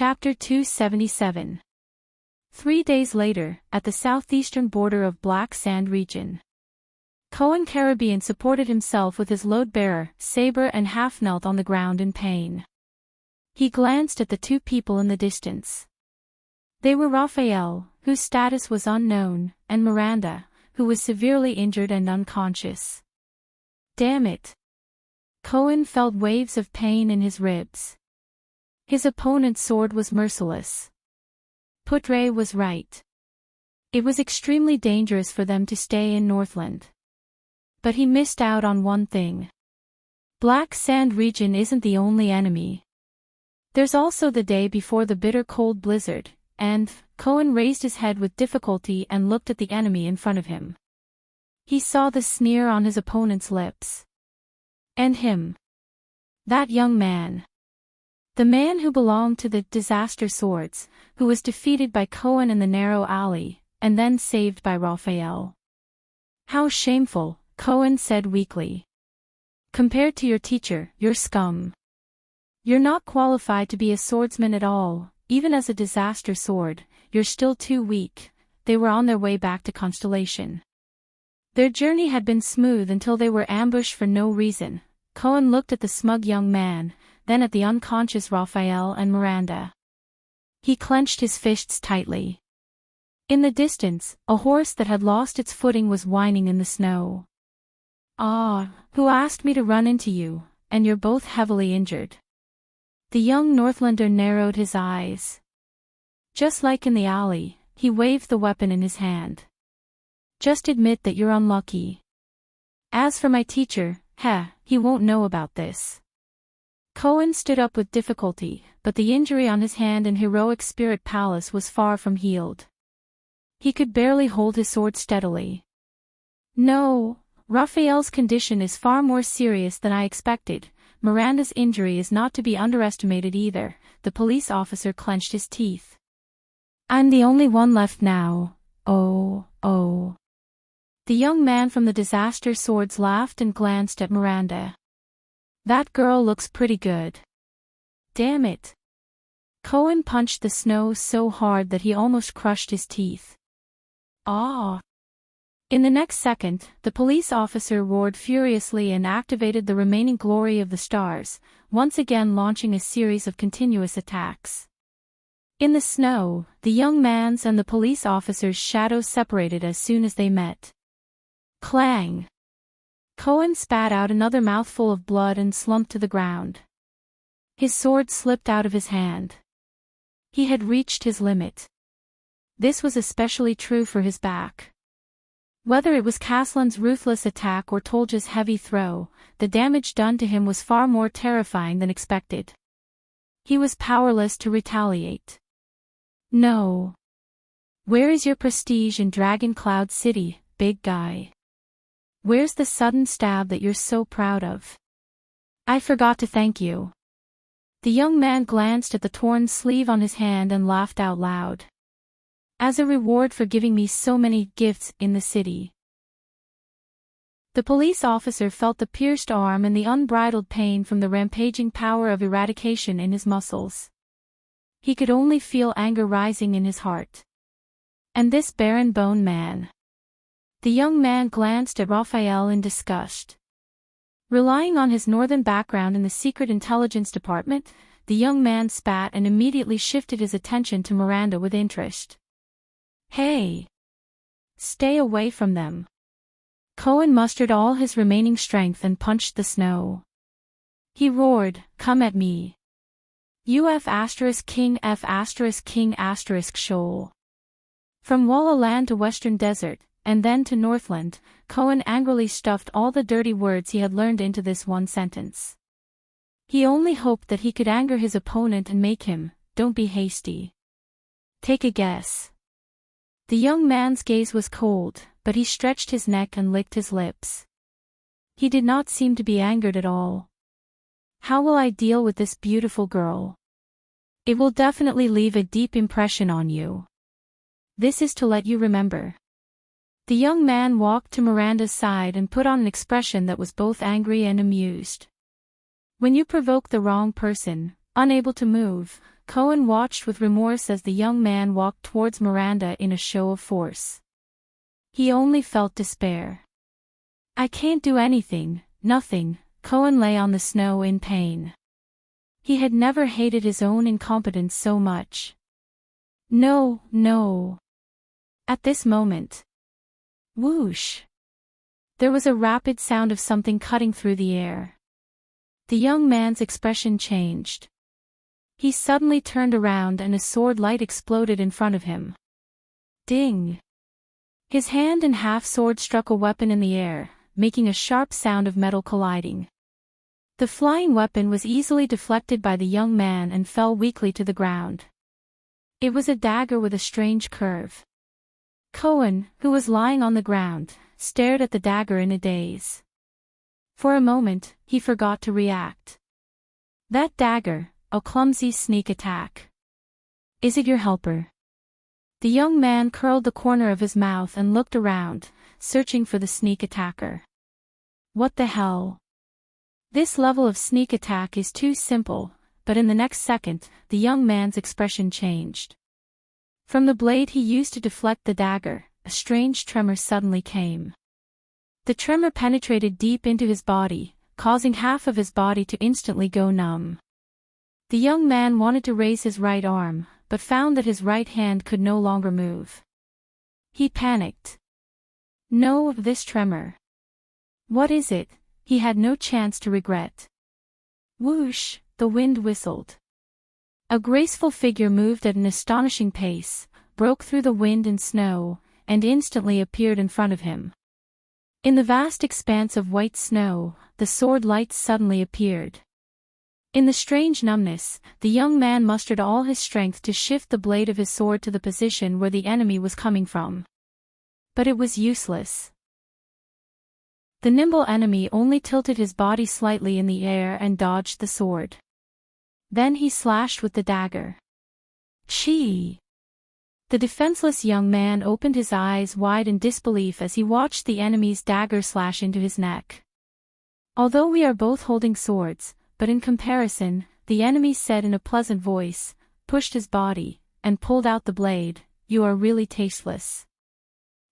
Chapter 277. 3 days later, at the southeastern border of Black Sand region. Cohen Caribbean supported himself with his load-bearer, Sabre, and half-knelt on the ground in pain. He glanced at the two people in the distance. They were Raphael, whose status was unknown, and Miranda, who was severely injured and unconscious. Damn it! Cohen felt waves of pain in his ribs. His opponent's sword was merciless. Putre was right. It was extremely dangerous for them to stay in Northland. But he missed out on one thing. Black Sand region isn't the only enemy. There's also the day before the bitter cold blizzard, and Cohen raised his head with difficulty and looked at the enemy in front of him. He saw the sneer on his opponent's lips. And him. That young man. The man who belonged to the Disaster Swords, who was defeated by Cohen in the narrow alley, and then saved by Raphael. How shameful, Cohen said weakly. Compared to your teacher, you're scum. You're not qualified to be a swordsman at all, even as a disaster sword, you're still too weak. They were on their way back to Constellation. Their journey had been smooth until they were ambushed for no reason. Cohen looked at the smug young man, then at the unconscious Raphael and Miranda. He clenched his fists tightly. In the distance, a horse that had lost its footing was whining in the snow. Ah, who asked me to run into you, and you're both heavily injured. The young Northlander narrowed his eyes. Just like in the alley, he waved the weapon in his hand. Just admit that you're unlucky. As for my teacher, he won't know about this. Cohen stood up with difficulty, but the injury on his hand in Heroic Spirit Palace was far from healed. He could barely hold his sword steadily. No, Raphael's condition is far more serious than I expected. Miranda's injury is not to be underestimated either. The police officer clenched his teeth. I'm the only one left now. Oh. The young man from the Disaster Swords laughed and glanced at Miranda. That girl looks pretty good. Damn it. Cohen punched the snow so hard that he almost crushed his teeth. Ah! In the next second, the police officer roared furiously and activated the remaining glory of the stars, once again launching a series of continuous attacks. In the snow, the young man's and the police officer's shadows separated as soon as they met. Clang! Cohen spat out another mouthful of blood and slumped to the ground. His sword slipped out of his hand. He had reached his limit. This was especially true for his back. Whether it was Caslan's ruthless attack or Tolja's heavy throw, the damage done to him was far more terrifying than expected. He was powerless to retaliate. No. Where is your prestige in Dragon Cloud City, big guy? Where's the sudden stab that you're so proud of? I forgot to thank you. The young man glanced at the torn sleeve on his hand and laughed out loud. As a reward for giving me so many gifts in the city. The police officer felt the pierced arm and the unbridled pain from the rampaging power of eradication in his muscles. He could only feel anger rising in his heart. And this barren bone man. The young man glanced at Raphael in disgust. Relying on his northern background in the Secret Intelligence Department, the young man spat and immediately shifted his attention to Miranda with interest. Hey! Stay away from them. Cohen mustered all his remaining strength and punched the snow. He roared, come at me. King F*** Shoal. From Walla Land to Western Desert, and then to Northland, Cohen angrily stuffed all the dirty words he had learned into this one sentence. He only hoped that he could anger his opponent and make him, don't be hasty. Take a guess. The young man's gaze was cold, but he stretched his neck and licked his lips. He did not seem to be angered at all. How will I deal with this beautiful girl? It will definitely leave a deep impression on you. This is to let you remember. The young man walked to Miranda's side and put on an expression that was both angry and amused. When you provoke the wrong person, unable to move, Cohen watched with remorse as the young man walked towards Miranda in a show of force. He only felt despair. "I can't do anything, nothing." Cohen lay on the snow in pain. He had never hated his own incompetence so much. No, no. At this moment. Whoosh! There was a rapid sound of something cutting through the air. The young man's expression changed. He suddenly turned around and a sword light exploded in front of him. Ding! His hand and half-sword struck a weapon in the air, making a sharp sound of metal colliding. The flying weapon was easily deflected by the young man and fell weakly to the ground. It was a dagger with a strange curve. Cohen, who was lying on the ground, stared at the dagger in a daze. For a moment, he forgot to react. That dagger, a clumsy sneak attack. Is it your helper? The young man curled the corner of his mouth and looked around, searching for the sneak attacker. What the hell? This level of sneak attack is too simple, but in the next second, the young man's expression changed. From the blade he used to deflect the dagger, a strange tremor suddenly came. The tremor penetrated deep into his body, causing half of his body to instantly go numb. The young man wanted to raise his right arm, but found that his right hand could no longer move. He panicked. No, this tremor. What is it? He had no chance to regret. Whoosh, the wind whistled. A graceful figure moved at an astonishing pace, broke through the wind and snow, and instantly appeared in front of him. In the vast expanse of white snow, the sword lights suddenly appeared. In the strange numbness, the young man mustered all his strength to shift the blade of his sword to the position where the enemy was coming from. But it was useless. The nimble enemy only tilted his body slightly in the air and dodged the sword. Then he slashed with the dagger. Chee! The defenseless young man opened his eyes wide in disbelief as he watched the enemy's dagger slash into his neck. Although we are both holding swords, but in comparison, the enemy said in a pleasant voice, pushed his body, and pulled out the blade, you are really tasteless.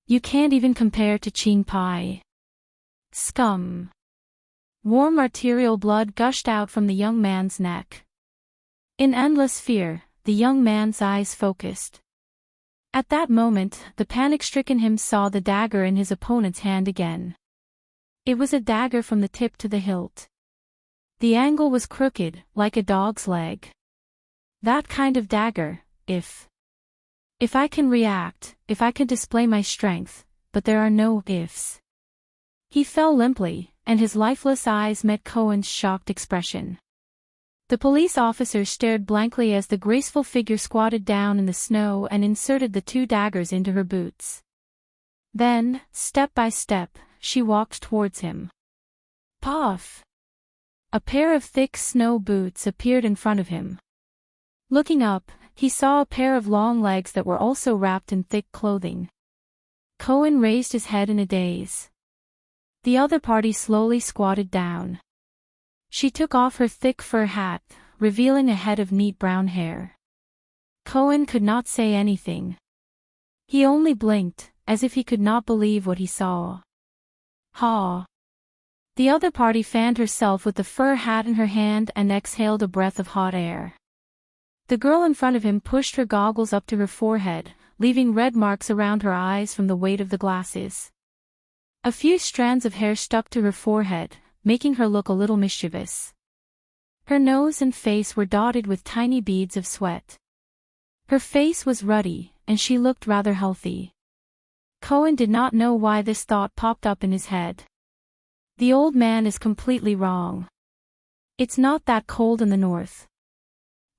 You can't even compare to Ching Pai. Scum. Warm arterial blood gushed out from the young man's neck. In endless fear, the young man's eyes focused. At that moment, the panic-stricken him saw the dagger in his opponent's hand again. It was a dagger from the tip to the hilt. The angle was crooked, like a dog's leg. That kind of dagger, if I can react, if I can display my strength, but there are no ifs. He fell limply, and his lifeless eyes met Cohen's shocked expression. The police officer stared blankly as the graceful figure squatted down in the snow and inserted the two daggers into her boots. Then, step by step, she walked towards him. Puff! A pair of thick snow boots appeared in front of him. Looking up, he saw a pair of long legs that were also wrapped in thick clothing. Cohen raised his head in a daze. The other party slowly squatted down. She took off her thick fur hat, revealing a head of neat brown hair. Cohen could not say anything. He only blinked, as if he could not believe what he saw. Ha! The other party fanned herself with the fur hat in her hand and exhaled a breath of hot air. The girl in front of him pushed her goggles up to her forehead, leaving red marks around her eyes from the weight of the glasses. A few strands of hair stuck to her forehead, making her look a little mischievous. Her nose and face were dotted with tiny beads of sweat. Her face was ruddy, and she looked rather healthy. Cohen did not know why this thought popped up in his head. The old man is completely wrong. It's not that cold in the north.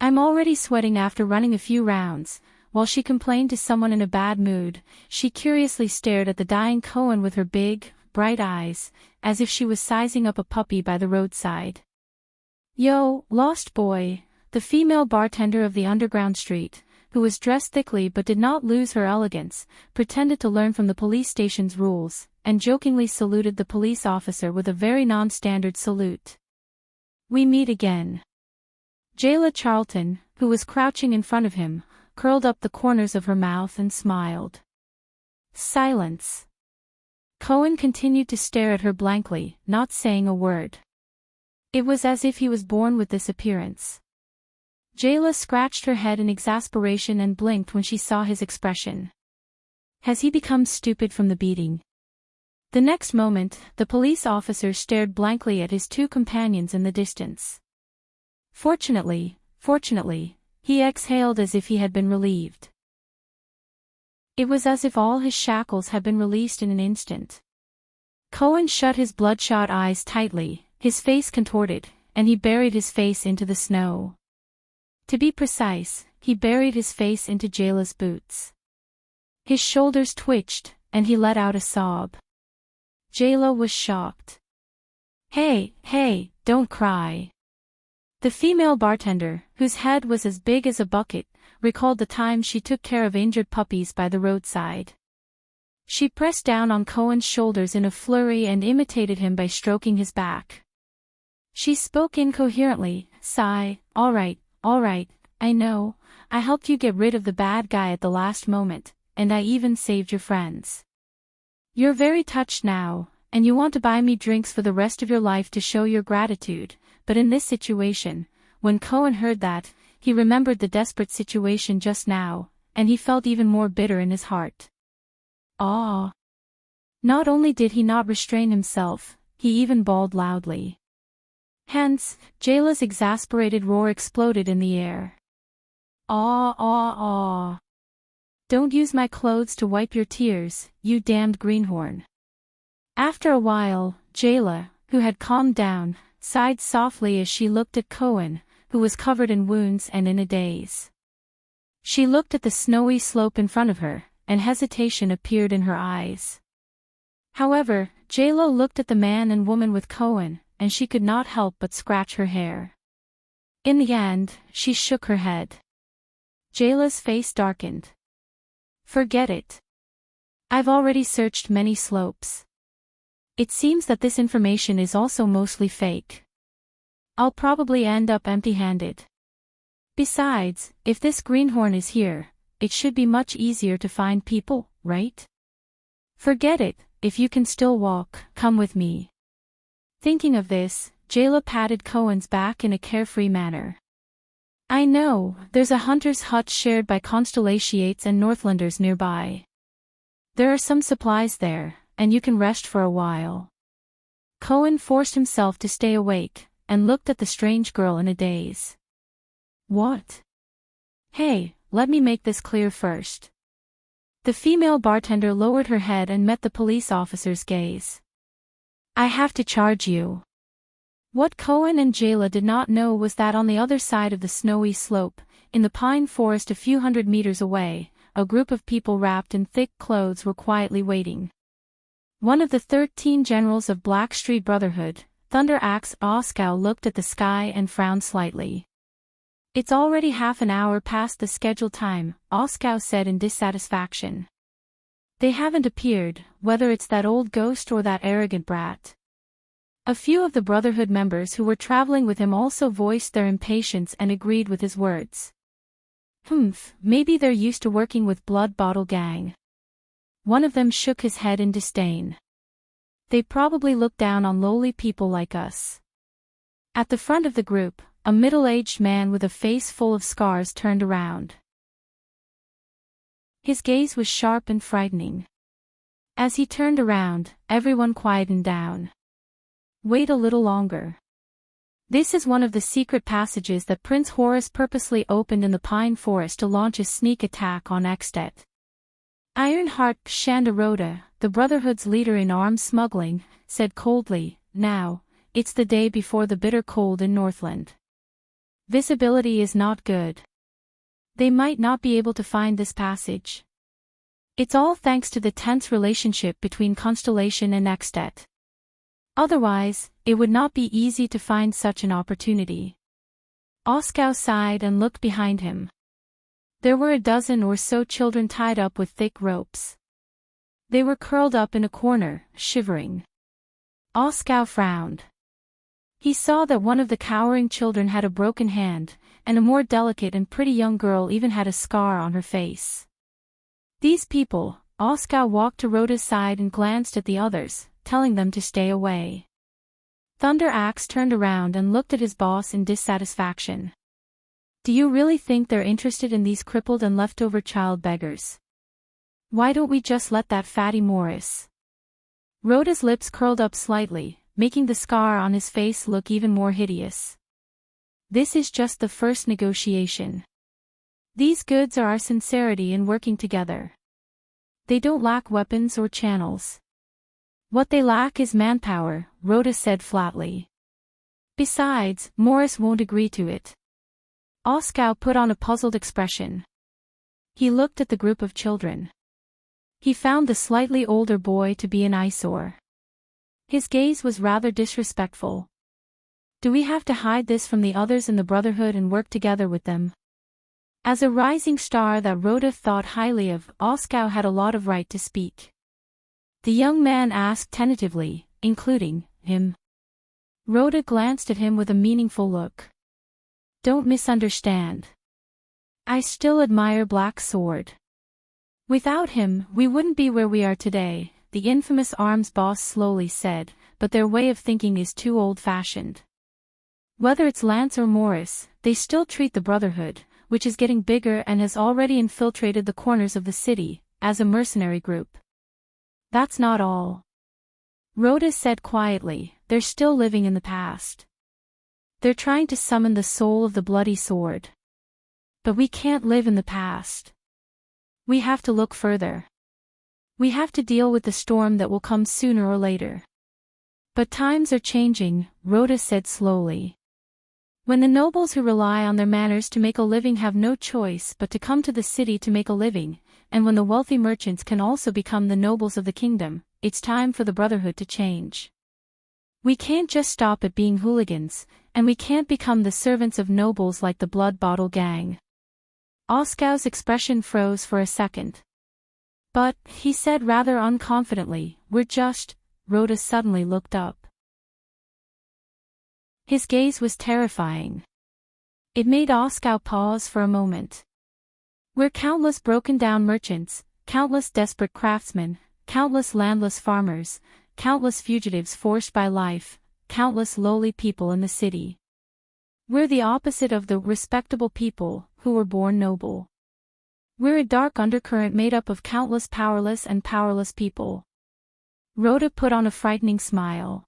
I'm already sweating after running a few rounds. While she complained to someone in a bad mood, she curiously stared at the dying Cohen with her big, bright eyes, as if she was sizing up a puppy by the roadside. Yo, lost boy, the female bartender of the underground street, who was dressed thickly but did not lose her elegance, pretended to learn from the police station's rules, and jokingly saluted the police officer with a very non-standard salute. We meet again. Jayla Charlton, who was crouching in front of him, curled up the corners of her mouth and smiled. Silence. Cohen continued to stare at her blankly, not saying a word. It was as if he was born with this appearance. Jayla scratched her head in exasperation and blinked when she saw his expression. Has he become stupid from the beating? The next moment, the police officer stared blankly at his two companions in the distance. Fortunately, he exhaled as if he had been relieved. It was as if all his shackles had been released in an instant. Cohen shut his bloodshot eyes tightly, his face contorted, and he buried his face into the snow. To be precise, he buried his face into Jayla's boots. His shoulders twitched, and he let out a sob. Jayla was shocked. Hey, don't cry. The female bartender, whose head was as big as a bucket, recalled the time she took care of injured puppies by the roadside. She pressed down on Cohen's shoulders in a flurry and imitated him by stroking his back. She spoke incoherently, sigh, all right, I know, I helped you get rid of the bad guy at the last moment, and I even saved your friends. You're very touched now, and you want to buy me drinks for the rest of your life to show your gratitude, but in this situation, when Cohen heard that, he remembered the desperate situation just now, and he felt even more bitter in his heart. Ah! Not only did he not restrain himself, he even bawled loudly. Hence, Jayla's exasperated roar exploded in the air. Ah! Don't use my clothes to wipe your tears, you damned greenhorn. After a while, Jayla, who had calmed down, sighed softly as she looked at Cohen, who was covered in wounds and in a daze. She looked at the snowy slope in front of her, and hesitation appeared in her eyes. However, Jayla looked at the man and woman with Cohen, and she could not help but scratch her hair. In the end, she shook her head. Jayla's face darkened. Forget it. I've already searched many slopes. It seems that this information is also mostly fake. I'll probably end up empty-handed. Besides, if this greenhorn is here, it should be much easier to find people, right? Forget it, if you can still walk, come with me. Thinking of this, Jayla patted Cohen's back in a carefree manner. I know, there's a hunter's hut shared by Constellationates and Northlanders nearby. There are some supplies there, and you can rest for a while. Cohen forced himself to stay awake, and looked at the strange girl in a daze. What? Hey, let me make this clear first. The female bartender lowered her head and met the police officer's gaze. I have to charge you. What Cohen and Jayla did not know was that on the other side of the snowy slope, in the pine forest a few hundred meters away, a group of people wrapped in thick clothes were quietly waiting. One of the 13 generals of Blackstreet Brotherhood, Thunder Axe Oskow, looked at the sky and frowned slightly. It's already half an hour past the scheduled time, Oskow said in dissatisfaction. They haven't appeared, whether it's that old ghost or that arrogant brat. A few of the Brotherhood members who were traveling with him also voiced their impatience and agreed with his words. Maybe they're used to working with Blood Bottle Gang. One of them shook his head in disdain. They probably look down on lowly people like us. At the front of the group, a middle-aged man with a face full of scars turned around. His gaze was sharp and frightening. As he turned around, everyone quietened down. Wait a little longer. This is one of the secret passages that Prince Horus purposely opened in the pine forest to launch a sneak attack on Extet. Ironheart Shandaroda, the Brotherhood's leader in arms smuggling, said coldly, Now, it's the day before the bitter cold in Northland. Visibility is not good. They might not be able to find this passage. It's all thanks to the tense relationship between Constellation and Extet. Otherwise, it would not be easy to find such an opportunity. Oskow sighed and looked behind him. There were a dozen or so children tied up with thick ropes. They were curled up in a corner, shivering. Oskow frowned. He saw that one of the cowering children had a broken hand, and a more delicate and pretty young girl even had a scar on her face. These people, Oscar walked to Rhoda's side and glanced at the others, telling them to stay away. Thunder Axe turned around and looked at his boss in dissatisfaction. Do you really think they're interested in these crippled and leftover child beggars? Why don't we just let that fatty Morris? Rhoda's lips curled up slightly, making the scar on his face look even more hideous. This is just the first negotiation. These goods are our sincerity in working together. They don't lack weapons or channels. What they lack is manpower, Rhoda said flatly. Besides, Morris won't agree to it. Oscar put on a puzzled expression. He looked at the group of children. He found the slightly older boy to be an eyesore. His gaze was rather disrespectful. Do we have to hide this from the others in the Brotherhood and work together with them? As a rising star that Rhoda thought highly of, Oscar had a lot of right to speak. The young man asked tentatively, including him. Rhoda glanced at him with a meaningful look. Don't misunderstand. I still admire Black Sword. Without him, we wouldn't be where we are today, the infamous arms boss slowly said, but their way of thinking is too old-fashioned. Whether it's Lance or Morris, they still treat the Brotherhood, which is getting bigger and has already infiltrated the corners of the city, as a mercenary group. That's not all. Rhoda said quietly, they're still living in the past. They're trying to summon the soul of the bloody sword. But we can't live in the past. We have to look further. We have to deal with the storm that will come sooner or later. But times are changing, Rhoda said slowly. When the nobles who rely on their manors to make a living have no choice but to come to the city to make a living, and when the wealthy merchants can also become the nobles of the kingdom, it's time for the Brotherhood to change. We can't just stop at being hooligans, and we can't become the servants of nobles like the Blood Bottle Gang. Oscar's expression froze for a second. But, he said rather unconfidently, Rhoda suddenly looked up. His gaze was terrifying. It made Oscar pause for a moment. We're countless broken-down merchants, countless desperate craftsmen, countless landless farmers, countless fugitives forced by life, countless lowly people in the city. We're the opposite of the respectable people who were born noble. We're a dark undercurrent made up of countless powerless and powerless people. Rhoda put on a frightening smile.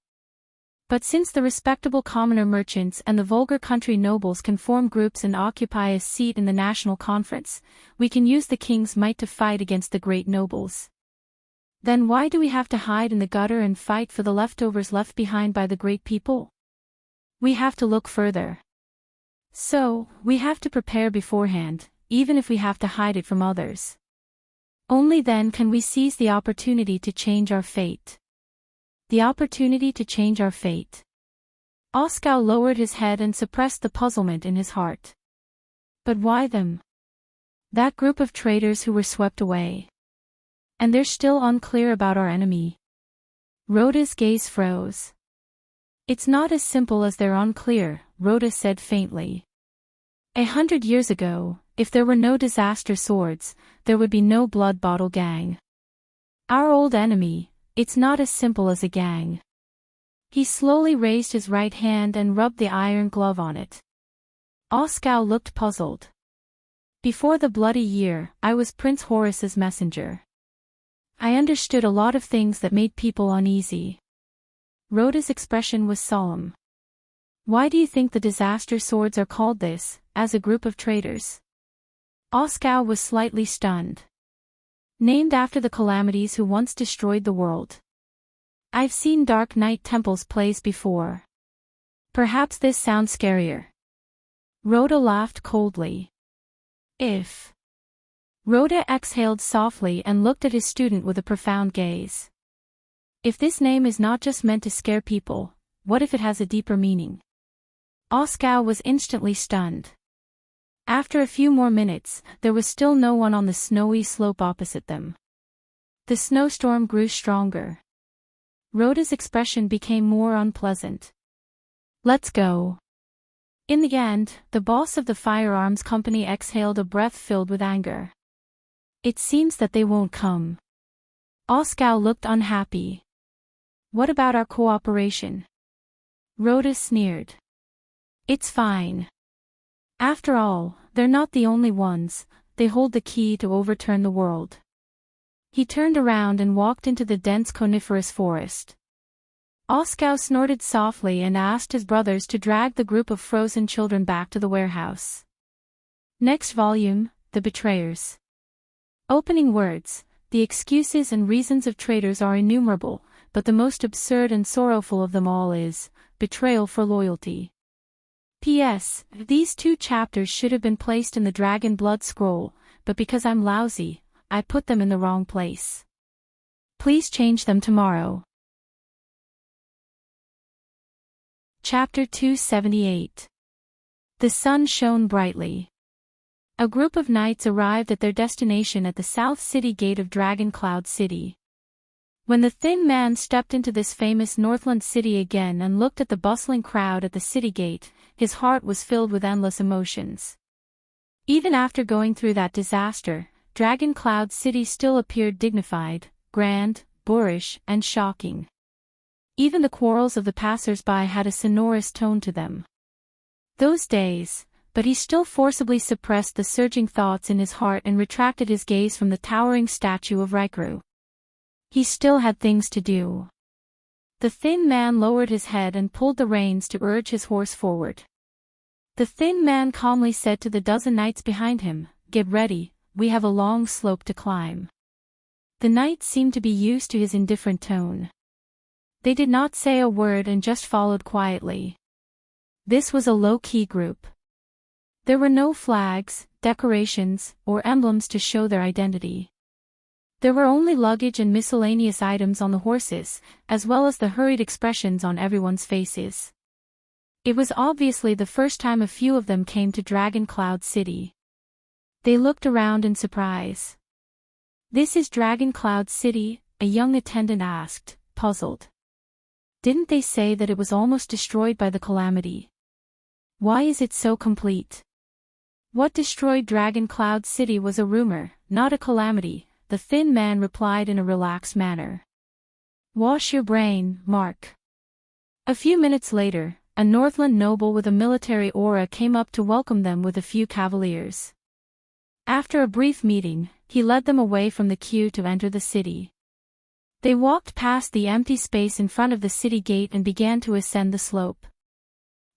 But since the respectable commoner merchants and the vulgar country nobles can form groups and occupy a seat in the national conference, we can use the king's might to fight against the great nobles. Then why do we have to hide in the gutter and fight for the leftovers left behind by the great people? We have to look further. So, we have to prepare beforehand, even if we have to hide it from others. Only then can we seize the opportunity to change our fate. The opportunity to change our fate. Oscar lowered his head and suppressed the puzzlement in his heart. But why them? That group of traitors who were swept away. And they're still unclear about our enemy. Rhoda's gaze froze. It's not as simple as they're unclear, Rhoda said faintly. 100 years ago, if there were no disaster swords, there would be no Blood Bottle Gang. Our old enemy, it's not as simple as a gang. He slowly raised his right hand and rubbed the iron glove on it. Oscar looked puzzled. Before the bloody year, I was Prince Horace's messenger. I understood a lot of things that made people uneasy. Rhoda's expression was solemn. Why do you think the disaster swords are called this, as a group of traitors? Oscar was slightly stunned. Named after the calamities who once destroyed the world. I've seen Dark Knight Temple's plays before. Perhaps this sounds scarier. Rhoda laughed coldly. If. Rhoda exhaled softly and looked at his student with a profound gaze. If this name is not just meant to scare people, what if it has a deeper meaning? Oscar was instantly stunned. After a few more minutes, there was still no one on the snowy slope opposite them. The snowstorm grew stronger. Rhoda's expression became more unpleasant. Let's go. In the end, the boss of the firearms company exhaled a breath filled with anger. It seems that they won't come. Oskar looked unhappy. What about our cooperation? Rhoda sneered. It's fine. After all, they're not the only ones, they hold the key to overturn the world. He turned around and walked into the dense coniferous forest. Oskar snorted softly and asked his brothers to drag the group of frozen children back to the warehouse. Next volume, The Betrayers. Opening words. The excuses and reasons of traitors are innumerable, but the most absurd and sorrowful of them all is betrayal for loyalty. P.S. These 2 chapters should have been placed in the Dragon Blood Scroll, but because I'm lousy, I put them in the wrong place. Please change them tomorrow. Chapter 278. The sun shone brightly. A group of knights arrived at their destination at the South City Gate of Dragon Cloud City. When the thin man stepped into this famous Northland city again and looked at the bustling crowd at the city gate, his heart was filled with endless emotions. Even after going through that disaster, Dragon Cloud City still appeared dignified, grand, boorish, and shocking. Even the quarrels of the passers-by had a sonorous tone to them. Those days, but he still forcibly suppressed the surging thoughts in his heart and retracted his gaze from the towering statue of Rikru. He still had things to do. The thin man lowered his head and pulled the reins to urge his horse forward. The thin man calmly said to the dozen knights behind him, "Get ready, we have a long slope to climb." The knights seemed to be used to his indifferent tone. They did not say a word and just followed quietly. This was a low-key group. There were no flags, decorations, or emblems to show their identity. There were only luggage and miscellaneous items on the horses, as well as the hurried expressions on everyone's faces. It was obviously the first time a few of them came to Dragon Cloud City. They looked around in surprise. "This is Dragon Cloud City?" a young attendant asked, puzzled. "Didn't they say that it was almost destroyed by the calamity? Why is it so complete?" What destroyed Dragon Cloud City was a rumor, not a calamity, the thin man replied in a relaxed manner. "Wash your brain, Mark." A few minutes later, a Northland noble with a military aura came up to welcome them with a few cavaliers. After a brief meeting, he led them away from the queue to enter the city. They walked past the empty space in front of the city gate and began to ascend the slope.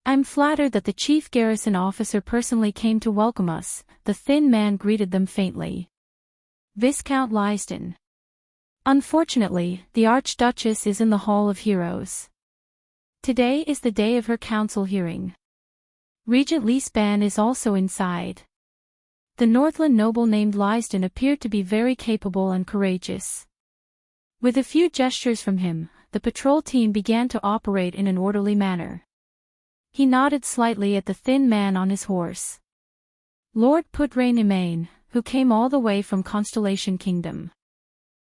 "I'm flattered that the chief garrison officer personally came to welcome us," the thin man greeted them faintly. "Viscount Lysden. Unfortunately, the Archduchess is in the Hall of Heroes. Today is the day of her council hearing. Regent Lysban is also inside." The Northland noble named Lysden appeared to be very capable and courageous. With a few gestures from him, the patrol team began to operate in an orderly manner. He nodded slightly at the thin man on his horse. "Lord Putrain Imain, who came all the way from Constellation Kingdom."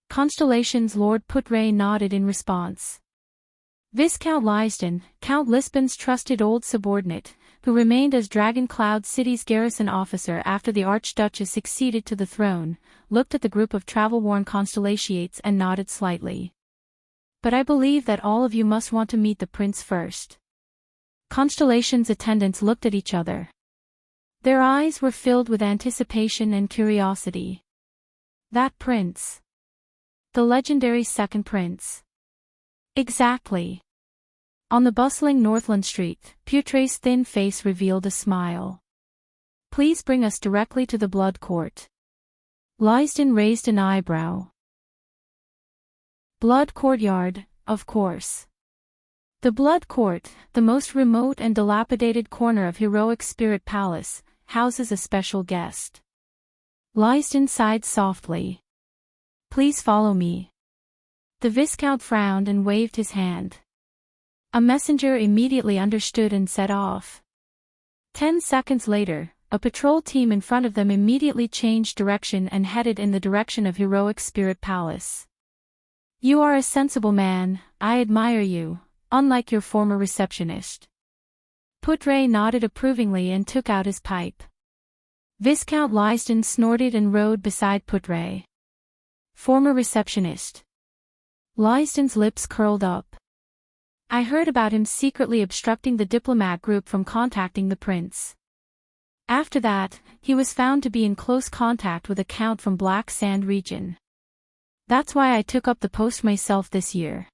Constellation's Lord Putrain nodded in response. Viscount Lysden, Count Lisbon's trusted old subordinate, who remained as Dragon Cloud City's garrison officer after the Archduchess succeeded to the throne, looked at the group of travel-worn Constellationates and nodded slightly. "But I believe that all of you must want to meet the prince first." Constellation's attendants looked at each other. Their eyes were filled with anticipation and curiosity. That prince. The legendary second prince. Exactly. On the bustling Northland street, Putrain's thin face revealed a smile. "Please bring us directly to the Blood Court." Lysden raised an eyebrow. Blood Courtyard, of course. The Blood Court, the most remote and dilapidated corner of Heroic Spirit Palace, houses a special guest. Lysden sighed softly. "Please follow me." The Viscount frowned and waved his hand. A messenger immediately understood and set off. 10 seconds later, a patrol team in front of them immediately changed direction and headed in the direction of Heroic Spirit Palace. "You are a sensible man, I admire you, unlike your former receptionist." Putre nodded approvingly and took out his pipe. Viscount Lysden snorted and rode beside Putre. Former receptionist. Lysden's lips curled up. I heard about him secretly obstructing the diplomat group from contacting the prince. After that, he was found to be in close contact with a count from Black Sand region. That's why I took up the post myself this year.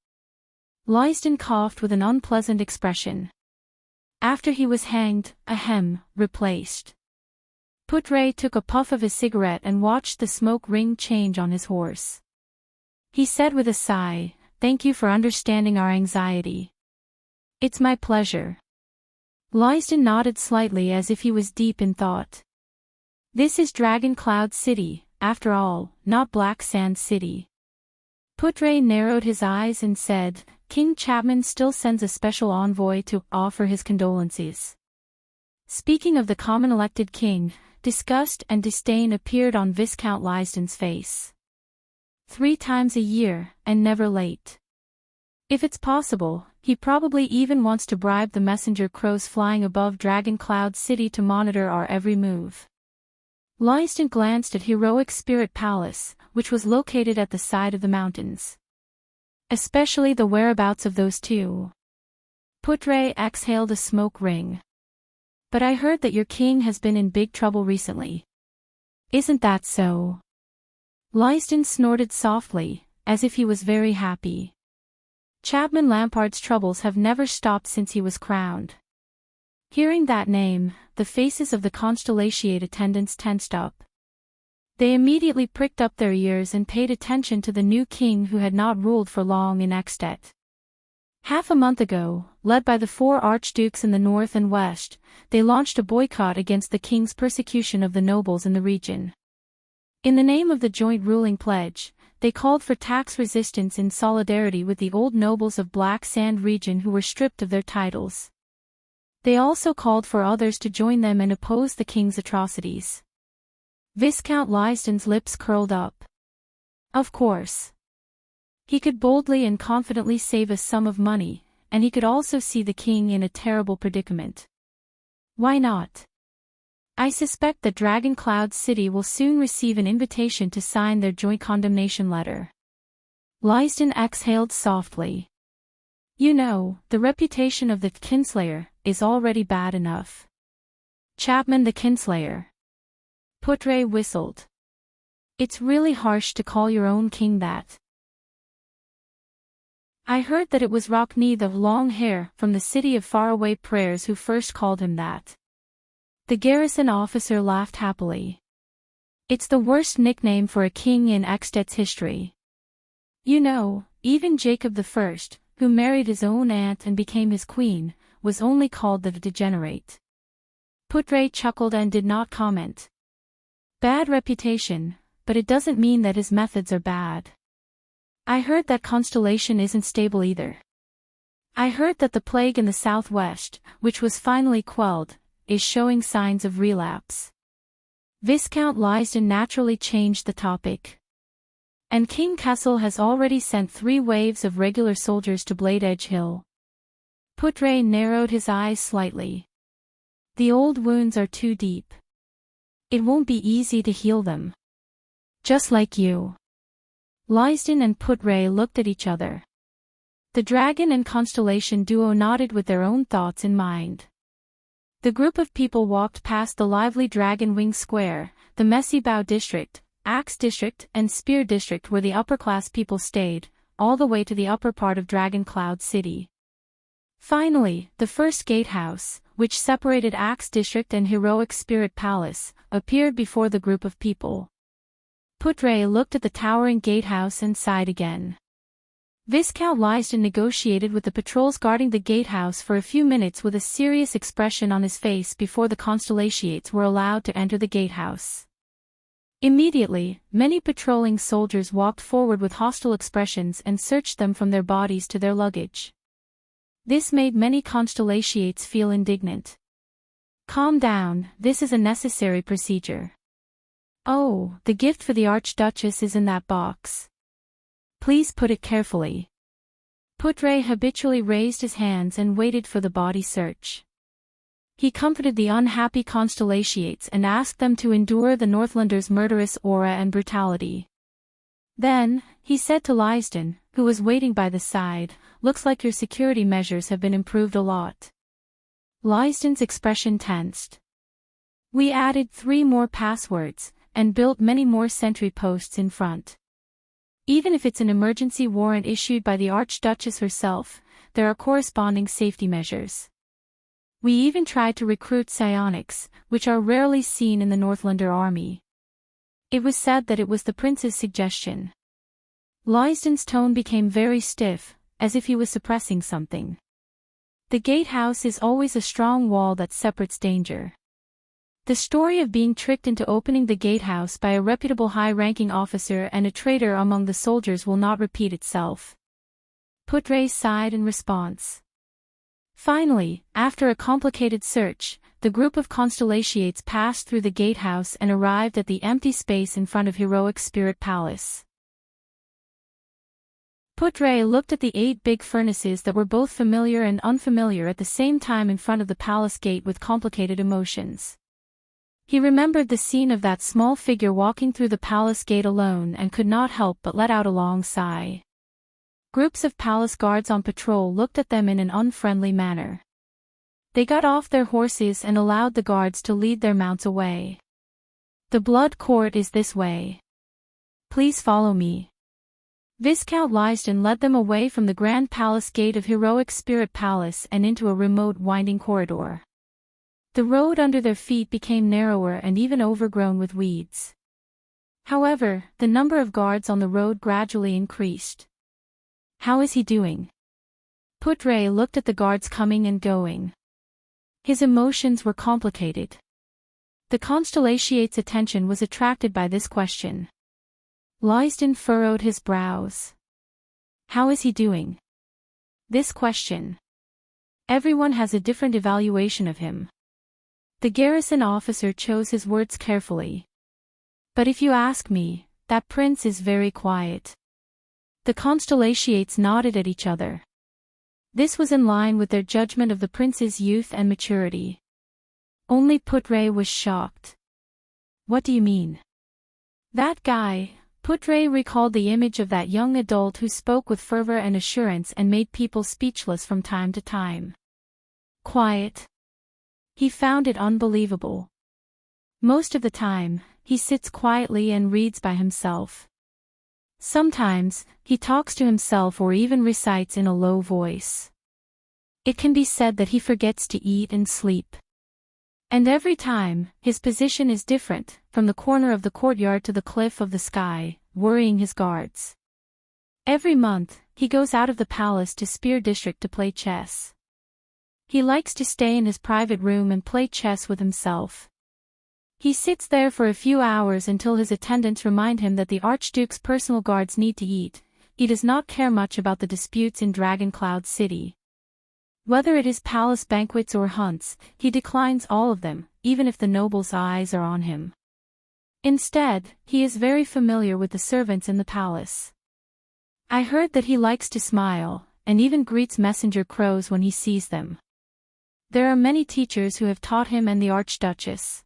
Lysden coughed with an unpleasant expression. After he was hanged, replaced. Putre took a puff of his cigarette and watched the smoke ring change on his horse. He said with a sigh, "Thank you for understanding our anxiety." "It's my pleasure." Lysden nodded slightly as if he was deep in thought. This is Dragon Cloud City, after all, not Black Sand City. Putre narrowed his eyes and said, "King Chapman still sends a special envoy to offer his condolences." Speaking of the common elected king, disgust and disdain appeared on Viscount Lysden's face. 3 times a year, and never late. If it's possible, he probably even wants to bribe the messenger crows flying above Dragon Cloud City to monitor our every move. Lysden glanced at Heroic Spirit Palace, which was located at the side of the mountains. Especially the whereabouts of those two. Putre exhaled a smoke ring. "But I heard that your king has been in big trouble recently. Isn't that so?" Lysden snorted softly, as if he was very happy. Chapman Lampard's troubles have never stopped since he was crowned. Hearing that name, the faces of the Constellatiate attendants tensed up. They immediately pricked up their ears and paid attention to the new king who had not ruled for long in Extet. Half a month ago, led by the 4 archdukes in the north and west, they launched a boycott against the king's persecution of the nobles in the region. In the name of the joint ruling pledge, they called for tax resistance in solidarity with the old nobles of Black Sand region who were stripped of their titles. They also called for others to join them and oppose the king's atrocities. Viscount Lysden's lips curled up. Of course. He could boldly and confidently save a sum of money, and he could also see the king in a terrible predicament. Why not? I suspect that Dragon Cloud City will soon receive an invitation to sign their joint condemnation letter. Lysden exhaled softly. You know, the reputation of the Kinslayer is already bad enough. Chapman the Kinslayer. Putre whistled. It's really harsh to call your own king that. I heard that it was Rockney the long hair from the city of faraway prayers who first called him that. The garrison officer laughed happily. It's the worst nickname for a king in Extet's history. You know, even Jacob I, who married his own aunt and became his queen, was only called the degenerate. Putre chuckled and did not comment. Bad reputation, but it doesn't mean that his methods are bad. I heard that Constellation isn't stable either. I heard that the plague in the southwest, which was finally quelled, is showing signs of relapse. Viscount Lysden naturally changed the topic. And King Kessel has already sent 3 waves of regular soldiers to Blade Edge Hill. Putre narrowed his eyes slightly. The old wounds are too deep. It won't be easy to heal them. Just like you. Lysden and Putre looked at each other. The Dragon and Constellation duo nodded with their own thoughts in mind. The group of people walked past the lively Dragon Wing Square, the messy Bow District, Axe District and Spear District where the upper-class people stayed, all the way to the upper part of Dragon Cloud City. Finally, the first gatehouse, which separated Axe District and Heroic Spirit Palace, appeared before the group of people. Putre looked at the towering gatehouse and sighed again. Viscount Lysden negotiated with the patrols guarding the gatehouse for a few minutes with a serious expression on his face before the Constellatiates were allowed to enter the gatehouse. Immediately, many patrolling soldiers walked forward with hostile expressions and searched them from their bodies to their luggage. This made many Constellatiates feel indignant. Calm down, this is a necessary procedure. Oh, the gift for the Archduchess is in that box. Please put it carefully. Putre habitually raised his hands and waited for the body search. He comforted the unhappy Constellations and asked them to endure the Northlanders' murderous aura and brutality. Then, he said to Lysden, who was waiting by the side, "Looks like your security measures have been improved a lot." Lysden's expression tensed. "We added 3 more passwords, and built many more sentry posts in front. Even if it's an emergency warrant issued by the Archduchess herself, there are corresponding safety measures. We even tried to recruit psionics, which are rarely seen in the Northlander army." It was said that it was the prince's suggestion. Lysden's tone became very stiff, as if he was suppressing something. The gatehouse is always a strong wall that separates danger. The story of being tricked into opening the gatehouse by a reputable high-ranking officer and a traitor among the soldiers will not repeat itself. Putre sighed in response. Finally, after a complicated search, the group of Constellations passed through the gatehouse and arrived at the empty space in front of Heroic Spirit Palace. Putre looked at the 8 big furnaces that were both familiar and unfamiliar at the same time in front of the palace gate with complicated emotions. He remembered the scene of that small figure walking through the palace gate alone and could not help but let out a long sigh. Groups of palace guards on patrol looked at them in an unfriendly manner. They got off their horses and allowed the guards to lead their mounts away. "The Blood Court is this way. Please follow me." Viscount Lysden led them away from the grand palace gate of Heroic Spirit Palace and into a remote winding corridor. The road under their feet became narrower and even overgrown with weeds. However, the number of guards on the road gradually increased. "How is he doing?" Putre looked at the guards coming and going. His emotions were complicated. The Constellations' attention was attracted by this question. Lysden furrowed his brows. "How is he doing?" This question. Everyone has a different evaluation of him. The garrison officer chose his words carefully. "But if you ask me, that prince is very quiet." The Constellations nodded at each other. This was in line with their judgment of the prince's youth and maturity. Only Putre was shocked. "What do you mean?" "That guy." Putre recalled the image of that young adult who spoke with fervor and assurance and made people speechless from time to time. Quiet. He found it unbelievable. Most of the time, he sits quietly and reads by himself. Sometimes, he talks to himself or even recites in a low voice. It can be said that he forgets to eat and sleep. And every time, his position is different, from the corner of the courtyard to the cliff of the sky, worrying his guards. Every month, he goes out of the palace to Spear District to play chess. He likes to stay in his private room and play chess with himself. He sits there for a few hours until his attendants remind him that the Archduke's personal guards need to eat. He does not care much about the disputes in Dragoncloud City. Whether it is palace banquets or hunts, he declines all of them, even if the nobles' eyes are on him. Instead, he is very familiar with the servants in the palace. I heard that he likes to smile, and even greets messenger crows when he sees them. There are many teachers who have taught him and the Archduchess.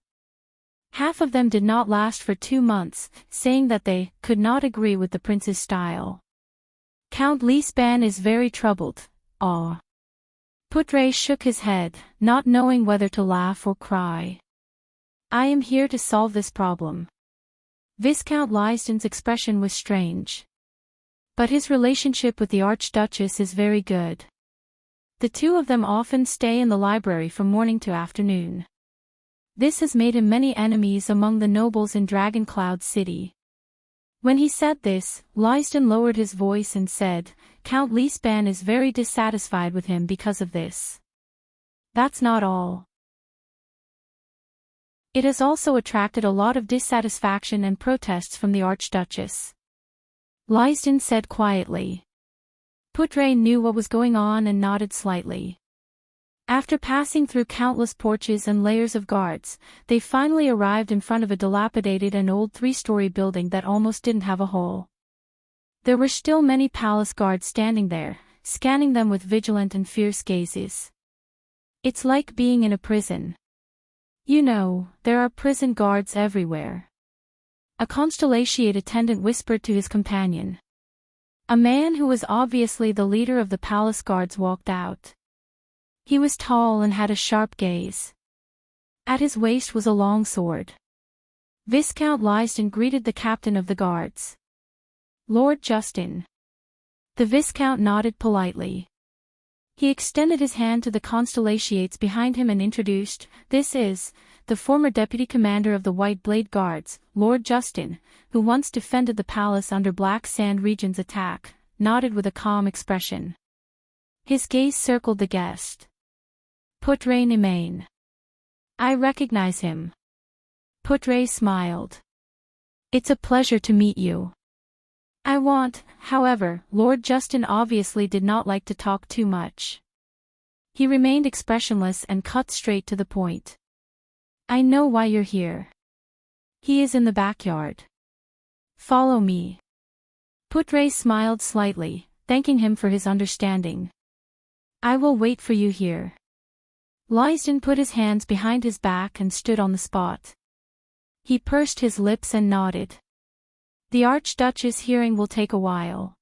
Half of them did not last for 2 months, saying that they could not agree with the prince's style. Count Lysden is very troubled. Putre shook his head, not knowing whether to laugh or cry. "I am here to solve this problem." Viscount Lysden's expression was strange. But his relationship with the Archduchess is very good. The two of them often stay in the library from morning to afternoon. This has made him many enemies among the nobles in Dragoncloud City. When he said this, Lysden lowered his voice and said, "Count Lysden is very dissatisfied with him because of this. That's not all. It has also attracted a lot of dissatisfaction and protests from the Archduchess." Lysden said quietly. Putre knew what was going on and nodded slightly. After passing through countless porches and layers of guards, they finally arrived in front of a dilapidated and old 3-story building that almost didn't have a hole. There were still many palace guards standing there, scanning them with vigilant and fierce gazes. It's like being in a prison. You know, there are prison guards everywhere. A constellation attendant whispered to his companion. A man who was obviously the leader of the palace guards walked out. He was tall and had a sharp gaze. At his waist was a long sword. Viscount Lysden greeted the captain of the guards. Lord Justin. The Viscount nodded politely. He extended his hand to the constellations behind him and introduced, "This is the former deputy commander of the White Blade Guards, Lord Justin, who once defended the palace under Black Sand Region's attack," nodded with a calm expression. His gaze circled the guest. Putre Nimain. I recognize him. Putre smiled. It's a pleasure to meet you. I want, however, Lord Justin obviously did not like to talk too much. He remained expressionless and cut straight to the point. I know why you're here. He is in the backyard. Follow me. Putre smiled slightly, thanking him for his understanding. I will wait for you here. Lysden put his hands behind his back and stood on the spot. He pursed his lips and nodded. The Archduchess' hearing will take a while.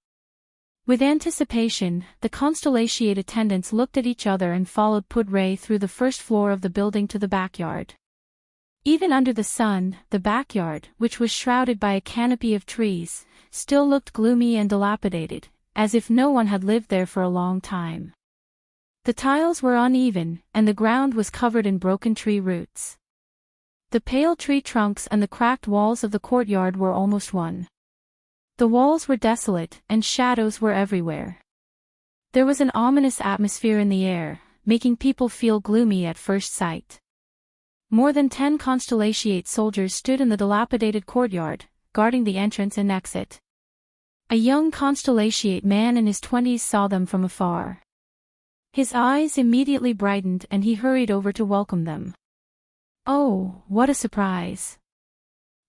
With anticipation, the constellation attendants looked at each other and followed Putre through the first floor of the building to the backyard. Even under the sun, the backyard, which was shrouded by a canopy of trees, still looked gloomy and dilapidated, as if no one had lived there for a long time. The tiles were uneven, and the ground was covered in broken tree roots. The pale tree trunks and the cracked walls of the courtyard were almost one. The walls were desolate, and shadows were everywhere. There was an ominous atmosphere in the air, making people feel gloomy at first sight. More than 10 constellation soldiers stood in the dilapidated courtyard, guarding the entrance and exit. A young constellation man in his 20s saw them from afar. His eyes immediately brightened and he hurried over to welcome them. Oh, what a surprise!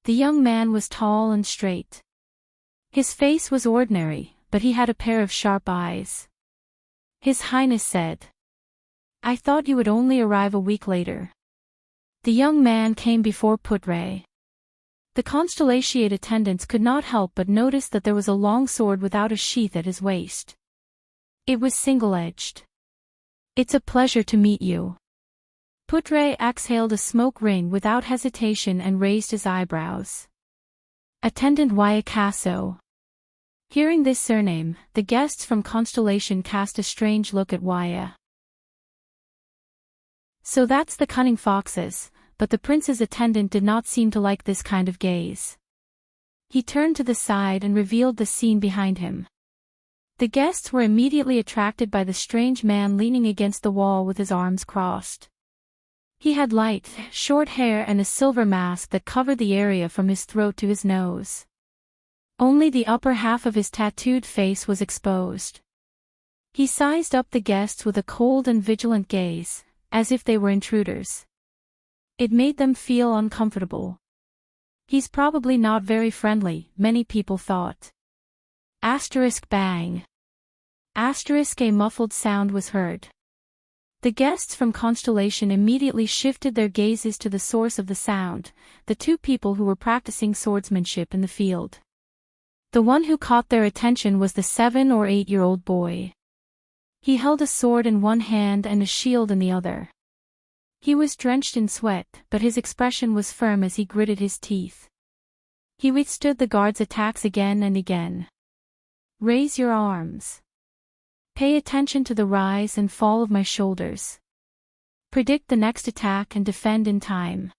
The young man was tall and straight. His face was ordinary, but he had a pair of sharp eyes. His Highness said. I thought you would only arrive a week later. The young man came before Putre. The constellation attendants could not help but notice that there was a long sword without a sheath at his waist. It was single-edged. It's a pleasure to meet you. Putre exhaled a smoke ring without hesitation and raised his eyebrows. Attendant Wyacasso. Hearing this surname, the guests from Constellation cast a strange look at Wya. So that's the cunning foxes, but the prince's attendant did not seem to like this kind of gaze. He turned to the side and revealed the scene behind him. The guests were immediately attracted by the strange man leaning against the wall with his arms crossed. He had light, short hair and a silver mask that covered the area from his throat to his nose. Only the upper half of his tattooed face was exposed. He sized up the guests with a cold and vigilant gaze, as if they were intruders. It made them feel uncomfortable. He's probably not very friendly, many people thought. Bang. A muffled sound was heard. The guests from Constellation immediately shifted their gazes to the source of the sound, the two people who were practicing swordsmanship in the field. The one who caught their attention was the 7 or 8-year-old boy. He held a sword in one hand and a shield in the other. He was drenched in sweat, but his expression was firm as he gritted his teeth. He withstood the guards' attacks again and again. Raise your arms. Pay attention to the rise and fall of my shoulders. Predict the next attack and defend in time.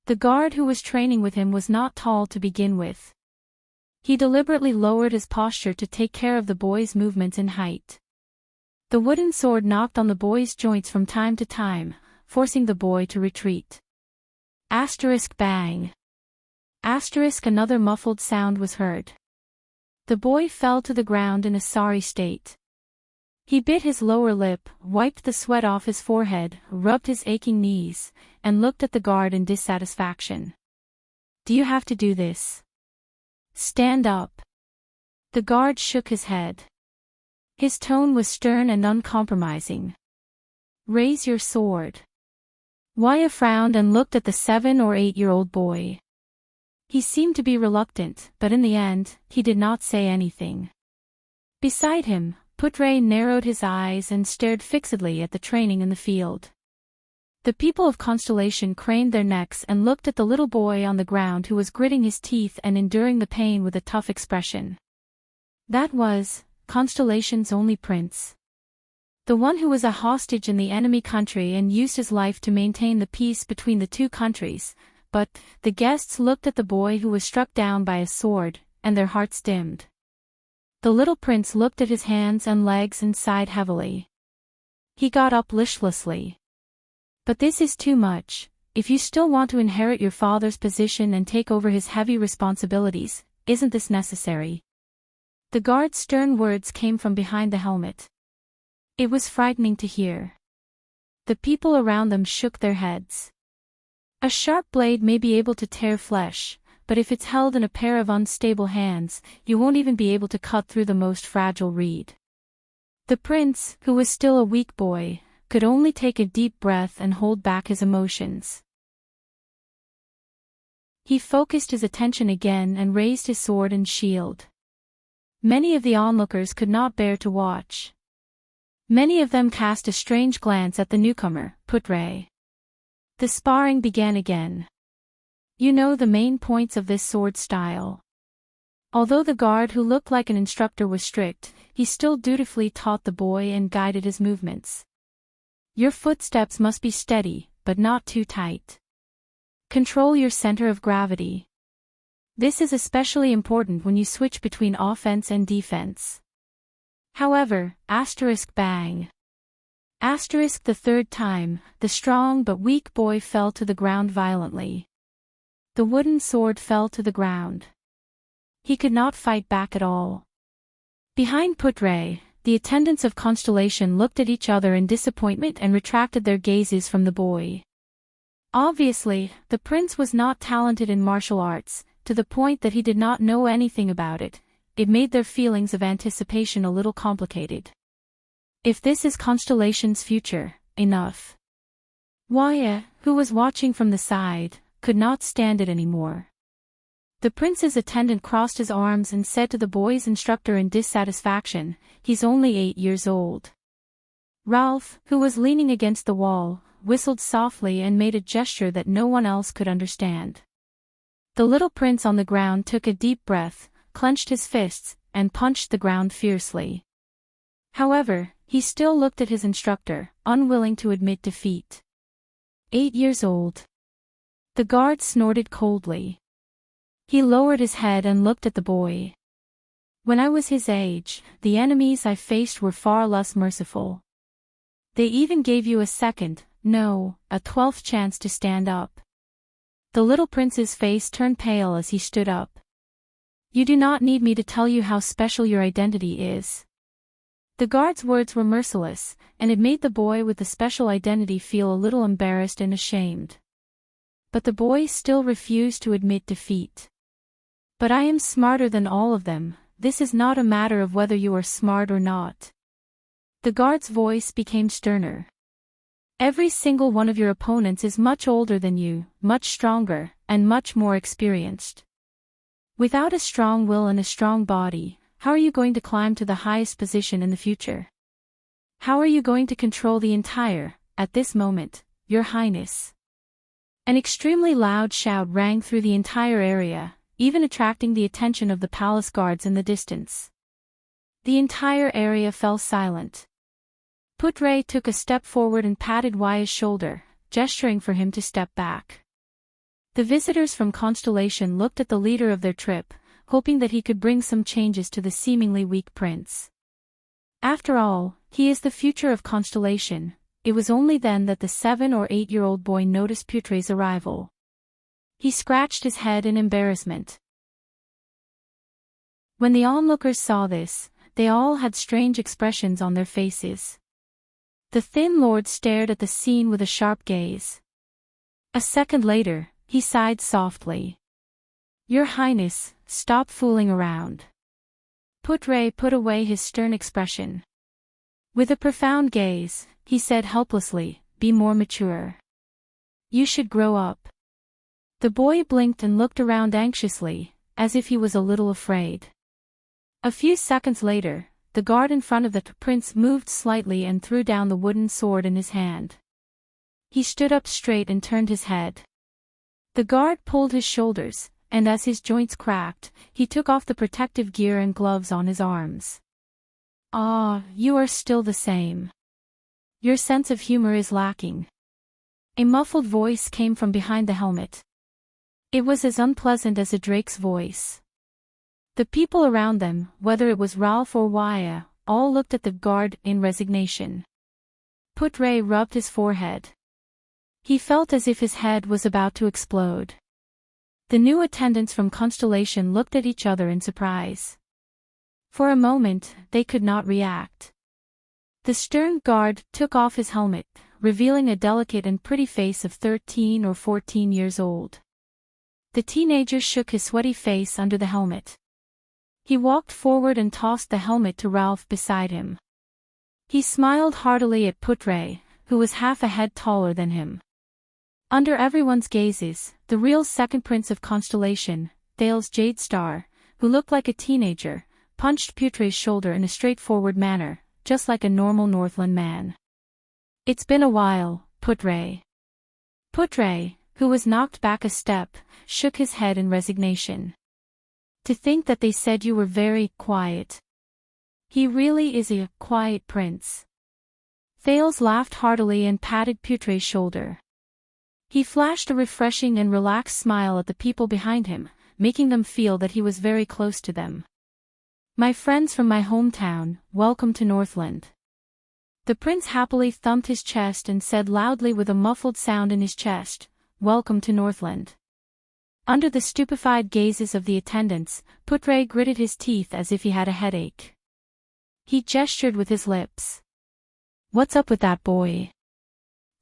The guard who was training with him was not tall to begin with. He deliberately lowered his posture to take care of the boy's movements in height. The wooden sword knocked on the boy's joints from time to time, forcing the boy to retreat. Bang. Another muffled sound was heard. The boy fell to the ground in a sorry state. He bit his lower lip, wiped the sweat off his forehead, rubbed his aching knees, and looked at the guard in dissatisfaction. Do you have to do this? Stand up. The guard shook his head. His tone was stern and uncompromising. Raise your sword. Waya frowned and looked at the 7 or 8-year-old boy. He seemed to be reluctant, but in the end, he did not say anything. Beside him, Putre narrowed his eyes and stared fixedly at the training in the field. The people of Constellation craned their necks and looked at the little boy on the ground who was gritting his teeth and enduring the pain with a tough expression. That was Constellation's only prince. The one who was a hostage in the enemy country and used his life to maintain the peace between the two countries, but the guests looked at the boy who was struck down by a sword, and their hearts dimmed. The little prince looked at his hands and legs and sighed heavily. He got up listlessly. But this is too much. If you still want to inherit your father's position and take over his heavy responsibilities, isn't this necessary? The guard's stern words came from behind the helmet. It was frightening to hear. The people around them shook their heads. A sharp blade may be able to tear flesh, but if it's held in a pair of unstable hands, you won't even be able to cut through the most fragile reed. The prince, who was still a weak boy, could only take a deep breath and hold back his emotions. He focused his attention again and raised his sword and shield. Many of the onlookers could not bear to watch. Many of them cast a strange glance at the newcomer, Putre. The sparring began again. You know the main points of this sword style. Although the guard who looked like an instructor was strict, he still dutifully taught the boy and guided his movements. Your footsteps must be steady, but not too tight. Control your center of gravity. This is especially important when you switch between offense and defense. However, bang. The third time, the strong but weak boy fell to the ground violently. The wooden sword fell to the ground. He could not fight back at all. Behind Putre, the attendants of Constellation looked at each other in disappointment and retracted their gazes from the boy. Obviously, the prince was not talented in martial arts, to the point that he did not know anything about it. It made their feelings of anticipation a little complicated. If this is Constellation's future, enough. Waya, who was watching from the side, could not stand it anymore. The prince's attendant crossed his arms and said to the boy's instructor in dissatisfaction, "He's only 8 years old." Ralph, who was leaning against the wall, whistled softly and made a gesture that no one else could understand. The little prince on the ground took a deep breath, clenched his fists, and punched the ground fiercely. However, he still looked at his instructor, unwilling to admit defeat. 8 years old. The guard snorted coldly. He lowered his head and looked at the boy. When I was his age, the enemies I faced were far less merciful. They even gave you a second, no, a 12th chance to stand up. The little prince's face turned pale as he stood up. You do not need me to tell you how special your identity is. The guard's words were merciless, and it made the boy with the special identity feel a little embarrassed and ashamed. But the boy still refused to admit defeat. But I am smarter than all of them. This is not a matter of whether you are smart or not. The guard's voice became sterner. Every single one of your opponents is much older than you, much stronger, and much more experienced. Without a strong will and a strong body, how are you going to climb to the highest position in the future? How are you going to control the entire, at this moment, Your Highness? An extremely loud shout rang through the entire area, even attracting the attention of the palace guards in the distance. The entire area fell silent. Putre took a step forward and patted Waya's shoulder, gesturing for him to step back. The visitors from Constellation looked at the leader of their trip, hoping that he could bring some changes to the seemingly weak prince. After all, he is the future of Constellation. It was only then that the 7 or 8-year-old boy noticed Putre's arrival. He scratched his head in embarrassment. When the onlookers saw this, they all had strange expressions on their faces. The thin lord stared at the scene with a sharp gaze. A second later, he sighed softly. Your Highness, stop fooling around. Putre put away his stern expression. With a profound gaze, he said helplessly, be more mature. You should grow up. The boy blinked and looked around anxiously, as if he was a little afraid. A few seconds later, the guard in front of the prince moved slightly and threw down the wooden sword in his hand. He stood up straight and turned his head. The guard pulled his shoulders, and as his joints cracked, he took off the protective gear and gloves on his arms. Ah, you are still the same. Your sense of humor is lacking. A muffled voice came from behind the helmet. It was as unpleasant as a drake's voice. The people around them, whether it was Ralph or Waya, all looked at the guard in resignation. Putre rubbed his forehead. He felt as if his head was about to explode. The new attendants from Constellation looked at each other in surprise. For a moment, they could not react. The stern guard took off his helmet, revealing a delicate and pretty face of 13 or 14 years old. The teenager shook his sweaty face under the helmet. He walked forward and tossed the helmet to Ralph beside him. He smiled heartily at Putre, who was half a head taller than him. Under everyone's gazes, the real second prince of Constellation, Thales Jadestar, who looked like a teenager, punched Putre's shoulder in a straightforward manner, just like a normal Northland man. It's been a while, Putre. Putre, who was knocked back a step, shook his head in resignation. To think that they said you were very quiet. He really is a quiet prince. Thales laughed heartily and patted Putre's shoulder. He flashed a refreshing and relaxed smile at the people behind him, making them feel that he was very close to them. My friends from my hometown, welcome to Northland. The prince happily thumped his chest and said loudly with a muffled sound in his chest, welcome to Northland. Under the stupefied gazes of the attendants, Putre gritted his teeth as if he had a headache. He gestured with his lips. What's up with that boy?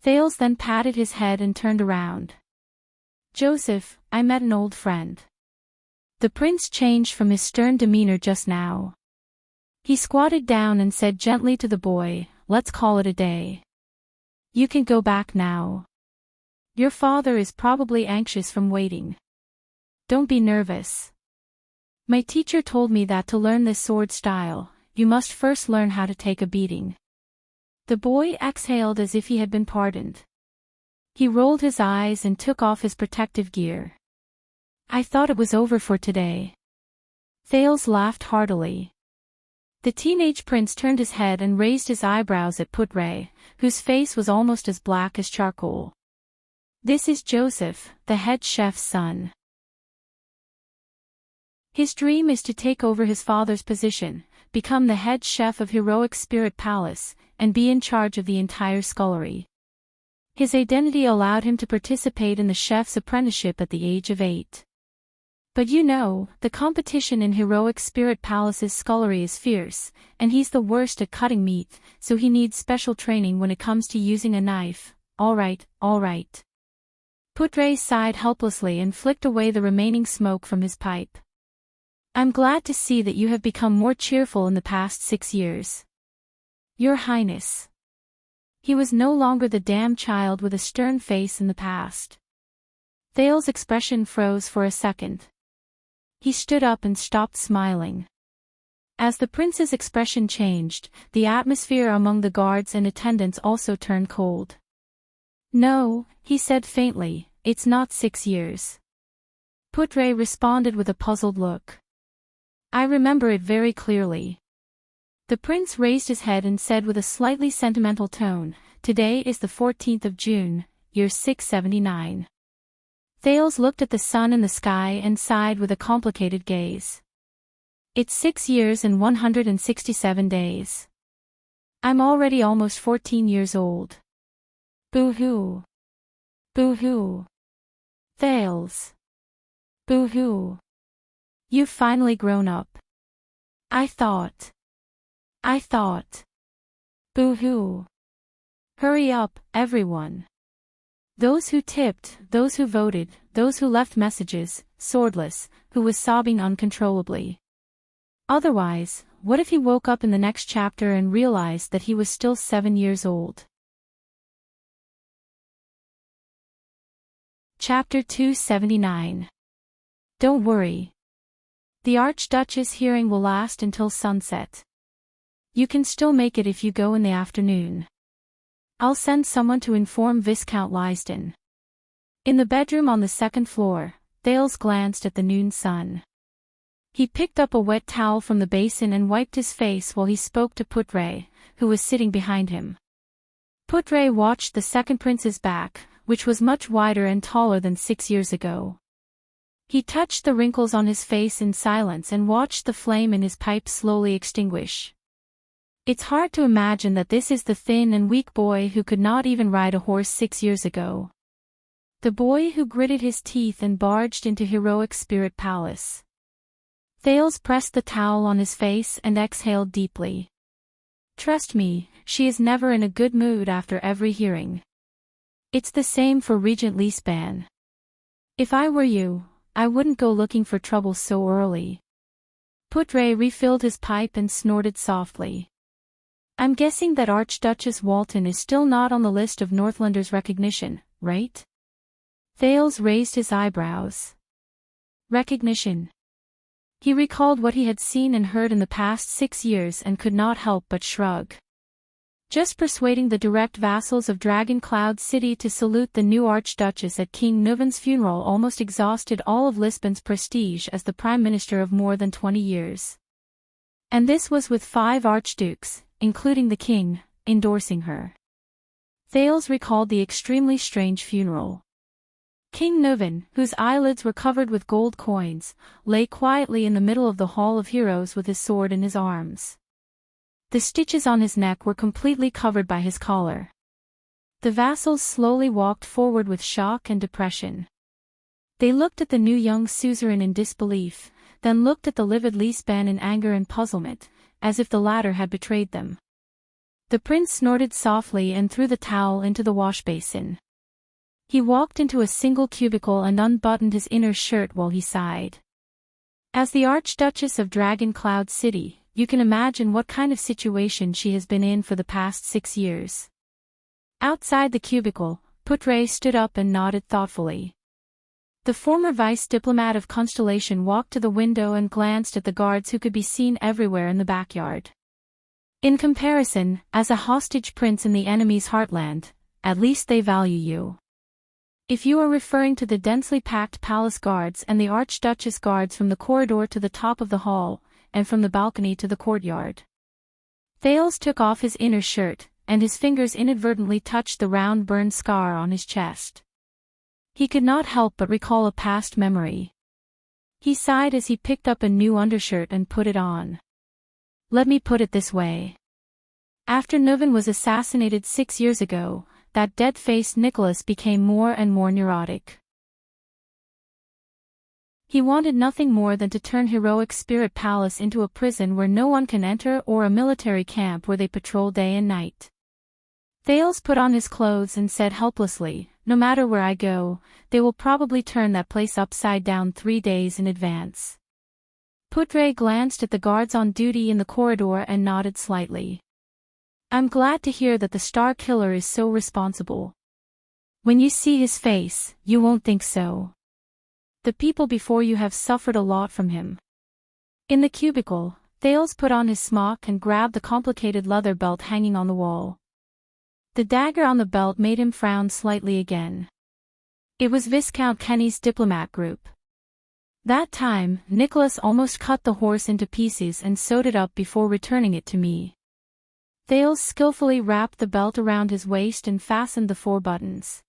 Thales then patted his head and turned around. Joseph, I met an old friend. The prince changed from his stern demeanor just now. He squatted down and said gently to the boy, let's call it a day. You can go back now. Your father is probably anxious from waiting. Don't be nervous. My teacher told me that to learn this sword style, you must first learn how to take a beating. The boy exhaled as if he had been pardoned. He rolled his eyes and took off his protective gear. I thought it was over for today. Thales laughed heartily. The teenage prince turned his head and raised his eyebrows at Putre, whose face was almost as black as charcoal. This is Joseph, the head chef's son. His dream is to take over his father's position, become the head chef of Heroic Spirit Palace, and be in charge of the entire scullery. His identity allowed him to participate in the chef's apprenticeship at the age of 8. But you know, the competition in Heroic Spirit Palace's scullery is fierce, and he's the worst at cutting meat, so he needs special training when it comes to using a knife. All right. Putre sighed helplessly and flicked away the remaining smoke from his pipe. I'm glad to see that you have become more cheerful in the past 6 years. Your Highness. He was no longer the damn child with a stern face in the past. Thales' expression froze for a second. He stood up and stopped smiling. As the prince's expression changed, the atmosphere among the guards and attendants also turned cold. No, he said faintly, it's not 6 years. Putre responded with a puzzled look. I remember it very clearly. The prince raised his head and said with a slightly sentimental tone, today is the 14th of June, year 679. Thales looked at the sun in the sky and sighed with a complicated gaze. It's 6 years and 167 days. I'm already almost 14 years old. Boo-hoo. Boo-hoo. Thales. Boo-hoo. You've finally grown up. I thought. Boo-hoo. Hurry up, everyone. Those who tipped, those who voted, those who left messages, Swordless, who was sobbing uncontrollably. Otherwise, what if he woke up in the next chapter and realized that he was still 7 years old? Chapter 279. Don't worry. The Archduchess' hearing will last until sunset. You can still make it if you go in the afternoon. I'll send someone to inform Viscount Lysden. In the bedroom on the second floor, Thales glanced at the noon sun. He picked up a wet towel from the basin and wiped his face while he spoke to Putre, who was sitting behind him. Putre watched the second prince's back, which was much wider and taller than 6 years ago. He touched the wrinkles on his face in silence and watched the flame in his pipe slowly extinguish. It's hard to imagine that this is the thin and weak boy who could not even ride a horse 6 years ago. The boy who gritted his teeth and barged into heroic Spirit Palace. Thales pressed the towel on his face and exhaled deeply. Trust me, she is never in a good mood after every hearing. It's the same for Regent Lysban. If I were you, I wouldn't go looking for trouble so early. Putre refilled his pipe and snorted softly. I'm guessing that Archduchess Walton is still not on the list of Northlanders' recognition, right? Thales raised his eyebrows. Recognition. He recalled what he had seen and heard in the past 6 years and could not help but shrug. Just persuading the direct vassals of Dragon Cloud City to salute the new Archduchess at King Nuvan's funeral almost exhausted all of Lisbon's prestige as the Prime Minister of more than 20 years. And this was with 5 archdukes, including the king, endorsing her. Thales recalled the extremely strange funeral. King Nuvan, whose eyelids were covered with gold coins, lay quietly in the middle of the Hall of Heroes with his sword in his arms. The stitches on his neck were completely covered by his collar. The vassals slowly walked forward with shock and depression. They looked at the new young suzerain in disbelief, then looked at the livid Lysban in anger and puzzlement, as if the latter had betrayed them. The prince snorted softly and threw the towel into the wash basin. He walked into a single cubicle and unbuttoned his inner shirt while he sighed. As the Archduchess of Dragon Cloud City, you can imagine what kind of situation she has been in for the past 6 years. Outside the cubicle, Putre stood up and nodded thoughtfully. The former vice diplomat of Constellation walked to the window and glanced at the guards who could be seen everywhere in the backyard. In comparison, as a hostage prince in the enemy's heartland, at least they value you. If you are referring to the densely packed palace guards and the Archduchess guards from the corridor to the top of the hall, and from the balcony to the courtyard. Thales took off his inner shirt, and his fingers inadvertently touched the round burn scar on his chest. He could not help but recall a past memory. He sighed as he picked up a new undershirt and put it on. Let me put it this way. After Nuvan was assassinated 6 years ago, that dead-faced Nicholas became more and more neurotic. He wanted nothing more than to turn heroic Spirit Palace into a prison where no one can enter or a military camp where they patrol day and night. Thales put on his clothes and said helplessly, no matter where I go, they will probably turn that place upside down 3 days in advance. Putre glanced at the guards on duty in the corridor and nodded slightly. I'm glad to hear that the Star Killer is so responsible. When you see his face, you won't think so. The people before you have suffered a lot from him. In the cubicle, Thales put on his smock and grabbed the complicated leather belt hanging on the wall. The dagger on the belt made him frown slightly again. It was Viscount Kenny's diplomat group. That time, Nicholas almost cut the horse into pieces and sewed it up before returning it to me. Thales skillfully wrapped the belt around his waist and fastened the 4 buttons.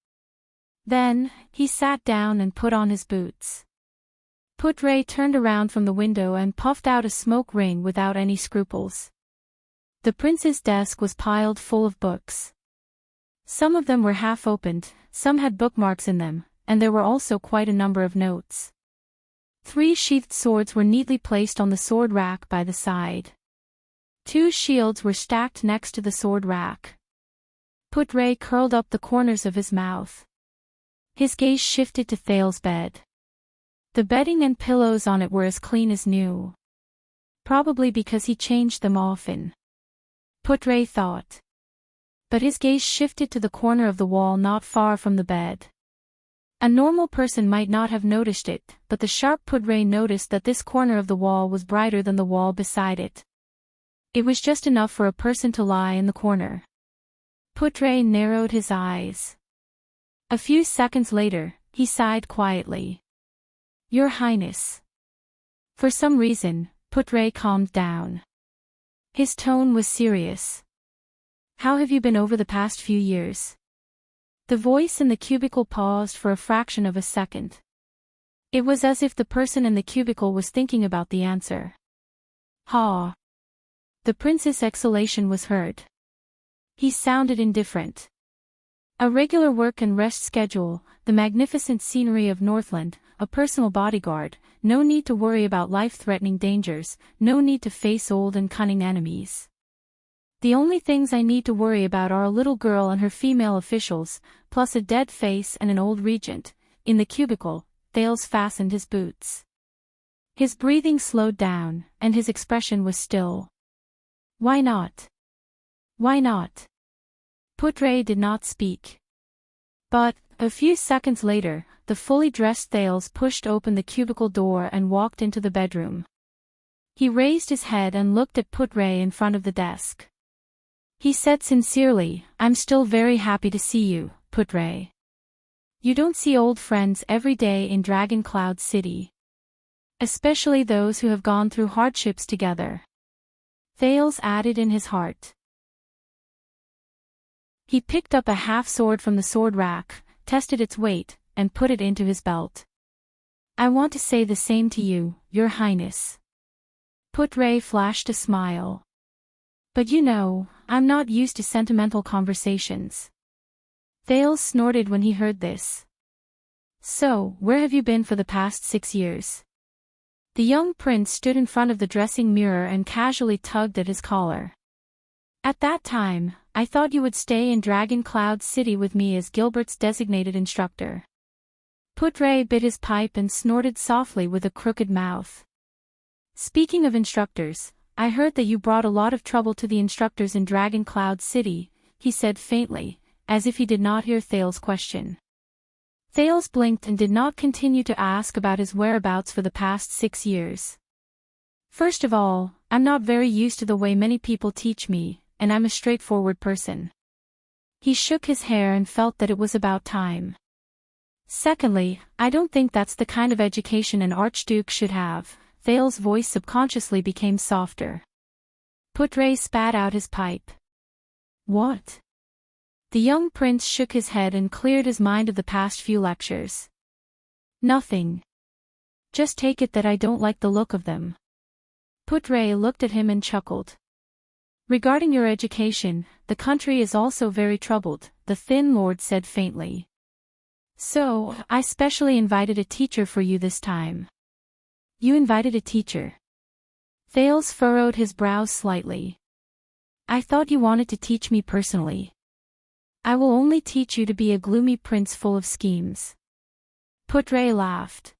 Then, he sat down and put on his boots. Putre turned around from the window and puffed out a smoke ring without any scruples. The prince's desk was piled full of books. Some of them were half opened, some had bookmarks in them, and there were also quite a number of notes. 3 sheathed swords were neatly placed on the sword rack by the side. 2 shields were stacked next to the sword rack. Putre curled up the corners of his mouth. His gaze shifted to Thales' bed. The bedding and pillows on it were as clean as new. Probably because he changed them often. Putre thought. But his gaze shifted to the corner of the wall not far from the bed. A normal person might not have noticed it, but the sharp Pudray noticed that this corner of the wall was brighter than the wall beside it. It was just enough for a person to lie in the corner. Pudray narrowed his eyes. A few seconds later, he sighed quietly. Your Highness. For some reason, Pudray calmed down. His tone was serious. How have you been over the past few years? The voice in the cubicle paused for a fraction of a second. It was as if the person in the cubicle was thinking about the answer. Ha! The prince's exhalation was heard. He sounded indifferent. A regular work and rest schedule, the magnificent scenery of Northland, a personal bodyguard, no need to worry about life-threatening dangers, no need to face old and cunning enemies. The only things I need to worry about are a little girl and her female officials, plus a dead face and an old regent. In the cubicle, Thales fastened his boots. His breathing slowed down, and his expression was still. Why not? Why not? Pudray did not speak. But, a few seconds later, the fully dressed Thales pushed open the cubicle door and walked into the bedroom. He raised his head and looked at Pudray in front of the desk. He said sincerely, I'm still very happy to see you, Pudray. You don't see old friends every day in Dragon Cloud City. Especially those who have gone through hardships together. Thales added in his heart. He picked up a half-sword from the sword rack, tested its weight, and put it into his belt. I want to say the same to you, Your Highness. Pudray flashed a smile. But you know, I'm not used to sentimental conversations. Thales snorted when he heard this. So, where have you been for the past 6 years? The young prince stood in front of the dressing mirror and casually tugged at his collar. At that time, I thought you would stay in Dragon Cloud City with me as Gilbert's designated instructor. Pudray bit his pipe and snorted softly with a crooked mouth. Speaking of instructors, I heard that you brought a lot of trouble to the instructors in Dragon Cloud City, he said faintly, as if he did not hear Thales' question. Thales blinked and did not continue to ask about his whereabouts for the past 6 years. First of all, I'm not very used to the way many people teach me, and I'm a straightforward person. He shook his hair and felt that it was about time. Secondly, I don't think that's the kind of education an archduke should have. Thales' voice subconsciously became softer. Pudray spat out his pipe. What? The young prince shook his head and cleared his mind of the past few lectures. Nothing. Just take it that I don't like the look of them. Pudray looked at him and chuckled. Regarding your education, the country is also very troubled, the thin lord said faintly. So, I specially invited a teacher for you this time. You invited a teacher. Thales furrowed his brows slightly. I thought you wanted to teach me personally. I will only teach you to be a gloomy prince full of schemes. Pudray laughed.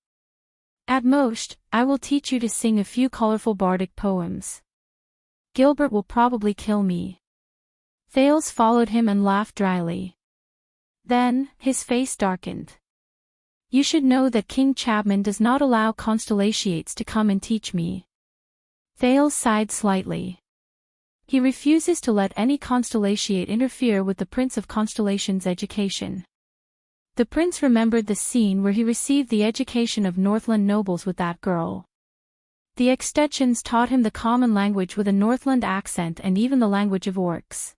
At most, I will teach you to sing a few colorful bardic poems. Gilbert will probably kill me. Thales followed him and laughed dryly. Then, his face darkened. You should know that King Chapman does not allow constellations to come and teach me. Thales sighed slightly. He refuses to let any constellation interfere with the Prince of Constellation's education. The prince remembered the scene where he received the education of Northland nobles with that girl. The extensions taught him the common language with a Northland accent and even the language of orcs.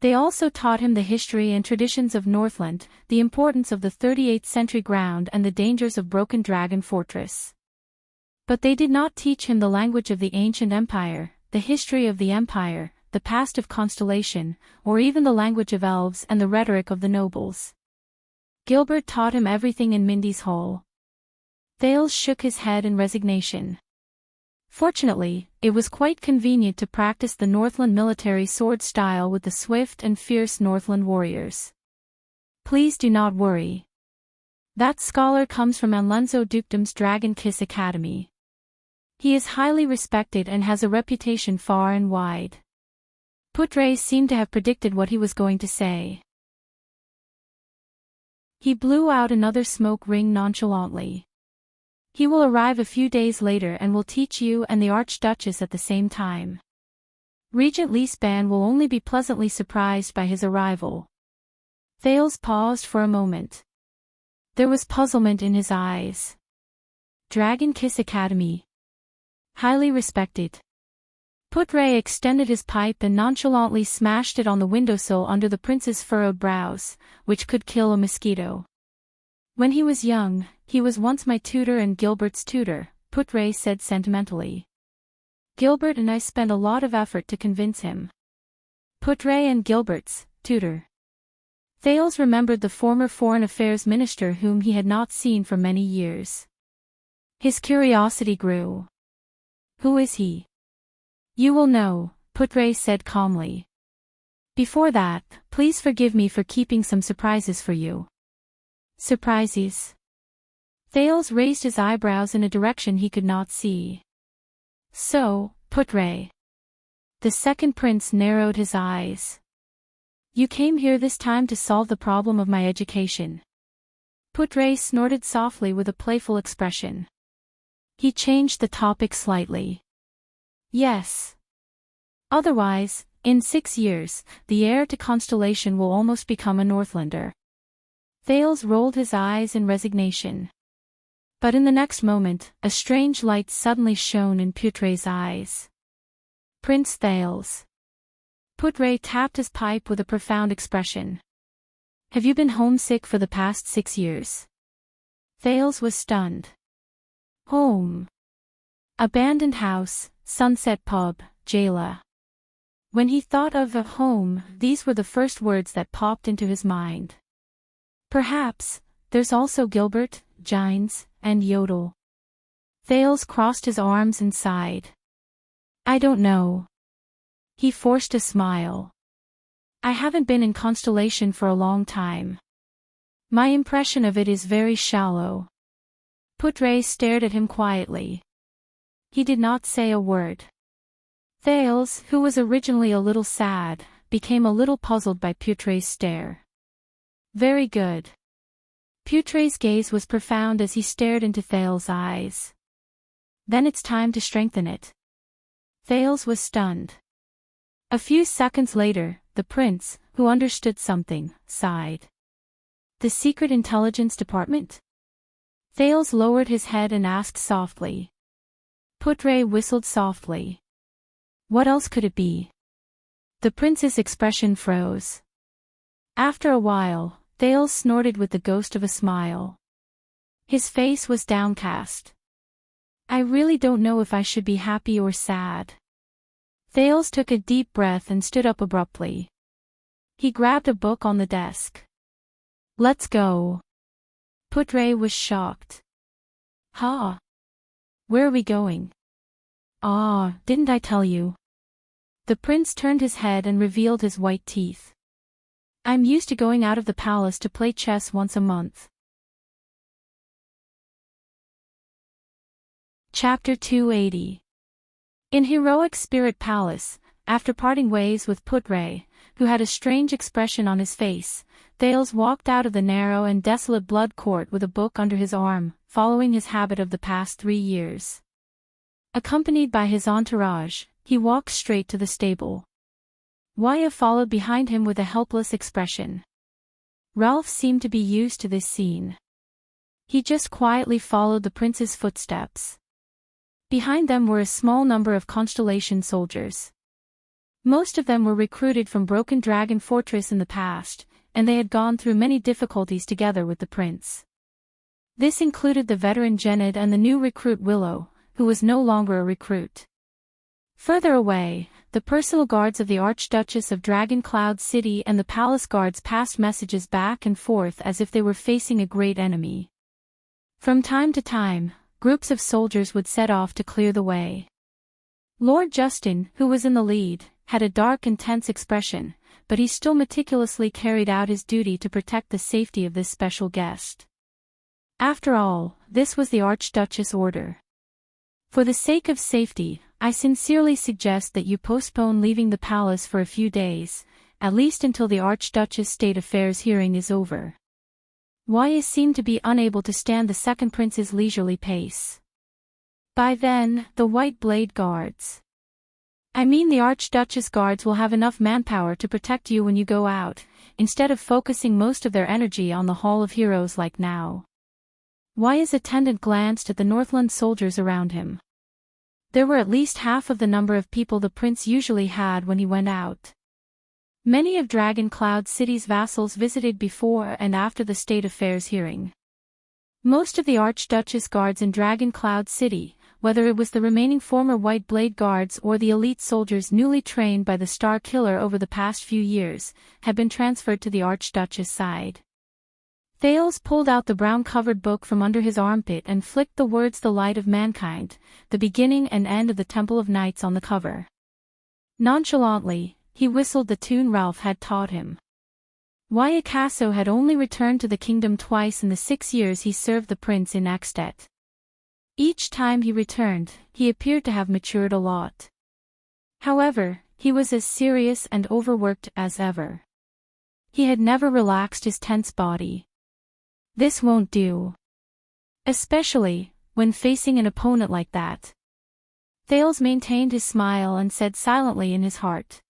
They also taught him the history and traditions of Northland, the importance of the 38th century ground and the dangers of Broken Dragon Fortress. But they did not teach him the language of the ancient empire, the history of the empire, the past of Constellation, or even the language of elves and the rhetoric of the nobles. Gilbert taught him everything in Mindy's Hall. Thales shook his head in resignation. Fortunately, it was quite convenient to practice the Northland military sword style with the swift and fierce Northland warriors. Please do not worry. That scholar comes from Anlenzo Dukedom's Dragon Kiss Academy. He is highly respected and has a reputation far and wide. Pudray seemed to have predicted what he was going to say. He blew out another smoke ring nonchalantly. He will arrive a few days later and will teach you and the Archduchess at the same time. Regent Leesban will only be pleasantly surprised by his arrival. Thales paused for a moment. There was puzzlement in his eyes. Dragon Kiss Academy. Highly respected. Putre extended his pipe and nonchalantly smashed it on the windowsill under the prince's furrowed brows, which could kill a mosquito. When he was young, he was once my tutor and Gilbert's tutor, Putre said sentimentally. Gilbert and I spent a lot of effort to convince him. Putre and Gilbert's tutor. Thales remembered the former foreign affairs minister whom he had not seen for many years. His curiosity grew. Who is he? You will know, Putre said calmly. Before that, please forgive me for keeping some surprises for you. Surprises? Thales raised his eyebrows in a direction he could not see. So, Putre. The second prince narrowed his eyes. You came here this time to solve the problem of my education. Putre snorted softly with a playful expression. He changed the topic slightly. Yes. Otherwise, in 6 years, the heir to Constellation will almost become a Northlander. Thales rolled his eyes in resignation. But in the next moment, a strange light suddenly shone in Putre's eyes. Prince Thales. Putre tapped his pipe with a profound expression. Have you been homesick for the past 6 years? Thales was stunned. Home. Abandoned house, Sunset Pub, Jayla. When he thought of a home, these were the first words that popped into his mind. Perhaps, there's also Gilbert, Gines, and Yodel. Thales crossed his arms and sighed. I don't know. He forced a smile. I haven't been in Constellation for a long time. My impression of it is very shallow. Putre stared at him quietly. He did not say a word. Thales, who was originally a little sad, became a little puzzled by Putre's stare. Very good. Putre's gaze was profound as he stared into Thales' eyes. Then it's time to strengthen it. Thales was stunned. A few seconds later, the prince, who understood something, sighed. The Secret Intelligence Department? Thales lowered his head and asked softly. Putre whistled softly. What else could it be? The prince's expression froze. After a while, Thales snorted with the ghost of a smile. His face was downcast. I really don't know if I should be happy or sad. Thales took a deep breath and stood up abruptly. He grabbed a book on the desk. Let's go. Putre was shocked. Huh? Where are we going? Ah, didn't I tell you? The prince turned his head and revealed his white teeth. I'm used to going out of the palace to play chess once a month. Chapter 280. In Heroic Spirit Palace, after parting ways with Putre, who had a strange expression on his face, Thales walked out of the narrow and desolate blood court with a book under his arm, following his habit of the past 3 years. Accompanied by his entourage, he walked straight to the stable. Waya followed behind him with a helpless expression. Ralph seemed to be used to this scene. He just quietly followed the prince's footsteps. Behind them were a small number of Constellation soldiers. Most of them were recruited from Broken Dragon Fortress in the past, and they had gone through many difficulties together with the prince. This included the veteran Genid and the new recruit Willow, who was no longer a recruit. Further away, the personal guards of the Archduchess of Dragon Cloud City and the palace guards passed messages back and forth as if they were facing a great enemy. From time to time, groups of soldiers would set off to clear the way. Lord Justin, who was in the lead, had a dark and tense expression, but he still meticulously carried out his duty to protect the safety of this special guest. After all, this was the Archduchess' order. For the sake of safety, I sincerely suggest that you postpone leaving the palace for a few days, at least until the Archduchess' State Affairs hearing is over. Waya seemed to be unable to stand the second prince's leisurely pace. By then, the White Blade Guards. I mean the Archduchess Guards will have enough manpower to protect you when you go out, instead of focusing most of their energy on the Hall of Heroes like now. Waya's attendant glanced at the Northland soldiers around him. There were at least half of the number of people the prince usually had when he went out. Many of Dragon Cloud City's vassals visited before and after the State Affairs hearing. Most of the Archduchess Guards in Dragon Cloud City, whether it was the remaining former White Blade Guards or the elite soldiers newly trained by the Star Killer over the past few years, had been transferred to the Archduchess side. Thales pulled out the brown-covered book from under his armpit and flicked the words "The Light of Mankind," the beginning and end of the Temple of Knights on the cover. Nonchalantly, he whistled the tune Ralph had taught him. Wyacasso had only returned to the kingdom twice in the 6 years he served the prince in Axtet. Each time he returned, he appeared to have matured a lot. However, he was as serious and overworked as ever. He had never relaxed his tense body. This won't do. Especially, when facing an opponent like that. Thales maintained his smile and said silently in his heart.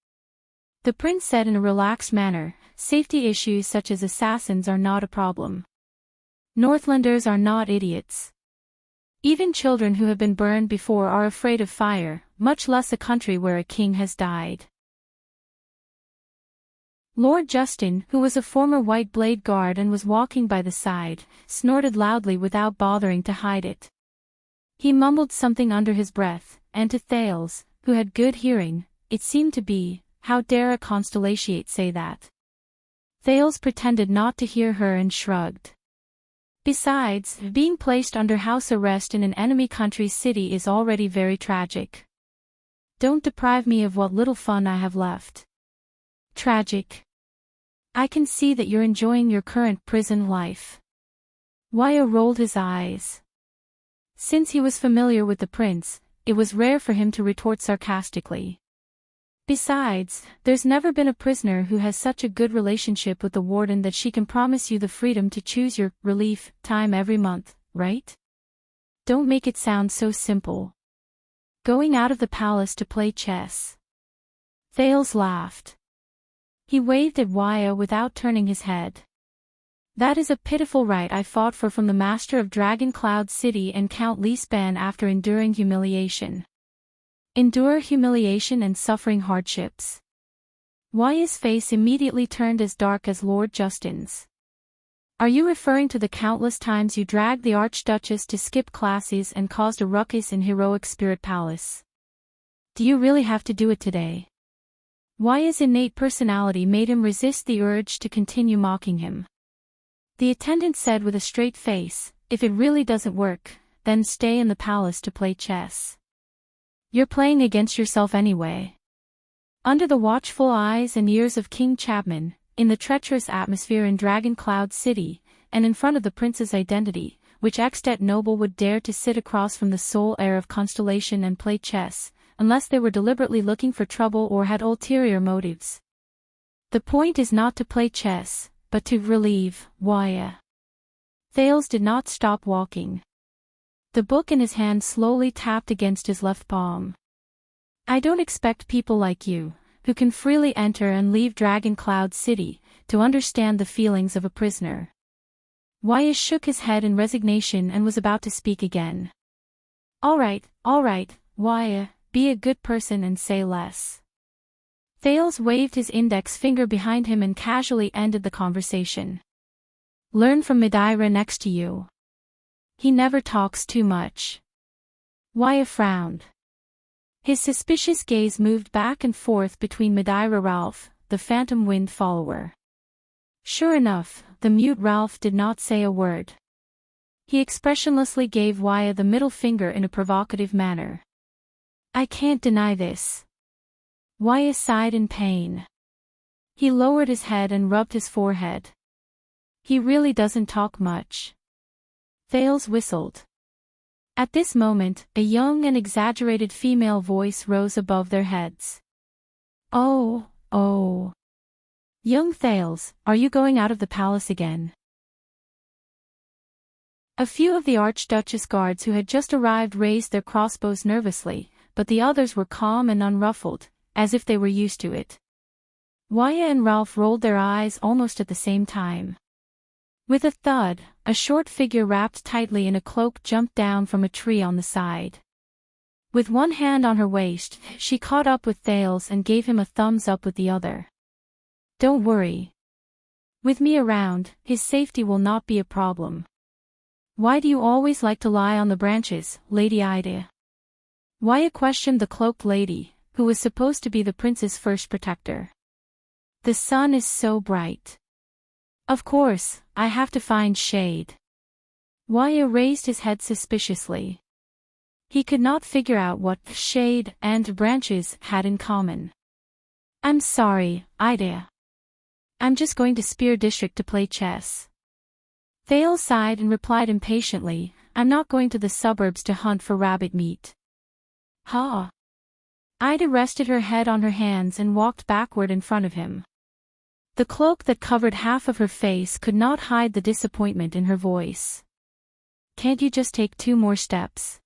The prince said in a relaxed manner, "Safety issues such as assassins are not a problem. Northlanders are not idiots. Even children who have been burned before are afraid of fire, much less a country where a king has died." Lord Justin, who was a former White Blade Guard and was walking by the side, snorted loudly without bothering to hide it. He mumbled something under his breath, and to Thales, who had good hearing, it seemed to be, "How dare a constellatiate say that?" Thales pretended not to hear her and shrugged. Besides, being placed under house arrest in an enemy country's city is already very tragic. Don't deprive me of what little fun I have left. Tragic. I can see that you're enjoying your current prison life. Waya rolled his eyes. Since he was familiar with the prince, it was rare for him to retort sarcastically. Besides, there's never been a prisoner who has such a good relationship with the warden that she can promise you the freedom to choose your relief time every month, right? Don't make it sound so simple. Going out of the palace to play chess. Thales laughed. He waved at Waya without turning his head. That is a pitiful right I fought for from the master of Dragon Cloud City and Count Leespan after enduring humiliation. Endure humiliation and suffering hardships. Waya's face immediately turned as dark as Lord Justin's. Are you referring to the countless times you dragged the Archduchess to skip classes and caused a ruckus in Heroic Spirit Palace? Do you really have to do it today? Waya's innate personality made him resist the urge to continue mocking him. The attendant said with a straight face, "If it really doesn't work, then stay in the palace to play chess. You're playing against yourself anyway." Under the watchful eyes and ears of King Chapman, in the treacherous atmosphere in Dragon Cloud City, and in front of the prince's identity, which Axtet noble would dare to sit across from the sole heir of Constellation and play chess, unless they were deliberately looking for trouble or had ulterior motives. The point is not to play chess, but to relieve Waya. Thales did not stop walking. The book in his hand slowly tapped against his left palm. I don't expect people like you, who can freely enter and leave Dragon Cloud City, to understand the feelings of a prisoner. Waya shook his head in resignation and was about to speak again. All right, Waya, be a good person and say less. Thales waved his index finger behind him and casually ended the conversation. Learn from Madeira next to you. He never talks too much. Waya frowned. His suspicious gaze moved back and forth between Madeira Ralph, the Phantom Wind follower. Sure enough, the mute Ralph did not say a word. He expressionlessly gave Waya the middle finger in a provocative manner. I can't deny this. Waya sighed in pain. He lowered his head and rubbed his forehead. He really doesn't talk much. Thales whistled. At this moment, a young and exaggerated female voice rose above their heads. Oh. Young Thales, are you going out of the palace again? A few of the Archduchess guards who had just arrived raised their crossbows nervously, but the others were calm and unruffled, as if they were used to it. Waya and Ralph rolled their eyes almost at the same time. With a thud, a short figure wrapped tightly in a cloak jumped down from a tree on the side. With one hand on her waist, she caught up with Thales and gave him a thumbs up with the other. "Don't worry. With me around, his safety will not be a problem." "Why do you always like to lie on the branches, Lady Ida?" Waya questioned the cloaked lady, who was supposed to be the prince's first protector. "The sun is so bright. Of course, I have to find shade." Waya raised his head suspiciously. He could not figure out what shade and branches had in common. "I'm sorry, Ida. I'm just going to Spear District to play chess." Thales sighed and replied impatiently, "I'm not going to the suburbs to hunt for rabbit meat." "Ha!" Ida rested her head on her hands and walked backward in front of him. The cloak that covered half of her face could not hide the disappointment in her voice. "Can't you just take 2 more steps?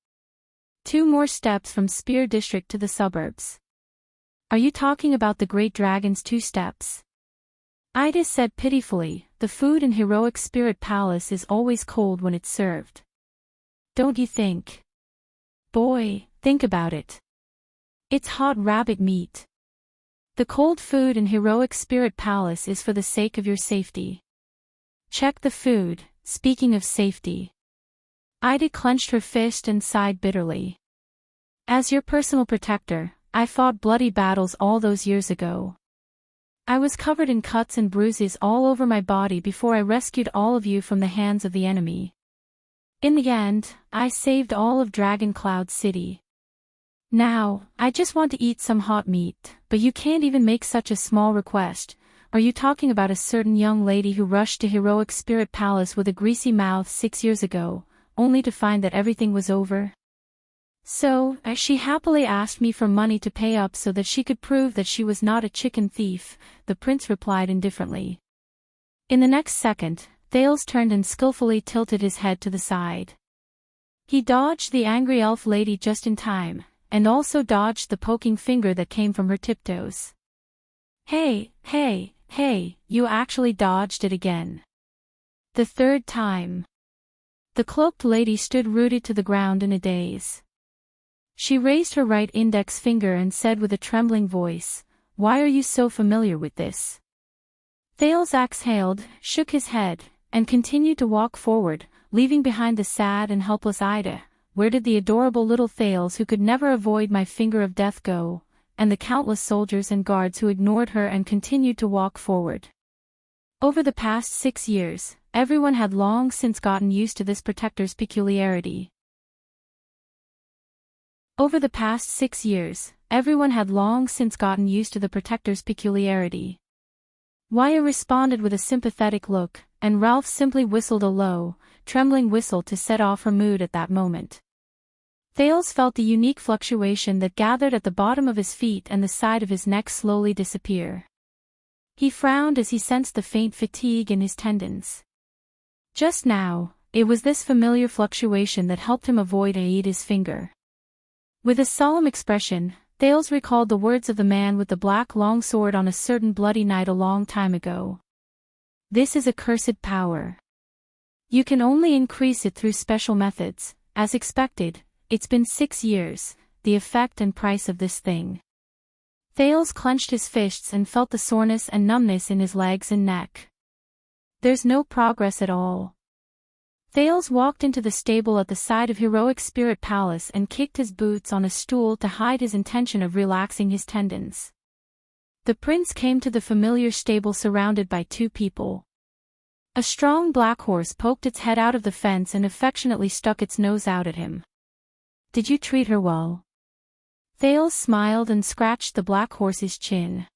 2 more steps from Spear District to the suburbs. Are you talking about the Great Dragon's 2 steps?" Ida said pitifully, "The food in Heroic Spirit Palace is always cold when it's served. Don't you think? Boy, think about it. It's hot rabbit meat. The cold food in Heroic Spirit Palace is for the sake of your safety. Check the food." Speaking of safety. Ida clenched her fist and sighed bitterly. "As your personal protector, I fought bloody battles all those years ago. I was covered in cuts and bruises all over my body before I rescued all of you from the hands of the enemy. In the end, I saved all of Dragon Cloud City. Now, I just want to eat some hot meat, but you can't even make such a small request. Are you talking about a certain young lady who rushed to Heroic Spirit Palace with a greasy mouth 6 years ago, only to find that everything was over? So, she happily asked me for money to pay up so that she could prove that she was not a chicken thief," the prince replied indifferently. In the next second, Thales turned and skillfully tilted his head to the side. He dodged the angry elf lady just in time, and also dodged the poking finger that came from her tiptoes. Hey, you actually dodged it again. The 3rd time. The cloaked lady stood rooted to the ground in a daze. She raised her right index finger and said with a trembling voice, "Why are you so familiar with this?" Thales exhaled, shook his head, and continued to walk forward, leaving behind the sad and helpless Ida. Where did the adorable little Thales who could never avoid my finger of death go, and the countless soldiers and guards who ignored her and continued to walk forward? Over the past 6 years, everyone had long since gotten used to this protector's peculiarity. Over the past 6 years, everyone had long since gotten used to the protector's peculiarity. Waya responded with a sympathetic look, and Ralph simply whistled a low, trembling whistle to set off her mood at that moment. Thales felt the unique fluctuation that gathered at the bottom of his feet and the side of his neck slowly disappear. He frowned as he sensed the faint fatigue in his tendons. Just now, it was this familiar fluctuation that helped him avoid Aida's finger. With a solemn expression, Thales recalled the words of the man with the black longsword on a certain bloody night a long time ago. "This is a cursed power. You can only increase it through special methods, as expected. It's been 6 years, the effect and price of this thing." Thales clenched his fists and felt the soreness and numbness in his legs and neck. "There's no progress at all." Thales walked into the stable at the side of Heroic Spirit Palace and kicked his boots on a stool to hide his intention of relaxing his tendons. The prince came to the familiar stable surrounded by 2 people. A strong black horse poked its head out of the fence and affectionately stuck its nose out at him. "Did you treat her well?" Thales smiled and scratched the black horse's chin.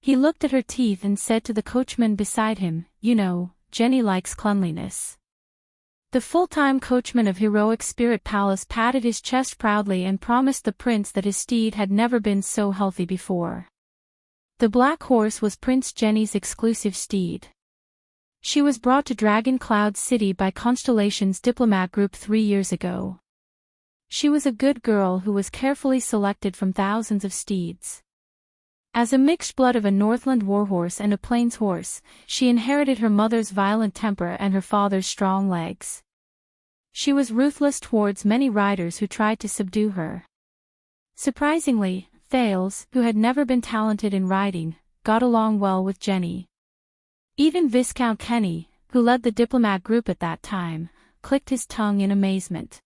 He looked at her teeth and said to the coachman beside him, "You know, Jenny likes cleanliness." The full-time coachman of Heroic Spirit Palace patted his chest proudly and promised the prince that his steed had never been so healthy before. The black horse was Prince Jenny's exclusive steed. She was brought to Dragon Cloud City by Constellation's diplomat group 3 years ago. She was a good girl who was carefully selected from thousands of steeds. As a mixed blood of a Northland warhorse and a plains horse, she inherited her mother's violent temper and her father's strong legs. She was ruthless towards many riders who tried to subdue her. Surprisingly, Thales, who had never been talented in riding, got along well with Jenny. Even Viscount Kenny, who led the diplomat group at that time, clicked his tongue in amazement.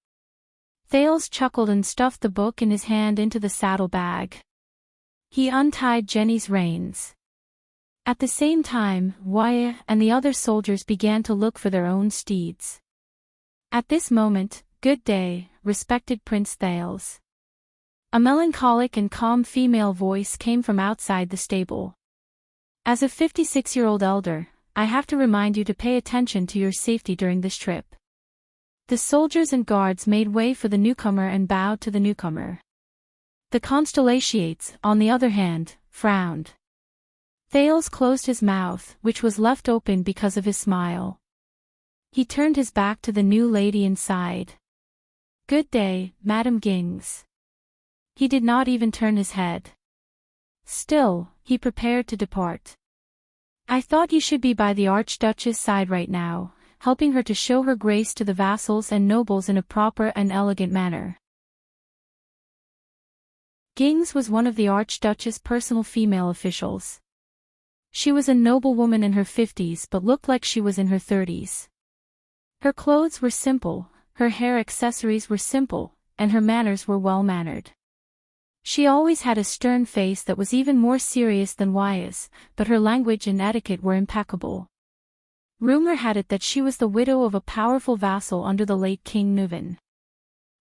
Thales chuckled and stuffed the book in his hand into the saddlebag. He untied Jenny's reins. At the same time, Wyatt and the other soldiers began to look for their own steeds. At this moment, "Good day, respected Prince Thales." A melancholic and calm female voice came from outside the stable. "As a 56-year-old elder, I have to remind you to pay attention to your safety during this trip." The soldiers and guards made way for the newcomer and bowed to the newcomer. The Constellations, on the other hand, frowned. Thales closed his mouth, which was left open because of his smile. He turned his back to the new lady and sighed. "Good day, Madam Gings." He did not even turn his head. Still, he prepared to depart. "I thought you should be by the Archduchess' side right now, helping her to show her grace to the vassals and nobles in a proper and elegant manner." Gings was one of the Archduchess' personal female officials. She was a noblewoman in her 50s but looked like she was in her 30s. Her clothes were simple, her hair accessories were simple, and her manners were well-mannered. She always had a stern face that was even more serious than Wyatt's, but her language and etiquette were impeccable. Rumor had it that she was the widow of a powerful vassal under the late King Nuvan.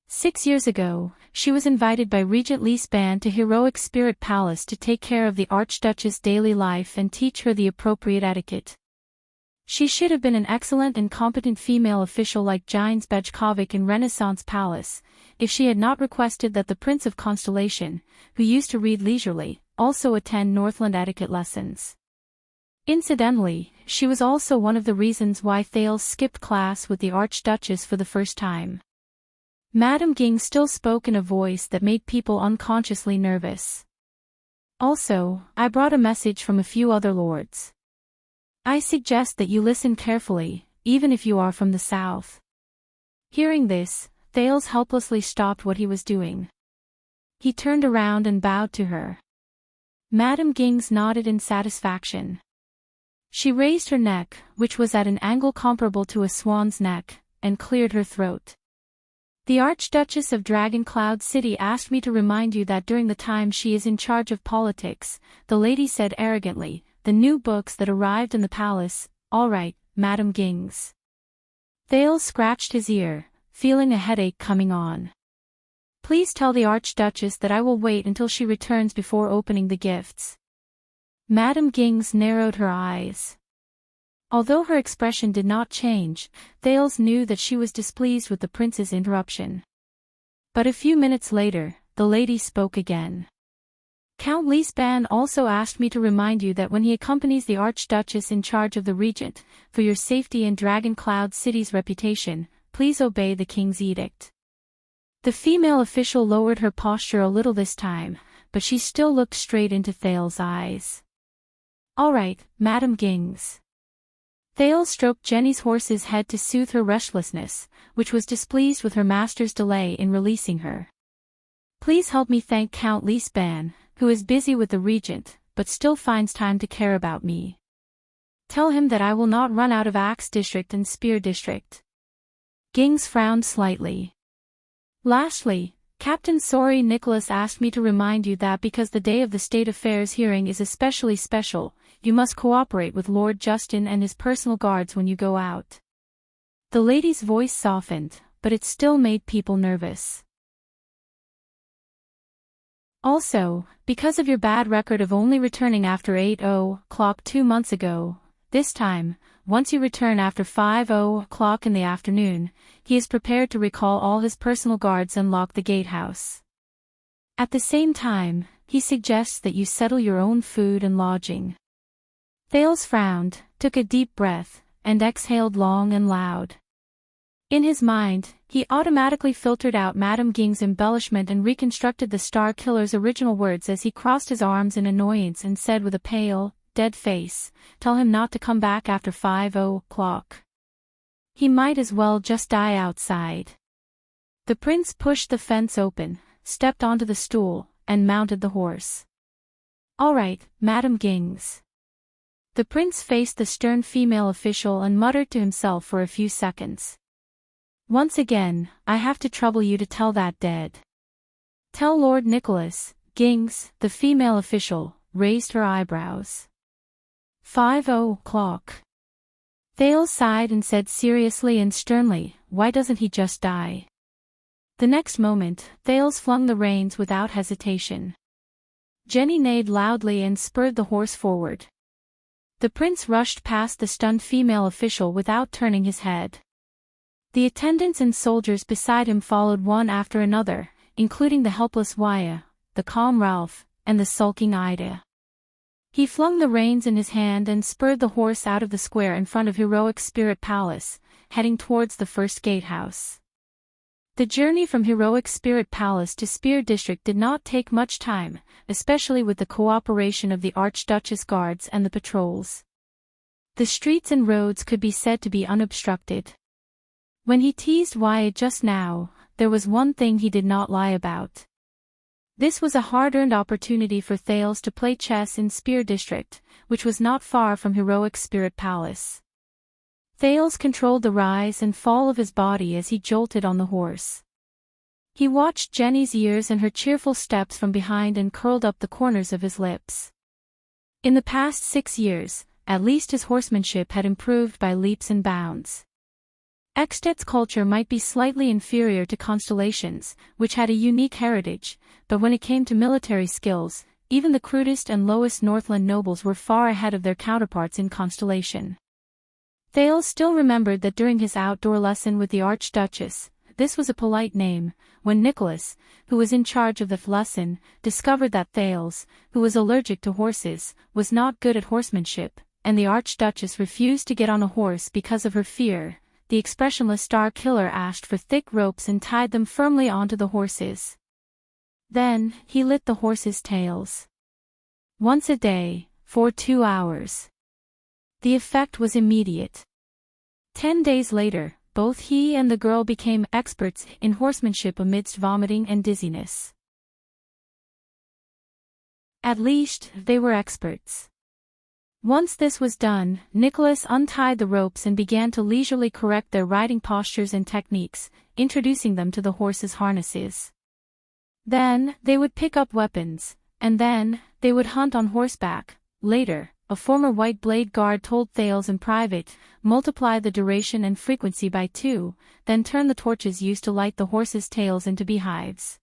6 years ago, she was invited by Regent Leespan to Heroic Spirit Palace to take care of the Archduchess' daily life and teach her the appropriate etiquette. She should have been an excellent and competent female official like Jines Bejkovic in Renaissance Palace, if she had not requested that the Prince of Constellation, who used to read leisurely, also attend Northland etiquette lessons. Incidentally, she was also one of the reasons why Thales skipped class with the Archduchess for the first time. Madame Ging still spoke in a voice that made people unconsciously nervous. "Also, I brought a message from a few other lords. I suggest that you listen carefully, even if you are from the south." Hearing this, Thales helplessly stopped what he was doing. He turned around and bowed to her. Madame Gings nodded in satisfaction. She raised her neck, which was at an angle comparable to a swan's neck, and cleared her throat. "The Archduchess of Dragon Cloud City asked me to remind you that during the time she is in charge of politics," the lady said arrogantly, "the new books that arrived in the palace." "All right, Madame Gings." Thales scratched his ear, feeling a headache coming on. "Please tell the Archduchess that I will wait until she returns before opening the gifts." Madame Gings narrowed her eyes. Although her expression did not change, Thales knew that she was displeased with the prince's interruption. But a few minutes later, the lady spoke again. "Count Leespan also asked me to remind you that when he accompanies the Archduchess in charge of the regent, for your safety and Dragon Cloud City's reputation, please obey the king's edict." The female official lowered her posture a little this time, but she still looked straight into Thales' eyes. "All right, Madame Gings." Thales stroked Jenny's horse's head to soothe her restlessness, which was displeased with her master's delay in releasing her. "Please help me thank Count Leespan, who is busy with the regent, but still finds time to care about me. Tell him that I will not run out of Axe District and Spear District." Gings frowned slightly. "Lastly, Captain Sorry Nicholas asked me to remind you that because the day of the State Affairs hearing is especially special, you must cooperate with Lord Justin and his personal guards when you go out." The lady's voice softened, but it still made people nervous. "Also, because of your bad record of only returning after 8:00 2 months ago, this time, once you return after 5:00 in the afternoon, he is prepared to recall all his personal guards and lock the gatehouse. At the same time, he suggests that you settle your own food and lodging." Thales frowned, took a deep breath, and exhaled long and loud. In his mind, he automatically filtered out Madame Ging's embellishment and reconstructed the Star Killer's original words as he crossed his arms in annoyance and said with a pale, dead face, "Tell him not to come back after 5 o'clock. He might as well just die outside." The prince pushed the fence open, stepped onto the stool, and mounted the horse. "All right, Madame Gings." The prince faced the stern female official and muttered to himself for a few seconds. "Once again, I have to trouble you to tell that dead. Tell Lord Nicholas." Gings, the female official, raised her eyebrows. 5 o'clock. Thales sighed and said seriously and sternly, "Why doesn't he just die?" The next moment, Thales flung the reins without hesitation. Jenny neighed loudly and spurred the horse forward. The prince rushed past the stunned female official without turning his head. The attendants and soldiers beside him followed one after another, including the helpless Waya, the calm Ralph, and the sulking Ida. He flung the reins in his hand and spurred the horse out of the square in front of Heroic Spirit Palace, heading towards the first gatehouse. The journey from Heroic Spirit Palace to Spear District did not take much time, especially with the cooperation of the Archduchess guards and the patrols. The streets and roads could be said to be unobstructed. When he teased Wyatt just now, there was one thing he did not lie about. This was a hard-earned opportunity for Thales to play chess in Spear District, which was not far from Heroic Spirit Palace. Thales controlled the rise and fall of his body as he jolted on the horse. He watched Jenny's ears and her cheerful steps from behind and curled up the corners of his lips. In the past 6 years, at least his horsemanship had improved by leaps and bounds. Eksted's culture might be slightly inferior to Constellation's, which had a unique heritage, but when it came to military skills, even the crudest and lowest Northland nobles were far ahead of their counterparts in Constellation. Thales still remembered that during his outdoor lesson with the Archduchess, this was a polite name, when Nicholas, who was in charge of the lesson, discovered that Thales, who was allergic to horses, was not good at horsemanship, and the Archduchess refused to get on a horse because of her fear. The expressionless Star Killer asked for thick ropes and tied them firmly onto the horses. Then, he lit the horses' tails. Once a day, for 2 hours. The effect was immediate. 10 days later, both he and the girl became experts in horsemanship amidst vomiting and dizziness. At least, they were experts. Once this was done, Nicholas untied the ropes and began to leisurely correct their riding postures and techniques, introducing them to the horses' harnesses. Then, they would pick up weapons, and then, they would hunt on horseback. Later, a former White Blade guard told Thales in private, multiply the duration and frequency by 2, then turn the torches used to light the horses' tails into beehives.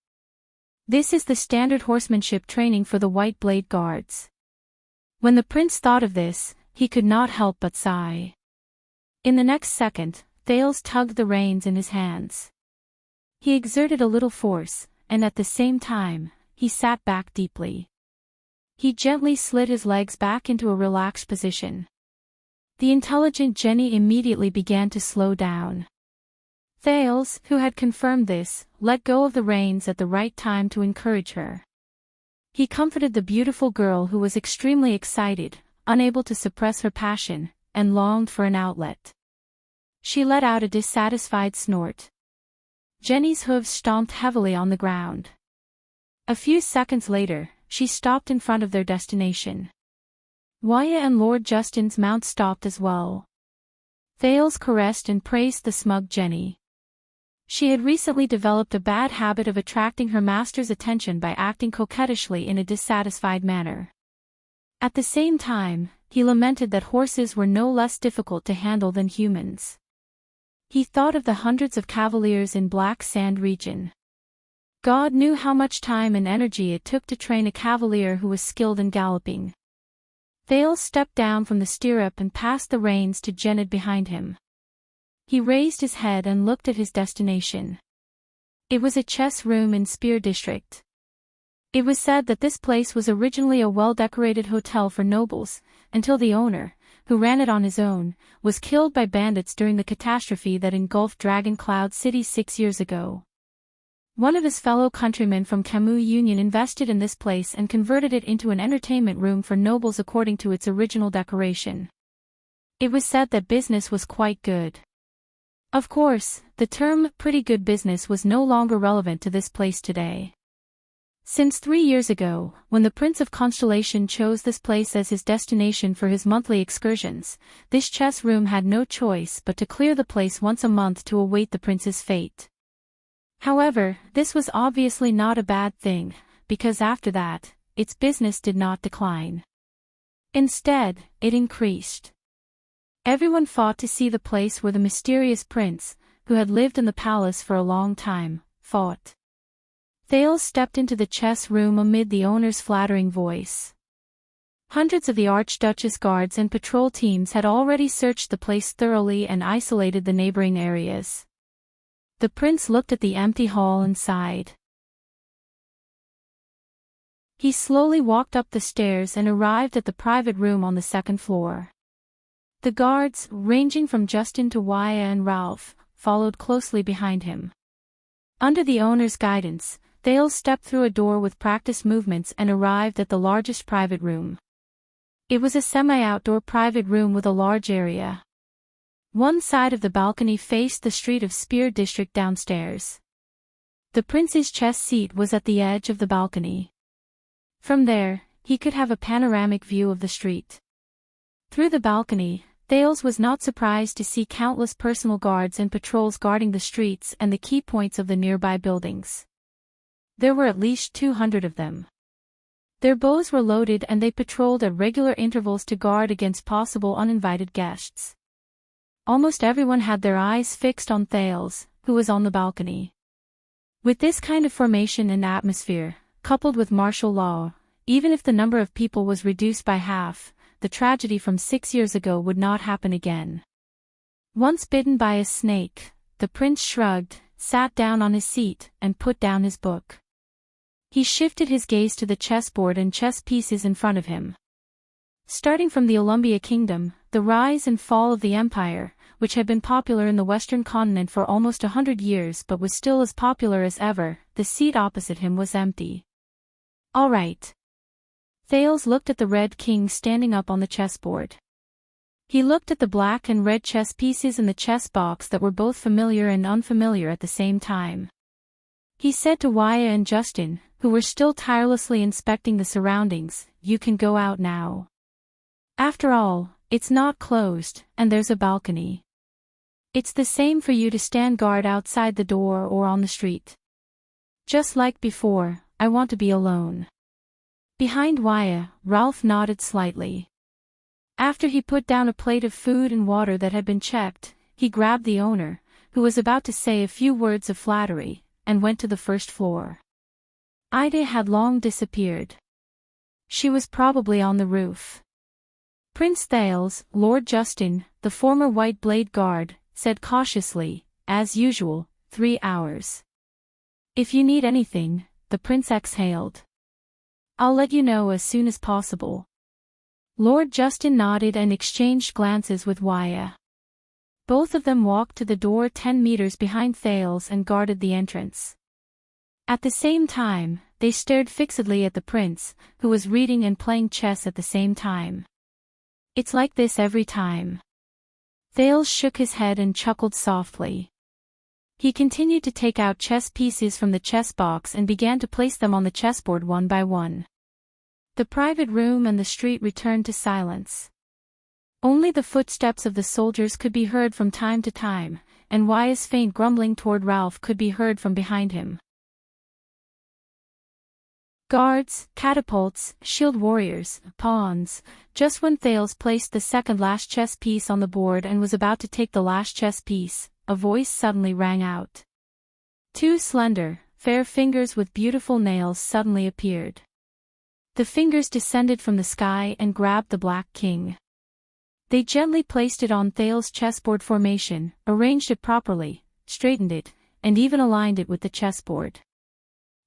This is the standard horsemanship training for the White Blade guards. When the prince thought of this, he could not help but sigh. In the next second, Thales tugged the reins in his hands. He exerted a little force, and at the same time, he sat back deeply. He gently slid his legs back into a relaxed position. The intelligent Jenny immediately began to slow down. Thales, who had confirmed this, let go of the reins at the right time to encourage her. He comforted the beautiful girl who was extremely excited, unable to suppress her passion, and longed for an outlet. She let out a dissatisfied snort. Jenny's hooves stomped heavily on the ground. A few seconds later, she stopped in front of their destination. Waya and Lord Justin's mount stopped as well. Thales caressed and praised the smug Jenny. She had recently developed a bad habit of attracting her master's attention by acting coquettishly in a dissatisfied manner. At the same time, he lamented that horses were no less difficult to handle than humans. He thought of the hundreds of cavaliers in Black Sand region. God knew how much time and energy it took to train a cavalier who was skilled in galloping. Thales stepped down from the stirrup and passed the reins to Jennyd behind him. He raised his head and looked at his destination. It was a chess room in Spear District. It was said that this place was originally a well-decorated hotel for nobles, until the owner, who ran it on his own, was killed by bandits during the catastrophe that engulfed Dragon Cloud City 6 years ago. One of his fellow countrymen from Camus Union invested in this place and converted it into an entertainment room for nobles according to its original decoration. It was said that business was quite good. Of course, the term pretty good business was no longer relevant to this place today. Since 3 years ago, when the Prince of Constellation chose this place as his destination for his monthly excursions, this chess room had no choice but to clear the place once a month to await the prince's fate. However, this was obviously not a bad thing, because after that, its business did not decline. Instead, it increased. Everyone fought to see the place where the mysterious prince, who had lived in the palace for a long time, fought. Thales stepped into the chess room amid the owner's flattering voice. Hundreds of the Archduchess guards and patrol teams had already searched the place thoroughly and isolated the neighboring areas. The prince looked at the empty hall and sighed. He slowly walked up the stairs and arrived at the private room on the second floor. The guards, ranging from Justin to Waya and Ralph, followed closely behind him. Under the owner's guidance, Thales stepped through a door with practiced movements and arrived at the largest private room. It was a semi-outdoor private room with a large area. One side of the balcony faced the street of Spear District downstairs. The prince's chess seat was at the edge of the balcony. From there, he could have a panoramic view of the street. Through the balcony, Thales was not surprised to see countless personal guards and patrols guarding the streets and the key points of the nearby buildings. There were at least 200 of them. Their bows were loaded and they patrolled at regular intervals to guard against possible uninvited guests. Almost everyone had their eyes fixed on Thales, who was on the balcony. With this kind of formation and atmosphere, coupled with martial law, even if the number of people was reduced by half, the tragedy from 6 years ago would not happen again. Once bitten by a snake, the prince shrugged, sat down on his seat, and put down his book. He shifted his gaze to the chessboard and chess pieces in front of him. Starting from the Olumbia Kingdom, the rise and fall of the empire, which had been popular in the western continent for almost 100 years but was still as popular as ever, the seat opposite him was empty. All right. Thales looked at the red king standing up on the chessboard. He looked at the black and red chess pieces in the chess box that were both familiar and unfamiliar at the same time. He said to Waya and Justin, who were still tirelessly inspecting the surroundings, "You can go out now. After all, it's not closed, and there's a balcony. It's the same for you to stand guard outside the door or on the street. Just like before, I want to be alone." Behind Waya, Ralph nodded slightly. After he put down a plate of food and water that had been checked, he grabbed the owner, who was about to say a few words of flattery, and went to the first floor. Ida had long disappeared. She was probably on the roof. Prince Thales, Lord Justin, the former White Blade Guard, said cautiously, "As usual, 3 hours. If you need anything," the prince exhaled. "I'll let you know as soon as possible." Lord Justin nodded and exchanged glances with Waya. Both of them walked to the door 10 meters behind Thales and guarded the entrance. At the same time, they stared fixedly at the prince, who was reading and playing chess at the same time. "It's like this every time." Thales shook his head and chuckled softly. He continued to take out chess pieces from the chess box and began to place them on the chessboard one by one. The private room and the street returned to silence. Only the footsteps of the soldiers could be heard from time to time, and Waya's faint grumbling toward Ralph could be heard from behind him. Guards, catapults, shield warriors, pawns. Just when Thales placed the second last chess piece on the board and was about to take the last chess piece, a voice suddenly rang out. 2 slender, fair fingers with beautiful nails suddenly appeared. The fingers descended from the sky and grabbed the Black King. They gently placed it on Thales' chessboard formation, arranged it properly, straightened it, and even aligned it with the chessboard.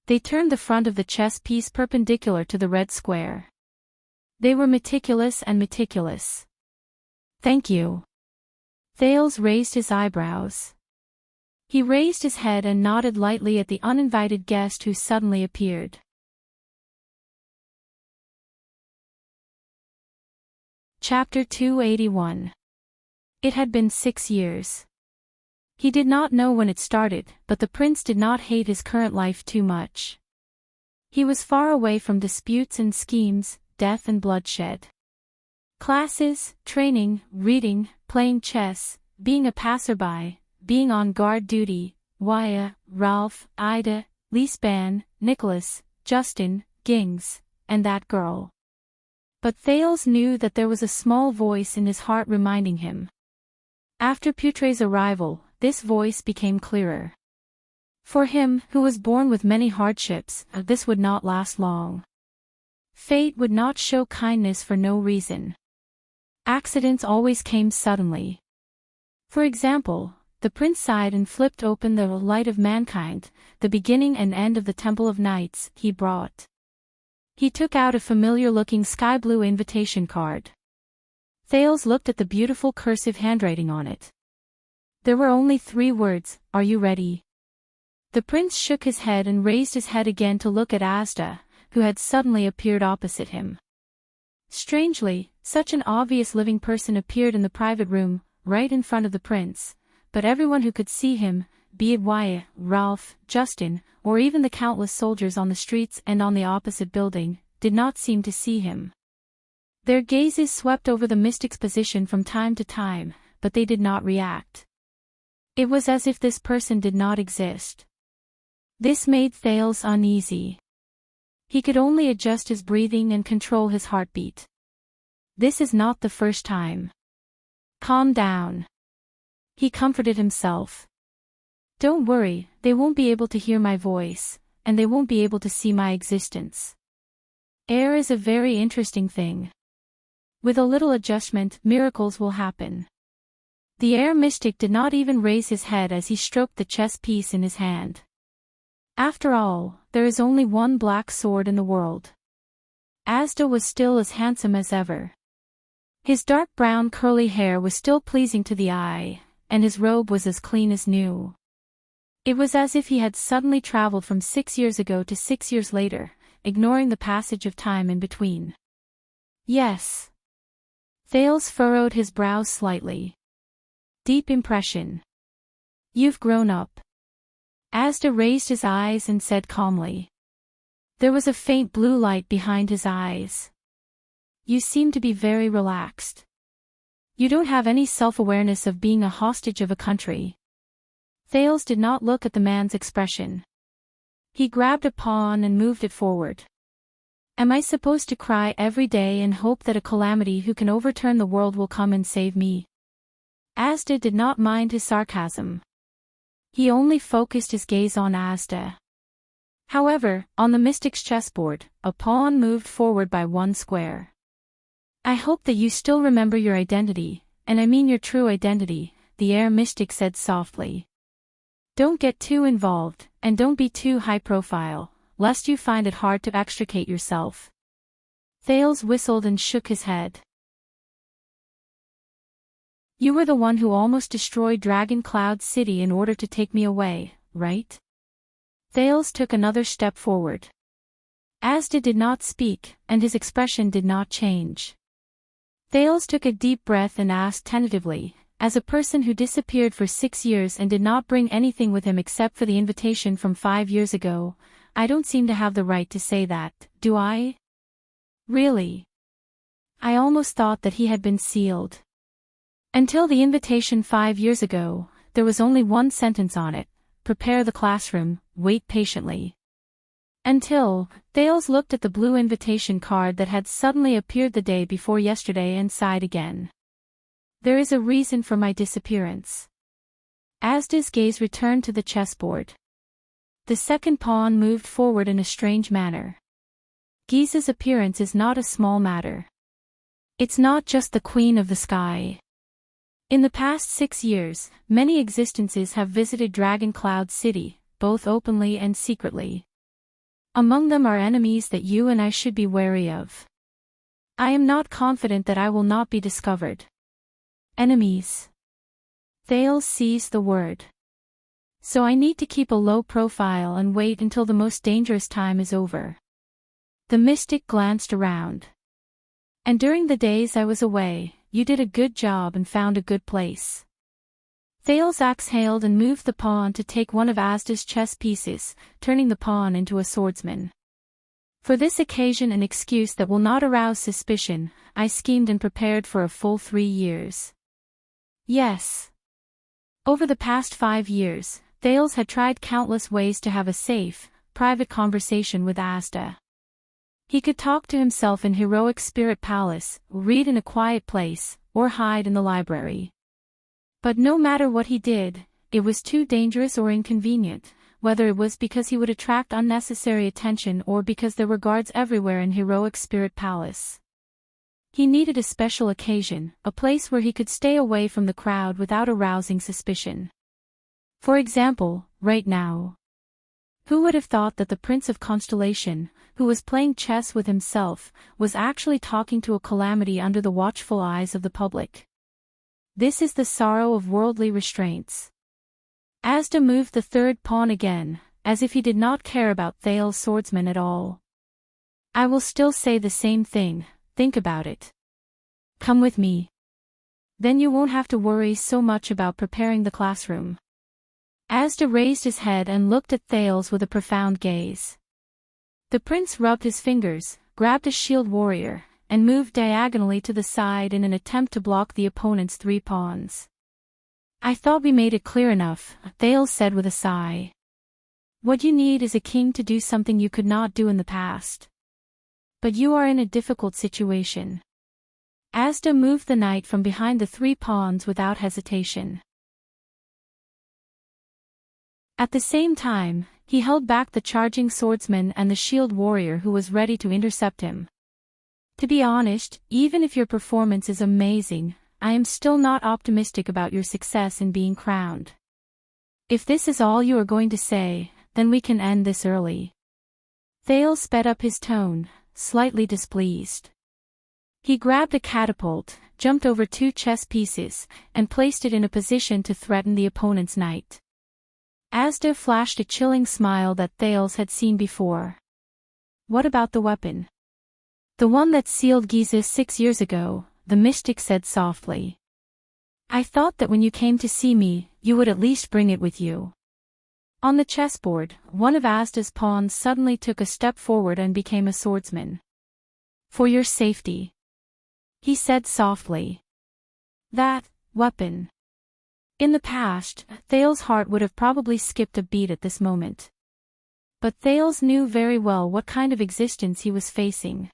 They turned the front of the chess piece perpendicular to the red square. They were meticulous and meticulous. Thank you. Thales raised his eyebrows. He raised his head and nodded lightly at the uninvited guest who suddenly appeared. Chapter 281. It had been 6 years. He did not know when it started, but the prince did not hate his current life too much. He was far away from disputes and schemes, death and bloodshed. Classes, training, reading, playing chess, being a passerby, being on guard duty, Waya, Ralph, Ida, Lisban, Nicholas, Justin, Gings, and that girl. But Thales knew that there was a small voice in his heart reminding him. After Putre's arrival, this voice became clearer. For him, who was born with many hardships, this would not last long. Fate would not show kindness for no reason. Accidents always came suddenly. For example, the prince sighed and flipped open the light of mankind, the beginning and end of the Temple of Knights, he brought. He took out a familiar-looking sky-blue invitation card. Thales looked at the beautiful cursive handwriting on it. There were only 3 words, "Are you ready?" The prince shook his head and raised his head again to look at Asda, who had suddenly appeared opposite him. Strangely, such an obvious living person appeared in the private room, right in front of the prince, but everyone who could see him, be it Wyatt, Ralph, Justin, or even the countless soldiers on the streets and on the opposite building, did not seem to see him. Their gazes swept over the mystic's position from time to time, but they did not react. It was as if this person did not exist. This made Thales uneasy. He could only adjust his breathing and control his heartbeat. This is not the first time. Calm down. He comforted himself. Don't worry, they won't be able to hear my voice, and they won't be able to see my existence. Air is a very interesting thing. With a little adjustment, miracles will happen. The air mystic did not even raise his head as he stroked the chess piece in his hand. After all, there is only one black sword in the world. Asda was still as handsome as ever. His dark brown curly hair was still pleasing to the eye, and his robe was as clean as new. It was as if he had suddenly traveled from 6 years ago to 6 years later, ignoring the passage of time in between. Yes. Thales furrowed his brows slightly. Deep impression. You've grown up. Asda raised his eyes and said calmly. There was a faint blue light behind his eyes. You seem to be very relaxed. You don't have any self-awareness of being a hostage of a country. Thales did not look at the man's expression. He grabbed a pawn and moved it forward. Am I supposed to cry every day and hope that a calamity who can overturn the world will come and save me? Asda did not mind his sarcasm. He only focused his gaze on Asda. However, on the mystic's chessboard, a pawn moved forward by 1 square. I hope that you still remember your identity, and I mean your true identity, the air mystic said softly. Don't get too involved, and don't be too high profile, lest you find it hard to extricate yourself. Thales whistled and shook his head. You were the one who almost destroyed Dragon Cloud City in order to take me away, right? Thales took another step forward. Asda did not speak, and his expression did not change. Thales took a deep breath and asked tentatively, as a person who disappeared for 6 years and did not bring anything with him except for the invitation from 5 years ago, I don't seem to have the right to say that, do I? Really? I almost thought that he had been sealed. Until the invitation 5 years ago, there was only one sentence on it, prepare the classroom, wait patiently. Until, Thales looked at the blue invitation card that had suddenly appeared the day before yesterday and sighed again. There is a reason for my disappearance. Asda's gaze returned to the chessboard. The second pawn moved forward in a strange manner. Giza's appearance is not a small matter. It's not just the queen of the sky. In the past 6 years, many existences have visited Dragon Cloud City, both openly and secretly. Among them are enemies that you and I should be wary of. I am not confident that I will not be discovered. Enemies. Thales seized the word. So I need to keep a low profile and wait until the most dangerous time is over. The mystic glanced around. And during the days I was away, you did a good job and found a good place. Thales exhaled and moved the pawn to take one of Asda's chess pieces, turning the pawn into a swordsman. For this occasion, an excuse that will not arouse suspicion, I schemed and prepared for a full 3 years. Yes. Over the past 5 years, Thales had tried countless ways to have a safe, private conversation with Asda. He could talk to himself in Heroic Spirit Palace, read in a quiet place, or hide in the library. But no matter what he did, it was too dangerous or inconvenient, whether it was because he would attract unnecessary attention or because there were guards everywhere in Heroic Spirit Palace. He needed a special occasion, a place where he could stay away from the crowd without arousing suspicion. For example, right now. Who would have thought that the Prince of Constellation, who was playing chess with himself, was actually talking to a calamity under the watchful eyes of the public? This is the sorrow of worldly restraints. Asda moved the third pawn again, as if he did not care about Thales' swordsman at all. I will still say the same thing, think about it. Come with me. Then you won't have to worry so much about preparing the classroom. Asda raised his head and looked at Thales with a profound gaze. The prince rubbed his fingers, grabbed a shield warrior, and moved diagonally to the side in an attempt to block the opponent's 3 pawns. I thought we made it clear enough, Thales said with a sigh. What you need is a king to do something you could not do in the past. But you are in a difficult situation. Asda moved the knight from behind the 3 pawns without hesitation. At the same time, he held back the charging swordsman and the shield warrior who was ready to intercept him. To be honest, even if your performance is amazing, I am still not optimistic about your success in being crowned. If this is all you are going to say, then we can end this early. Thales sped up his tone, slightly displeased. He grabbed a catapult, jumped over 2 chess pieces, and placed it in a position to threaten the opponent's knight. Asda flashed a chilling smile that Thales had seen before. What about the weapon? The one that sealed Giza 6 years ago, the mystic said softly. I thought that when you came to see me, you would at least bring it with you. On the chessboard, one of Asda's pawns suddenly took a step forward and became a swordsman. For your safety. He said softly. That weapon. In the past, Thales' heart would have probably skipped a beat at this moment. But Thales knew very well what kind of existence he was facing.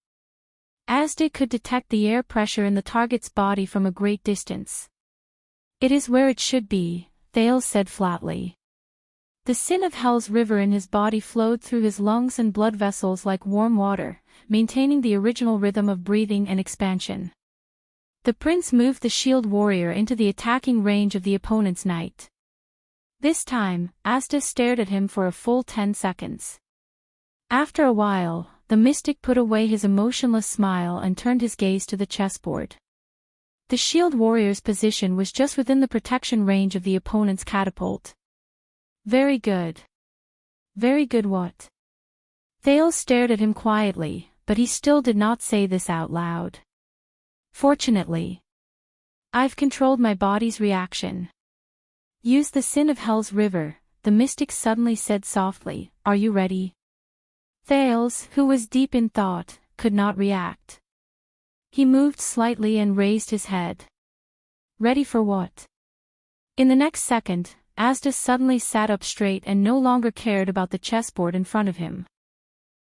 Asda could detect the air pressure in the target's body from a great distance. It is where it should be, Thales said flatly. The sin of Hell's river in his body flowed through his lungs and blood vessels like warm water, maintaining the original rhythm of breathing and expansion. The prince moved the shield warrior into the attacking range of the opponent's knight. This time, Asda stared at him for a full 10 seconds. After a while, the mystic put away his emotionless smile and turned his gaze to the chessboard. The shield warrior's position was just within the protection range of the opponent's catapult. Very good. Very good what? Thales stared at him quietly, but he still did not say this out loud. Fortunately. I've controlled my body's reaction. Use the sin of Hell's river, the mystic suddenly said softly, are you ready? Thales, who was deep in thought, could not react. He moved slightly and raised his head. Ready for what? In the next second, Asda suddenly sat up straight and no longer cared about the chessboard in front of him.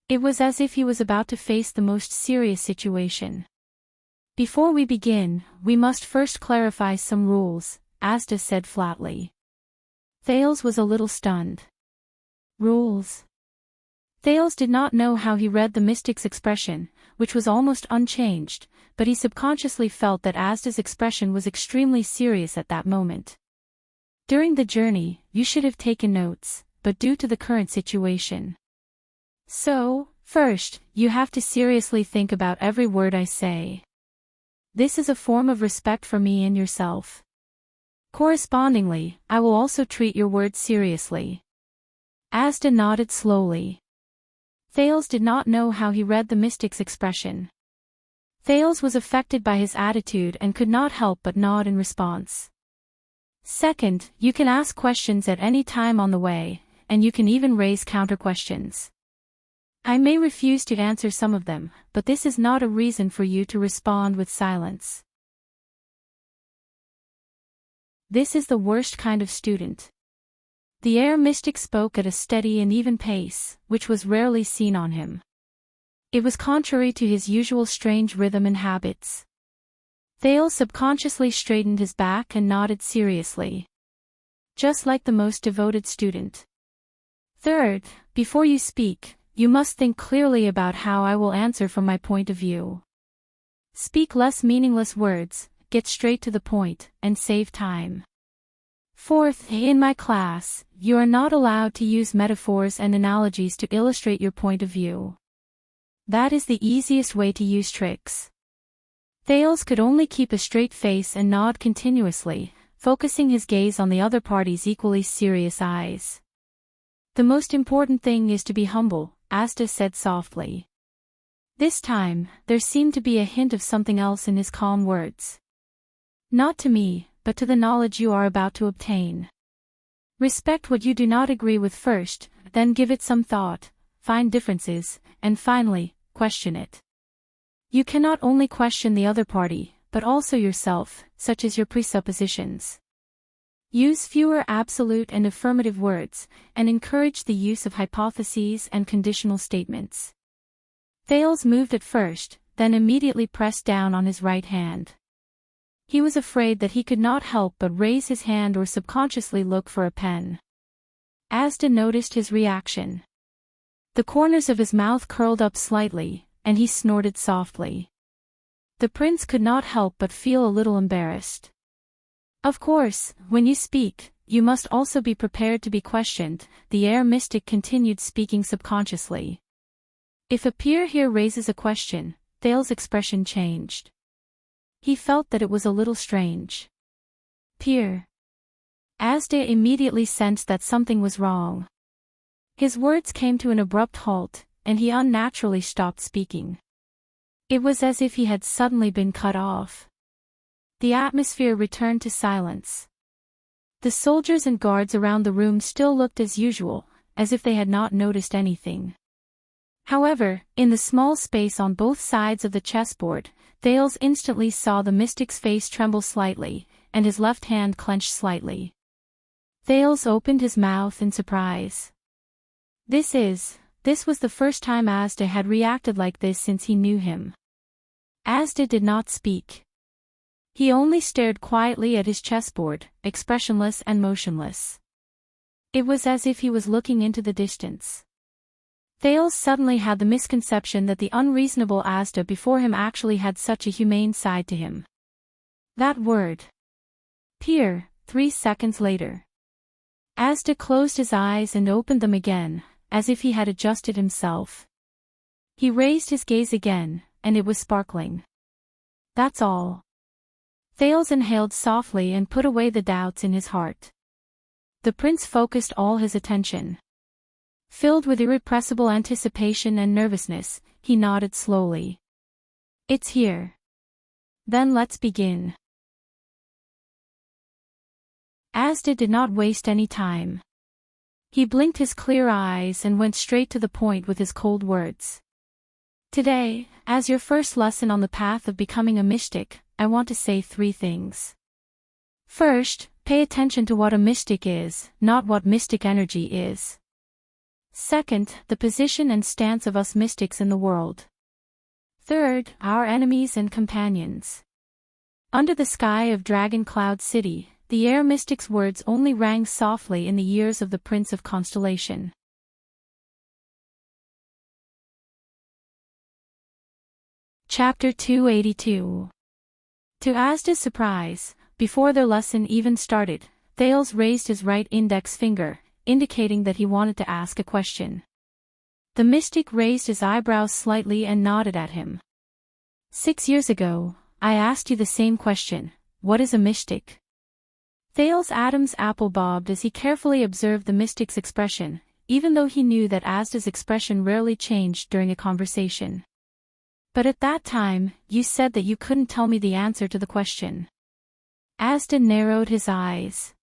It was as if he was about to face the most serious situation. Before we begin, we must first clarify some rules, Asda said flatly. Thales was a little stunned. Rules? Thales did not know how he read the mystic's expression, which was almost unchanged, but he subconsciously felt that Asda's expression was extremely serious at that moment. During the journey, you should have taken notes, but due to the current situation. So, first, you have to seriously think about every word I say. This is a form of respect for me and yourself. Correspondingly, I will also treat your words seriously. Asda nodded slowly. Thales did not know how he read the mystic's expression. Thales was affected by his attitude and could not help but nod in response. Second, you can ask questions at any time on the way, and you can even raise counter-questions. I may refuse to answer some of them, but this is not a reason for you to respond with silence. This is the worst kind of student. The air mystic spoke at a steady and even pace, which was rarely seen on him. It was contrary to his usual strange rhythm and habits. Thales subconsciously straightened his back and nodded seriously. Just like the most devoted student. Third, before you speak, you must think clearly about how I will answer from my point of view. Speak less meaningless words, get straight to the point, and save time. Fourth, in my class, you are not allowed to use metaphors and analogies to illustrate your point of view. That is the easiest way to use tricks. Thales could only keep a straight face and nod continuously, focusing his gaze on the other party's equally serious eyes. The most important thing is to be humble, Asda said softly. This time, there seemed to be a hint of something else in his calm words. Not to me, but to the knowledge you are about to obtain. Respect what you do not agree with first, then give it some thought, find differences, and finally, question it. You cannot only question the other party, but also yourself, such as your presuppositions. Use fewer absolute and affirmative words, and encourage the use of hypotheses and conditional statements. Thales moved at first, then immediately pressed down on his right hand. He was afraid that he could not help but raise his hand or subconsciously look for a pen. Asda noticed his reaction. The corners of his mouth curled up slightly, and he snorted softly. The prince could not help but feel a little embarrassed. Of course, when you speak, you must also be prepared to be questioned, the air mystic continued speaking subconsciously. If a peer here raises a question, Thales' expression changed. He felt that it was a little strange. Peer. Asda immediately sensed that something was wrong. His words came to an abrupt halt, and he unnaturally stopped speaking. It was as if he had suddenly been cut off. The atmosphere returned to silence. The soldiers and guards around the room still looked as usual, as if they had not noticed anything. However, in the small space on both sides of the chessboard, Thales instantly saw the mystic's face tremble slightly, and his left hand clench slightly. Thales opened his mouth in surprise. This was the first time Asda had reacted like this since he knew him. Asda did not speak. He only stared quietly at his chessboard, expressionless and motionless. It was as if he was looking into the distance. Thales suddenly had the misconception that the unreasonable Asda before him actually had such a humane side to him. That word. Peer, 3 seconds later. Asda closed his eyes and opened them again, as if he had adjusted himself. He raised his gaze again, and it was sparkling. That's all. Thales inhaled softly and put away the doubts in his heart. The prince focused all his attention. Filled with irrepressible anticipation and nervousness, he nodded slowly. It's here. Then let's begin. Asda did not waste any time. He blinked his clear eyes and went straight to the point with his cold words. Today, as your first lesson on the path of becoming a mystic, I want to say 3 things. First, pay attention to what a mystic is, not what mystic energy is. Second, the position and stance of us mystics in the world. Third, our enemies and companions. Under the sky of Dragon Cloud City, the air mystic's words only rang softly in the ears of the Prince of Constellation. Chapter 282. To Asda's surprise, before their lesson even started, Thales raised his right index finger, indicating that he wanted to ask a question. The mystic raised his eyebrows slightly and nodded at him. 6 years ago, I asked you the same question. What is a mystic? Thales Adams' apple bobbed as he carefully observed the mystic's expression, even though he knew that Asda's expression rarely changed during a conversation. But at that time, you said that you couldn't tell me the answer to the question. Asda narrowed his eyes.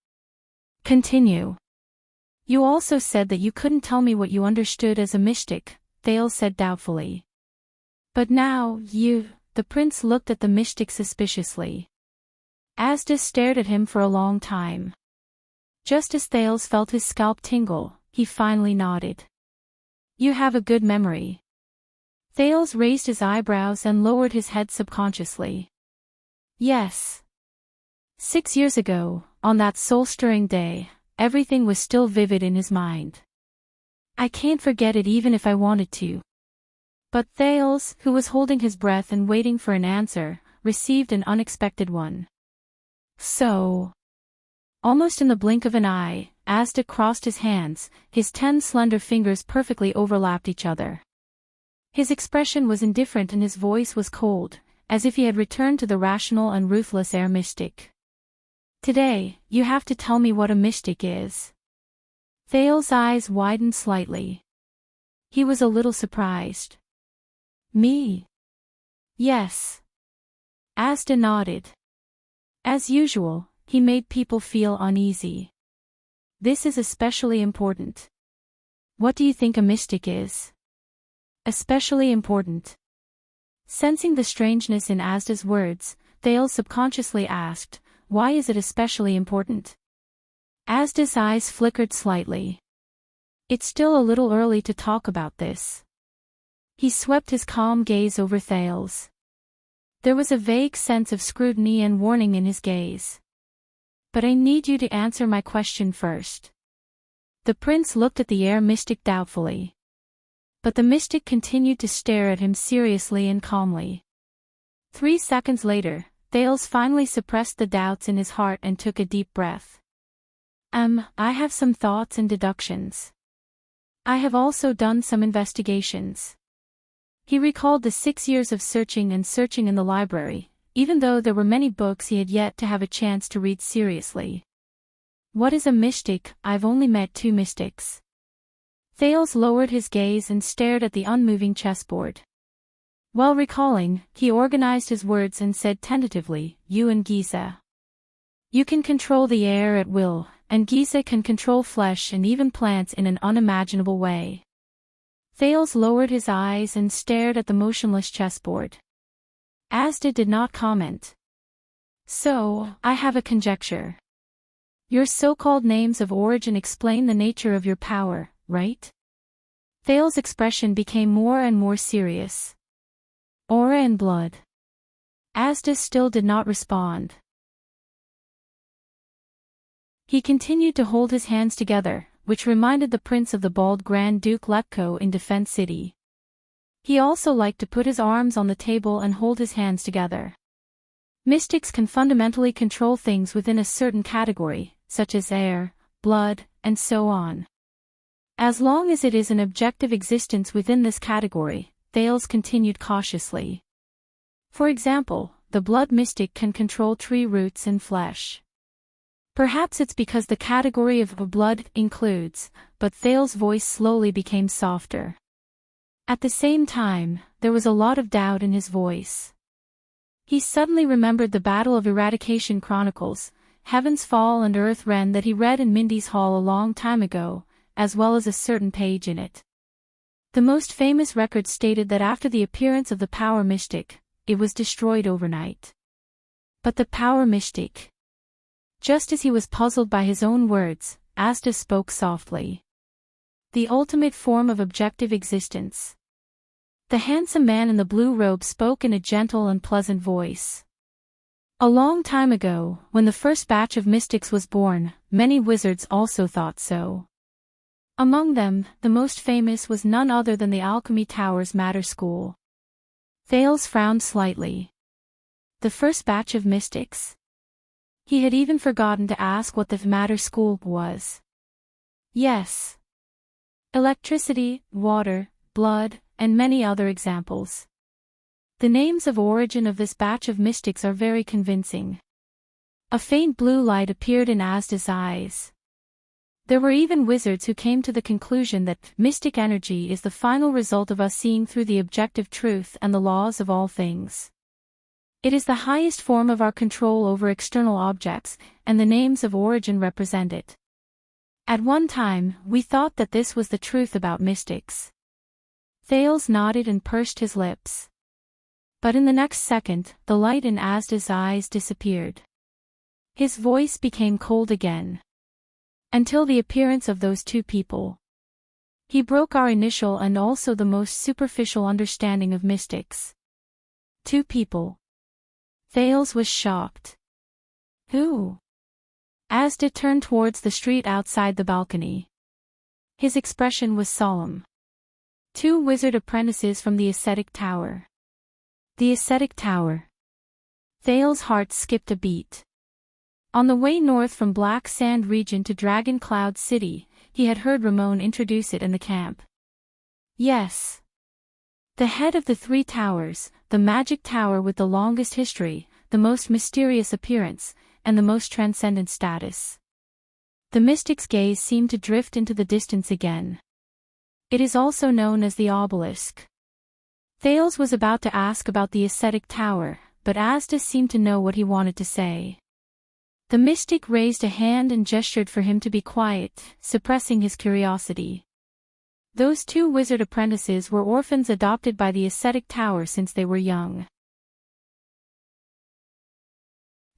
Continue. You also said that you couldn't tell me what you understood as a mystic, Thales said doubtfully. But now, the prince looked at the mystic suspiciously. Asda stared at him for a long time. Just as Thales felt his scalp tingle, he finally nodded. You have a good memory. Thales raised his eyebrows and lowered his head subconsciously. Yes. 6 years ago, on that soul-stirring day, everything was still vivid in his mind. I can't forget it even if I wanted to. But Thales, who was holding his breath and waiting for an answer, received an unexpected one. So. Almost in the blink of an eye, Asda crossed his hands, his 10 slender fingers perfectly overlapped each other. His expression was indifferent and his voice was cold, as if he had returned to the rational and ruthless air mystic. Today, you have to tell me what a mystic is. Thales' eyes widened slightly. He was a little surprised. Me? Yes. Asda nodded. As usual, he made people feel uneasy. This is especially important. What do you think a mystic is? Especially important. Sensing the strangeness in Asda's words, Thales subconsciously asked, why is it especially important? Asda's eyes flickered slightly. It's still a little early to talk about this. He swept his calm gaze over Thales. There was a vague sense of scrutiny and warning in his gaze. But I need you to answer my question first. The prince looked at the air mystic doubtfully. But the mystic continued to stare at him seriously and calmly. 3 seconds later, Thales finally suppressed the doubts in his heart and took a deep breath. I have some thoughts and deductions. I have also done some investigations. He recalled the 6 years of searching in the library, even though there were many books he had yet to have a chance to read seriously. What is a mystic? I've only met 2 mystics. Thales lowered his gaze and stared at the unmoving chessboard. While recalling, he organized his words and said tentatively, you and Giza. You can control the air at will, and Giza can control flesh and even plants in an unimaginable way. Thales lowered his eyes and stared at the motionless chessboard. Asda did not comment. So, I have a conjecture. Your so-called names of origin explain the nature of your power, right? Thales' expression became more and more serious. Aura and blood. Asda still did not respond. He continued to hold his hands together, which reminded the prince of the bald Grand Duke Letko in Defense City. He also liked to put his arms on the table and hold his hands together. Mystics can fundamentally control things within a certain category, such as air, blood, and so on. As long as it is an objective existence within this category, Thales continued cautiously. For example, the blood mystic can control tree roots and flesh. Perhaps it's because the category of blood includes, but Thales' voice slowly became softer. At the same time, there was a lot of doubt in his voice. He suddenly remembered the Battle of Eradication Chronicles, Heaven's Fall and Earth Rend that he read in Mindy's Hall a long time ago, as well as a certain page in it. The most famous record stated that after the appearance of the Power Mystic, it was destroyed overnight. But the Power Mystic. Just as he was puzzled by his own words, Asda spoke softly. The ultimate form of objective existence. The handsome man in the blue robe spoke in a gentle and pleasant voice. A long time ago, when the first batch of mystics was born, many wizards also thought so. Among them, the most famous was none other than the Alchemy Tower's Matter School. Thales frowned slightly. The first batch of mystics? He had even forgotten to ask what the Matter School was. Yes. Electricity, water, blood, and many other examples. The names of origin of this batch of mystics are very convincing. A faint blue light appeared in Asda's eyes. There were even wizards who came to the conclusion that mystic energy is the final result of us seeing through the objective truth and the laws of all things. It is the highest form of our control over external objects, and the names of origin represent it. At one time, we thought that this was the truth about mystics. Thales nodded and pursed his lips. But in the next second, the light in Asda's eyes disappeared. His voice became cold again. Until the appearance of those two people. He broke our initial and also the most superficial understanding of mystics. Two people. Thales was shocked. Who? Asda turned towards the street outside the balcony. His expression was solemn. Two wizard apprentices from the ascetic tower. The ascetic tower. Thales' heart skipped a beat. On the way north from Black Sand region to Dragon Cloud City, he had heard Ramon introduce it in the camp. Yes. The head of the three towers, the magic tower with the longest history, the most mysterious appearance, and the most transcendent status. The mystic's gaze seemed to drift into the distance again. It is also known as the obelisk. Thales was about to ask about the ascetic tower, but Asda seemed to know what he wanted to say. The mystic raised a hand and gestured for him to be quiet, suppressing his curiosity. Those two wizard apprentices were orphans adopted by the ascetic tower since they were young.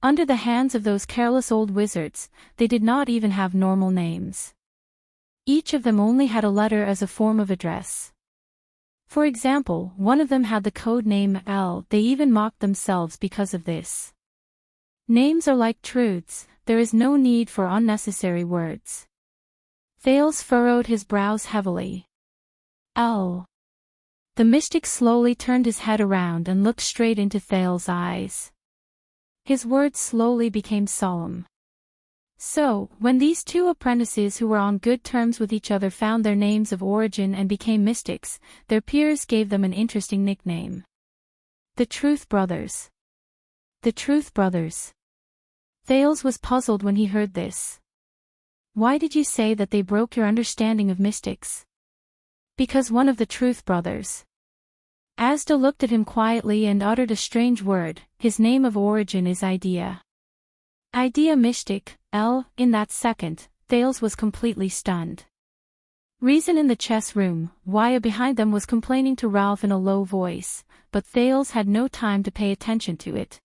Under the hands of those careless old wizards, they did not even have normal names. Each of them only had a letter as a form of address. For example, one of them had the code name L. They even mocked themselves because of this. Names are like truths, there is no need for unnecessary words. Thales furrowed his brows heavily. L. The mystic slowly turned his head around and looked straight into Thales' eyes. His words slowly became solemn. So, when these two apprentices who were on good terms with each other found their names of origin and became mystics, their peers gave them an interesting nickname. The Truth Brothers. The Truth Brothers. Thales was puzzled when he heard this. Why did you say that they broke your understanding of mystics? Because one of the Truth Brothers. Asda looked at him quietly and uttered a strange word. His name of origin is Idea. Idea mystic, L. In that second, Thales was completely stunned. Reason in the chess room, Waya behind them was complaining to Ralph in a low voice, but Thales had no time to pay attention to it.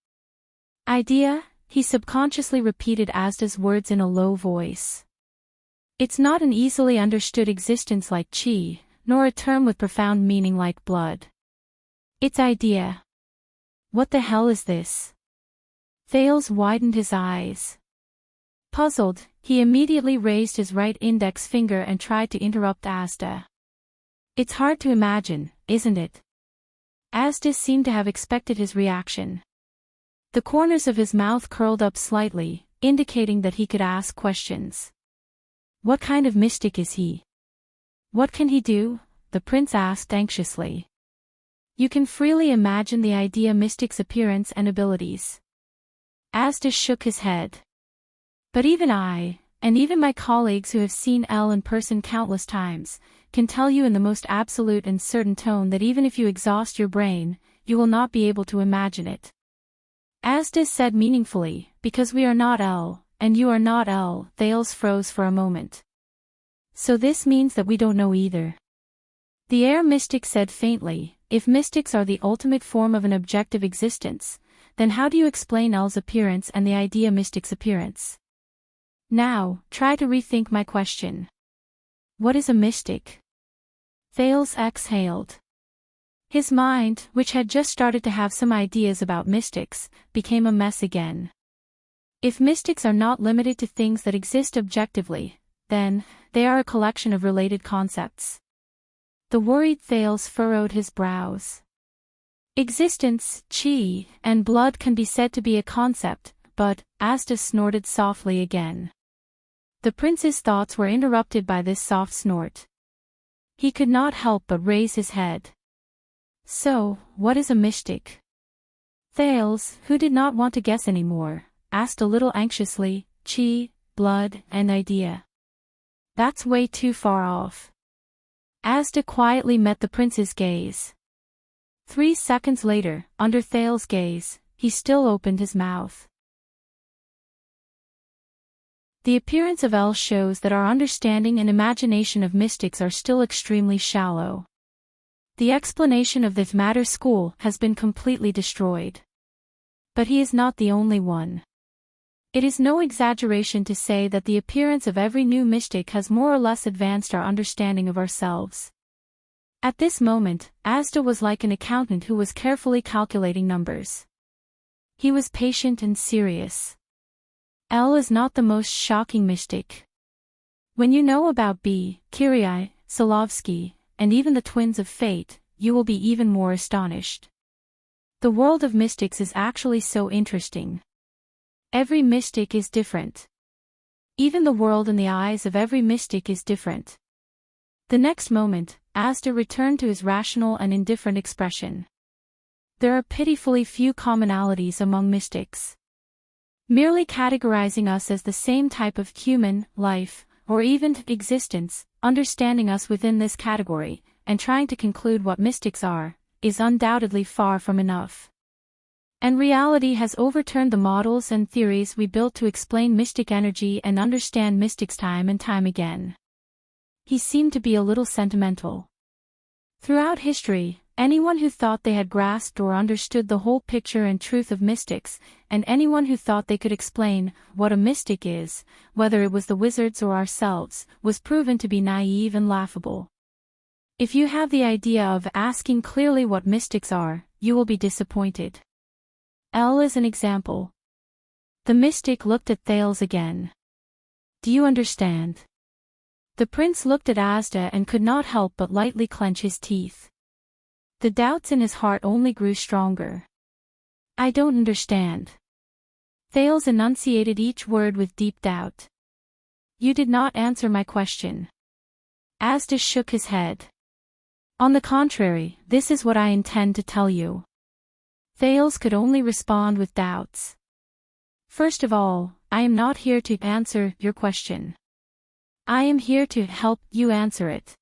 Idea, he subconsciously repeated Asda's words in a low voice. It's not an easily understood existence like chi, nor a term with profound meaning like blood. It's idea. What the hell is this? Thales widened his eyes. Puzzled, he immediately raised his right index finger and tried to interrupt Asda. It's hard to imagine, isn't it? Asda seemed to have expected his reaction. The corners of his mouth curled up slightly, indicating that he could ask questions. What kind of mystic is he? What can he do? The prince asked anxiously. You can freely imagine the idea mystic's appearance and abilities. Asda shook his head. But even I, and even my colleagues who have seen L in person countless times, can tell you in the most absolute and certain tone that even if you exhaust your brain, you will not be able to imagine it. Asda said meaningfully, because we are not L, and you are not L. Thales froze for a moment. So this means that we don't know either. The air mystic said faintly, if mystics are the ultimate form of an objective existence, then how do you explain L's appearance and the idea mystic's appearance? Now, try to rethink my question. What is a mystic? Thales exhaled. His mind, which had just started to have some ideas about mystics, became a mess again. If mystics are not limited to things that exist objectively, then, they are a collection of related concepts. The worried Thales furrowed his brows. Existence, chi, and blood can be said to be a concept, but, Asda snorted softly again. The prince's thoughts were interrupted by this soft snort. He could not help but raise his head. So, what is a mystic? Thales, who did not want to guess anymore, asked a little anxiously, chi, blood, and idea. That's way too far off. Asda quietly met the prince's gaze. 3 seconds later, under Thales' gaze, he still opened his mouth. The appearance of L shows that our understanding and imagination of mystics are still extremely shallow. The explanation of this matter school has been completely destroyed. But he is not the only one. It is no exaggeration to say that the appearance of every new mystic has more or less advanced our understanding of ourselves. At this moment, Asda was like an accountant who was carefully calculating numbers. He was patient and serious. L is not the most shocking mystic. When you know about B, Kyrie, Solovsky, and even the twins of fate, you will be even more astonished. The world of mystics is actually so interesting. Every mystic is different. Even the world in the eyes of every mystic is different. The next moment, Asda returned to his rational and indifferent expression. There are pitifully few commonalities among mystics. Merely categorizing us as the same type of human, life, or even existence, understanding us within this category, and trying to conclude what mystics are, is undoubtedly far from enough. And reality has overturned the models and theories we built to explain mystic energy and understand mystics time and time again. He seemed to be a little sentimental. Throughout history, anyone who thought they had grasped or understood the whole picture and truth of mystics, and anyone who thought they could explain what a mystic is, whether it was the wizards or ourselves, was proven to be naive and laughable. If you have the idea of asking clearly what mystics are, you will be disappointed. L is an example. The mystic looked at Thales again. Do you understand? The prince looked at Asda and could not help but lightly clench his teeth. The doubts in his heart only grew stronger. I don't understand. Thales enunciated each word with deep doubt. You did not answer my question. Asda shook his head. On the contrary, this is what I intend to tell you. Thales could only respond with doubts. First of all, I am not here to answer your question. I am here to help you answer it.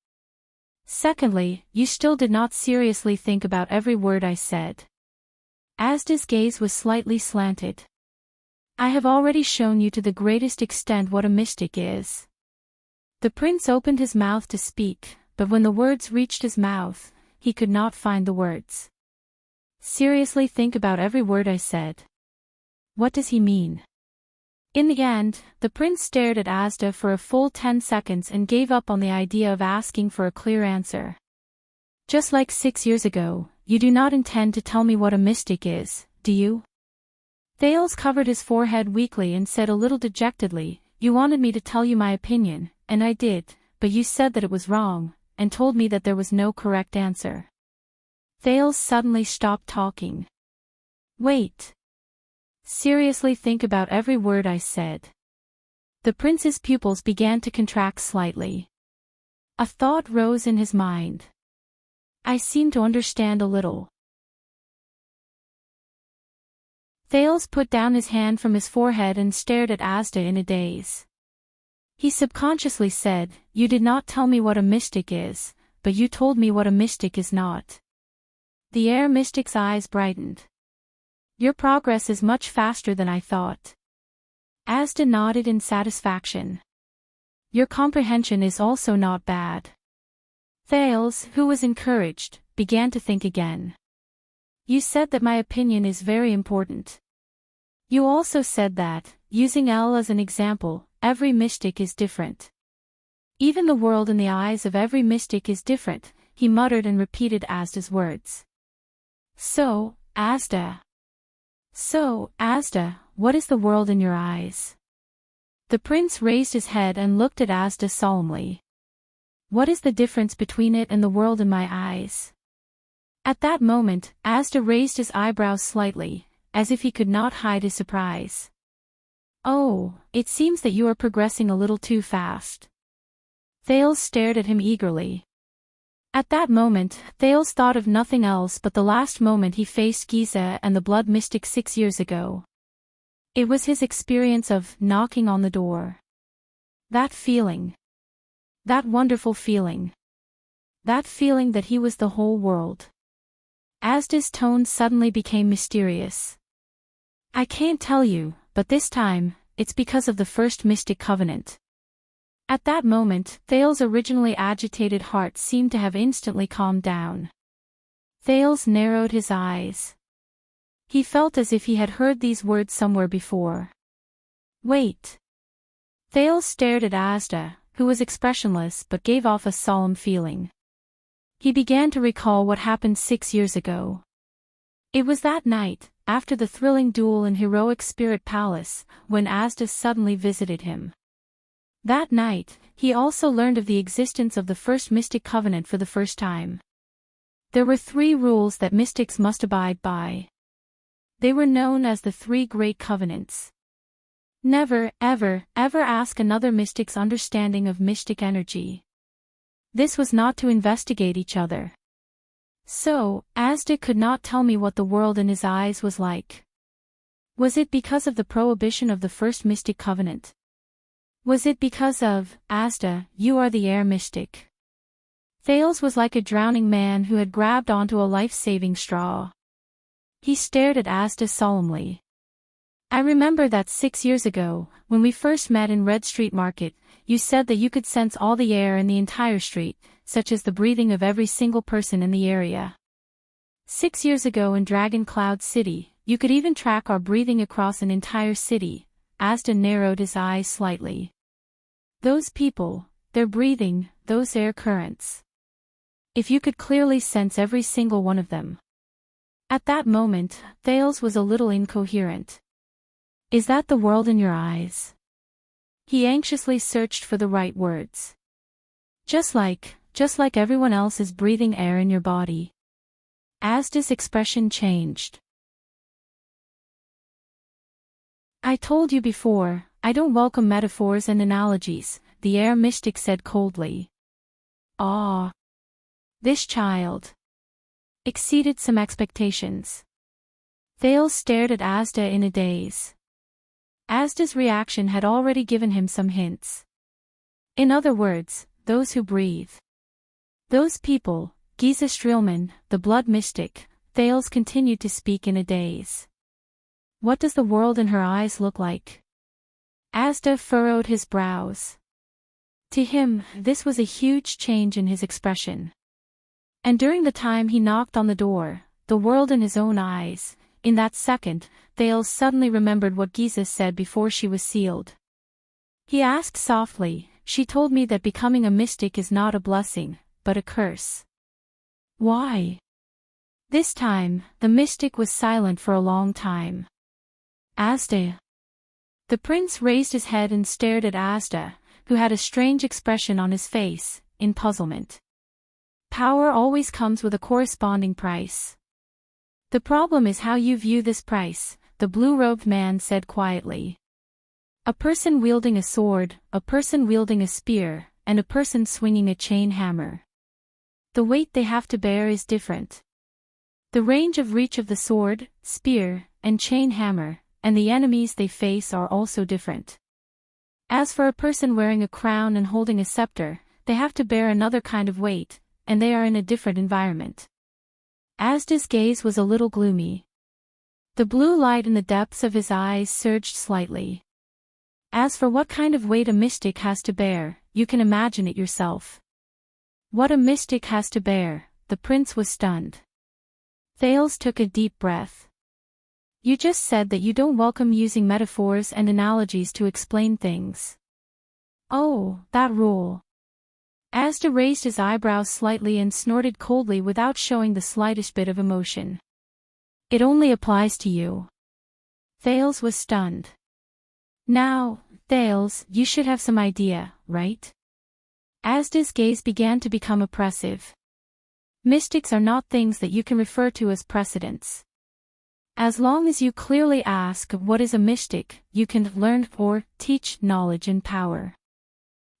Secondly, you still did not seriously think about every word I said. Asda's gaze was slightly slanted. I have already shown you to the greatest extent what a mystic is. The prince opened his mouth to speak, but when the words reached his mouth, he could not find the words. Seriously think about every word I said. What does he mean? In the end, the prince stared at Asda for a full 10 seconds and gave up on the idea of asking for a clear answer. Just like 6 years ago, you do not intend to tell me what a mystic is, do you? Thales covered his forehead weakly and said a little dejectedly, you wanted me to tell you my opinion, and I did, but you said that it was wrong, and told me that there was no correct answer. Thales suddenly stopped talking. Wait. Seriously think about every word I said. The prince's pupils began to contract slightly. A thought rose in his mind. I seem to understand a little. Thales put down his hand from his forehead and stared at Asda in a daze. He subconsciously said, you did not tell me what a mystic is, but you told me what a mystic is not. The air mystic's eyes brightened. Your progress is much faster than I thought. Asda nodded in satisfaction. Your comprehension is also not bad. Thales, who was encouraged, began to think again. You said that my opinion is very important. You also said that, using L as an example, every mystic is different. Even the world in the eyes of every mystic is different, he muttered and repeated Asda's words. So, Asda, what is the world in your eyes? The prince raised his head and looked at Asda solemnly. What is the difference between it and the world in my eyes? At that moment, Asda raised his eyebrows slightly, as if he could not hide his surprise. Oh, it seems that you are progressing a little too fast. Thales stared at him eagerly. At that moment, Thales thought of nothing else but the last moment he faced Giza and the blood mystic 6 years ago. It was his experience of knocking on the door. That feeling. That wonderful feeling. That feeling that he was the whole world. Asda's tone suddenly became mysterious. I can't tell you, but this time, it's because of the first mystic covenant. At that moment, Thales' originally agitated heart seemed to have instantly calmed down. Thales narrowed his eyes. He felt as if he had heard these words somewhere before. Wait. Thales stared at Asda, who was expressionless but gave off a solemn feeling. He began to recall what happened 6 years ago. It was that night, after the thrilling duel in Heroic Spirit Palace, when Asda suddenly visited him. That night, he also learned of the existence of the first mystic covenant for the first time. There were 3 rules that mystics must abide by. They were known as the 3 Great Covenants. Never, ever, ever ask another mystic's understanding of mystic energy. This was not to investigate each other. So, Asda could not tell me what the world in his eyes was like. Was it because of the prohibition of the first mystic covenant? Was it because of, Asda, you are the air mystic? Thales was like a drowning man who had grabbed onto a life-saving straw. He stared at Asda solemnly. I remember that 6 years ago, when we first met in Red Street Market, you said that you could sense all the air in the entire street, such as the breathing of every single person in the area. 6 years ago in Dragon Cloud City, you could even track our breathing across an entire city. Asda narrowed his eyes slightly. Those people, their breathing, those air currents. If you could clearly sense every single one of them. At that moment, Thales was a little incoherent. Is that the world in your eyes? He anxiously searched for the right words. Just like everyone else is breathing air in your body. Asda's expression changed. I told you before, I don't welcome metaphors and analogies, the air mystic said coldly. Ah. This child exceeded some expectations. Thales stared at Asda in a daze. Asda's reaction had already given him some hints. In other words, those who breathe. Those people, Giza Streelman, the blood mystic, Thales continued to speak in a daze. What does the world in her eyes look like? Asda furrowed his brows. To him, this was a huge change in his expression. And during the time he knocked on the door, the world in his own eyes, in that second, Thales suddenly remembered what Giza said before she was sealed. He asked softly, she told me that becoming a mystic is not a blessing, but a curse. Why? This time, the mystic was silent for a long time. Asda. The prince raised his head and stared at Asda, who had a strange expression on his face, in puzzlement. Power always comes with a corresponding price. The problem is how you view this price, the blue-robed man said quietly. A person wielding a sword, a person wielding a spear, and a person swinging a chain hammer. The weight they have to bear is different. The range of reach of the sword, spear, and chain hammer, and the enemies they face are also different. As for a person wearing a crown and holding a scepter, they have to bear another kind of weight, and they are in a different environment. Asda's gaze was a little gloomy. The blue light in the depths of his eyes surged slightly. As for what kind of weight a mystic has to bear, you can imagine it yourself. What a mystic has to bear, the prince was stunned. Thales took a deep breath. You just said that you don't welcome using metaphors and analogies to explain things. Oh, that rule. Asda raised his eyebrows slightly and snorted coldly without showing the slightest bit of emotion. It only applies to you. Thales was stunned. Now, Thales, you should have some idea, right? Asda's gaze began to become oppressive. Mystics are not things that you can refer to as precedents. As long as you clearly ask what is a mystic, you can learn or teach knowledge and power.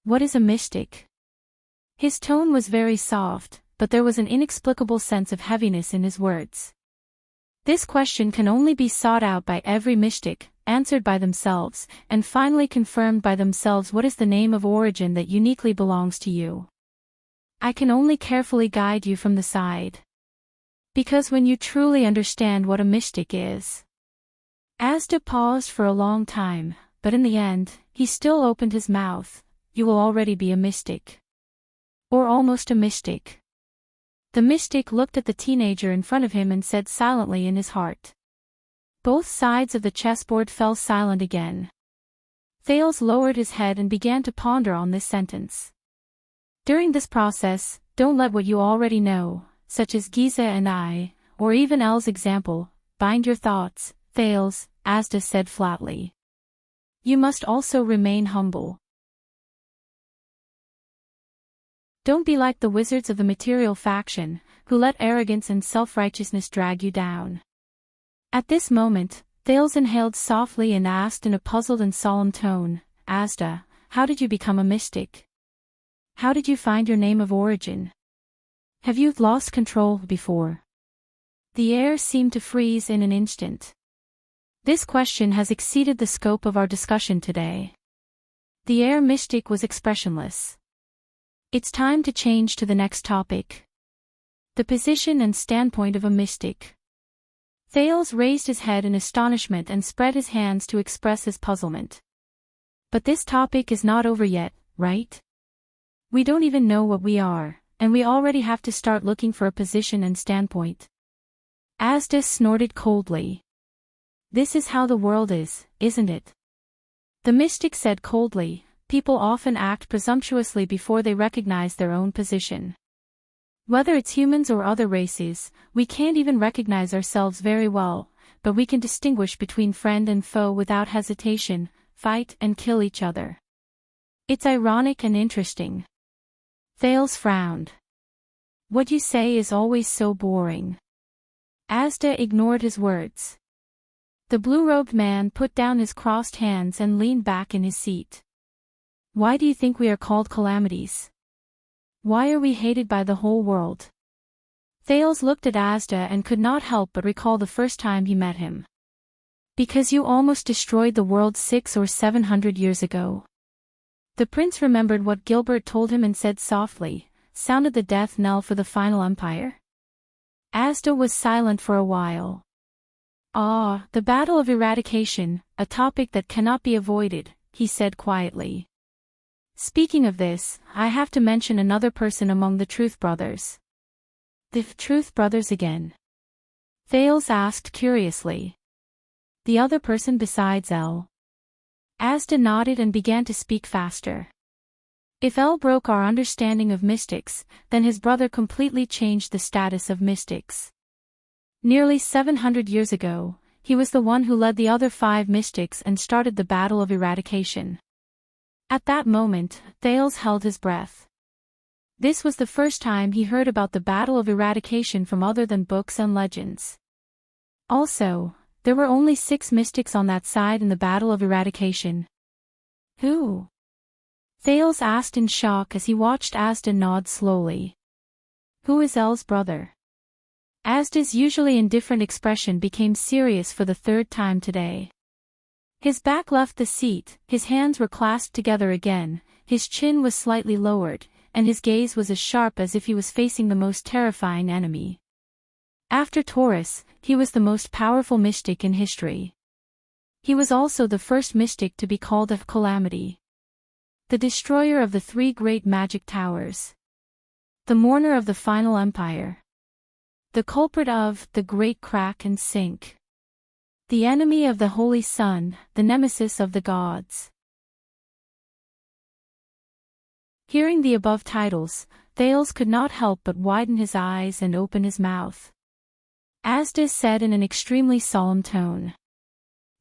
What is a mystic? His tone was very soft, but there was an inexplicable sense of heaviness in his words. This question can only be sought out by every mystic, answered by themselves, and finally confirmed by themselves. What is the name of origin that uniquely belongs to you? I can only carefully guide you from the side. Because when you truly understand what a mystic is. Asda paused for a long time, but in the end, he still opened his mouth. You will already be a mystic. Or almost a mystic. The mystic looked at the teenager in front of him and said silently in his heart. Both sides of the chessboard fell silent again. Thales lowered his head and began to ponder on this sentence. During this process, don't let what you already know, such as Giza and I, or even El's example, bind your thoughts, Thales, Asda said flatly. You must also remain humble. Don't be like the wizards of the material faction, who let arrogance and self-righteousness drag you down. At this moment, Thales inhaled softly and asked in a puzzled and solemn tone, Asda, how did you become a mystic? How did you find your name of origin? Have you lost control before? The air seemed to freeze in an instant. This question has exceeded the scope of our discussion today. The air mystic was expressionless. It's time to change to the next topic. The position and standpoint of a mystic. Thales raised his head in astonishment and spread his hands to express his puzzlement. But this topic is not over yet, right? We don't even know what we are, and we already have to start looking for a position and standpoint. Asda snorted coldly. This is how the world is, isn't it? The mystic said coldly, people often act presumptuously before they recognize their own position. Whether it's humans or other races, we can't even recognize ourselves very well, but we can distinguish between friend and foe without hesitation, fight and kill each other. It's ironic and interesting. Thales frowned. What you say is always so boring. Asda ignored his words. The blue-robed man put down his crossed hands and leaned back in his seat. Why do you think we are called calamities? Why are we hated by the whole world? Thales looked at Asda and could not help but recall the first time he met him. Because you almost destroyed the world 600 or 700 years ago. The prince remembered what Gilbert told him and said softly, sounded the death knell for the final empire? Asda was silent for a while. Ah, the battle of eradication, a topic that cannot be avoided, he said quietly. Speaking of this, I have to mention another person among the Truth Brothers. The Truth Brothers again? Thales asked curiously. The other person besides L. Asda nodded and began to speak faster. If L broke our understanding of mystics, then his brother completely changed the status of mystics. Nearly 700 years ago, he was the one who led the other 5 mystics and started the battle of eradication. At that moment, Thales held his breath. This was the first time he heard about the battle of eradication from other than books and legends. Also, there were only 6 mystics on that side in the battle of eradication. Who? Thales asked in shock as he watched Asda nod slowly. Who is L's brother? Asda's usually indifferent expression became serious for the 3rd time today. His back left the seat, his hands were clasped together again, his chin was slightly lowered, and his gaze was as sharp as if he was facing the most terrifying enemy. After Taurus, he was the most powerful mystic in history. He was also the first mystic to be called a calamity. The destroyer of the 3 great magic towers. The mourner of the final empire. The culprit of the great crack and sink. The enemy of the Holy Sun, the nemesis of the gods. Hearing the above titles, Thales could not help but widen his eyes and open his mouth. Asda said in an extremely solemn tone.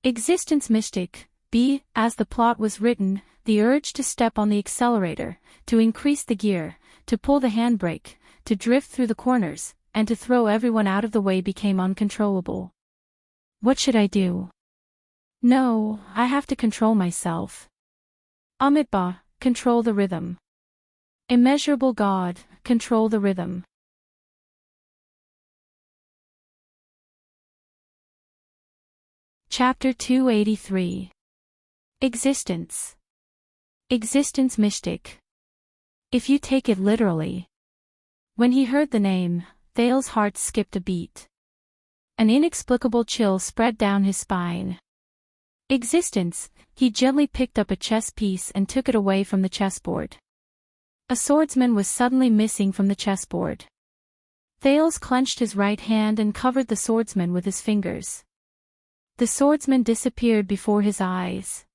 Existence mystic, be, as the plot was written, the urge to step on the accelerator, to increase the gear, to pull the handbrake, to drift through the corners, and to throw everyone out of the way became uncontrollable. What should I do? No, I have to control myself. Amitba, control the rhythm. Immeasurable God, control the rhythm. Chapter 283. Existence. Existence mystic. If you take it literally. When he heard the name, Thale's heart skipped a beat. An inexplicable chill spread down his spine. Existence. He gently picked up a chess piece and took it away from the chessboard. A swordsman was suddenly missing from the chessboard. Thales clenched his right hand and covered the swordsman with his fingers. The swordsman disappeared before his eyes.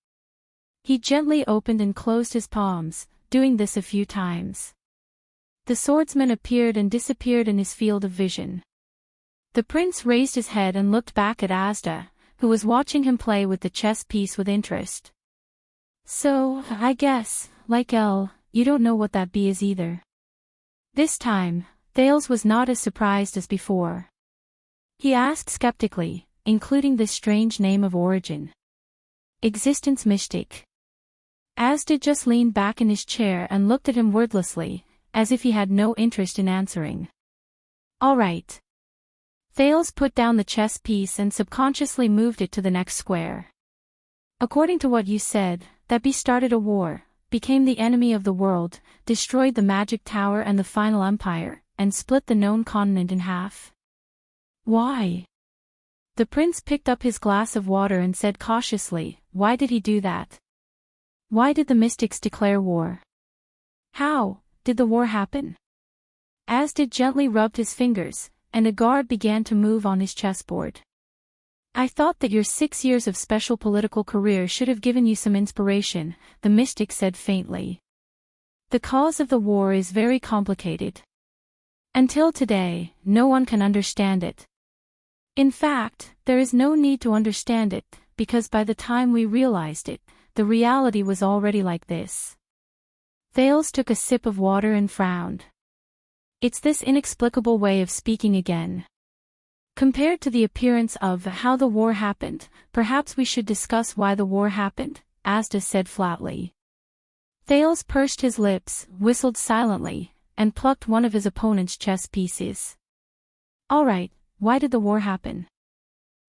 He gently opened and closed his palms, doing this a few times. The swordsman appeared and disappeared in his field of vision. The prince raised his head and looked back at Asda, who was watching him play with the chess piece with interest. So, I guess, like L, you don't know what that B is either. This time, Thales was not as surprised as before. He asked skeptically, including this strange name of origin. Existence mystic. Asda just leaned back in his chair and looked at him wordlessly, as if he had no interest in answering. All right. Thales put down the chess piece and subconsciously moved it to the next square. According to what you said, that B started a war, became the enemy of the world, destroyed the magic tower and the final empire, and split the known continent in half. Why? The prince picked up his glass of water and said cautiously, why did he do that? Why did the mystics declare war? How did the war happen? Asda gently rubbed his fingers, and a guard began to move on his chessboard. I thought that your 6 years of special political career should have given you some inspiration, the mystic said faintly. The cause of the war is very complicated. Until today, no one can understand it. In fact, there is no need to understand it, because by the time we realized it, the reality was already like this. Thales took a sip of water and frowned. It's this inexplicable way of speaking again. Compared to the appearance of how the war happened, perhaps we should discuss why the war happened, Asda said flatly. Thales pursed his lips, whistled silently, and plucked one of his opponent's chess pieces. All right, why did the war happen?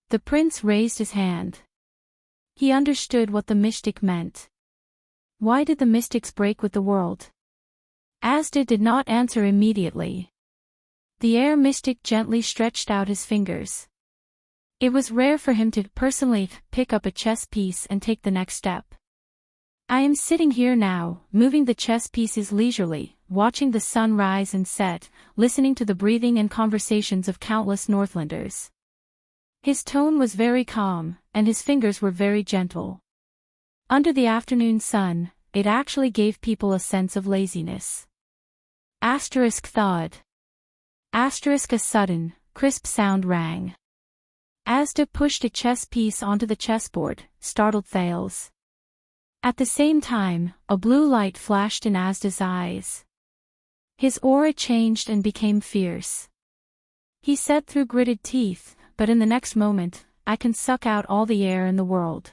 The prince raised his hand. He understood what the mystic meant. Why did the mystics break with the world? Asda did not answer immediately. The air mystic gently stretched out his fingers. It was rare for him to personally pick up a chess piece and take the next step. I am sitting here now, moving the chess pieces leisurely, watching the sun rise and set, listening to the breathing and conversations of countless Northlanders. His tone was very calm, and his fingers were very gentle. Under the afternoon sun, it actually gave people a sense of laziness. Asterisk thawed. Asterisk a sudden, crisp sound rang. Asda pushed a chess piece onto the chessboard, startled Thales. At the same time, a blue light flashed in Asda's eyes. His aura changed and became fierce. He said through gritted teeth, but in the next moment, I can suck out all the air in the world.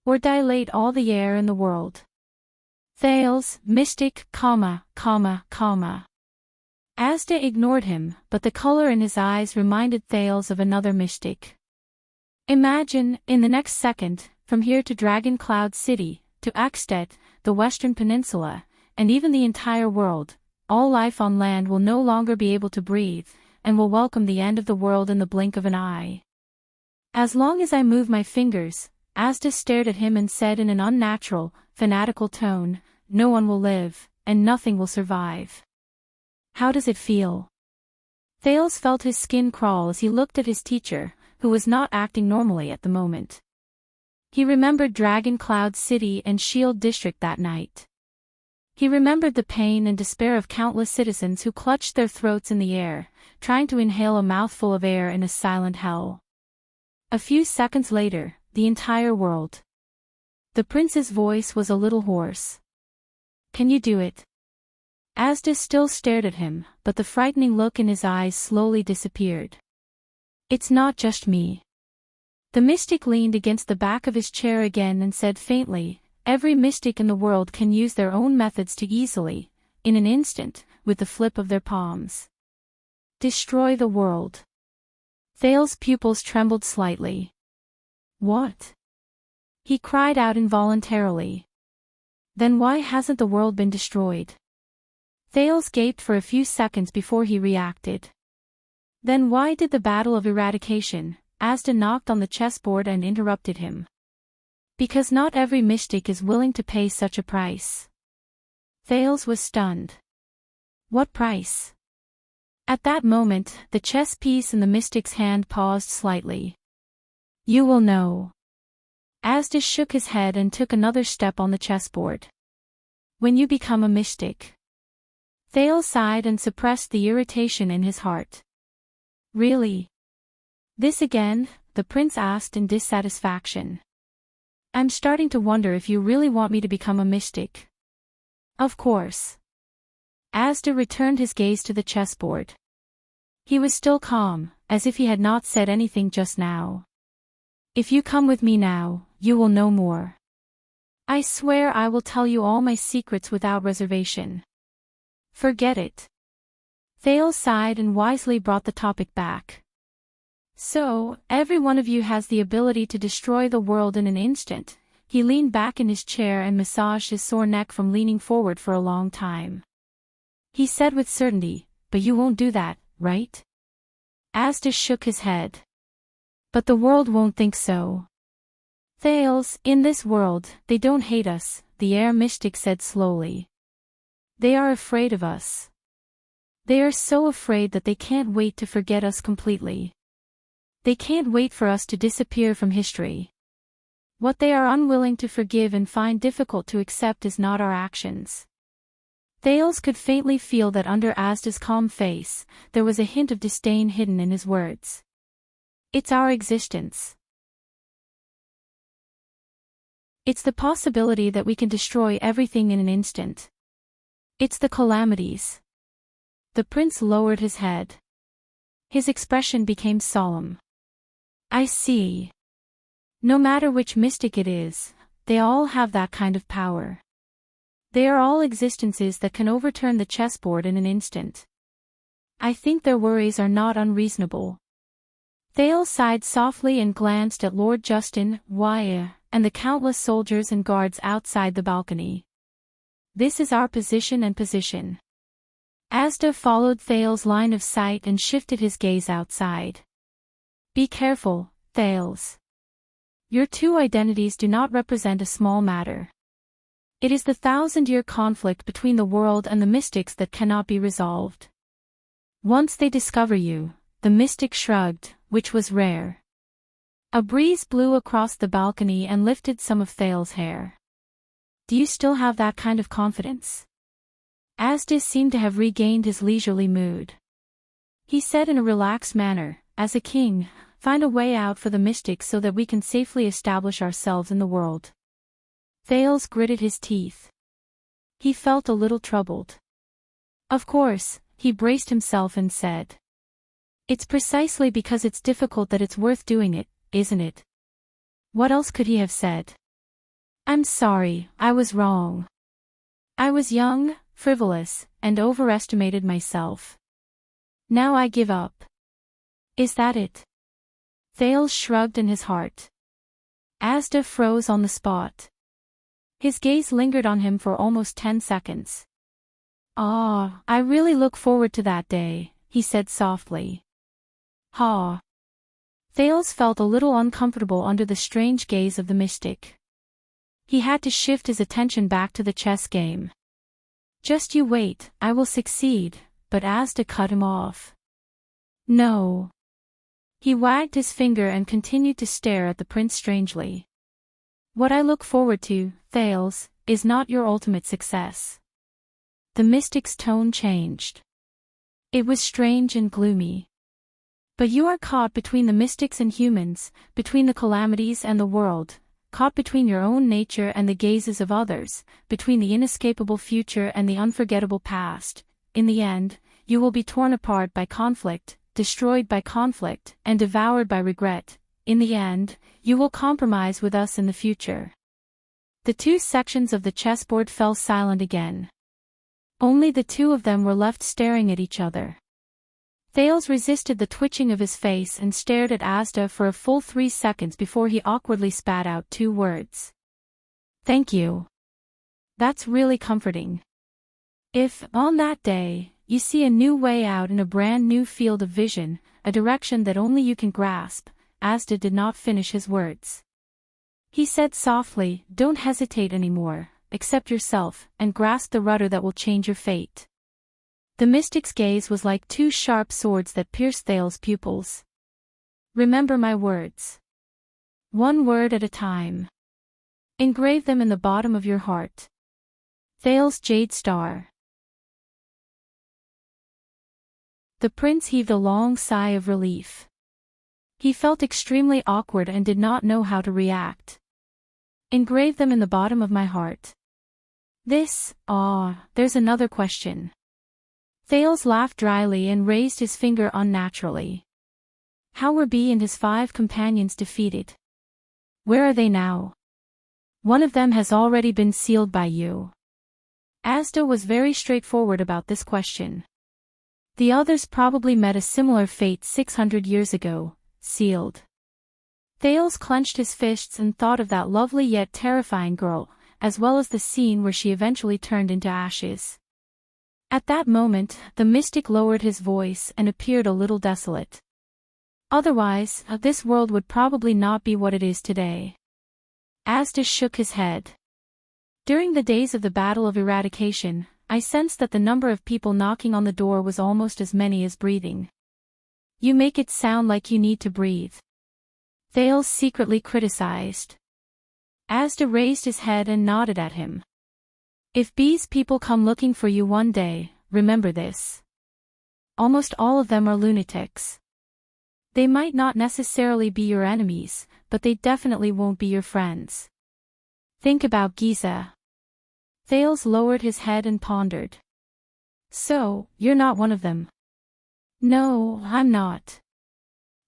Or dilate all the air in the world. Thales, mystic, Asda ignored him, but the color in his eyes reminded Thales of another mystic. Imagine, in the next second, from here to Dragon Cloud City, to Axtet, the Western Peninsula, and even the entire world, all life on land will no longer be able to breathe, and will welcome the end of the world in the blink of an eye. As long as I move my fingers, Asda stared at him and said in an unnatural, fanatical tone, no one will live, and nothing will survive. How does it feel? Thales felt his skin crawl as he looked at his teacher, who was not acting normally at the moment. He remembered Dragon Cloud City and Shield District that night. He remembered the pain and despair of countless citizens who clutched their throats in the air, trying to inhale a mouthful of air in a silent hell. A few seconds later, the entire world. The prince's voice was a little hoarse. Can you do it? Asda still stared at him, but the frightening look in his eyes slowly disappeared. It's not just me. The mystic leaned against the back of his chair again and said faintly, every mystic in the world can use their own methods to easily, in an instant, with the flip of their palms, destroy the world. Thale's pupils trembled slightly. What? He cried out involuntarily. Then why hasn't the world been destroyed? Thales gaped for a few seconds before he reacted. Then why did the battle of eradication? Asda knocked on the chessboard and interrupted him. Because not every mystic is willing to pay such a price. Thales was stunned. What price? At that moment, the chess piece in the mystic's hand paused slightly. You will know. Asda shook his head and took another step on the chessboard. When you become a mystic. Thales sighed and suppressed the irritation in his heart. Really? This again? The prince asked in dissatisfaction. I'm starting to wonder if you really want me to become a mystic. Of course. Asda returned his gaze to the chessboard. He was still calm, as if he had not said anything just now. If you come with me now, you will know more. I swear I will tell you all my secrets without reservation. Forget it. Thales sighed and wisely brought the topic back. So, every one of you has the ability to destroy the world in an instant. He leaned back in his chair and massaged his sore neck from leaning forward for a long time. He said with certainty, but you won't do that, right? Asda shook his head. But the world won't think so. Thales, in this world, they don't hate us, the air mystic said slowly. They are afraid of us. They are so afraid that they can't wait to forget us completely. They can't wait for us to disappear from history. What they are unwilling to forgive and find difficult to accept is not our actions. Thales could faintly feel that under Asda's calm face, there was a hint of disdain hidden in his words. It's our existence. It's the possibility that we can destroy everything in an instant. It's the calamities. The prince lowered his head. His expression became solemn. I see. No matter which mystic it is, they all have that kind of power. They are all existences that can overturn the chessboard in an instant. I think their worries are not unreasonable. Thales sighed softly and glanced at Lord Justin, Wyatt, and the countless soldiers and guards outside the balcony. This is our position and position. Asda followed Thales' line of sight and shifted his gaze outside. Be careful, Thales. Your two identities do not represent a small matter. It is the 1,000-year conflict between the world and the mystics that cannot be resolved. Once they discover you, the mystic shrugged, which was rare. A breeze blew across the balcony and lifted some of Thales' hair. Do you still have that kind of confidence? Asda seemed to have regained his leisurely mood. He said in a relaxed manner, as a king, find a way out for the mystics so that we can safely establish ourselves in the world. Thales gritted his teeth. He felt a little troubled. Of course, he braced himself and said. It's precisely because it's difficult that it's worth doing it, isn't it? What else could he have said? I'm sorry, I was wrong. I was young, frivolous, and overestimated myself. Now I give up. Is that it? Thales shrugged in his heart. Asda froze on the spot. His gaze lingered on him for almost 10 seconds. Ah, I really look forward to that day, he said softly. Ha. Thales felt a little uncomfortable under the strange gaze of the mystic. He had to shift his attention back to the chess game. Just you wait, I will succeed, but Asda cut him off. No. He wagged his finger and continued to stare at the prince strangely. What I look forward to, Thales, is not your ultimate success. The mystic's tone changed. It was strange and gloomy. But you are caught between the mystics and humans, between the calamities and the world, caught between your own nature and the gazes of others, between the inescapable future and the unforgettable past. In the end, you will be torn apart by conflict, destroyed by conflict, and devoured by regret. In the end, you will compromise with us in the future. The two sections of the chessboard fell silent again. Only the two of them were left staring at each other. Thales resisted the twitching of his face and stared at Asda for a full 3 seconds before he awkwardly spat out 2 words. "Thank you. That's really comforting. If, on that day, you see a new way out in a brand new field of vision, a direction that only you can grasp," Asda did not finish his words. He said softly, "Don't hesitate anymore, accept yourself, and grasp the rudder that will change your fate." The mystic's gaze was like 2 sharp swords that pierced Thales' pupils. "Remember my words. 1 word at a time. Engrave them in the bottom of your heart. Thales Jade Star." The prince heaved a long sigh of relief. He felt extremely awkward and did not know how to react. "Engrave them in the bottom of my heart. There's another question." Thales laughed dryly and raised his finger unnaturally. "How were Bee and his 5 companions defeated? Where are they now? One of them has already been sealed by you." Asda was very straightforward about this question. "The others probably met a similar fate 600 years ago, sealed." Thales clenched his fists and thought of that lovely yet terrifying girl, as well as the scene where she eventually turned into ashes. At that moment, the mystic lowered his voice and appeared a little desolate. "Otherwise, this world would probably not be what it is today." Asda shook his head. "During the days of the Battle of Eradication, I sensed that the number of people knocking on the door was almost as many as breathing." "You make it sound like you need to breathe," Thales secretly criticized. Asda raised his head and nodded at him. "If Bee's people come looking for you one day, remember this. Almost all of them are lunatics. They might not necessarily be your enemies, but they definitely won't be your friends. Think about Giza." Thales lowered his head and pondered. "So, you're not one of them?" "No, I'm not.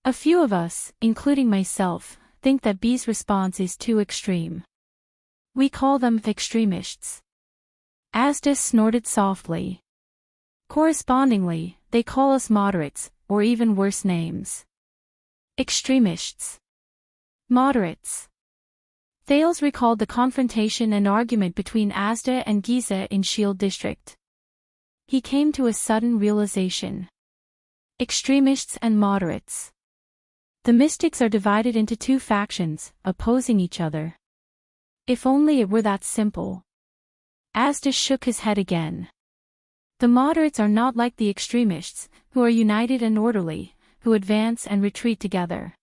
A few of us, including myself, think that Bee's response is too extreme. We call them extremists." Asda snorted softly. "Correspondingly, they call us moderates, or even worse names. Extremists. Moderates." Thales recalled the confrontation and argument between Asda and Giza in Shield District. He came to a sudden realization. Extremists and moderates. The mystics are divided into 2 factions, opposing each other. If only it were that simple. Asda shook his head again. "The moderates are not like the extremists, who are united and orderly, who advance and retreat together.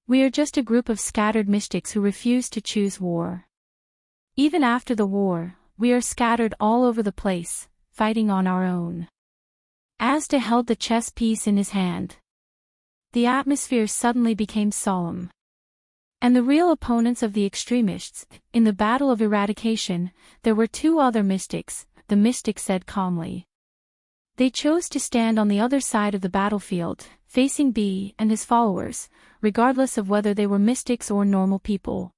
We are just a group of scattered mystics who refuse to choose war. Even after the war, we are scattered all over the place, fighting on our own." Asda held the chess piece in his hand. The atmosphere suddenly became solemn. "And the real opponents of the extremists, in the Battle of Eradication, there were 2 other mystics," the mystic said calmly. "They chose to stand on the other side of the battlefield, facing Bee and his followers, regardless of whether they were mystics or normal people.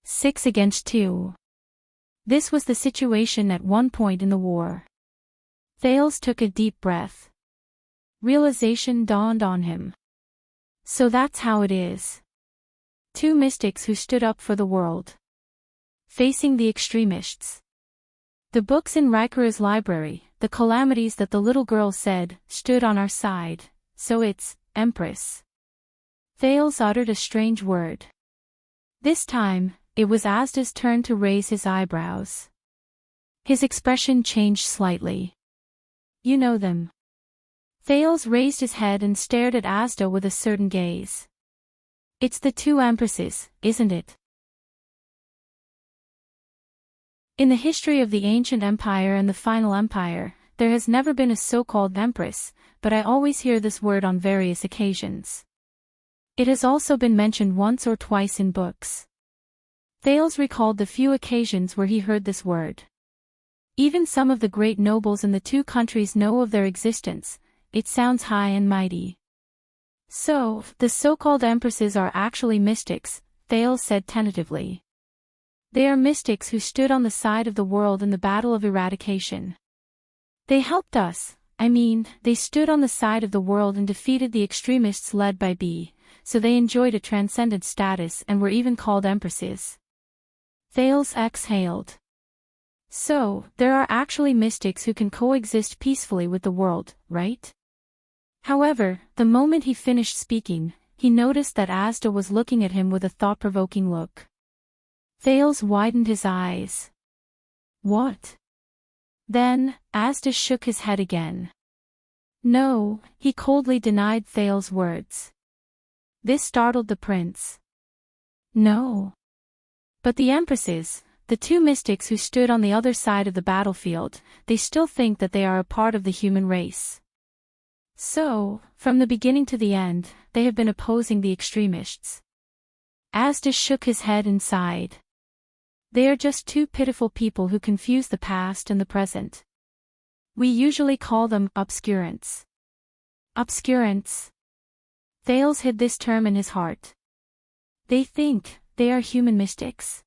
6 against 2. This was the situation at one point in the war." Thales took a deep breath. Realization dawned on him. So that's how it is. 2 mystics who stood up for the world. Facing the extremists. The books in Rykura's library, the calamities that the little girl said, stood on our side, so it's, Empress. Thales uttered a strange word. This time, it was Asda's turn to raise his eyebrows. His expression changed slightly. "You know them." Thales raised his head and stared at Asda with a certain gaze. "It's the 2 empresses, isn't it?" In the history of the ancient empire and the final empire, there has never been a so-called empress, but I always hear this word on various occasions. It has also been mentioned once or twice in books. Thales recalled the few occasions where he heard this word. Even some of the great nobles in the 2 countries know of their existence. It sounds high and mighty. "So, the so-called empresses are actually mystics," Thales said tentatively. "They are mystics who stood on the side of the world in the Battle of Eradication. They helped us, I mean, they stood on the side of the world and defeated the extremists led by B, so they enjoyed a transcendent status and were even called empresses. Thales exhaled. So, there are actually mystics who can coexist peacefully with the world, right? However, the moment he finished speaking, he noticed that Asda was looking at him with a thought-provoking look. Thales widened his eyes. What? Then, Asda shook his head again. No, he coldly denied Thales' words. This startled the prince. No. But the empresses, the two mystics who stood on the other side of the battlefield, they still think that they are a part of the human race. So, from the beginning to the end, they have been opposing the extremists. Asda shook his head and sighed. They are just two pitiful people who confuse the past and the present. We usually call them obscurants. Obscurants. Thales hid this term in his heart. They think they are human mystics.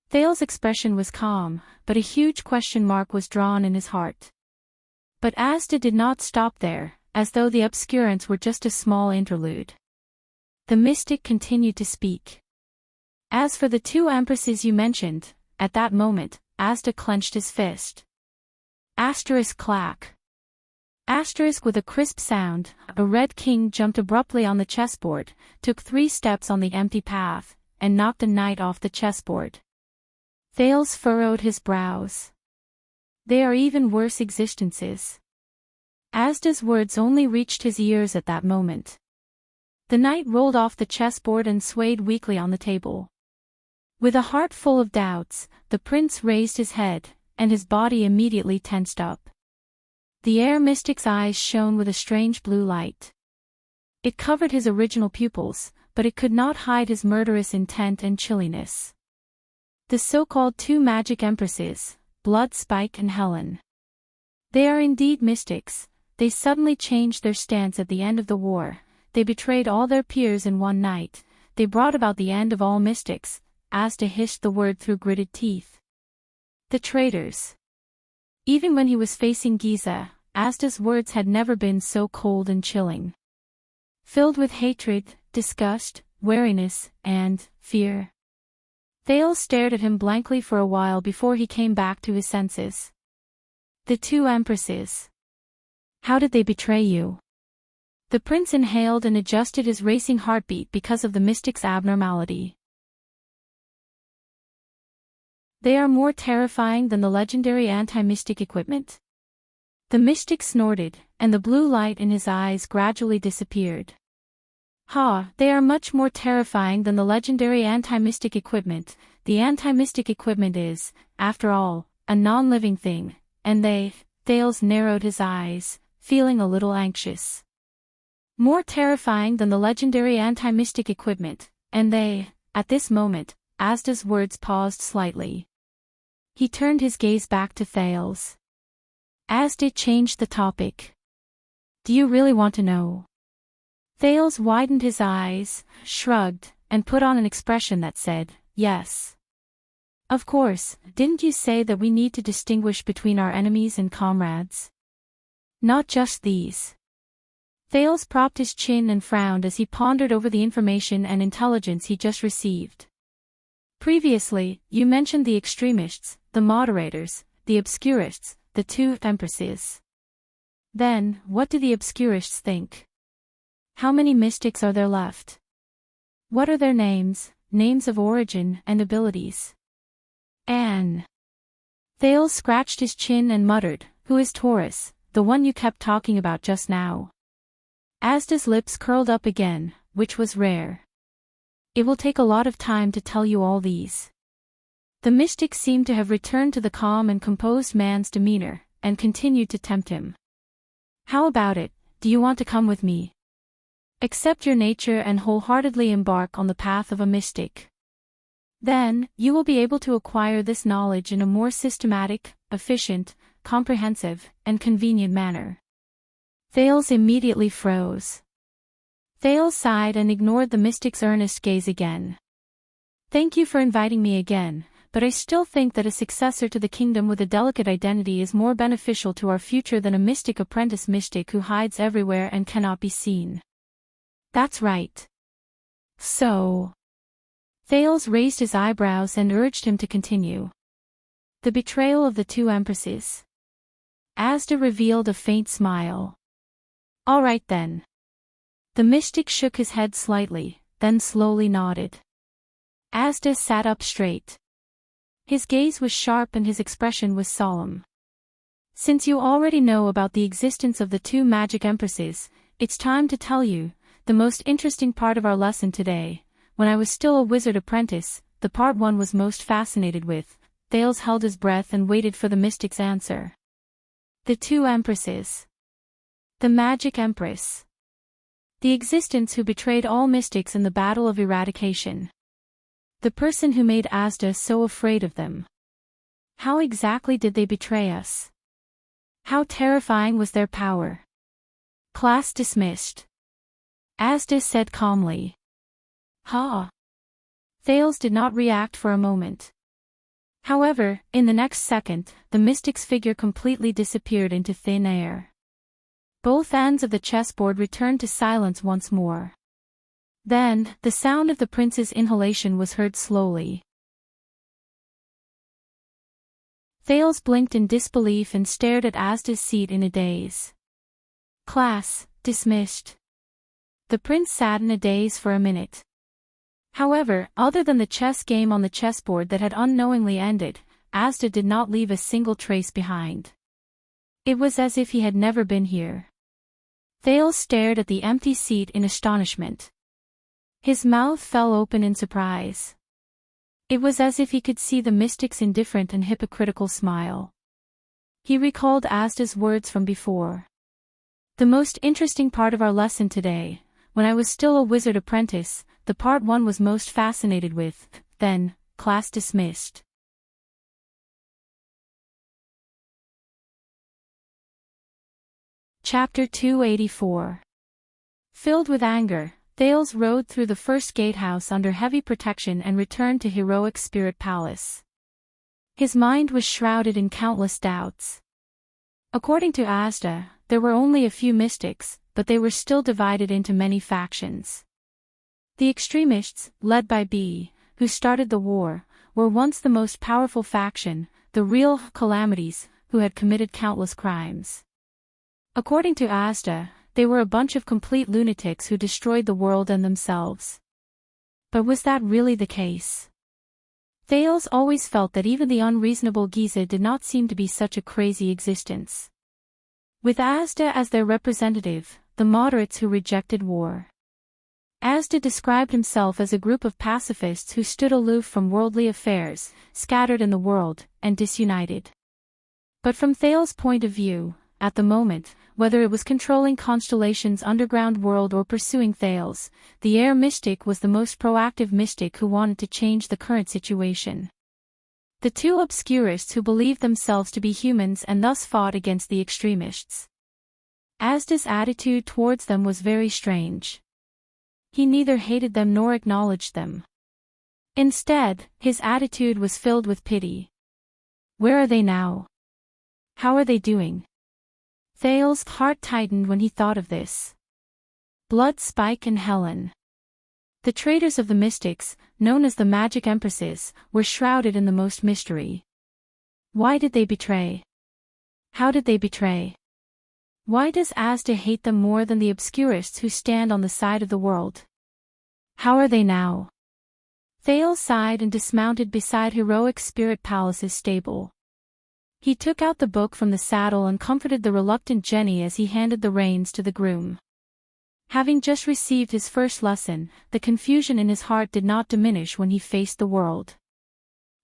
Thales' expression was calm, but a huge question mark was drawn in his heart. But Asda did not stop there, as though the obscurants were just a small interlude. The mystic continued to speak. As for the two empresses you mentioned, at that moment, Asda clenched his fist. Asterisk clack. Asterisk with a crisp sound, a red king jumped abruptly on the chessboard, took 3 steps on the empty path, and knocked a knight off the chessboard. Thales furrowed his brows. They are even worse existences. Asda's words only reached his ears at that moment. The knight rolled off the chessboard and swayed weakly on the table. With a heart full of doubts, the prince raised his head, and his body immediately tensed up. The air mystic's eyes shone with a strange blue light. It covered his original pupils, but it could not hide his murderous intent and chilliness. The so-called two magic empresses, Blood Spike and Helen. They are indeed mystics. They suddenly changed their stance at the end of the war. They betrayed all their peers in one night. They brought about the end of all mystics. Asda hissed the word through gritted teeth. The traitors. Even when he was facing Giza, Asda's words had never been so cold and chilling. Filled with hatred, disgust, wariness, and fear. Thales stared at him blankly for a while before he came back to his senses. The two empresses. How did they betray you? The prince inhaled and adjusted his racing heartbeat because of the mystic's abnormality. They are more terrifying than the legendary anti-mystic equipment? The mystic snorted, and the blue light in his eyes gradually disappeared. They are much more terrifying than the legendary anti-mystic equipment. The anti-mystic equipment is, after all, a non-living thing, and Thales narrowed his eyes, feeling a little anxious. More terrifying than the legendary anti-mystic equipment, and at this moment, Asda's words paused slightly. He turned his gaze back to Thales. Asda changed the topic. Do you really want to know? Thales widened his eyes, shrugged, and put on an expression that said, yes. Of course, didn't you say that we need to distinguish between our enemies and comrades? Not just these. Thales propped his chin and frowned as he pondered over the information and intelligence he just received. Previously, you mentioned the extremists, the moderators, the obscurists, the two empresses. Then, what do the obscurists think? How many mystics are there left? What are their names of origin and abilities? Thales scratched his chin and muttered, who is Taurus, the one you kept talking about just now? Asda's lips curled up again, which was rare. It will take a lot of time to tell you all these. The mystic seemed to have returned to the calm and composed man's demeanor, and continued to tempt him. How about it, do you want to come with me? Accept your nature and wholeheartedly embark on the path of a mystic. Then, you will be able to acquire this knowledge in a more systematic, efficient, comprehensive, and convenient manner. Thales immediately froze. Thales sighed and ignored the mystic's earnest gaze again. Thank you for inviting me again, but I still think that a successor to the kingdom with a delicate identity is more beneficial to our future than a mystic apprentice mystic who hides everywhere and cannot be seen. That's right. So... Thales raised his eyebrows and urged him to continue. The betrayal of the two empresses. Asda revealed a faint smile. All right then. The mystic shook his head slightly, then slowly nodded. Asda sat up straight. His gaze was sharp and his expression was solemn. Since you already know about the existence of the two magic empresses, it's time to tell you, the most interesting part of our lesson today. When I was still a wizard apprentice, the part one was most fascinated with. Thales held his breath and waited for the mystic's answer. The two empresses. The magic empress. The existence who betrayed all mystics in the battle of eradication. The person who made Asda so afraid of them. How exactly did they betray us? How terrifying was their power? Class dismissed. Asda said calmly. Ha! Thales did not react for a moment. However, in the next second, the mystic's figure completely disappeared into thin air. Both ends of the chessboard returned to silence once more. Then, the sound of the prince's inhalation was heard slowly. Thales blinked in disbelief and stared at Asda's seat in a daze. Class, dismissed. The prince sat in a daze for a minute. However, other than the chess game on the chessboard that had unknowingly ended, Asda did not leave a single trace behind. It was as if he had never been here. Thales stared at the empty seat in astonishment. His mouth fell open in surprise. It was as if he could see the mystic's indifferent and hypocritical smile. He recalled Asda's words from before. The most interesting part of our lesson today, when I was still a wizard apprentice, the part one was most fascinated with, then, class dismissed. Chapter 284. Filled with anger, Thales rode through the first gatehouse under heavy protection and returned to Heroic Spirit Palace. His mind was shrouded in countless doubts. According to Asda, there were only a few mystics, but they were still divided into many factions. The extremists, led by B, who started the war, were once the most powerful faction, the real calamities, who had committed countless crimes. According to Asda, they were a bunch of complete lunatics who destroyed the world and themselves. But was that really the case? Thales always felt that even the unreasonable Giza did not seem to be such a crazy existence. With Asda as their representative, the moderates who rejected war. Asda described himself as a group of pacifists who stood aloof from worldly affairs, scattered in the world, and disunited. But from Thales' point of view, at the moment, whether it was controlling Constellation's underground world or pursuing Thales, the air mystic was the most proactive mystic who wanted to change the current situation. The two obscurists who believed themselves to be humans and thus fought against the extremists. Asda's attitude towards them was very strange. He neither hated them nor acknowledged them. Instead, his attitude was filled with pity. Where are they now? How are they doing? Thales' heart tightened when he thought of this. Blood, Spike and Helen. The traitors of the mystics, known as the Magic Empresses, were shrouded in the most mystery. Why did they betray? How did they betray? Why does Asda hate them more than the obscurists who stand on the side of the world? How are they now? Thales sighed and dismounted beside Heroic Spirit Palace's stable. He took out the book from the saddle and comforted the reluctant Jenny as he handed the reins to the groom. Having just received his first lesson, the confusion in his heart did not diminish when he faced the world.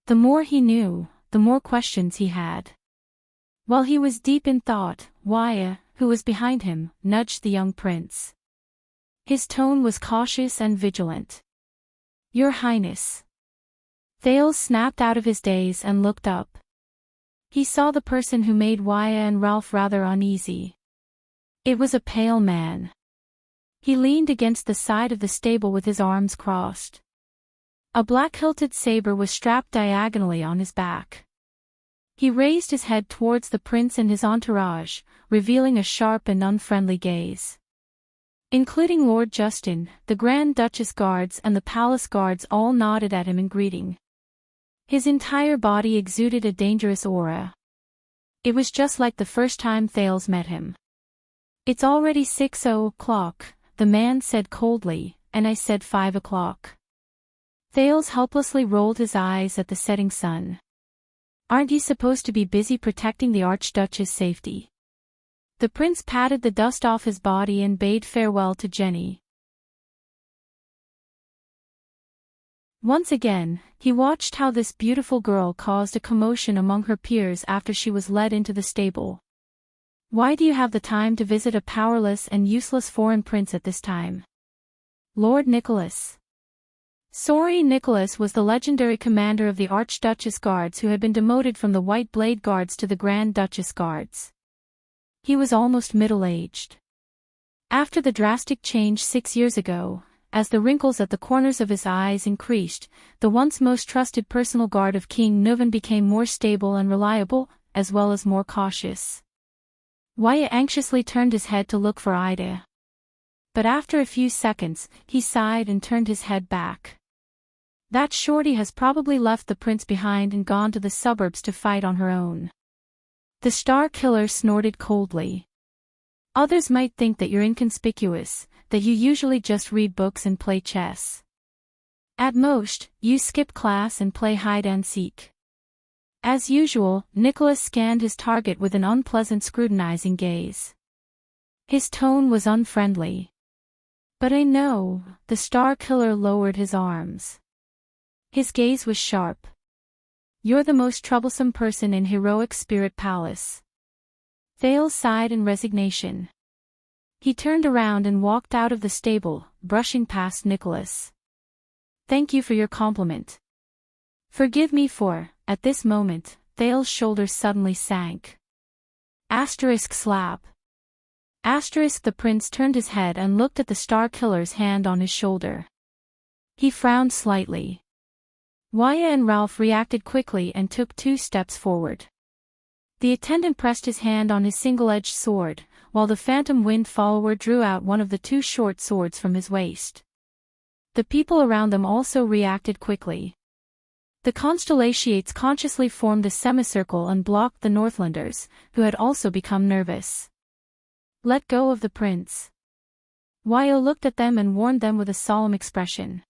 The more he knew, the more questions he had. While he was deep in thought, Waya, who was behind him, nudged the young prince. His tone was cautious and vigilant. Your Highness. Thales snapped out of his daze and looked up. He saw the person who made Waya and Ralph rather uneasy. It was a pale man. He leaned against the side of the stable with his arms crossed. A black-hilted saber was strapped diagonally on his back. He raised his head towards the prince and his entourage, revealing a sharp and unfriendly gaze. Including Lord Justin, the Grand Duchess guards and the palace guards all nodded at him in greeting. His entire body exuded a dangerous aura. It was just like the first time Thales met him. "It's already 6:00, the man said coldly, and I said 5:00. Thales helplessly rolled his eyes at the setting sun. "Aren't you supposed to be busy protecting the Archduchess' safety?" The prince patted the dust off his body and bade farewell to Jenny. Once again, he watched how this beautiful girl caused a commotion among her peers after she was led into the stable. "Why do you have the time to visit a powerless and useless foreign prince at this time?" "Lord Nicholas." Sorry, Nicholas was the legendary commander of the Archduchess Guards who had been demoted from the White Blade Guards to the Grand Duchess Guards. He was almost middle-aged. After the drastic change 6 years ago, as the wrinkles at the corners of his eyes increased, the once most trusted personal guard of King Nuvan became more stable and reliable, as well as more cautious. Wyatt anxiously turned his head to look for Ida. But after a few seconds, he sighed and turned his head back. "That shorty has probably left the prince behind and gone to the suburbs to fight on her own." The Star Killer snorted coldly. "Others might think that you're inconspicuous, that you usually just read books and play chess. At most, you skip class and play hide-and-seek." As usual, Nicholas scanned his target with an unpleasant scrutinizing gaze. His tone was unfriendly. "But I know," the Star Killer lowered his arms. His gaze was sharp. "You're the most troublesome person in Heroic Spirit Palace." Thales sighed in resignation. He turned around and walked out of the stable, brushing past Nicholas. "Thank you for your compliment. Forgive me for..." At this moment, Thales' shoulders suddenly sank. Slap. The prince turned his head and looked at the Star Killer's hand on his shoulder. He frowned slightly. Wyatt and Ralph reacted quickly and took 2 steps forward. The attendant pressed his hand on his single-edged sword, while the Phantom Wind follower drew out one of the 2 short swords from his waist. The people around them also reacted quickly. The Constellations consciously formed a semicircle and blocked the Northlanders, who had also become nervous. "Let go of the prince." Wyatt looked at them and warned them with a solemn expression.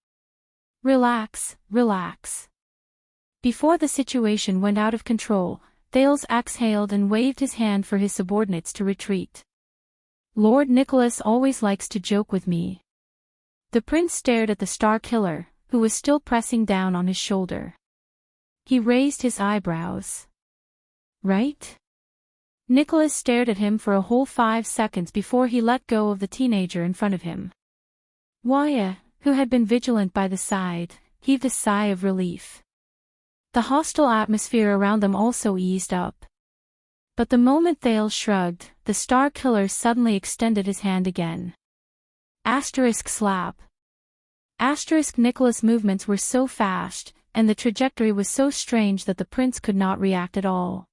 Relax. Before the situation went out of control, Thales exhaled and waved his hand for his subordinates to retreat. "Lord Nicholas always likes to joke with me." The prince stared at the Star Killer, who was still pressing down on his shoulder. He raised his eyebrows. "Right?" Nicholas stared at him for a whole 5 seconds before he let go of the teenager in front of him. Wyatt, who had been vigilant by the side, heaved a sigh of relief. The hostile atmosphere around them also eased up. But the moment Thales shrugged, the Star Killer suddenly extended his hand again. Slap. Nicholas' movements were so fast, and the trajectory was so strange that the prince could not react at all.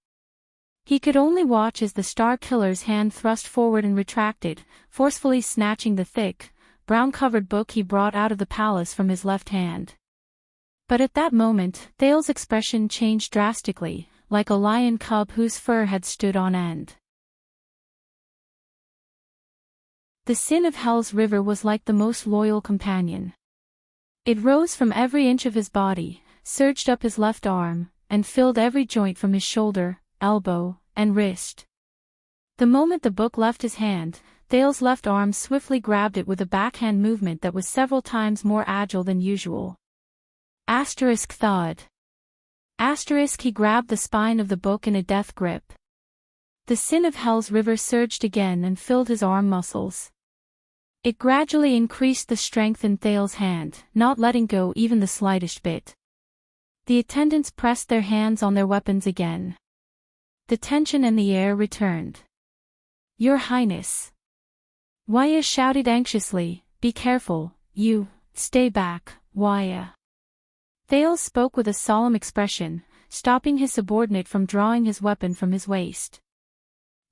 He could only watch as the Star Killer's hand thrust forward and retracted, forcefully snatching the thick, brown-covered book he brought out of the palace from his left hand. But at that moment, Thales' expression changed drastically, like a lion cub whose fur had stood on end. The sin of Hell's River was like the most loyal companion. It rose from every inch of his body, surged up his left arm, and filled every joint from his shoulder, elbow, and wrist. The moment the book left his hand, Thales' left arm swiftly grabbed it with a backhand movement that was several times more agile than usual. Thud. He grabbed the spine of the book in a death grip. The sin of Hell's River surged again and filled his arm muscles. It gradually increased the strength in Thales' hand, not letting go even the slightest bit. The attendants pressed their hands on their weapons again. The tension in the air returned. "Your Highness!" Wyatt shouted anxiously, "Be careful, you, stay back, Wyatt." Thales spoke with a solemn expression, stopping his subordinate from drawing his weapon from his waist.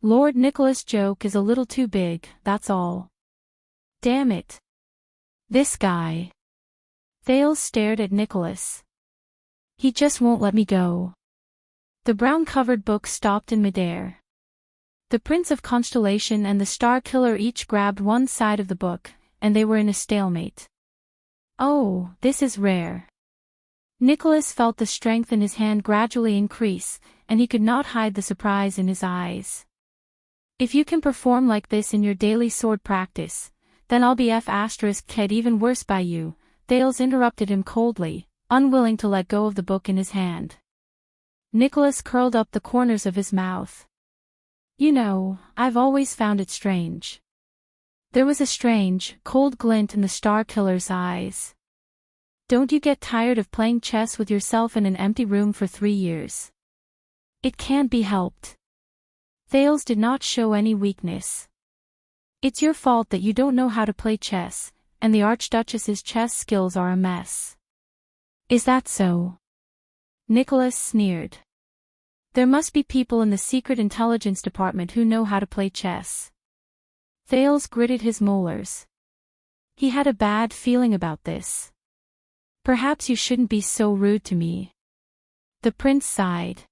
Lord Nicholas' joke is a little too big, that's all. Damn it. This guy. Thales stared at Nicholas. He just won't let me go. The brown-covered book stopped in midair. The Prince of Constellation and the Star Killer each grabbed one side of the book, and they were in a stalemate. Oh, this is rare. Nicholas felt the strength in his hand gradually increase, and he could not hide the surprise in his eyes. If you can perform like this in your daily sword practice, then I'll be F***ed even worse by you, Thales interrupted him coldly, unwilling to let go of the book in his hand. Nicholas curled up the corners of his mouth. You know, I've always found it strange. There was a strange, cold glint in the Star Killer's eyes. Don't you get tired of playing chess with yourself in an empty room for 3 years? It can't be helped. Thales did not show any weakness. It's your fault that you don't know how to play chess, and the Archduchess's chess skills are a mess. Is that so? Nicholas sneered. There must be people in the Secret Intelligence Department who know how to play chess. Thales gritted his molars. He had a bad feeling about this. Perhaps you shouldn't be so rude to me. The prince sighed.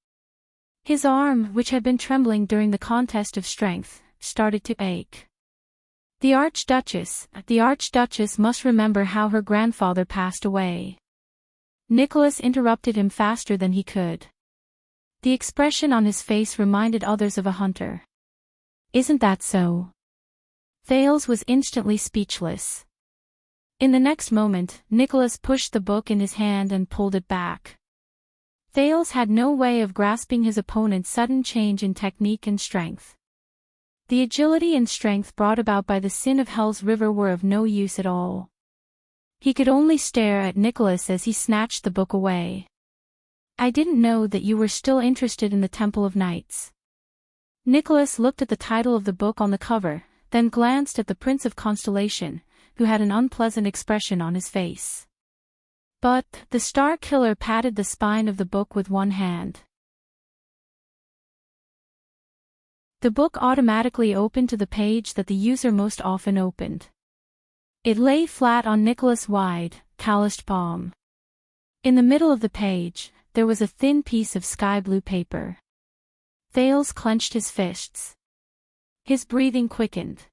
His arm, which had been trembling during the contest of strength, started to ache. The Archduchess must remember how her grandfather passed away. Nicholas interrupted him faster than he could. The expression on his face reminded others of a hunter. Isn't that so? Thales was instantly speechless. In the next moment, Nicholas pushed the book in his hand and pulled it back. Thales had no way of grasping his opponent's sudden change in technique and strength. The agility and strength brought about by the sin of Hell's River were of no use at all. He could only stare at Nicholas as he snatched the book away. I didn't know that you were still interested in the Temple of Knights. Nicholas looked at the title of the book on the cover, then glanced at the Prince of Constellation, who had an unpleasant expression on his face. But, the Star Killer patted the spine of the book with one hand. The book automatically opened to the page that the user most often opened. It lay flat on Nicholas' wide, calloused palm. In the middle of the page, there was a thin piece of sky-blue paper. Thales clenched his fists. His breathing quickened.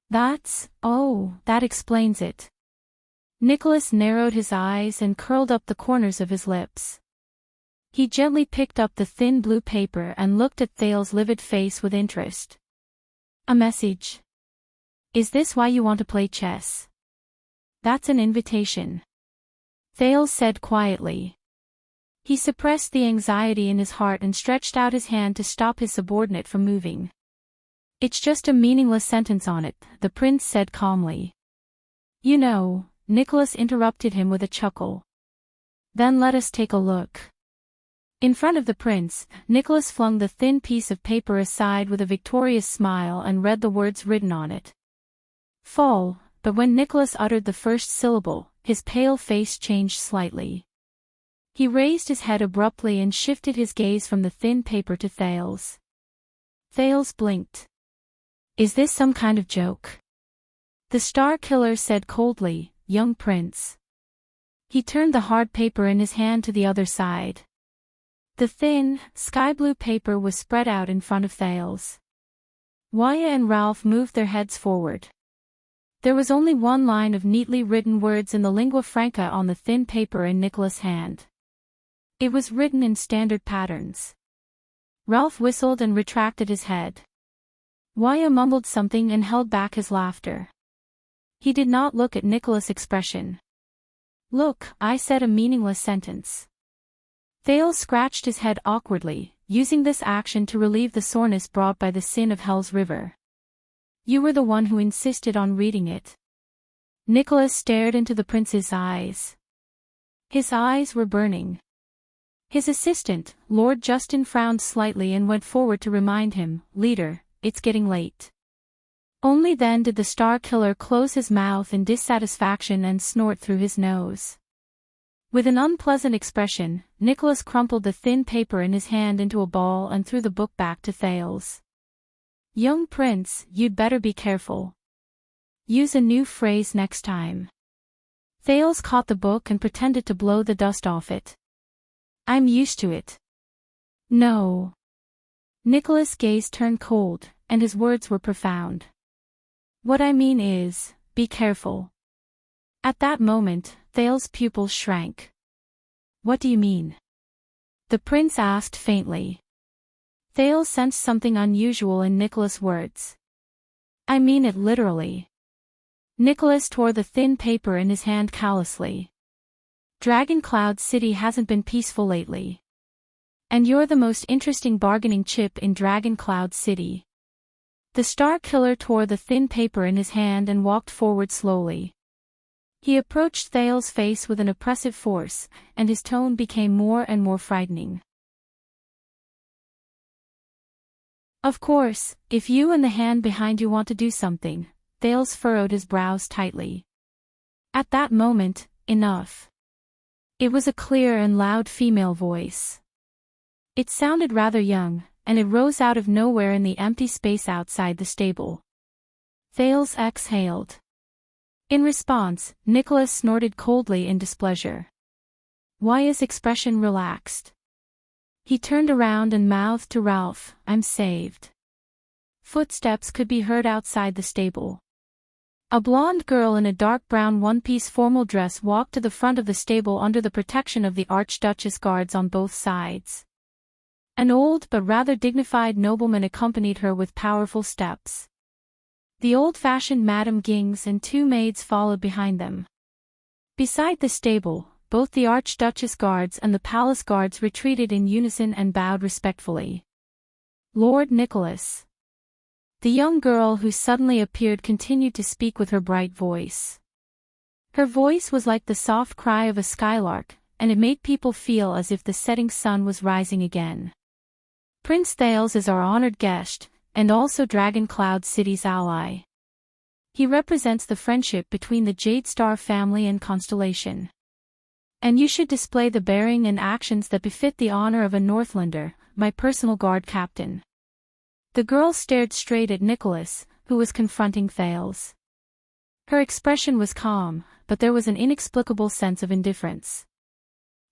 That explains it. Nicholas narrowed his eyes and curled up the corners of his lips. He gently picked up the thin blue paper and looked at Thales' livid face with interest. A message. Is this why you want to play chess? That's an invitation. Thales said quietly. He suppressed the anxiety in his heart and stretched out his hand to stop his subordinate from moving. It's just a meaningless sentence on it, the prince said calmly. You know, Nicholas interrupted him with a chuckle. Then let us take a look. In front of the prince, Nicholas flung the thin piece of paper aside with a victorious smile and read the words written on it. Fall, but when Nicholas uttered the first syllable, his pale face changed slightly. He raised his head abruptly and shifted his gaze from the thin paper to Thales. Thales blinked. Is this some kind of joke? The Star Killer said coldly, young prince. He turned the hard paper in his hand to the other side. The thin, sky-blue paper was spread out in front of Thales. Waya and Ralph moved their heads forward. There was only one line of neatly written words in the lingua franca on the thin paper in Nicholas' hand. It was written in standard patterns. Ralph whistled and retracted his head. Waya mumbled something and held back his laughter. He did not look at Nicholas' expression. Look, I said a meaningless sentence. Thales scratched his head awkwardly, using this action to relieve the soreness brought by the sin of Hell's River. You were the one who insisted on reading it. Nicholas stared into the prince's eyes. His eyes were burning. His assistant, Lord Justin, frowned slightly and went forward to remind him, Leader, it's getting late. Only then did the Star Killer close his mouth in dissatisfaction and snort through his nose. With an unpleasant expression, Nicholas crumpled the thin paper in his hand into a ball and threw the book back to Thales. "Young prince, you'd better be careful. Use a new phrase next time." Thales caught the book and pretended to blow the dust off it. "I'm used to it." "No." Nicholas' gaze turned cold, and his words were profound. "What I mean is, be careful." At that moment, Thales' pupils shrank. "What do you mean?" the prince asked faintly. Thales sensed something unusual in Nicholas' words. "I mean it literally." Nicholas tore the thin paper in his hand callously. "Dragon Cloud City hasn't been peaceful lately. And you're the most interesting bargaining chip in Dragon Cloud City." The Star Killer tore the thin paper in his hand and walked forward slowly. He approached Thales' face with an oppressive force, and his tone became more and more frightening. "Of course, if you and the hand behind you want to do something," Thales furrowed his brows tightly. At that moment, enough. It was a clear and loud female voice. It sounded rather young, and it rose out of nowhere in the empty space outside the stable. Thales exhaled. In response, Nicholas snorted coldly in displeasure. Wya's expression relaxed. He turned around and mouthed to Ralph, "I'm saved." Footsteps could be heard outside the stable. A blonde girl in a dark brown one-piece formal dress walked to the front of the stable under the protection of the Archduchess guards on both sides. An old but rather dignified nobleman accompanied her with powerful steps. The old-fashioned Madame Gings and two maids followed behind them. Beside the stable, both the Archduchess guards and the palace guards retreated in unison and bowed respectfully. "Lord Nicholas." The young girl who suddenly appeared continued to speak with her bright voice. Her voice was like the soft cry of a skylark, and it made people feel as if the setting sun was rising again. "Prince Thales is our honored guest, and also Dragon Cloud City's ally. He represents the friendship between the Jade Star family and Constellation. And you should display the bearing and actions that befit the honor of a Northlander, my personal guard captain." The girl stared straight at Nicholas, who was confronting Thales. Her expression was calm, but there was an inexplicable sense of indifference.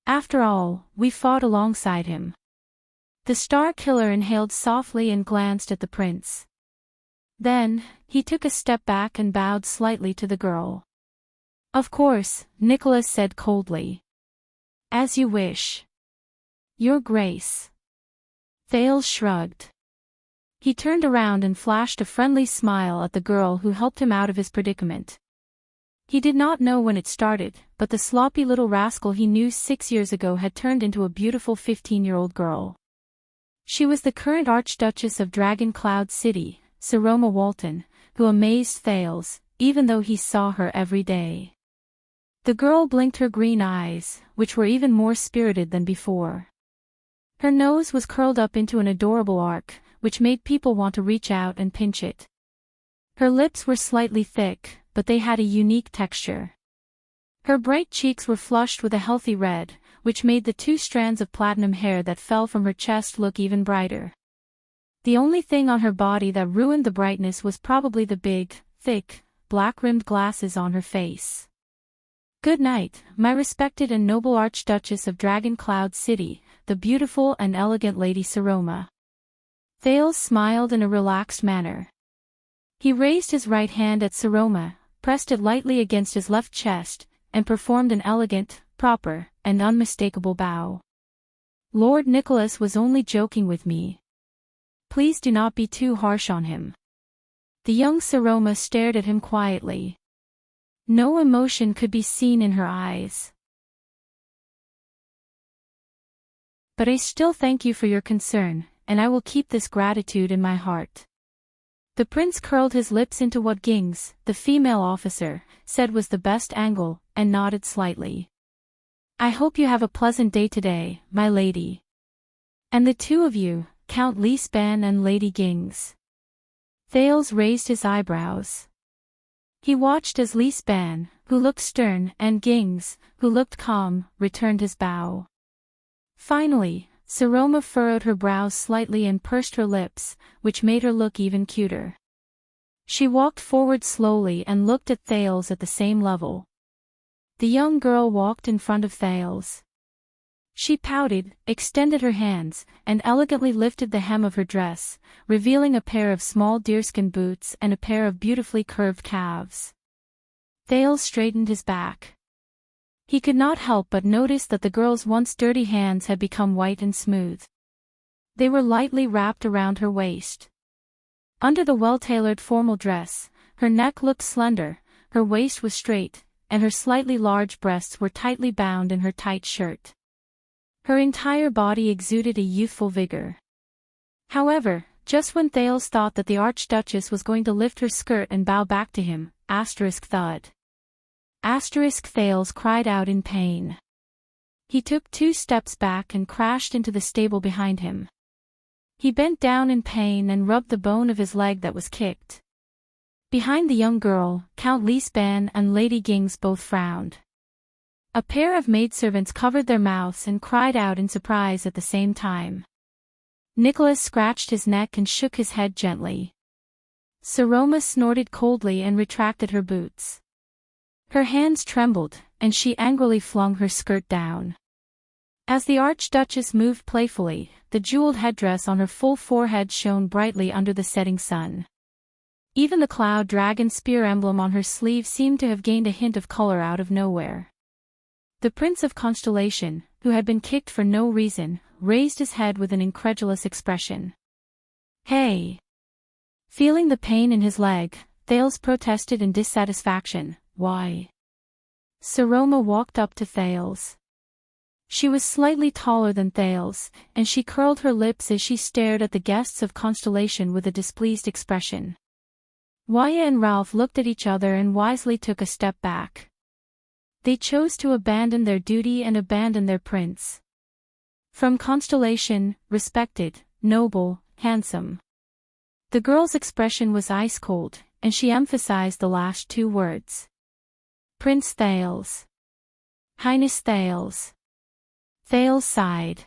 "After all, we fought alongside him." The Star Killer inhaled softly and glanced at the prince. Then, he took a step back and bowed slightly to the girl. "Of course," Nicholas said coldly. "As you wish." "Your Grace." Thales shrugged. He turned around and flashed a friendly smile at the girl who helped him out of his predicament. He did not know when it started, but the sloppy little rascal he knew 6 years ago had turned into a beautiful 15-year-old girl. She was the current Archduchess of Dragon Cloud City, Saroma Walton, who amazed Thales, even though he saw her every day. The girl blinked her green eyes, which were even more spirited than before. Her nose was curled up into an adorable arc, which made people want to reach out and pinch it. Her lips were slightly thick, but they had a unique texture. Her bright cheeks were flushed with a healthy red, which made the 2 strands of platinum hair that fell from her chest look even brighter. The only thing on her body that ruined the brightness was probably the big, thick, black-rimmed glasses on her face. "Good night, my respected and noble Archduchess of Dragon Cloud City, the beautiful and elegant Lady Saroma." Thales smiled in a relaxed manner. He raised his right hand at Saroma, pressed it lightly against his left chest, and performed an elegant, proper, and unmistakable bow. "Lord Nicholas was only joking with me. Please do not be too harsh on him." The young Saroma stared at him quietly. No emotion could be seen in her eyes. "But I still thank you for your concern, and I will keep this gratitude in my heart." The prince curled his lips into what Gings, the female officer, said was the best angle, and nodded slightly. "I hope you have a pleasant day today, my lady. And the two of you, Count Liesban and Lady Gings." Thales raised his eyebrows. He watched as Lisban, who looked stern, and Gings, who looked calm, returned his bow. Finally, Saroma furrowed her brows slightly and pursed her lips, which made her look even cuter. She walked forward slowly and looked at Thales at the same level. The young girl walked in front of Thales. She pouted, extended her hands, and elegantly lifted the hem of her dress, revealing a pair of small deerskin boots and a pair of beautifully curved calves. Thales straightened his back. He could not help but notice that the girl's once dirty hands had become white and smooth. They were lightly wrapped around her waist. Under the well-tailored formal dress, her neck looked slender, her waist was straight, and her slightly large breasts were tightly bound in her tight shirt. Her entire body exuded a youthful vigor. However, just when Thales thought that the Archduchess was going to lift her skirt and bow back to him, thud. Thales cried out in pain. He took 2 steps back and crashed into the stable behind him. He bent down in pain and rubbed the bone of his leg that was kicked. Behind the young girl, Count Lisban and Lady Gings both frowned. A pair of maidservants covered their mouths and cried out in surprise at the same time. Nicholas scratched his neck and shook his head gently. Saroma snorted coldly and retracted her boots. Her hands trembled, and she angrily flung her skirt down. As the Archduchess moved playfully, the jeweled headdress on her full forehead shone brightly under the setting sun. Even the cloud dragon spear emblem on her sleeve seemed to have gained a hint of color out of nowhere. The Prince of Constellation, who had been kicked for no reason, raised his head with an incredulous expression. "Hey!" Feeling the pain in his leg, Thales protested in dissatisfaction. "Why?" Saroma walked up to Thales. She was slightly taller than Thales, and she curled her lips as she stared at the guests of Constellation with a displeased expression. Waya and Ralph looked at each other and wisely took a step back. They chose to abandon their duty and abandon their prince. From Constellation, respected, noble, handsome. The girl's expression was ice-cold, and she emphasized the last 2 words. "Prince Thales. Highness Thales." Thales sighed.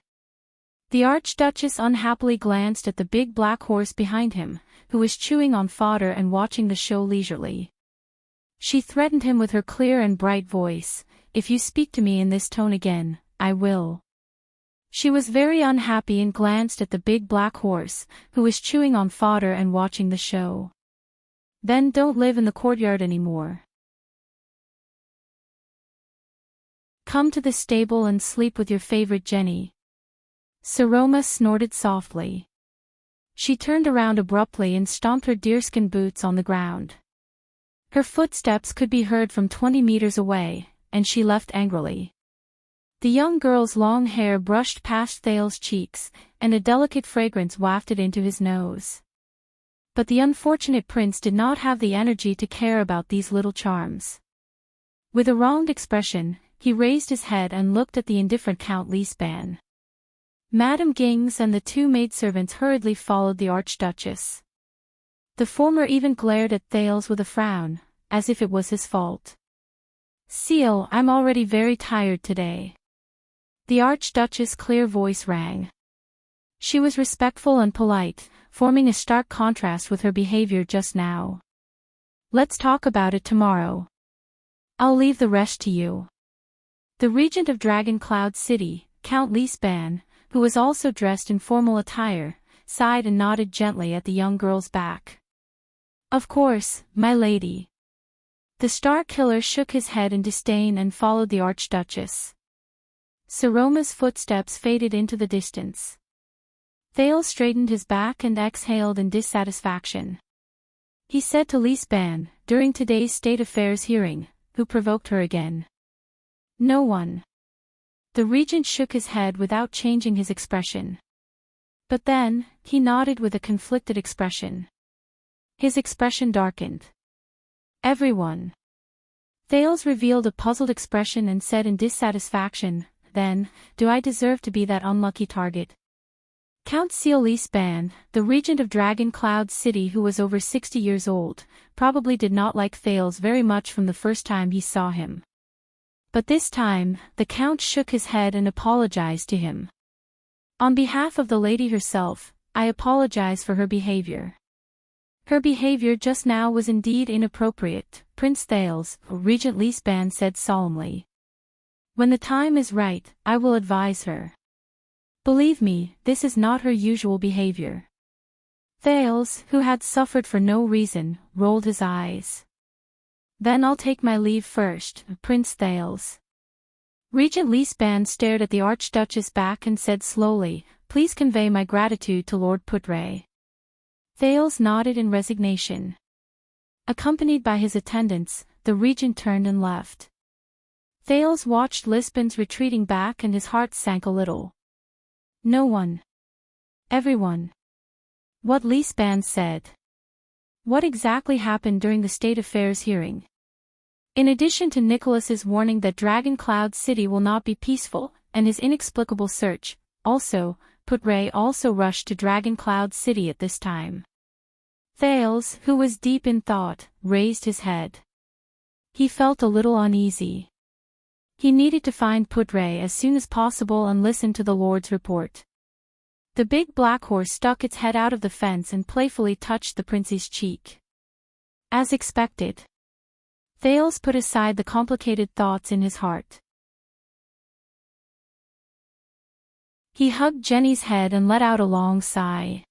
The Archduchess unhappily glanced at the big black horse behind him, who was chewing on fodder and watching the show leisurely. She threatened him with her clear and bright voice, "If you speak to me in this tone again, I will." She was very unhappy and glanced at the big black horse, who was chewing on fodder and watching the show. "Then don't live in the courtyard anymore. Come to the stable and sleep with your favorite Jenny." Saroma snorted softly. She turned around abruptly and stomped her deerskin boots on the ground. Her footsteps could be heard from 20 meters away, and she left angrily. The young girl's long hair brushed past Thales' cheeks, and a delicate fragrance wafted into his nose. But the unfortunate prince did not have the energy to care about these little charms. With a wronged expression, he raised his head and looked at the indifferent Count Lisban. Madame Gings and the 2 maidservants hurriedly followed the Archduchess. The former even glared at Thales with a frown, as if it was his fault. "Seal, I'm already very tired today." The Archduchess' clear voice rang. She was respectful and polite, forming a stark contrast with her behavior just now. "Let's talk about it tomorrow. I'll leave the rest to you." The regent of Dragon Cloud City, Count Lisban, who was also dressed in formal attire, sighed and nodded gently at the young girl's back. "Of course, my lady." The Star Killer shook his head in disdain and followed the Archduchess. Saroma's footsteps faded into the distance. Thales straightened his back and exhaled in dissatisfaction. He said to Lisban, during today's State Affairs hearing, "Who provoked her again?" "No one." The regent shook his head without changing his expression. But then, he nodded with a conflicted expression. His expression darkened. "Everyone." Thales revealed a puzzled expression and said in dissatisfaction, "Then, do I deserve to be that unlucky target?" Count Sealispan, the regent of Dragon Cloud City who was over 60 years old, probably did not like Thales very much from the first time he saw him. But this time, the Count shook his head and apologized to him. On behalf of the lady herself, I apologize for her behavior. Her behavior just now was indeed inappropriate, Prince Thales, Regent Leaspan said solemnly. When the time is right, I will advise her. Believe me, this is not her usual behavior. Thales, who had suffered for no reason, rolled his eyes. Then I'll take my leave first, Prince Thales. Regent Leaspan stared at the Archduchess back and said slowly, please convey my gratitude to Lord Putre. Thales nodded in resignation. Accompanied by his attendants, the regent turned and left. Thales watched Lispan's retreating back and his heart sank a little. No one. Everyone. What Leaspan said. What exactly happened during the State Affairs hearing? In addition to Nicholas's warning that Dragon Cloud City will not be peaceful, and his inexplicable search, Putre also rushed to Dragon Cloud City at this time. Thales, who was deep in thought, raised his head. He felt a little uneasy. He needed to find Putre as soon as possible and listen to the Lord's report. The big black horse stuck its head out of the fence and playfully touched the prince's cheek. As expected. Thales put aside the complicated thoughts in his heart. He hugged Jenny's head and let out a long sigh.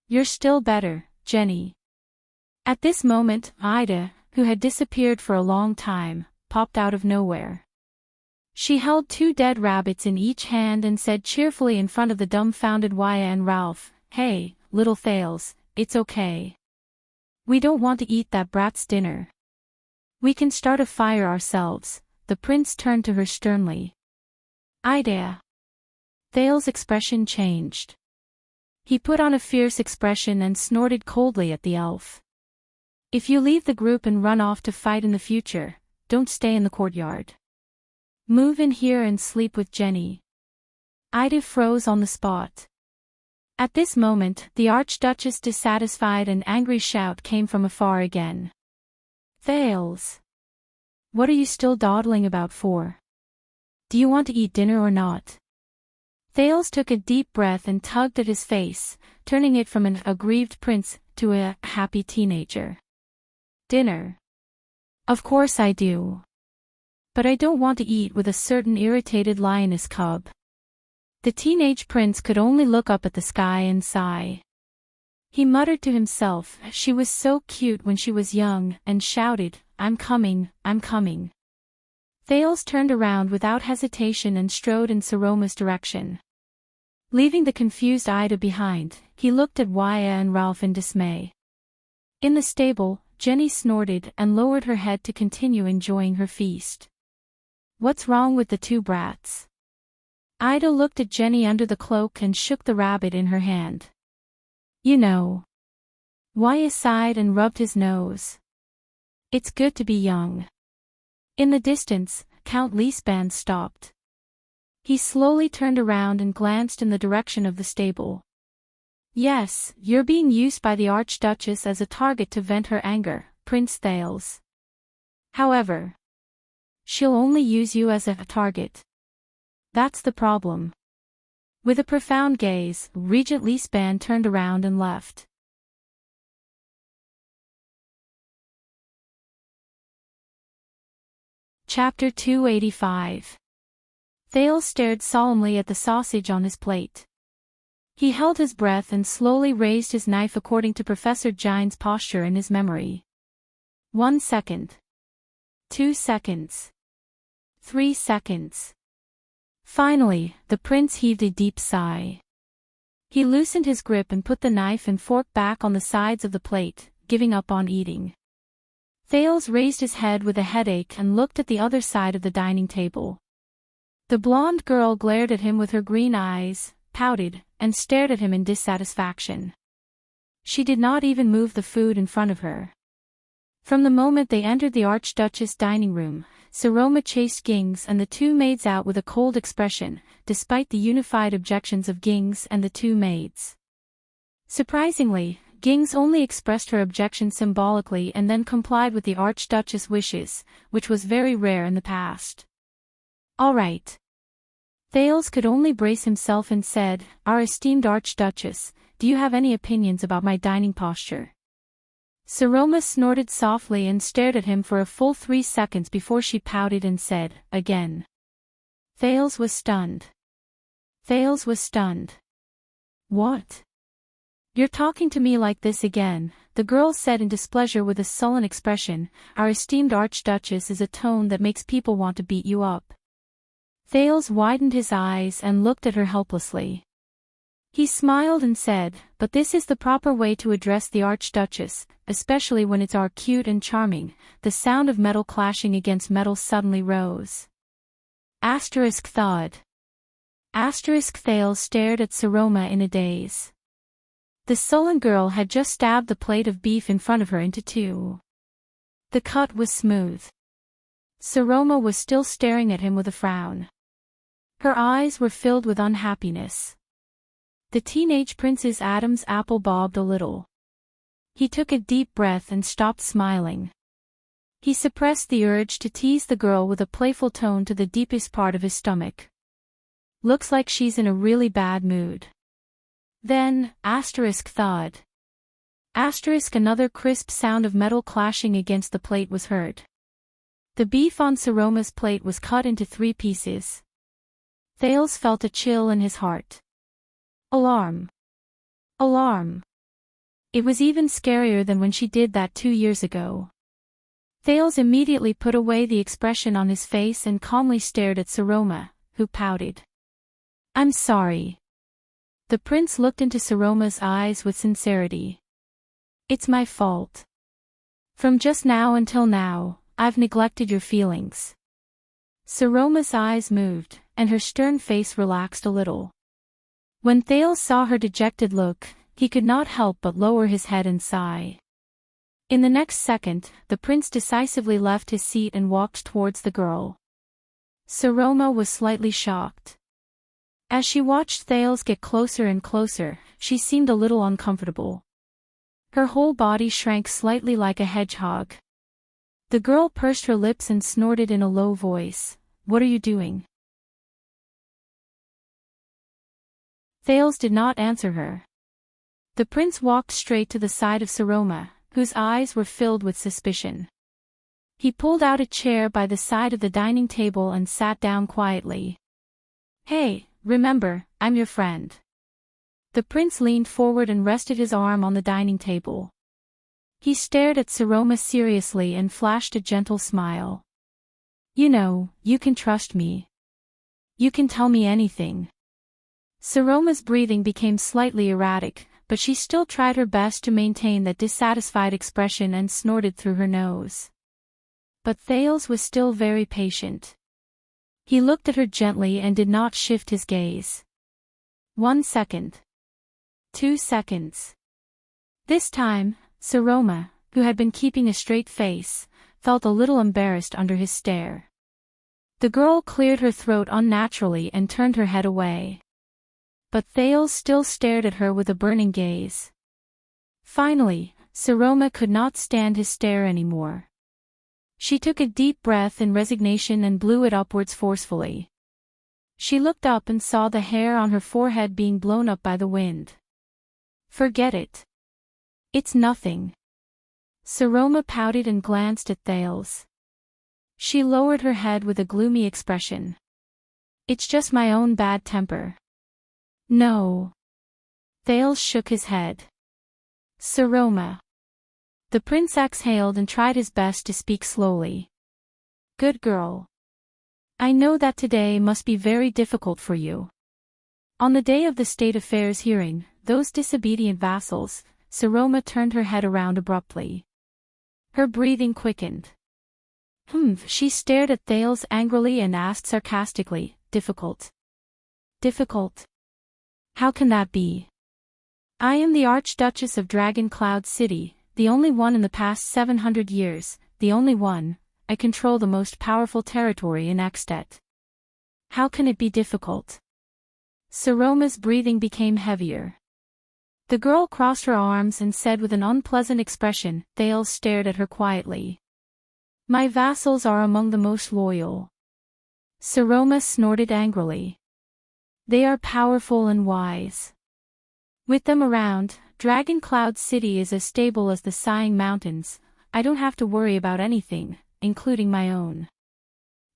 You're still better, Jenny. At this moment, Ida, who had disappeared for a long time, popped out of nowhere. She held 2 dead rabbits in each hand and said cheerfully in front of the dumbfounded Waya and Ralph, Hey, little Thales, it's okay. We don't want to eat that brat's dinner. We can start a fire ourselves. The prince turned to her sternly. Ida. Thales' expression changed. He put on a fierce expression and snorted coldly at the elf. If you leave the group and run off to fight in the future, don't stay in the courtyard. Move in here and sleep with Jenny. Ida froze on the spot. At this moment, the Archduchess' dissatisfied and angry shout came from afar again. Thales! What are you still dawdling about for? Do you want to eat dinner or not? Thales took a deep breath and tugged at his face, turning it from an aggrieved prince to a happy teenager. Dinner. Of course I do. But I don't want to eat with a certain irritated lioness cub. The teenage prince could only look up at the sky and sigh. He muttered to himself, she was so cute when she was young, and shouted, I'm coming, I'm coming. Thales turned around without hesitation and strode in Saroma's direction. Leaving the confused Ida behind, he looked at Waya and Ralph in dismay. In the stable, Jenny snorted and lowered her head to continue enjoying her feast. What's wrong with the 2 brats? Ida looked at Jenny under the cloak and shook the rabbit in her hand. You know. Waya sighed and rubbed his nose. It's good to be young. In the distance, Count Leaspan stopped. He slowly turned around and glanced in the direction of the stable. Yes, you're being used by the Archduchess as a target to vent her anger, Prince Thales. However, she'll only use you as a target. That's the problem. With a profound gaze, Regent Leaspan turned around and left. Chapter 285. Thales stared solemnly at the sausage on his plate. He held his breath and slowly raised his knife according to Professor Gine's posture in his memory. 1 second. 2 seconds. 3 seconds. Finally, the prince heaved a deep sigh. He loosened his grip and put the knife and fork back on the sides of the plate, giving up on eating. Thales raised his head with a headache and looked at the other side of the dining table. The blonde girl glared at him with her green eyes, pouted, and stared at him in dissatisfaction. She did not even move the food in front of her. From the moment they entered the Archduchess' dining room, Saroma chased Gings and the two maids out with a cold expression, despite the unified objections of Gings and the two maids. Surprisingly, Gings only expressed her objection symbolically and then complied with the Archduchess' wishes, which was very rare in the past. "All right." Thales could only brace himself and said, "Our esteemed Archduchess, do you have any opinions about my dining posture?" Saroma snorted softly and stared at him for a full 3 seconds before she pouted and said, "Again." Thales was stunned. Thales was stunned. "What? You're talking to me like this again," the girl said in displeasure with a sullen expression. "Our esteemed Archduchess is a tone that makes people want to beat you up." Thales widened his eyes and looked at her helplessly. He smiled and said, "But this is the proper way to address the Archduchess, especially when it's our cute and charming." The sound of metal clashing against metal suddenly rose. Thawed. Thales stared at Saroma in a daze. The sullen girl had just stabbed the plate of beef in front of her into two. The cut was smooth. Saroma was still staring at him with a frown. Her eyes were filled with unhappiness. The teenage prince's Adam's apple bobbed a little. He took a deep breath and stopped smiling. He suppressed the urge to tease the girl with a playful tone to the deepest part of his stomach. "Looks like she's in a really bad mood." Then, thawed. Another crisp sound of metal clashing against the plate was heard. The beef on Saroma's plate was cut into 3 pieces. Thales felt a chill in his heart. Alarm. Alarm. It was even scarier than when she did that 2 years ago. Thales immediately put away the expression on his face and calmly stared at Saroma, who pouted. "I'm sorry." The prince looked into Saroma's eyes with sincerity. "It's my fault. From just now until now, I've neglected your feelings." Saroma's eyes moved, and her stern face relaxed a little. When Thales saw her dejected look, he could not help but lower his head and sigh. In the next second, the prince decisively left his seat and walked towards the girl. Saroma was slightly shocked. As she watched Thales get closer and closer, she seemed a little uncomfortable. Her whole body shrank slightly like a hedgehog. The girl pursed her lips and snorted in a low voice, "What are you doing?" Thales did not answer her. The prince walked straight to the side of Saroma, whose eyes were filled with suspicion. He pulled out a chair by the side of the dining table and sat down quietly. "Hey, remember, I'm your friend." The prince leaned forward and rested his arm on the dining table. He stared at Saroma seriously and flashed a gentle smile. "You know, you can trust me. You can tell me anything." Saroma's breathing became slightly erratic, but she still tried her best to maintain that dissatisfied expression and snorted through her nose. But Thales was still very patient. He looked at her gently and did not shift his gaze. 1 second. 2 seconds. This time, Saroma, who had been keeping a straight face, felt a little embarrassed under his stare. The girl cleared her throat unnaturally and turned her head away. But Thales still stared at her with a burning gaze. Finally, Saroma could not stand his stare anymore. She took a deep breath in resignation and blew it upwards forcefully. She looked up and saw the hair on her forehead being blown up by the wind. "Forget it. It's nothing." Saroma pouted and glanced at Thales. She lowered her head with a gloomy expression. "It's just my own bad temper." "No." Thales shook his head. "Saroma." The prince exhaled and tried his best to speak slowly. "Good girl. I know that today must be very difficult for you. On the day of the state affairs hearing, those disobedient vassals," Saroma turned her head around abruptly. Her breathing quickened. She stared at Thales angrily and asked sarcastically, "Difficult? Difficult? How can that be? I am the Archduchess of Dragon Cloud City, the only one in the past 700 years, the only one. I control the most powerful territory in Extet. How can it be difficult? Saroma's breathing became heavier. The girl crossed her arms and said with an unpleasant expression. Thales stared at her quietly. My vassals are among the most loyal. Saroma snorted angrily. They are powerful and wise. With them around, Dragon Cloud City is as stable as the Sighing Mountains. I don't have to worry about anything, including my own.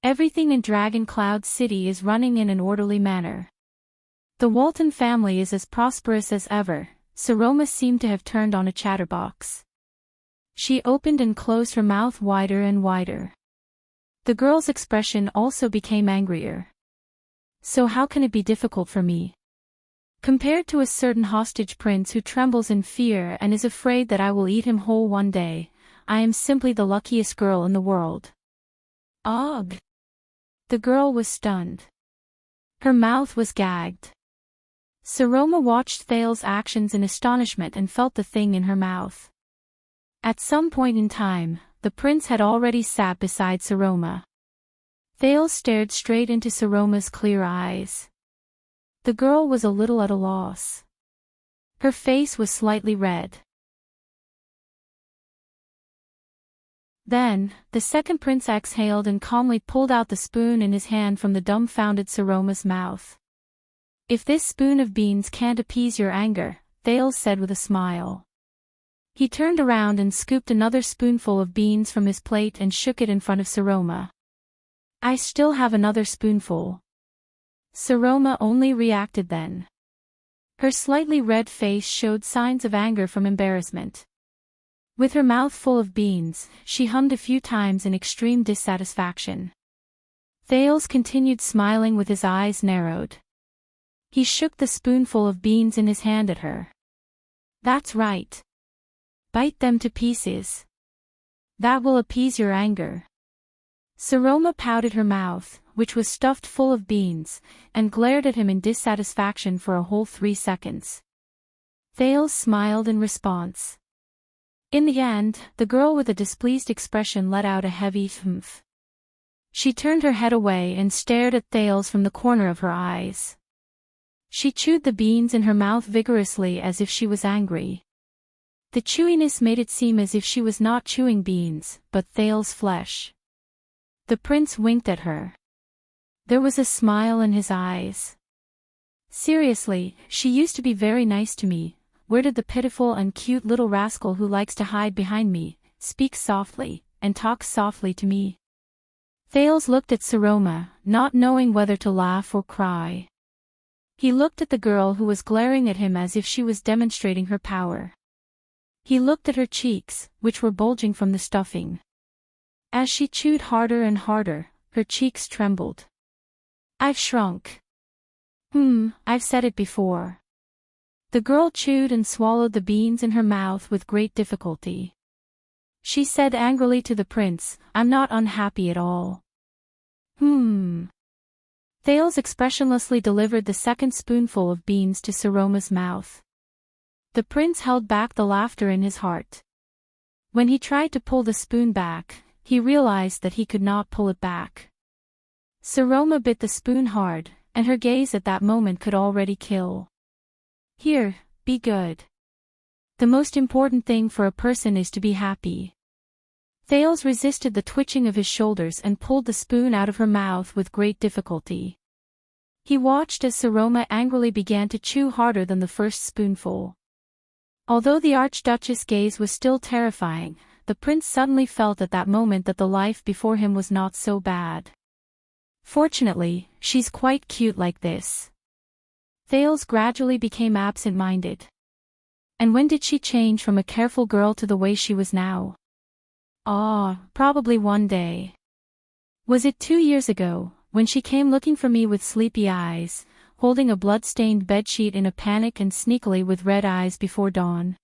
Everything in Dragon Cloud City is running in an orderly manner. The Walton family is as prosperous as ever. Saroma seemed to have turned on a chatterbox. She opened and closed her mouth wider and wider. The girl's expression also became angrier. So how can it be difficult for me? Compared to a certain hostage prince who trembles in fear and is afraid that I will eat him whole one day, I am simply the luckiest girl in the world. Ugh! The girl was stunned. Her mouth was gagged. Saroma watched Thales' actions in astonishment and felt the thing in her mouth. At some point in time, the prince had already sat beside Saroma. Thales stared straight into Saroma's clear eyes. The girl was a little at a loss. Her face was slightly red. Then, the second prince exhaled and calmly pulled out the spoon in his hand from the dumbfounded Saroma's mouth. If this spoon of beans can't appease your anger, Thales said with a smile. He turned around and scooped another spoonful of beans from his plate and shook it in front of Saroma. I still have another spoonful. Saroma only reacted then. Her slightly red face showed signs of anger from embarrassment. With her mouth full of beans, she hummed a few times in extreme dissatisfaction. Thales continued smiling with his eyes narrowed. He shook the spoonful of beans in his hand at her. That's right. Bite them to pieces. That will appease your anger. Saroma pouted her mouth, which was stuffed full of beans, and glared at him in dissatisfaction for a whole 3 seconds. Thales smiled in response. In the end, the girl with a displeased expression let out a heavy humph. She turned her head away and stared at Thales from the corner of her eyes. She chewed the beans in her mouth vigorously as if she was angry. The chewiness made it seem as if she was not chewing beans, but Thales' flesh. The prince winked at her. There was a smile in his eyes. Seriously, she used to be very nice to me. Where did the pitiful and cute little rascal who likes to hide behind me, speak softly, and talk softly to me? Thales looked at Saroma, not knowing whether to laugh or cry. He looked at the girl who was glaring at him as if she was demonstrating her power. He looked at her cheeks, which were bulging from the stuffing. As she chewed harder and harder, her cheeks trembled. I've shrunk. I've said it before. The girl chewed and swallowed the beans in her mouth with great difficulty. She said angrily to the prince, I'm not unhappy at all. Thales expressionlessly delivered the second spoonful of beans to Saroma's mouth. The prince held back the laughter in his heart. When he tried to pull the spoon back, he realized that he could not pull it back. Saroma bit the spoon hard, and her gaze at that moment could already kill. Here, be good. The most important thing for a person is to be happy. Thales resisted the twitching of his shoulders and pulled the spoon out of her mouth with great difficulty. He watched as Saroma angrily began to chew harder than the first spoonful. Although the Archduchess' gaze was still terrifying, the prince suddenly felt at that moment that the life before him was not so bad. Fortunately, she's quite cute like this. Thales gradually became absent-minded. And when did she change from a careful girl to the way she was now? Probably one day. Was it 2 years ago, when she came looking for me with sleepy eyes, holding a blood-stained bedsheet in a panic and sneakily with red eyes before dawn?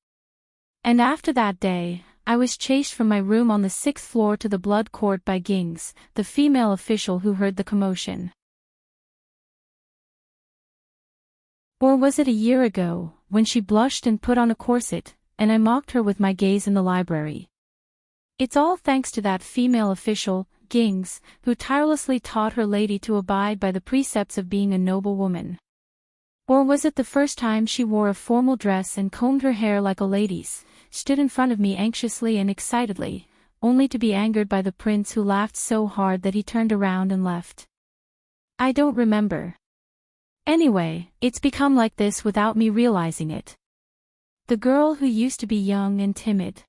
And after that day, I was chased from my room on the 6th floor to the blood court by Gings, the female official who heard the commotion. Or was it a year ago, when she blushed and put on a corset, and I mocked her with my gaze in the library. It's all thanks to that female official, Gings, who tirelessly taught her lady to abide by the precepts of being a noble woman. Or was it the first time she wore a formal dress and combed her hair like a lady's, stood in front of me anxiously and excitedly, only to be angered by the prince who laughed so hard that he turned around and left? I don't remember. Anyway, it's become like this without me realizing it. The girl who used to be young and timid.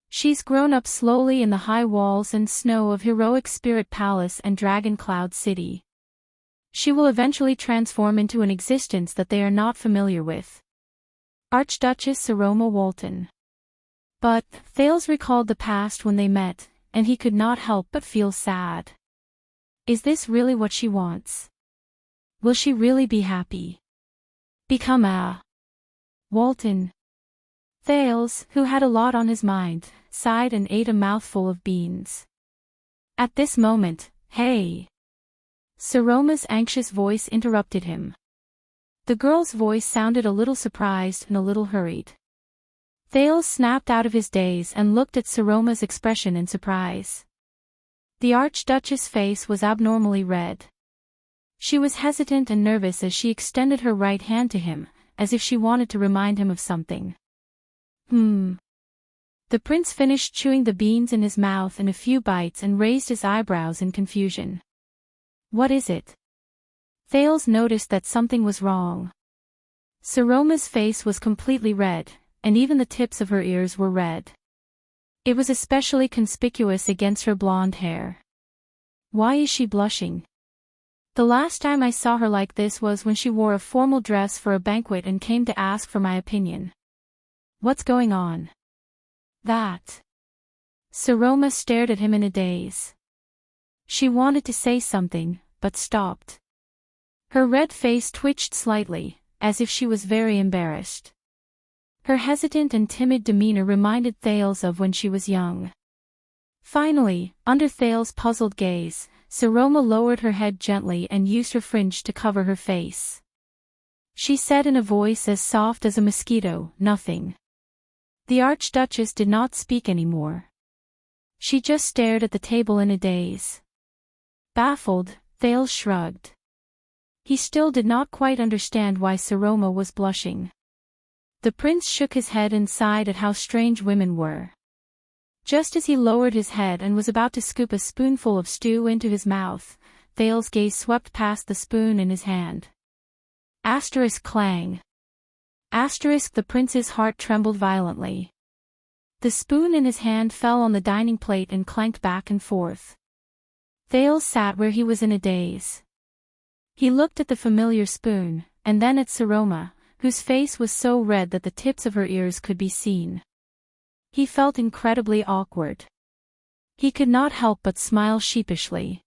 She's grown up slowly in the high walls and snow of Heroic Spirit Palace and Dragon Cloud City. She will eventually transform into an existence that they are not familiar with. Archduchess Saroma Walton. But, Thales recalled the past when they met, and he could not help but feel sad. Is this really what she wants? Will she really be happy? Become a Walton? Thales, who had a lot on his mind, sighed and ate a mouthful of beans. At this moment, hey! Saroma's anxious voice interrupted him. The girl's voice sounded a little surprised and a little hurried. Thales snapped out of his daze and looked at Saroma's expression in surprise. The Archduchess' face was abnormally red. She was hesitant and nervous as she extended her right hand to him, as if she wanted to remind him of something. The prince finished chewing the beans in his mouth in a few bites and raised his eyebrows in confusion. What is it? Thales noticed that something was wrong. Saroma's face was completely red, and even the tips of her ears were red. It was especially conspicuous against her blonde hair. Why is she blushing? The last time I saw her like this was when she wore a formal dress for a banquet and came to ask for my opinion. What's going on? That. Saroma stared at him in a daze. She wanted to say something, but stopped. Her red face twitched slightly, as if she was very embarrassed. Her hesitant and timid demeanor reminded Thales of when she was young. Finally, under Thales' puzzled gaze, Saroma lowered her head gently and used her fringe to cover her face. She said in a voice as soft as a mosquito, nothing. The Archduchess did not speak anymore. She just stared at the table in a daze. Baffled, Thales shrugged. He still did not quite understand why Saroma was blushing. The prince shook his head and sighed at how strange women were. Just as he lowered his head and was about to scoop a spoonful of stew into his mouth, Thales' gaze swept past the spoon in his hand. Asterisk clang. Asterisk the prince's heart trembled violently. The spoon in his hand fell on the dining plate and clanked back and forth. Thales sat where he was in a daze. He looked at the familiar spoon, and then at Saroma, whose face was so red that the tips of her ears could be seen. He felt incredibly awkward. He could not help but smile sheepishly.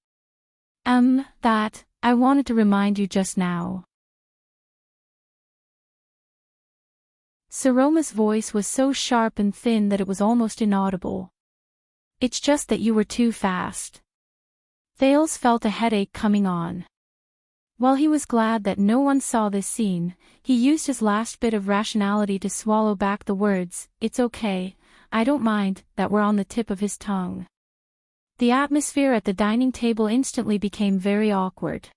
That, I wanted to remind you just now. Saroma's voice was so sharp and thin that it was almost inaudible. It's just that you were too fast. Thales felt a headache coming on. While he was glad that no one saw this scene, he used his last bit of rationality to swallow back the words, "It's okay, I don't mind," that were on the tip of his tongue. The atmosphere at the dining table instantly became very awkward.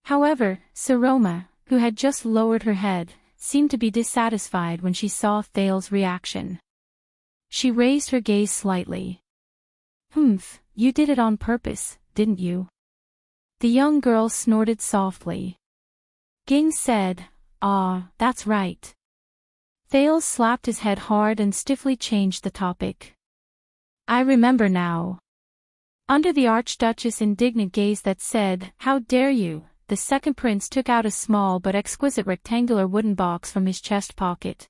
However, Saroma, who had just lowered her head, seemed to be dissatisfied when she saw Thales' reaction. She raised her gaze slightly. You did it on purpose, didn't you? The young girl snorted softly. Ging said, that's right. Thales slapped his head hard and stiffly changed the topic. I remember now. Under the Archduchess' indignant gaze that said, "How dare you?" the second prince took out a small but exquisite rectangular wooden box from his chest pocket.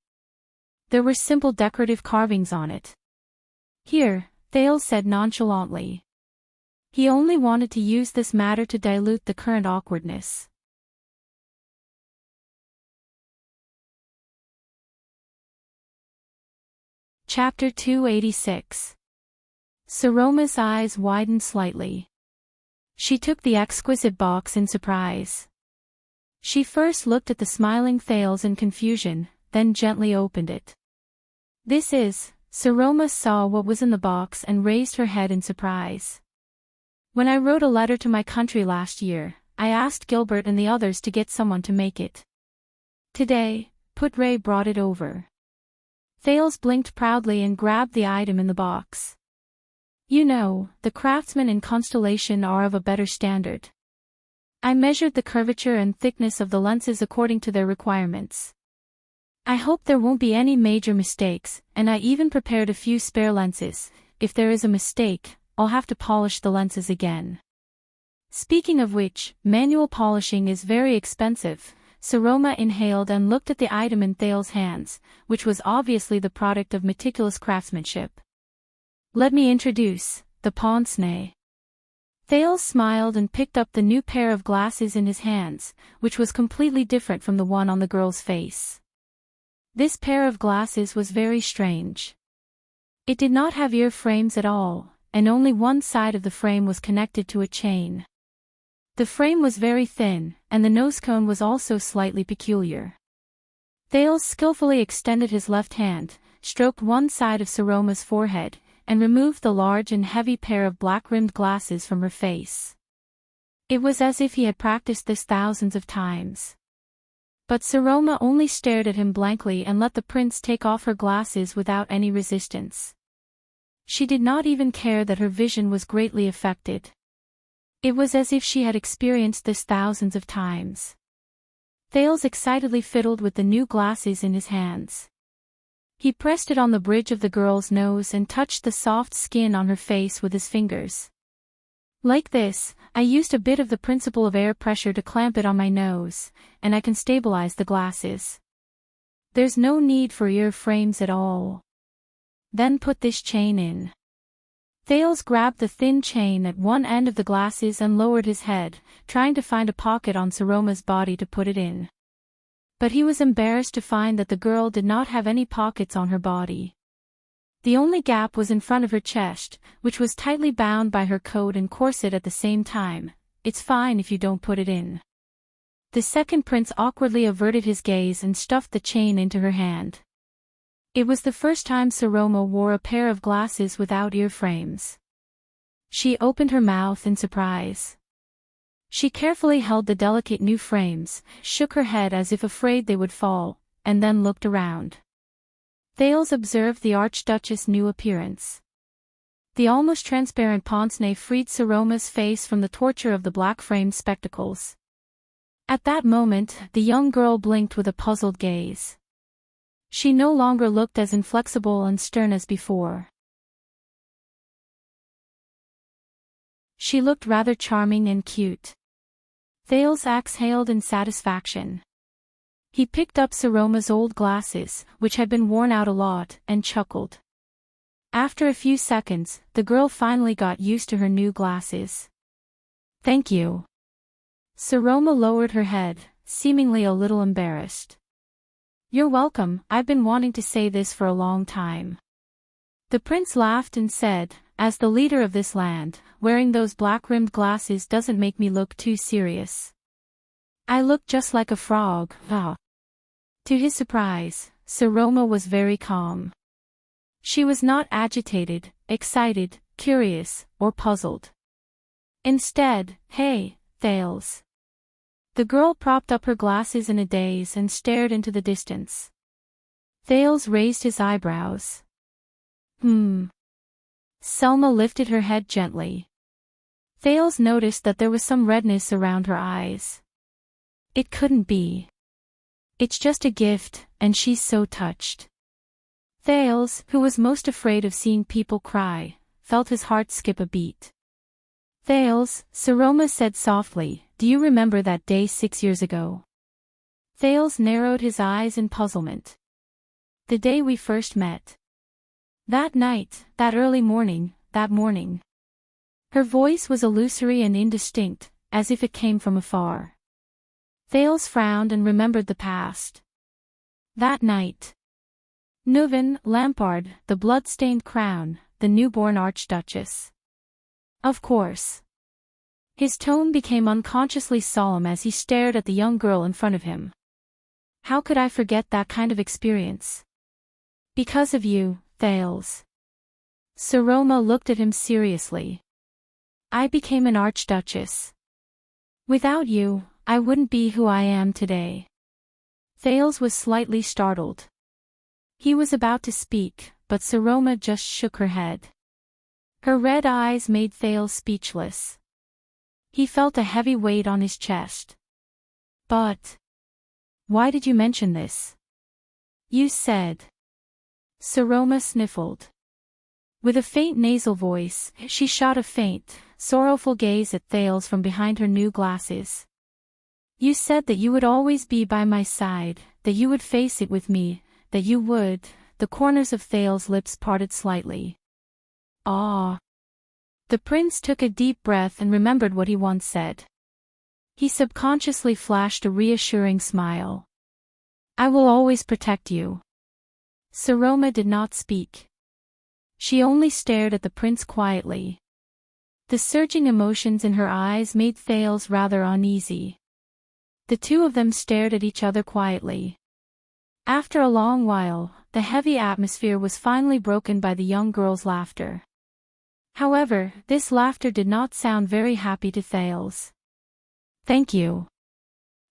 There were simple decorative carvings on it. Here, Thales said nonchalantly. He only wanted to use this matter to dilute the current awkwardness. Chapter 286. Saroma's eyes widened slightly. She took the exquisite box in surprise. She first looked at the smiling Thales in confusion, then gently opened it. This is, Saroma saw what was in the box and raised her head in surprise. When I wrote a letter to my country last year, I asked Gilbert and the others to get someone to make it. Today, Putray brought it over. Thales blinked proudly and grabbed the item in the box. You know, the craftsmen in Constellation are of a better standard. I measured the curvature and thickness of the lenses according to their requirements. I hope there won't be any major mistakes, and I even prepared a few spare lenses. If there is a mistake, I'll have to polish the lenses again. Speaking of which, manual polishing is very expensive. Saroma inhaled and looked at the item in Thales' hands, which was obviously the product of meticulous craftsmanship. Let me introduce, the pince-nez. Thales smiled and picked up the new pair of glasses in his hands, which was completely different from the one on the girl's face. This pair of glasses was very strange. It did not have ear frames at all, and only one side of the frame was connected to a chain. The frame was very thin, and the nose cone was also slightly peculiar. Thales skillfully extended his left hand, stroked one side of Saroma's forehead, and removed the large and heavy pair of black-rimmed glasses from her face. It was as if he had practiced this thousands of times. But Saroma only stared at him blankly and let the prince take off her glasses without any resistance. She did not even care that her vision was greatly affected. It was as if she had experienced this thousands of times. Thales excitedly fiddled with the new glasses in his hands. He pressed it on the bridge of the girl's nose and touched the soft skin on her face with his fingers. Like this, I used a bit of the principle of air pressure to clamp it on my nose, and I can stabilize the glasses. There's no need for ear frames at all. Then put this chain in. Thales grabbed the thin chain at one end of the glasses and lowered his head, trying to find a pocket on Saroma's body to put it in. But he was embarrassed to find that the girl did not have any pockets on her body. The only gap was in front of her chest, which was tightly bound by her coat and corset at the same time. It's fine if you don't put it in. The second prince awkwardly averted his gaze and stuffed the chain into her hand. It was the first time Saroma wore a pair of glasses without ear frames. She opened her mouth in surprise. She carefully held the delicate new frames, shook her head as if afraid they would fall, and then looked around. Thales observed the Archduchess' new appearance. The almost transparent pince-nez freed Saroma's face from the torture of the black-framed spectacles. At that moment, the young girl blinked with a puzzled gaze. She no longer looked as inflexible and stern as before. She looked rather charming and cute. Thales exhaled in satisfaction. He picked up Saroma's old glasses, which had been worn out a lot, and chuckled. After a few seconds, the girl finally got used to her new glasses. Thank you. Saroma lowered her head, seemingly a little embarrassed. You're welcome, I've been wanting to say this for a long time. The prince laughed and said, as the leader of this land, wearing those black-rimmed glasses doesn't make me look too serious. I look just like a frog, ah. To his surprise, Saroma was very calm. She was not agitated, excited, curious, or puzzled. Instead, hey, Thales. The girl propped up her glasses in a daze and stared into the distance. Thales raised his eyebrows. Selma lifted her head gently. Thales noticed that there was some redness around her eyes. It couldn't be. It's just a gift, and she's so touched. Thales, who was most afraid of seeing people cry, felt his heart skip a beat. Thales, Saroma said softly, do you remember that day 6 years ago? Thales narrowed his eyes in puzzlement. The day we first met. That night, that early morning, that morning. Her voice was illusory and indistinct, as if it came from afar. Thales frowned and remembered the past. That night. Neuven, Lampard, the blood-stained crown, the newborn Archduchess. Of course. His tone became unconsciously solemn as he stared at the young girl in front of him. How could I forget that kind of experience? Because of you, Thales. Saroma looked at him seriously. I became an archduchess. Without you, I wouldn't be who I am today. Thales was slightly startled. He was about to speak, but Saroma just shook her head. Her red eyes made Thales speechless. He felt a heavy weight on his chest. But why did you mention this? You said. Saroma sniffled. With a faint nasal voice, she shot a faint, sorrowful gaze at Thales from behind her new glasses. You said that you would always be by my side, that you would face it with me, that you would. The corners of Thales' lips parted slightly. Ah. The prince took a deep breath and remembered what he once said. He subconsciously flashed a reassuring smile. I will always protect you. Saroma did not speak. She only stared at the prince quietly. The surging emotions in her eyes made Thales rather uneasy. The two of them stared at each other quietly. After a long while, the heavy atmosphere was finally broken by the young girl's laughter. However, this laughter did not sound very happy to Thales. Thank you.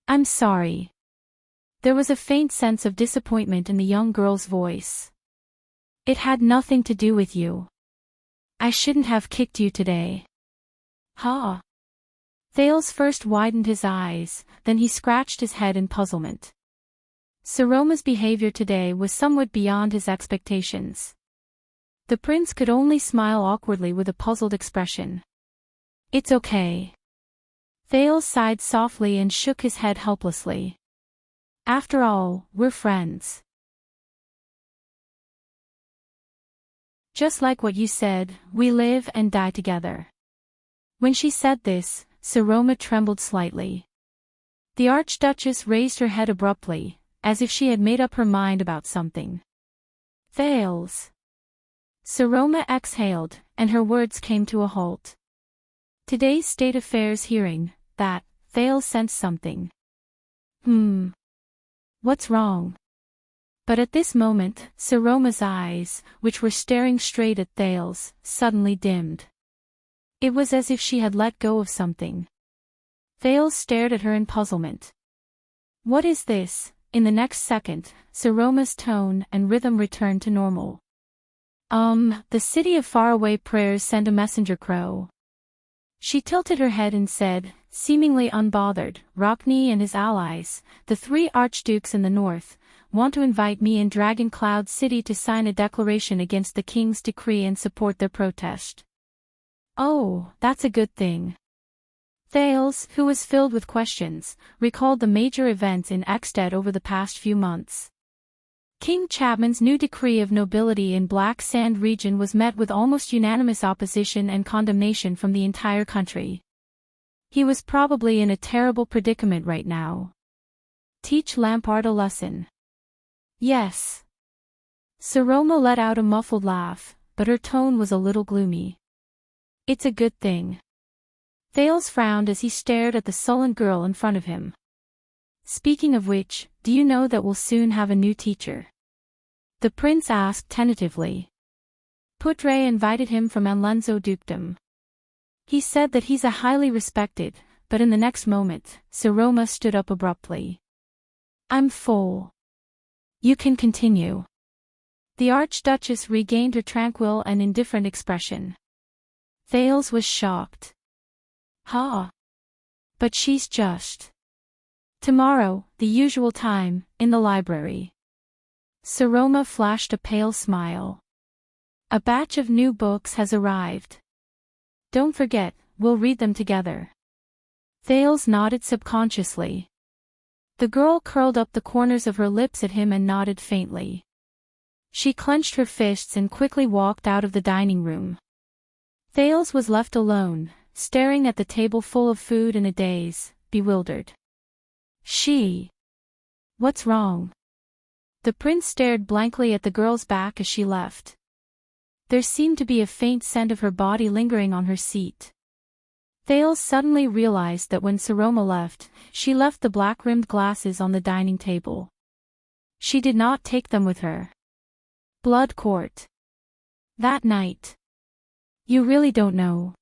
I'm sorry. There was a faint sense of disappointment in the young girl's voice. It had nothing to do with you. I shouldn't have kicked you today. Ha! Thales first widened his eyes, then he scratched his head in puzzlement. Saroma's behavior today was somewhat beyond his expectations. The prince could only smile awkwardly with a puzzled expression. It's okay. Thales sighed softly and shook his head helplessly. After all, we're friends. Just like what you said, we live and die together. When she said this, Saroma trembled slightly. The Archduchess raised her head abruptly, as if she had made up her mind about something. Thales. Saroma exhaled, and her words came to a halt. Today's State Affairs hearing, that, Thales sensed something. What's wrong? But at this moment, Saroma's eyes, which were staring straight at Thales, suddenly dimmed. It was as if she had let go of something. Thales stared at her in puzzlement. What is this? In the next second, Saroma's tone and rhythm returned to normal. The city of faraway prayers sent a messenger crow. She tilted her head and said, seemingly unbothered, Rockney and his allies, the 3 archdukes in the north, want to invite me and Dragon Cloud City to sign a declaration against the king's decree and support their protest. Oh, that's a good thing. Thales, who was filled with questions, recalled the major events in Ekstead over the past few months. King Chapman's new decree of nobility in Black Sand region was met with almost unanimous opposition and condemnation from the entire country. He was probably in a terrible predicament right now. Teach Lampard a lesson. Yes. Saroma let out a muffled laugh, but her tone was a little gloomy. It's a good thing. Thales frowned as he stared at the sullen girl in front of him. Speaking of which, do you know that we'll soon have a new teacher? The prince asked tentatively. Putre invited him from Anlenzo dukedom. He said that he's a highly respected, but in the next moment, Saroma stood up abruptly. I'm full. You can continue. The Archduchess regained her tranquil and indifferent expression. Thales was shocked. Ha! But she's just. Tomorrow, the usual time, in the library. Saroma flashed a pale smile. A batch of new books has arrived. Don't forget, we'll read them together. Thales nodded subconsciously. The girl curled up the corners of her lips at him and nodded faintly. She clenched her fists and quickly walked out of the dining room. Thales was left alone, staring at the table full of food in a daze, bewildered. What's wrong? The prince stared blankly at the girl's back as she left. There seemed to be a faint scent of her body lingering on her seat. Thales suddenly realized that when Saroma left, she left the black-rimmed glasses on the dining table. She did not take them with her. Blood Court. That night. You really don't know.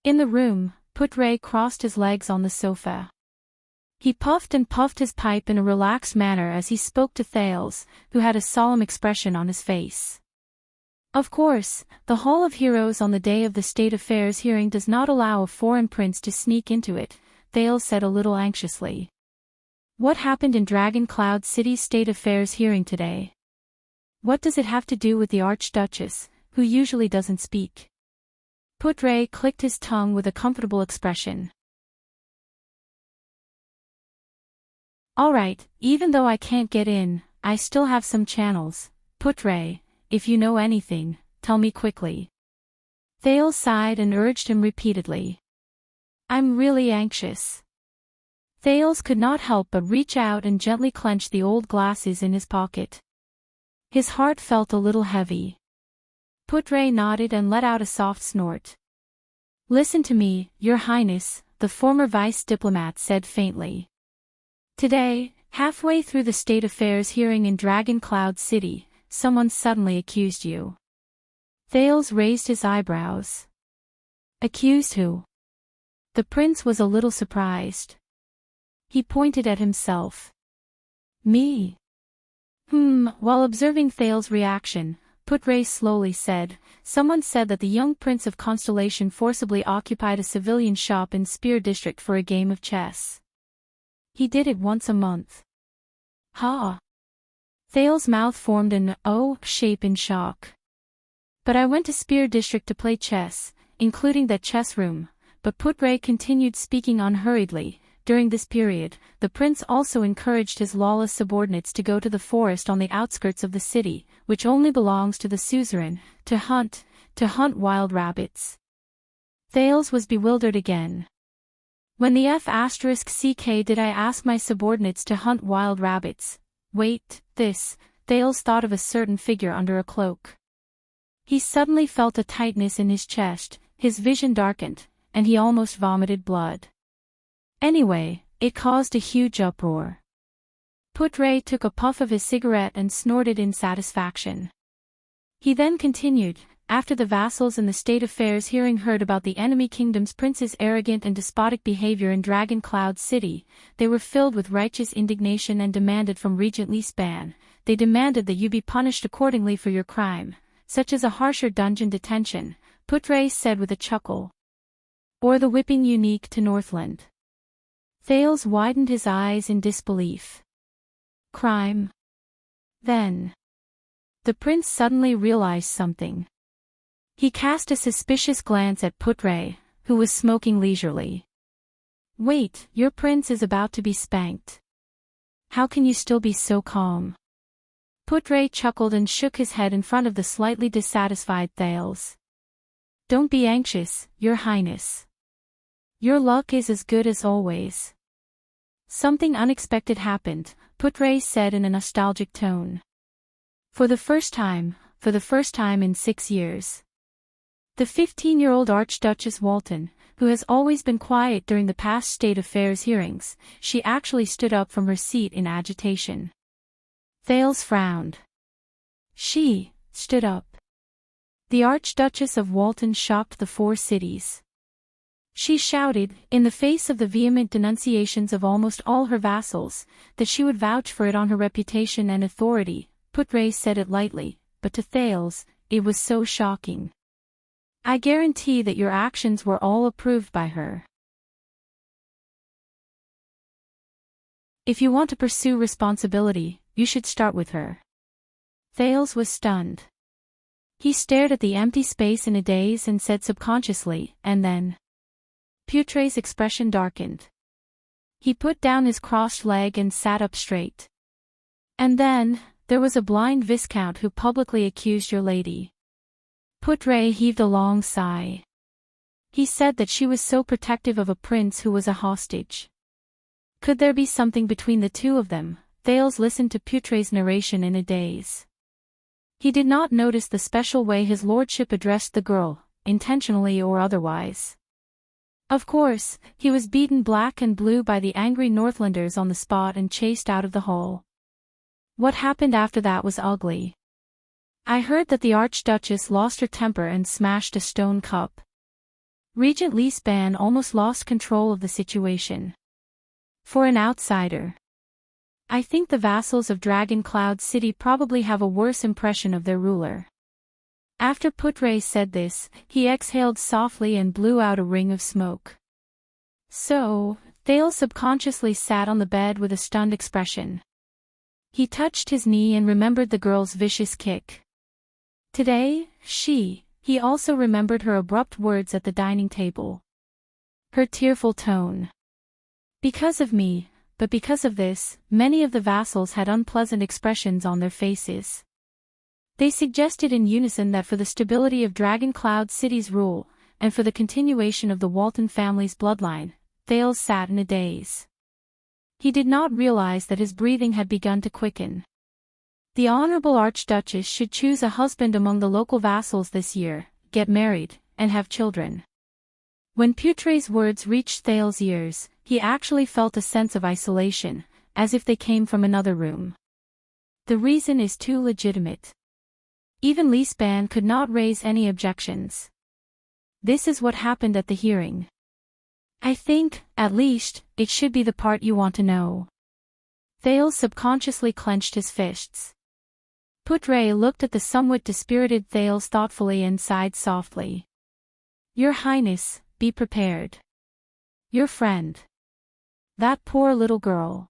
In the room, Putray crossed his legs on the sofa. He puffed and puffed his pipe in a relaxed manner as he spoke to Thales, who had a solemn expression on his face. Of course, the Hall of Heroes on the day of the State Affairs hearing does not allow a foreign prince to sneak into it, Thales said a little anxiously. What happened in Dragon Cloud City's State Affairs hearing today? What does it have to do with the Archduchess, who usually doesn't speak? Putray clicked his tongue with a comfortable expression. Alright, even though I can't get in, I still have some channels. Putray, if you know anything, tell me quickly. Thales sighed and urged him repeatedly. I'm really anxious. Thales could not help but reach out and gently clench the old glasses in his pocket. His heart felt a little heavy. Putray nodded and let out a soft snort. Listen to me, Your Highness, the former vice diplomat said faintly. Today, halfway through the State Affairs hearing in Dragon Cloud City, someone suddenly accused you. Thales raised his eyebrows. Accused who? The prince was a little surprised. He pointed at himself. Me? While observing Thales' reaction, Putray slowly said, someone said that the young prince of Constellation forcibly occupied a civilian shop in Spear District for a game of chess. He did it once a month. Ha! Thales' mouth formed an O shape in shock. But I went to Spear District to play chess, including that chess room, but Putray continued speaking unhurriedly. During this period, the prince also encouraged his lawless subordinates to go to the forest on the outskirts of the city, which only belongs to the suzerain, to hunt wild rabbits. Thales was bewildered again. When the F***ck did I ask my subordinates to hunt wild rabbits? Wait, Thales thought of a certain figure under a cloak. He suddenly felt a tightness in his chest, his vision darkened, and he almost vomited blood. Anyway, it caused a huge uproar. Putray took a puff of his cigarette and snorted in satisfaction. He then continued, after the vassals in the State Affairs hearing heard about the enemy kingdom's prince's arrogant and despotic behavior in Dragon Cloud City, they were filled with righteous indignation and demanded from Regent Lee Span, they demanded that you be punished accordingly for your crime, such as a harsher dungeon detention, Putray said with a chuckle. Or the whipping unique to Northland. Thales widened his eyes in disbelief. Crime? Then. The prince suddenly realized something. He cast a suspicious glance at Putray, who was smoking leisurely. Wait, your prince is about to be spanked. How can you still be so calm? Putray chuckled and shook his head in front of the slightly dissatisfied Thales. Don't be anxious, Your Highness. Your luck is as good as always. Something unexpected happened, Putray said in a nostalgic tone. For the first time in 6 years. The 15-year-old Archduchess Walton, who has always been quiet during the past State Affairs hearings, she actually stood up from her seat in agitation. Thales frowned. She stood up. The Archduchess of Walton shocked the 4 cities. She shouted, in the face of the vehement denunciations of almost all her vassals, that she would vouch for it on her reputation and authority. Putray said it lightly, but to Thales, it was so shocking. I guarantee that your actions were all approved by her. If you want to pursue responsibility, you should start with her. Thales was stunned. He stared at the empty space in a daze and said subconsciously, and then. Putray's expression darkened. He put down his crossed leg and sat up straight. And then, there was a blind viscount who publicly accused your lady. Putray heaved a long sigh. He said that she was so protective of a prince who was a hostage. Could there be something between the two of them? Thales listened to Putray's narration in a daze. He did not notice the special way his lordship addressed the girl, intentionally or otherwise. Of course, he was beaten black and blue by the angry Northlanders on the spot and chased out of the hall. What happened after that was ugly. I heard that the Archduchess lost her temper and smashed a stone cup. Regent Leesban almost lost control of the situation. For an outsider, I think the vassals of Dragon Cloud City probably have a worse impression of their ruler. After Putre said this, he exhaled softly and blew out a ring of smoke. So, Thales subconsciously sat on the bed with a stunned expression. He touched his knee and remembered the girl's vicious kick. Today, he also remembered her abrupt words at the dining table. Her tearful tone. Because of me, but because of this, many of the vassals had unpleasant expressions on their faces. They suggested in unison that for the stability of Dragon Cloud City's rule, and for the continuation of the Walton family's bloodline, Thales sat in a daze. He did not realize that his breathing had begun to quicken. The Honorable Archduchess should choose a husband among the local vassals this year, get married, and have children. When Putre's words reached Thales' ears, he actually felt a sense of isolation, as if they came from another room. The reason is too legitimate. Even Leesban could not raise any objections. This is what happened at the hearing. I think, at least, it should be the part you want to know. Thales subconsciously clenched his fists. Putre looked at the somewhat dispirited Thales thoughtfully and sighed softly. Your Highness, be prepared. Your friend. That poor little girl.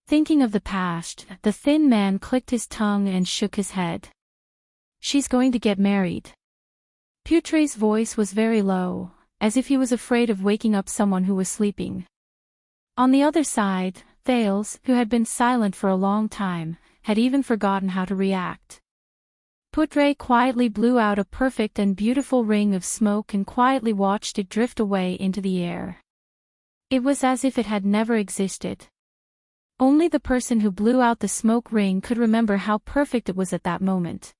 Thinking of the past, the thin man clicked his tongue and shook his head. She's going to get married. Putre's voice was very low, as if he was afraid of waking up someone who was sleeping. On the other side, Thales, who had been silent for a long time, had even forgotten how to react. Putre quietly blew out a perfect and beautiful ring of smoke and quietly watched it drift away into the air. It was as if it had never existed. Only the person who blew out the smoke ring could remember how perfect it was at that moment.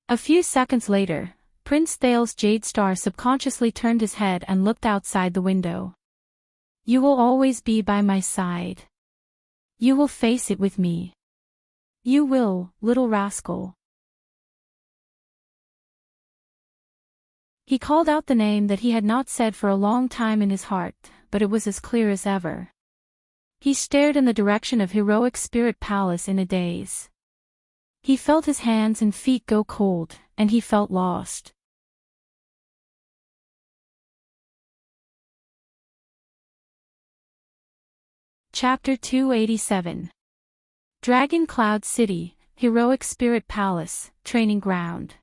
A few seconds later, Prince Thales Jadestar subconsciously turned his head and looked outside the window. You will always be by my side. You will face it with me. You will, little rascal. He called out the name that he had not said for a long time in his heart, but it was as clear as ever. He stared in the direction of Heroic Spirit Palace in a daze. He felt his hands and feet go cold, and he felt lost. Chapter 287. Dragon Cloud City, Heroic Spirit Palace, Training Ground.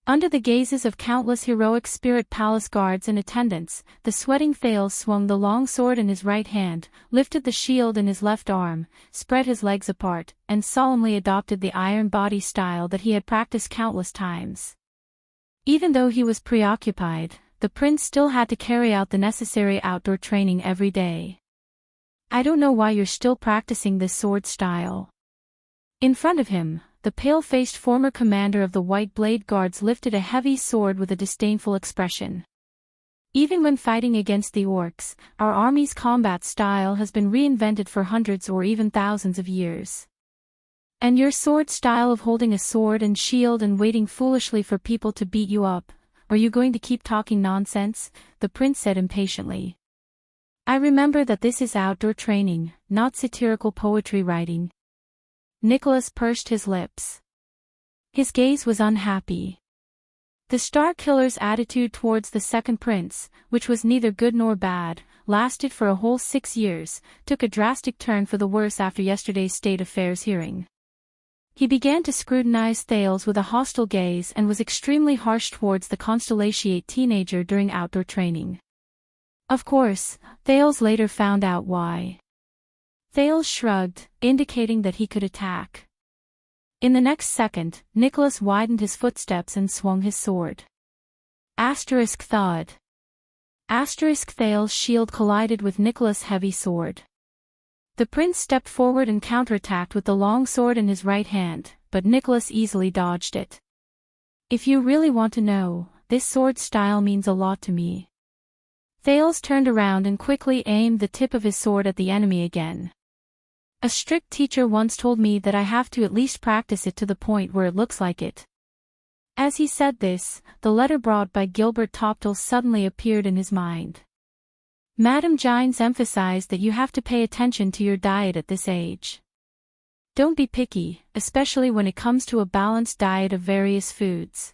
Under the gazes of countless Heroic Spirit Palace guards and attendants, the sweating Thales swung the long sword in his right hand, lifted the shield in his left arm, spread his legs apart, and solemnly adopted the iron body style that he had practiced countless times. Even though he was preoccupied, the prince still had to carry out the necessary outdoor training every day. I don't know why you're still practicing this sword style. In front of him, the pale-faced former commander of the White Blade Guards lifted a heavy sword with a disdainful expression. Even when fighting against the orcs, our army's combat style has been reinvented for hundreds or even thousands of years. And your sword style of holding a sword and shield and waiting foolishly for people to beat you up, are you going to keep talking nonsense? The prince said impatiently. I remember that this is outdoor training, not satirical poetry writing. Nicholas pursed his lips. His gaze was unhappy. The Star Killer's attitude towards the second prince, which was neither good nor bad, lasted for a whole 6 years, took a drastic turn for the worse after yesterday's State Affairs hearing. He began to scrutinize Thales with a hostile gaze and was extremely harsh towards the Constellatiate teenager during outdoor training. Of course, Thales later found out why. Thales shrugged, indicating that he could attack. In the next second, Nicholas widened his footsteps and swung his sword. Asterisk thud. Asterisk Thales' shield collided with Nicholas' heavy sword. The prince stepped forward and counterattacked with the long sword in his right hand, but Nicholas easily dodged it. If you really want to know, this sword style means a lot to me. Thales turned around and quickly aimed the tip of his sword at the enemy again. A strict teacher once told me that I have to at least practice it to the point where it looks like it. As he said this, the letter brought by Gilbert Toptle suddenly appeared in his mind. Madame Gines emphasized that you have to pay attention to your diet at this age. Don't be picky, especially when it comes to a balanced diet of various foods.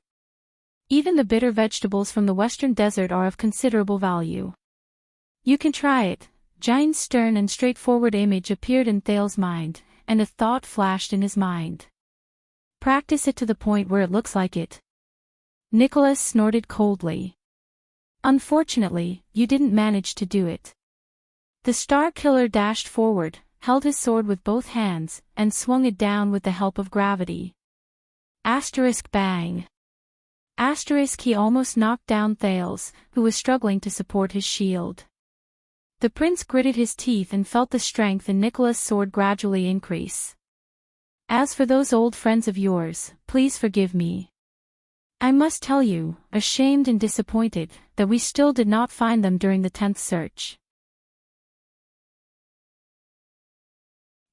Even the bitter vegetables from the western desert are of considerable value. You can try it. Gine's stern and straightforward image appeared in Thale's mind, and a thought flashed in his mind. Practice it to the point where it looks like it. Nicholas snorted coldly. Unfortunately, you didn't manage to do it. The Star Killer dashed forward, held his sword with both hands, and swung it down with the help of gravity. Asterisk bang. Asterisk he almost knocked down Thales, who was struggling to support his shield. The prince gritted his teeth and felt the strength in Nicholas' sword gradually increase. As for those old friends of yours, please forgive me. I must tell you, ashamed and disappointed, that we still did not find them during the 10th search.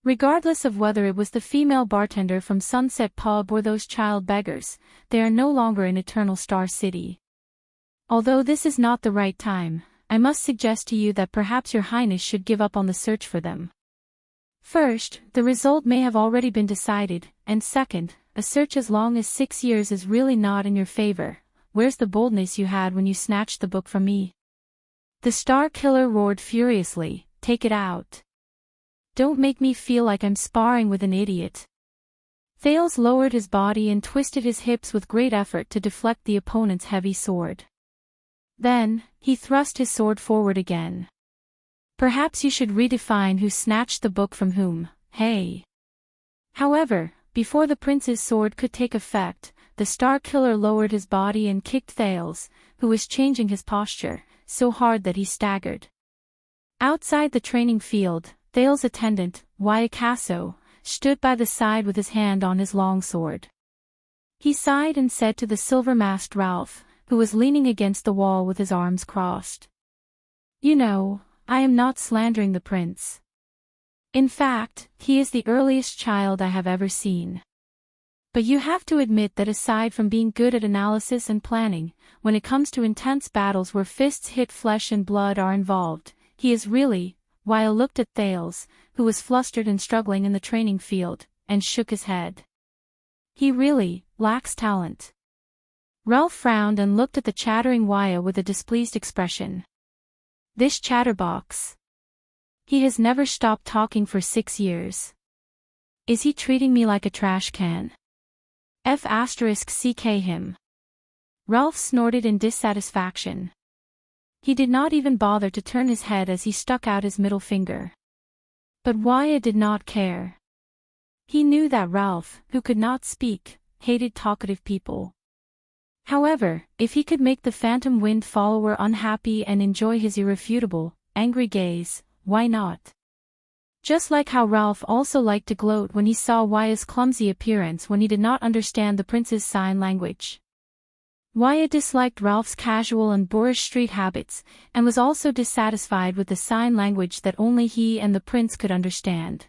Regardless of whether it was the female bartender from Sunset Pub or those child beggars, they are no longer in Eternal Star City. Although this is not the right time, I must suggest to you that perhaps your highness should give up on the search for them. First, the result may have already been decided, and second, a search as long as 6 years is really not in your favor. Where's the boldness you had when you snatched the book from me? The Star Killer roared furiously, take it out. Don't make me feel like I'm sparring with an idiot. Thales lowered his body and twisted his hips with great effort to deflect the opponent's heavy sword. Then, he thrust his sword forward again. Perhaps you should redefine who snatched the book from whom, hey? However, before the prince's sword could take effect, the Star Killer lowered his body and kicked Thales, who was changing his posture, so hard that he staggered. Outside the training field, Thales' attendant, Wyacasso, stood by the side with his hand on his long sword. He sighed and said to the silver-masked Ralph, who was leaning against the wall with his arms crossed. You know, I am not slandering the prince. In fact, he is the earliest child I have ever seen. But you have to admit that aside from being good at analysis and planning, when it comes to intense battles where fists hit flesh and blood are involved, he is really. Weil looked at Thales, who was flustered and struggling in the training field, and shook his head. He really lacks talent. Ralph frowned and looked at the chattering Waya with a displeased expression. This chatterbox. He has never stopped talking for 6 years. Is he treating me like a trash can? F***ck him. Ralph snorted in dissatisfaction. He did not even bother to turn his head as he stuck out his middle finger. But Waya did not care. He knew that Ralph, who could not speak, hated talkative people. However, if he could make the Phantom Wind follower unhappy and enjoy his irrefutable, angry gaze, why not? Just like how Ralph also liked to gloat when he saw Waya's clumsy appearance when he did not understand the prince's sign language. Waya disliked Ralph's casual and boorish street habits, and was also dissatisfied with the sign language that only he and the prince could understand.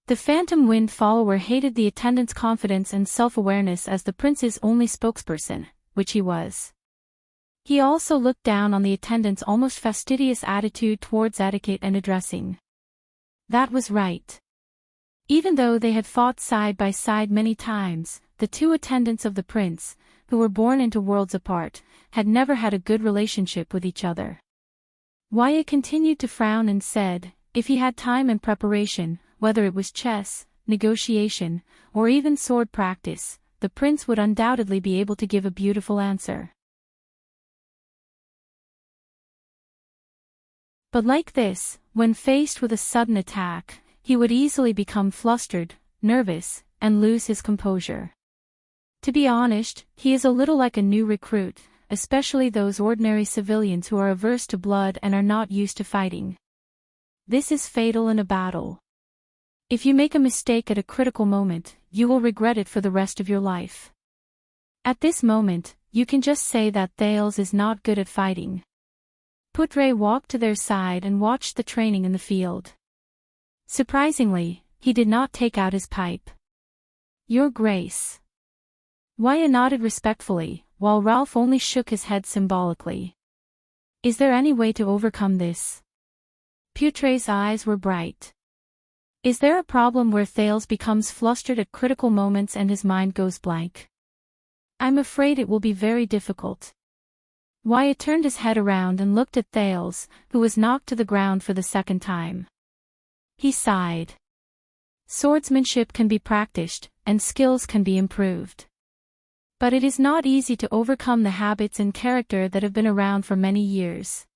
The Phantom Wind follower hated the attendant's confidence and self-awareness as the prince's only spokesperson, which he was. He also looked down on the attendant's almost fastidious attitude towards etiquette and addressing. That was right. Even though they had fought side by side many times, the two attendants of the prince, who were born into worlds apart, had never had a good relationship with each other. Waya continued to frown and said, if he had time and preparation, whether it was chess, negotiation, or even sword practice, the prince would undoubtedly be able to give a beautiful answer. But like this, when faced with a sudden attack, he would easily become flustered, nervous, and lose his composure. To be honest, he is a little like a new recruit, especially those ordinary civilians who are averse to blood and are not used to fighting. This is fatal in a battle. If you make a mistake at a critical moment, you will regret it for the rest of your life. At this moment, you can just say that Thales is not good at fighting. Putre walked to their side and watched the training in the field. Surprisingly, he did not take out his pipe. Your Grace. Waya nodded respectfully, while Ralph only shook his head symbolically. Is there any way to overcome this? Putre's eyes were bright. Is there a problem where Thales becomes flustered at critical moments and his mind goes blank? I'm afraid it will be very difficult. Wyatt turned his head around and looked at Thales, who was knocked to the ground for the second time. He sighed. Swordsmanship can be practiced, and skills can be improved. But it is not easy to overcome the habits and character that have been around for many years.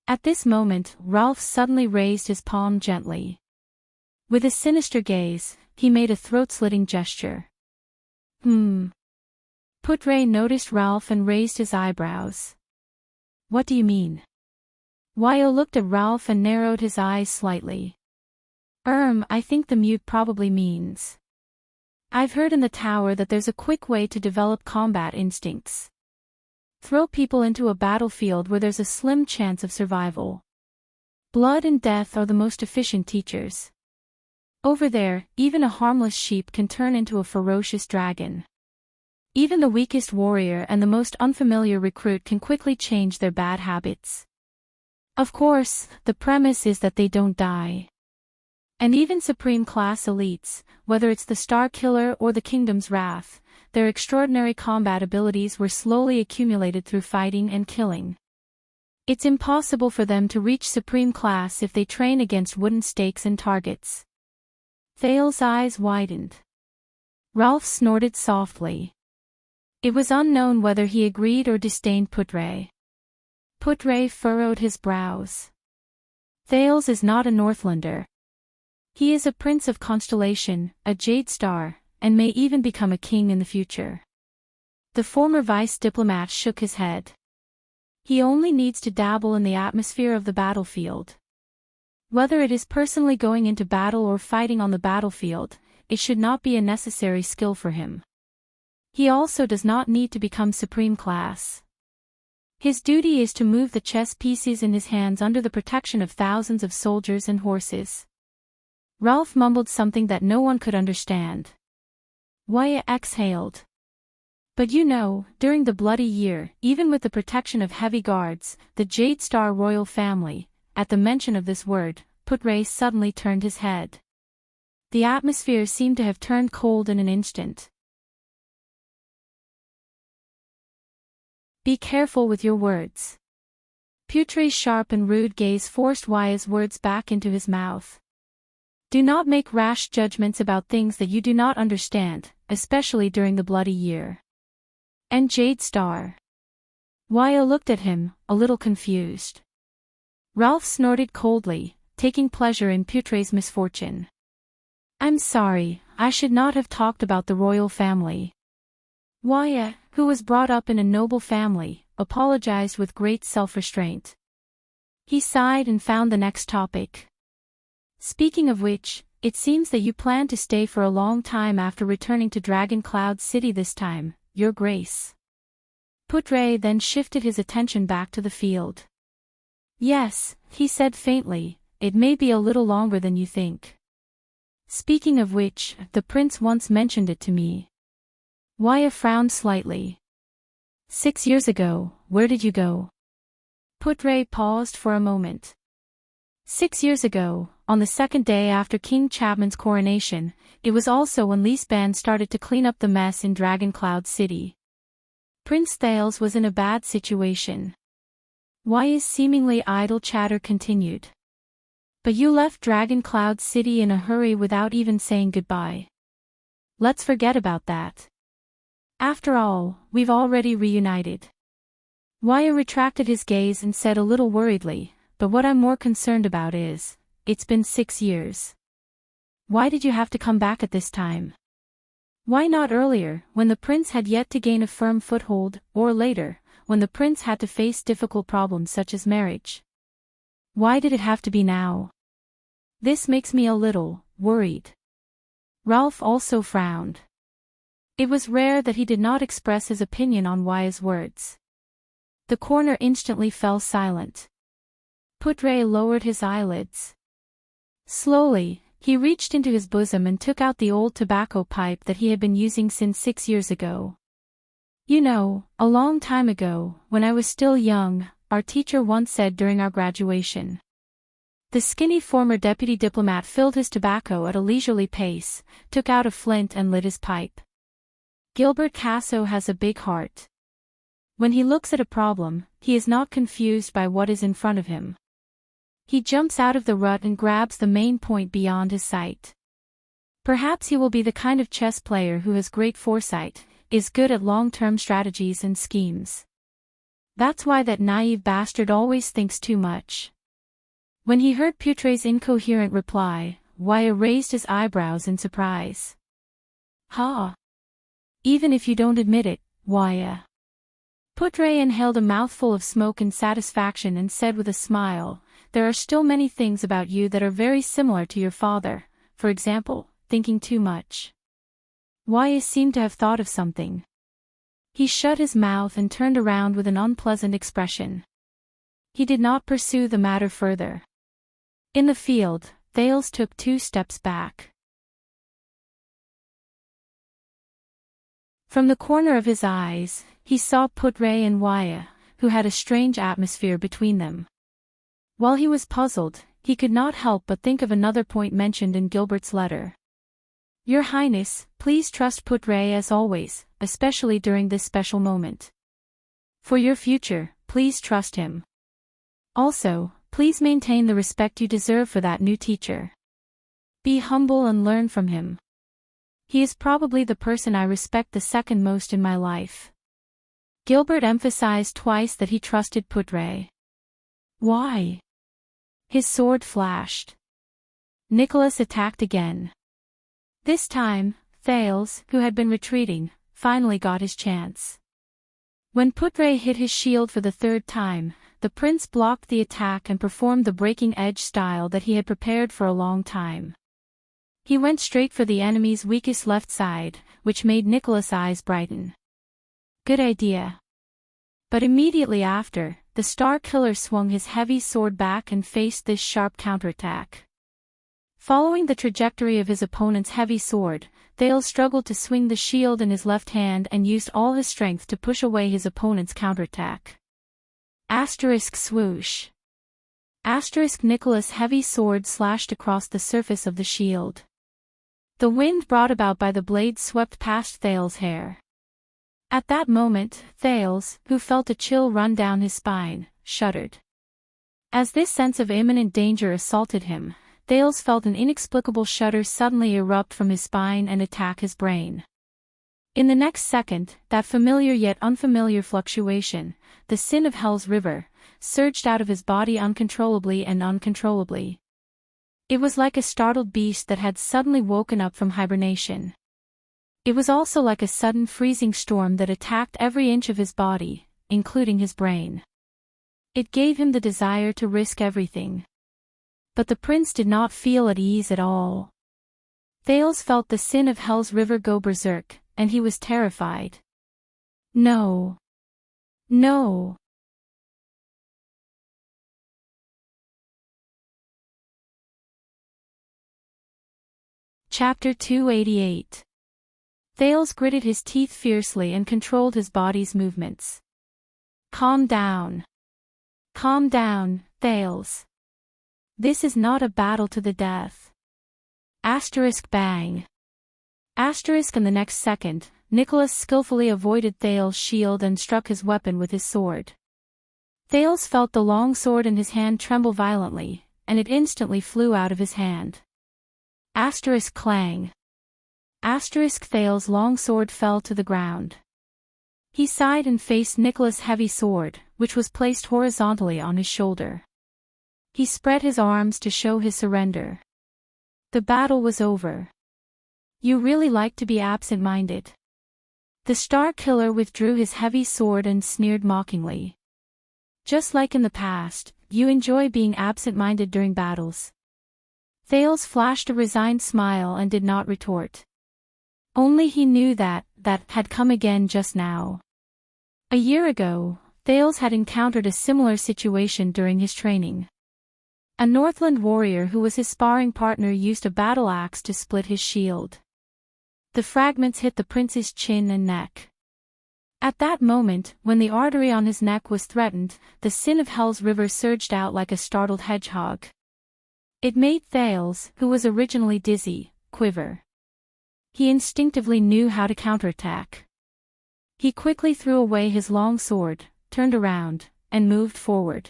At this moment, Ralph suddenly raised his palm gently. With a sinister gaze, he made a throat-slitting gesture. Putre noticed Ralph and raised his eyebrows. What do you mean? Wyo looked at Ralph and narrowed his eyes slightly. I think the mute probably means. I've heard in the tower that there's a quick way to develop combat instincts. Throw people into a battlefield where there's a slim chance of survival. Blood and death are the most efficient teachers. Over there, even a harmless sheep can turn into a ferocious dragon. Even the weakest warrior and the most unfamiliar recruit can quickly change their bad habits. Of course, the premise is that they don't die. And even Supreme Class elites, whether it's the Star Killer or the Kingdom's Wrath, their extraordinary combat abilities were slowly accumulated through fighting and killing. It's impossible for them to reach Supreme Class if they train against wooden stakes and targets. Thale's eyes widened. Ralph snorted softly. It was unknown whether he agreed or disdained Putre. Putre furrowed his brows. Thales is not a Northlander. He is a prince of Constellation, a Jade Star, and may even become a king in the future. The former vice diplomat shook his head. He only needs to dabble in the atmosphere of the battlefield. Whether it is personally going into battle or fighting on the battlefield, it should not be a necessary skill for him. He also does not need to become Supreme Class. His duty is to move the chess pieces in his hands under the protection of thousands of soldiers and horses. Ralph mumbled something that no one could understand. Waya exhaled. But you know, during the Bloody Year, even with the protection of heavy guards, the Jade Star royal family, at the mention of this word, Putre suddenly turned his head. The atmosphere seemed to have turned cold in an instant. Be careful with your words. Putre's sharp and rude gaze forced Waya's words back into his mouth. Do not make rash judgments about things that you do not understand, especially during the Bloody Year. And Jade Star. Waya looked at him, a little confused. Ralph snorted coldly, taking pleasure in Putre's misfortune. I'm sorry, I should not have talked about the royal family. Waya, who was brought up in a noble family, apologized with great self-restraint. He sighed and found the next topic. Speaking of which, it seems that you plan to stay for a long time after returning to Dragon Cloud City this time, Your Grace. Putre then shifted his attention back to the field. Yes, he said faintly, it may be a little longer than you think. Speaking of which, the prince once mentioned it to me. Waya frowned slightly. 6 years ago, where did you go? Putre paused for a moment. 6 years ago, on the second day after King Chapman's coronation, it was also when Leaseband started to clean up the mess in Dragon Cloud City. Prince Thales was in a bad situation. Waya's seemingly idle chatter continued. But you left Dragon Cloud City in a hurry without even saying goodbye. Let's forget about that. After all, we've already reunited. Waya retracted his gaze and said a little worriedly, but what I'm more concerned about is, it's been 6 years. Why did you have to come back at this time? Why not earlier, when the prince had yet to gain a firm foothold, or later, when the prince had to face difficult problems such as marriage? Why did it have to be now? This makes me a little worried. Ralph also frowned. It was rare that he did not express his opinion on Waya's words. The corner instantly fell silent. Putre lowered his eyelids. Slowly, he reached into his bosom and took out the old tobacco pipe that he had been using since 6 years ago. "You know, a long time ago, when I was still young, our teacher once said during our graduation." The skinny former deputy diplomat filled his tobacco at a leisurely pace, took out a flint and lit his pipe. Gilbert Casso has a big heart. When he looks at a problem, he is not confused by what is in front of him. He jumps out of the rut and grabs the main point beyond his sight. Perhaps he will be the kind of chess player who has great foresight, is good at long-term strategies and schemes. That's why that naive bastard always thinks too much. When he heard Putre's incoherent reply, Waya raised his eyebrows in surprise. "Ha! Even if you don't admit it, Waya." Putre inhaled a mouthful of smoke in satisfaction and said with a smile, "There are still many things about you that are very similar to your father, for example, thinking too much." Waya seemed to have thought of something. He shut his mouth and turned around with an unpleasant expression. He did not pursue the matter further. In the field, Thales took 2 steps back. From the corner of his eyes, he saw Putre and Waya, who had a strange atmosphere between them. While he was puzzled, he could not help but think of another point mentioned in Gilbert's letter. "Your Highness, please trust Putre as always, especially during this special moment. For your future, please trust him. Also, please maintain the respect you deserve for that new teacher. Be humble and learn from him. He is probably the person I respect the second most in my life." Gilbert emphasized twice that he trusted Putre. "Why?" His sword flashed. Nicholas attacked again. This time, Thales, who had been retreating, finally got his chance. When Putre hit his shield for the 3rd time, the prince blocked the attack and performed the breaking edge style that he had prepared for a long time. He went straight for the enemy's weakest left side, which made Nicholas' eyes brighten. Good idea. But immediately after, the Star Killer swung his heavy sword back and faced this sharp counterattack. Following the trajectory of his opponent's heavy sword, Thales struggled to swing the shield in his left hand and used all his strength to push away his opponent's counterattack. Asterisk swoosh. Asterisk Nicholas' heavy sword slashed across the surface of the shield. The wind brought about by the blade swept past Thales' hair. At that moment, Thales, who felt a chill run down his spine, shuddered. As this sense of imminent danger assaulted him, Thales felt an inexplicable shudder suddenly erupt from his spine and attack his brain. In the next second, that familiar yet unfamiliar fluctuation, the sin of Hell's River, surged out of his body uncontrollably and uncontrollably. It was like a startled beast that had suddenly woken up from hibernation. It was also like a sudden freezing storm that attacked every inch of his body, including his brain. It gave him the desire to risk everything. But the prince did not feel at ease at all. Thales felt the sin of Hell's River go berserk, and he was terrified. No. No. Chapter 288. Thales gritted his teeth fiercely and controlled his body's movements. Calm down. Calm down, Thales. This is not a battle to the death. Asterisk bang. Asterisk in the next second, Nicholas skillfully avoided Thales' shield and struck his weapon with his sword. Thales felt the long sword in his hand tremble violently, and it instantly flew out of his hand. Asterisk clang. Asterisk Thales' long sword fell to the ground. He sighed and faced Nicholas' heavy sword, which was placed horizontally on his shoulder. He spread his arms to show his surrender. The battle was over. You really like to be absent-minded. The Star Killer withdrew his heavy sword and sneered mockingly. Just like in the past, you enjoy being absent-minded during battles. Thales flashed a resigned smile and did not retort. Only he knew that had come again just now. A year ago, Thales had encountered a similar situation during his training. A Northland warrior who was his sparring partner used a battle axe to split his shield. The fragments hit the prince's chin and neck. At that moment, when the artery on his neck was threatened, the sin of Hell's River surged out like a startled hedgehog. It made Thales, who was originally dizzy, quiver. He instinctively knew how to counterattack. He quickly threw away his long sword, turned around, and moved forward.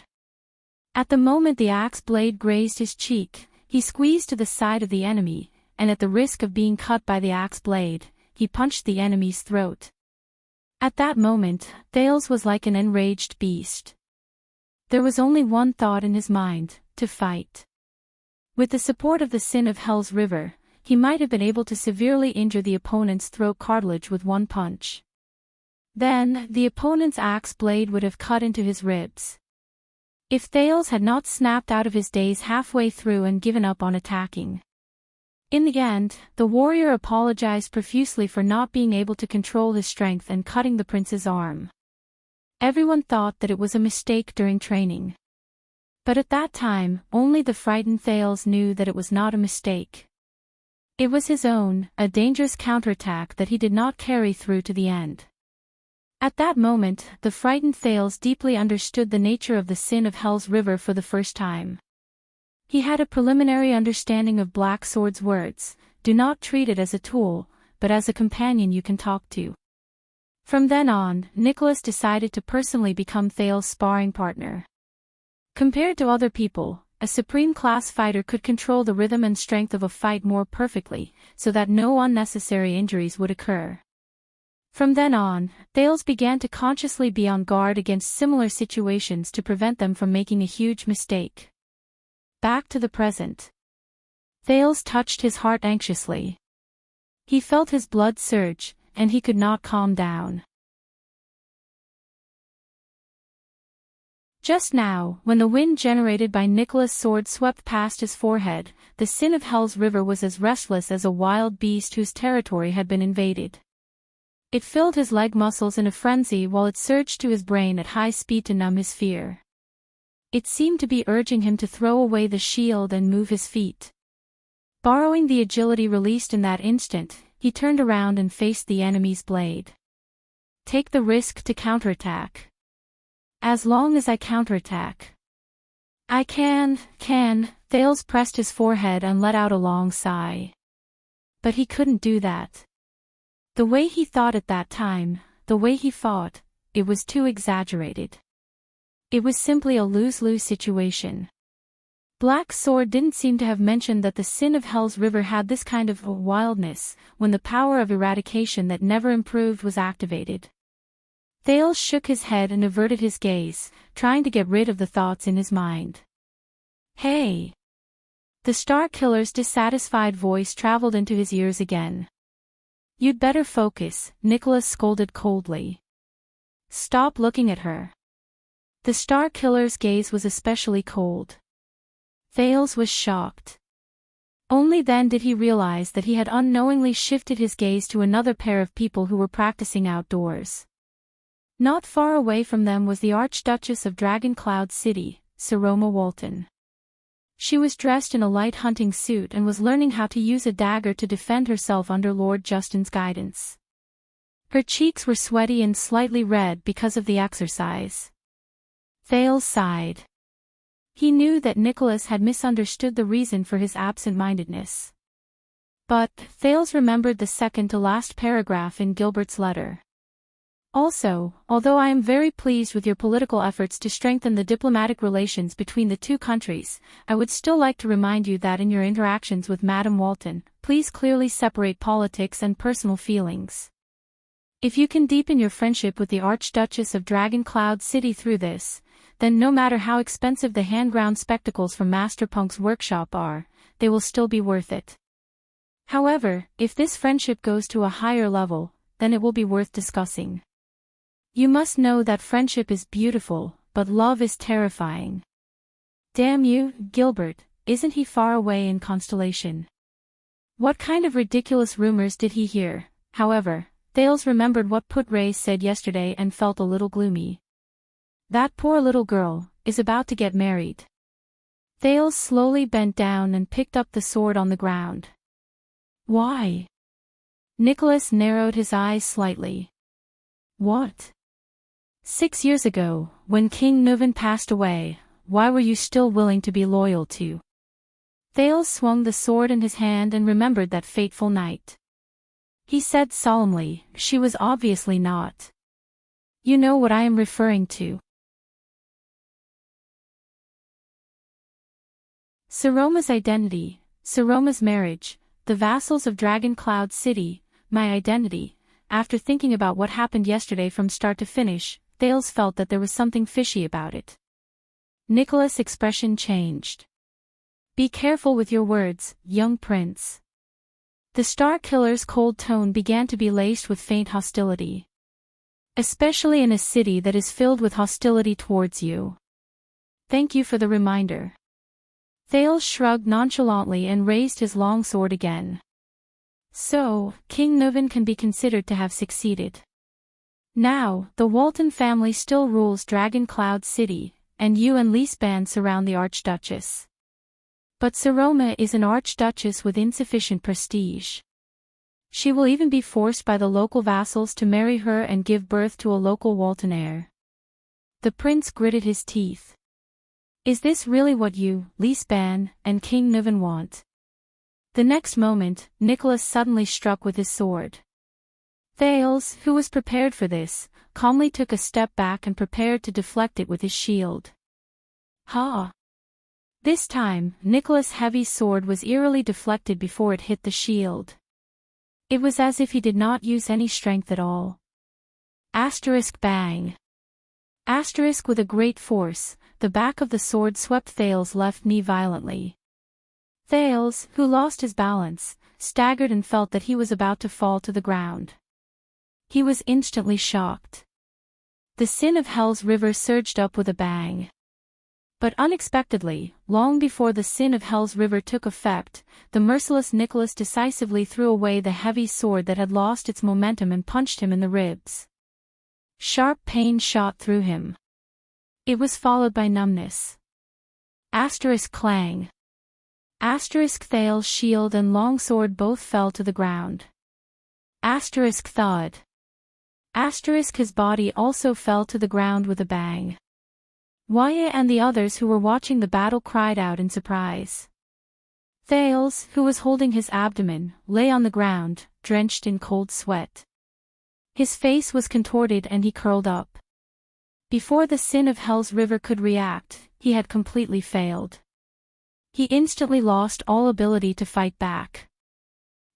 At the moment the axe blade grazed his cheek, he squeezed to the side of the enemy, and at the risk of being cut by the axe blade, he punched the enemy's throat. At that moment, Thales was like an enraged beast. There was only one thought in his mind: to fight. With the support of the sin of Hell's River, he might have been able to severely injure the opponent's throat cartilage with one punch. Then, the opponent's axe blade would have cut into his ribs. If Thales had not snapped out of his daze halfway through and given up on attacking. In the end, the warrior apologized profusely for not being able to control his strength and cutting the prince's arm. Everyone thought that it was a mistake during training. But at that time, only the frightened Thales knew that it was not a mistake. It was his own, a dangerous counterattack that he did not carry through to the end. At that moment, the frightened Thales deeply understood the nature of the sin of Hell's River for the first time. He had a preliminary understanding of Black Sword's words: do not treat it as a tool, but as a companion you can talk to. From then on, Nicholas decided to personally become Thales' sparring partner. Compared to other people, a supreme-class fighter could control the rhythm and strength of a fight more perfectly, so that no unnecessary injuries would occur. From then on, Thales began to consciously be on guard against similar situations to prevent them from making a huge mistake. Back to the present. Thales touched his heart anxiously. He felt his blood surge, and he could not calm down. Just now, when the wind generated by Nicholas' sword swept past his forehead, the sin of Hell's River was as restless as a wild beast whose territory had been invaded. It filled his leg muscles in a frenzy while it surged to his brain at high speed to numb his fear. It seemed to be urging him to throw away the shield and move his feet. Borrowing the agility released in that instant, he turned around and faced the enemy's blade. Take the risk to counterattack. As long as I counterattack. I can, Thales pressed his forehead and let out a long sigh. But he couldn't do that. The way he thought at that time, the way he fought, it was too exaggerated. It was simply a lose-lose situation. Black Sword didn't seem to have mentioned that the sin of Hell's River had this kind of wildness, when the power of eradication that never improved was activated. Thales shook his head and averted his gaze, trying to get rid of the thoughts in his mind. Hey! The Star Killer's dissatisfied voice traveled into his ears again. You'd better focus, Nicholas scolded coldly. Stop looking at her. The Star Killer's gaze was especially cold. Thales was shocked. Only then did he realize that he had unknowingly shifted his gaze to another pair of people who were practicing outdoors. Not far away from them was the Archduchess of Dragoncloud City, Saroma Walton. She was dressed in a light hunting suit and was learning how to use a dagger to defend herself under Lord Justin's guidance. Her cheeks were sweaty and slightly red because of the exercise. Thales sighed. He knew that Nicholas had misunderstood the reason for his absent-mindedness. But, Thales remembered the second-to-last paragraph in Gilbert's letter. Also, although I am very pleased with your political efforts to strengthen the diplomatic relations between the two countries, I would still like to remind you that in your interactions with Madame Walton, please clearly separate politics and personal feelings. If you can deepen your friendship with the Archduchess of Dragoncloud City through this, then no matter how expensive the hand-ground spectacles from Master Punk's workshop are, they will still be worth it. However, if this friendship goes to a higher level, then it will be worth discussing. You must know that friendship is beautiful, but love is terrifying. Damn you, Gilbert, isn't he far away in Constellation? What kind of ridiculous rumors did he hear? However, Thales remembered what Put-Ray said yesterday and felt a little gloomy. That poor little girl is about to get married. Thales slowly bent down and picked up the sword on the ground. Why? Nicholas narrowed his eyes slightly. What? 6 years ago, when King Nuvan passed away, why were you still willing to be loyal to? Thales swung the sword in his hand and remembered that fateful night. He said solemnly, she was obviously not. You know what I am referring to. Saroma's identity, Saroma's marriage, the vassals of Dragon Cloud City, my identity. After thinking about what happened yesterday from start to finish, Thales felt that there was something fishy about it. Nicholas' expression changed. Be careful with your words, young prince. The Star Killer's cold tone began to be laced with faint hostility. Especially in a city that is filled with hostility towards you. Thank you for the reminder. Thales shrugged nonchalantly and raised his long sword again. So, King Nuvan can be considered to have succeeded. Now, the Walton family still rules Dragon Cloud City, and you and Lisban surround the Archduchess. But Saroma is an Archduchess with insufficient prestige. She will even be forced by the local vassals to marry her and give birth to a local Walton heir. The prince gritted his teeth. Is this really what you, Lisban, and King Nuvan want? The next moment, Nicholas suddenly struck with his sword. Thales, who was prepared for this, calmly took a step back and prepared to deflect it with his shield. Ha! This time, Nicholas' heavy sword was eerily deflected before it hit the shield. It was as if he did not use any strength at all. Asterisk bang. Asterisk with a great force, the back of the sword swept Thales' left knee violently. Thales, who lost his balance, staggered and felt that he was about to fall to the ground. He was instantly shocked. The sin of Hell's river surged up with a bang. But unexpectedly, long before the sin of Hell's river took effect, the merciless Nicholas decisively threw away the heavy sword that had lost its momentum and punched him in the ribs. Sharp pain shot through him. It was followed by numbness. Asterisk clang. Asterisk Thales' shield and long sword both fell to the ground. Asterisk thud. Asterisk his body also fell to the ground with a bang. Waya and the others who were watching the battle cried out in surprise. Thales, who was holding his abdomen, lay on the ground, drenched in cold sweat. His face was contorted and he curled up. Before the sin of Hell's river could react, he had completely failed. He instantly lost all ability to fight back.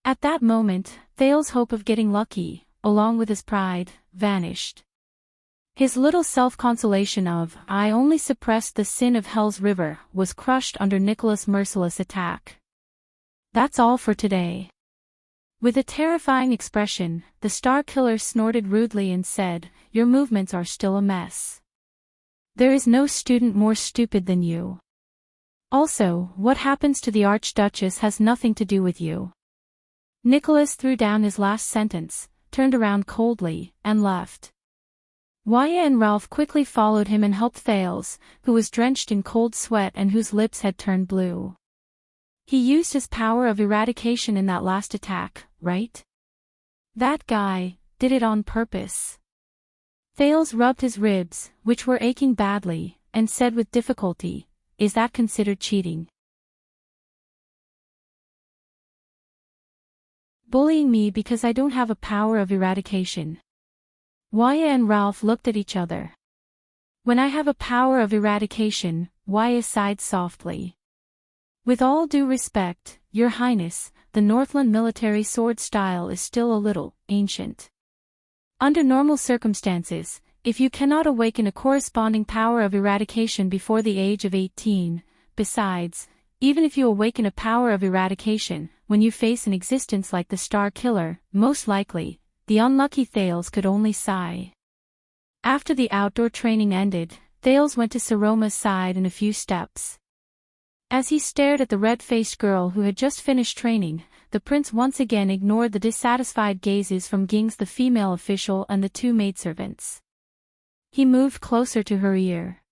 At that moment, Thales' hope of getting lucky, along with his pride, vanished. His little self-consolation of, I only suppressed the sin of Hell's river, was crushed under Nicholas' merciless attack. That's all for today. With a terrifying expression, the Star Killer snorted rudely and said, your movements are still a mess. There is no student more stupid than you. Also, what happens to the Archduchess has nothing to do with you. Nicholas threw down his last sentence, turned around coldly, and left. Waya and Ralph quickly followed him and helped Thales, who was drenched in cold sweat and whose lips had turned blue. He used his power of eradication in that last attack, right? That guy did it on purpose. Thales rubbed his ribs, which were aching badly, and said with difficulty, is that considered cheating? Bullying me because I don't have a power of eradication. Waya and Ralph looked at each other. When I have a power of eradication, Waya sighed softly. With all due respect, Your Highness, the Northland military sword style is still a little ancient. Under normal circumstances, if you cannot awaken a corresponding power of eradication before the age of 18, besides, even if you awaken a power of eradication, when you face an existence like the Star Killer, most likely, the unlucky Thales could only sigh. After the outdoor training ended, Thales went to Saroma's side in a few steps. As he stared at the red-faced girl who had just finished training, the prince once again ignored the dissatisfied gazes from Gings the female official and the two maidservants. He moved closer to her ear.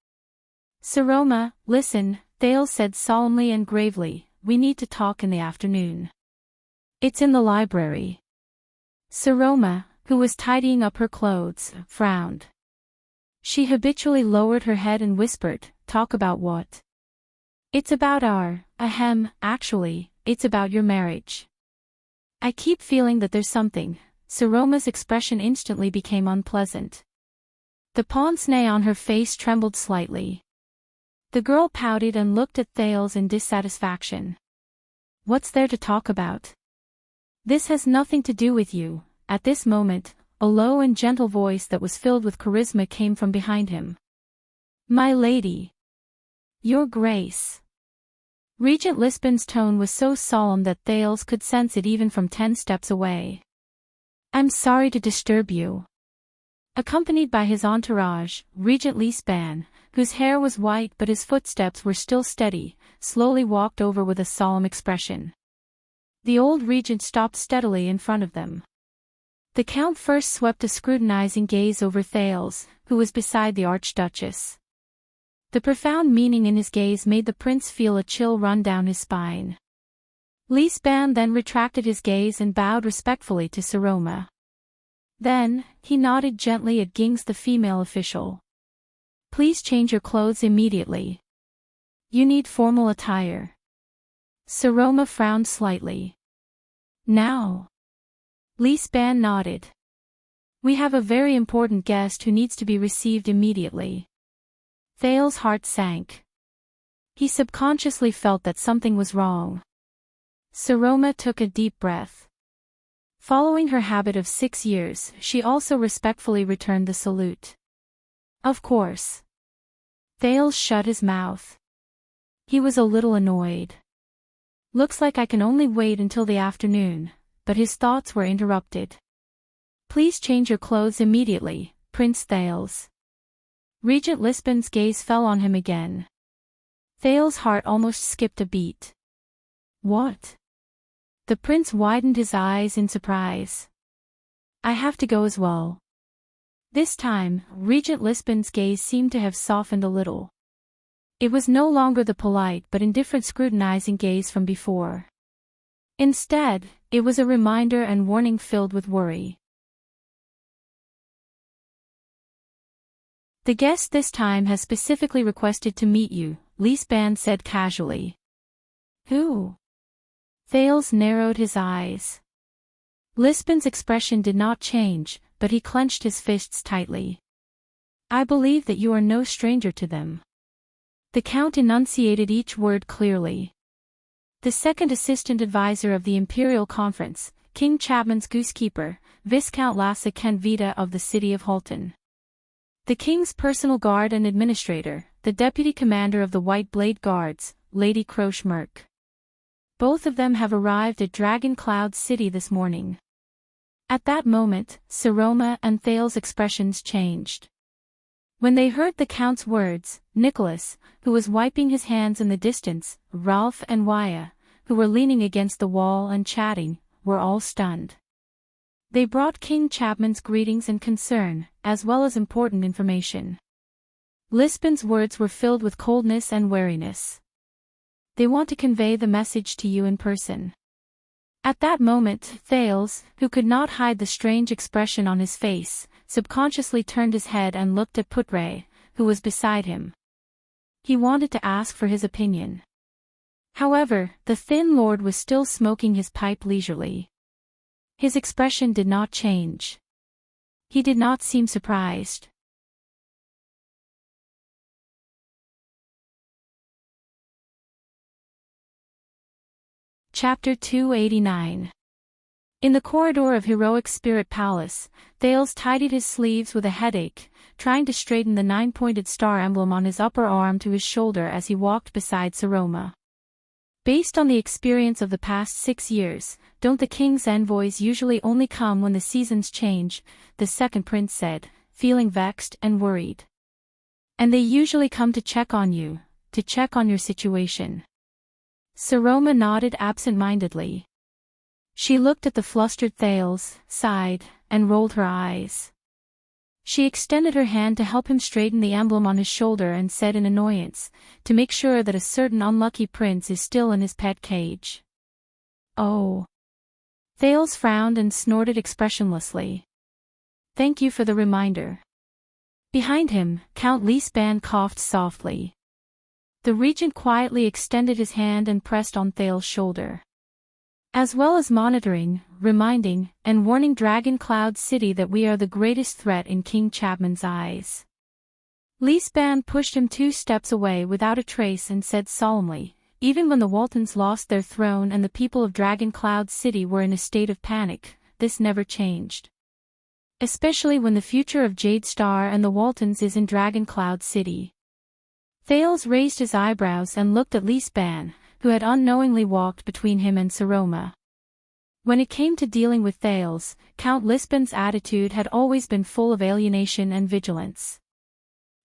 Saroma, listen, Thales said solemnly and gravely, "We need to talk in the afternoon." "It's in the library." Saroma, who was tidying up her clothes, frowned. She habitually lowered her head and whispered, "Talk about what?" "It's about actually, it's about your marriage." "I keep feeling that there's something." Saroma's expression instantly became unpleasant. The pince-nez on her face trembled slightly. The girl pouted and looked at Thales in dissatisfaction. "What's there to talk about? This has nothing to do with you." At this moment, a low and gentle voice that was filled with charisma came from behind him. "My lady. Your Grace." Regent Lisbon's tone was so solemn that Thales could sense it even from 10 steps away. "I'm sorry to disturb you." Accompanied by his entourage, Regent Lisban, whose hair was white but his footsteps were still steady, slowly walked over with a solemn expression. The old regent stopped steadily in front of them. The count first swept a scrutinizing gaze over Thales, who was beside the archduchess. The profound meaning in his gaze made the prince feel a chill run down his spine. Lisban then retracted his gaze and bowed respectfully to Saroma. Then, he nodded gently at Gings, the female official. "Please change your clothes immediately. You need formal attire." Saroma frowned slightly. "Now?" Lisban nodded. "We have a very important guest who needs to be received immediately." Thales' heart sank. He subconsciously felt that something was wrong. Saroma took a deep breath. Following her habit of 6 years, she also respectfully returned the salute. "Of course." Thales shut his mouth. He was a little annoyed. "Looks like I can only wait until the afternoon," but his thoughts were interrupted. "Please change your clothes immediately, Prince Thales." Regent Lisbon's gaze fell on him again. Thales' heart almost skipped a beat. "What?" The prince widened his eyes in surprise. "I have to go as well." This time, Regent Lisbon's gaze seemed to have softened a little. It was no longer the polite but indifferent scrutinizing gaze from before. Instead, it was a reminder and warning filled with worry. "The guest this time has specifically requested to meet you," Lisban said casually. "Who?" Thales narrowed his eyes. Lisbon's expression did not change, but he clenched his fists tightly. "I believe that you are no stranger to them." The count enunciated each word clearly. "The second assistant advisor of the Imperial Conference, King Chapman's goosekeeper, Viscount Lassa Kenvita of the city of Halton. The king's personal guard and administrator, the deputy commander of the White Blade Guards, Lady Croche-Merk. Both of them have arrived at Dragon Cloud City this morning." At that moment, Saroma and Thales' expressions changed. When they heard the count's words, Nicholas, who was wiping his hands in the distance, Ralph and Waya, who were leaning against the wall and chatting, were all stunned. They brought King Chapman's greetings and concern, as well as important information. Lisbon's words were filled with coldness and wariness. "They want to convey the message to you in person." At that moment, Thales, who could not hide the strange expression on his face, subconsciously turned his head and looked at Putre, who was beside him. He wanted to ask for his opinion. However, the thin lord was still smoking his pipe leisurely. His expression did not change. He did not seem surprised. Chapter 289. In the corridor of Heroic Spirit Palace, Thales tidied his sleeves with a headache, trying to straighten the 9-pointed star emblem on his upper arm to his shoulder as he walked beside Saroma. Based on the experience of the past 6 years, don't the king's envoys usually only come when the seasons change, the second prince said, feeling vexed and worried. And they usually come to check on you, to check on your situation. Saroma nodded absent-mindedly. She looked at the flustered Thales, sighed, and rolled her eyes. She extended her hand to help him straighten the emblem on his shoulder and said in annoyance, to make sure that a certain unlucky prince is still in his pet cage. Oh. Thales frowned and snorted expressionlessly. Thank you for the reminder. Behind him, Count Lisban coughed softly. The regent quietly extended his hand and pressed on Thales' shoulder. As well as monitoring, reminding, and warning Dragon Cloud City that we are the greatest threat in King Chapman's eyes. Lisban pushed him 2 steps away without a trace and said solemnly, even when the Waltons lost their throne and the people of Dragon Cloud City were in a state of panic, this never changed. Especially when the future of Jade Star and the Waltons is in Dragon Cloud City. Thales raised his eyebrows and looked at Lisban, who had unknowingly walked between him and Saroma. When it came to dealing with Thales, Count Lisban's attitude had always been full of alienation and vigilance.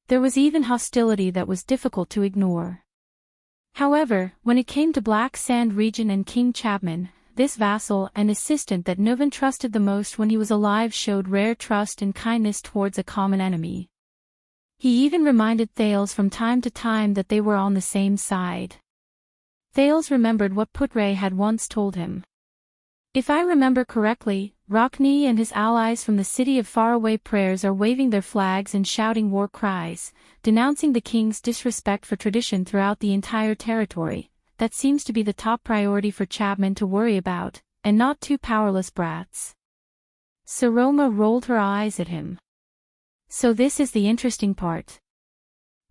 There was even hostility that was difficult to ignore. However, when it came to Black Sand Region and King Chapman, this vassal and assistant that Nuvan trusted the most when he was alive showed rare trust and kindness towards a common enemy. He even reminded Thales from time to time that they were on the same side. Thales remembered what Putre had once told him. If I remember correctly, Rockney and his allies from the city of faraway prayers are waving their flags and shouting war cries, denouncing the king's disrespect for tradition throughout the entire territory. That seems to be the top priority for Chapman to worry about, and not 2 powerless brats. Saroma rolled her eyes at him. So this is the interesting part.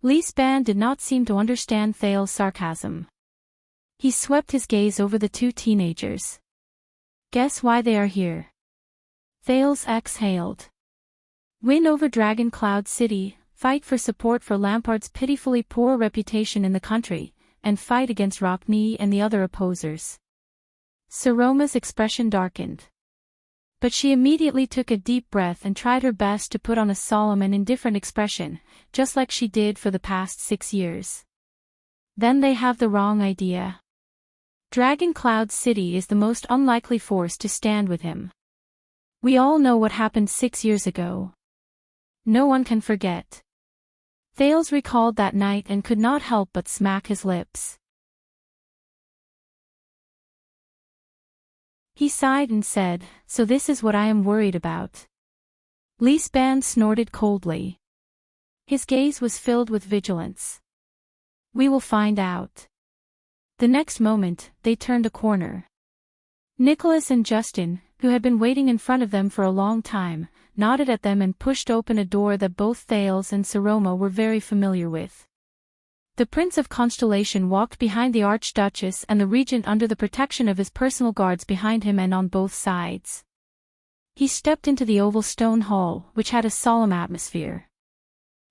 Lisban did not seem to understand Thales' sarcasm. He swept his gaze over the 2 teenagers. Guess why they are here? Thales exhaled. Win over Dragon Cloud City, fight for support for Lampard's pitifully poor reputation in the country, and fight against Rockney and the other opposers. Saroma's expression darkened. But she immediately took a deep breath and tried her best to put on a solemn and indifferent expression, just like she did for the past 6 years. Then they have the wrong idea. Dragon Cloud City is the most unlikely force to stand with him. We all know what happened 6 years ago. No one can forget. Thales recalled that night and could not help but smack his lips. He sighed and said, so this is what I am worried about. Lisban snorted coldly. His gaze was filled with vigilance. We will find out. The next moment, they turned a corner. Nicholas and Justin, who had been waiting in front of them for a long time, nodded at them and pushed open a door that both Thales and Saroma were very familiar with. The Prince of Constellation walked behind the Archduchess and the Regent under the protection of his personal guards behind him and on both sides. He stepped into the oval stone hall, which had a solemn atmosphere.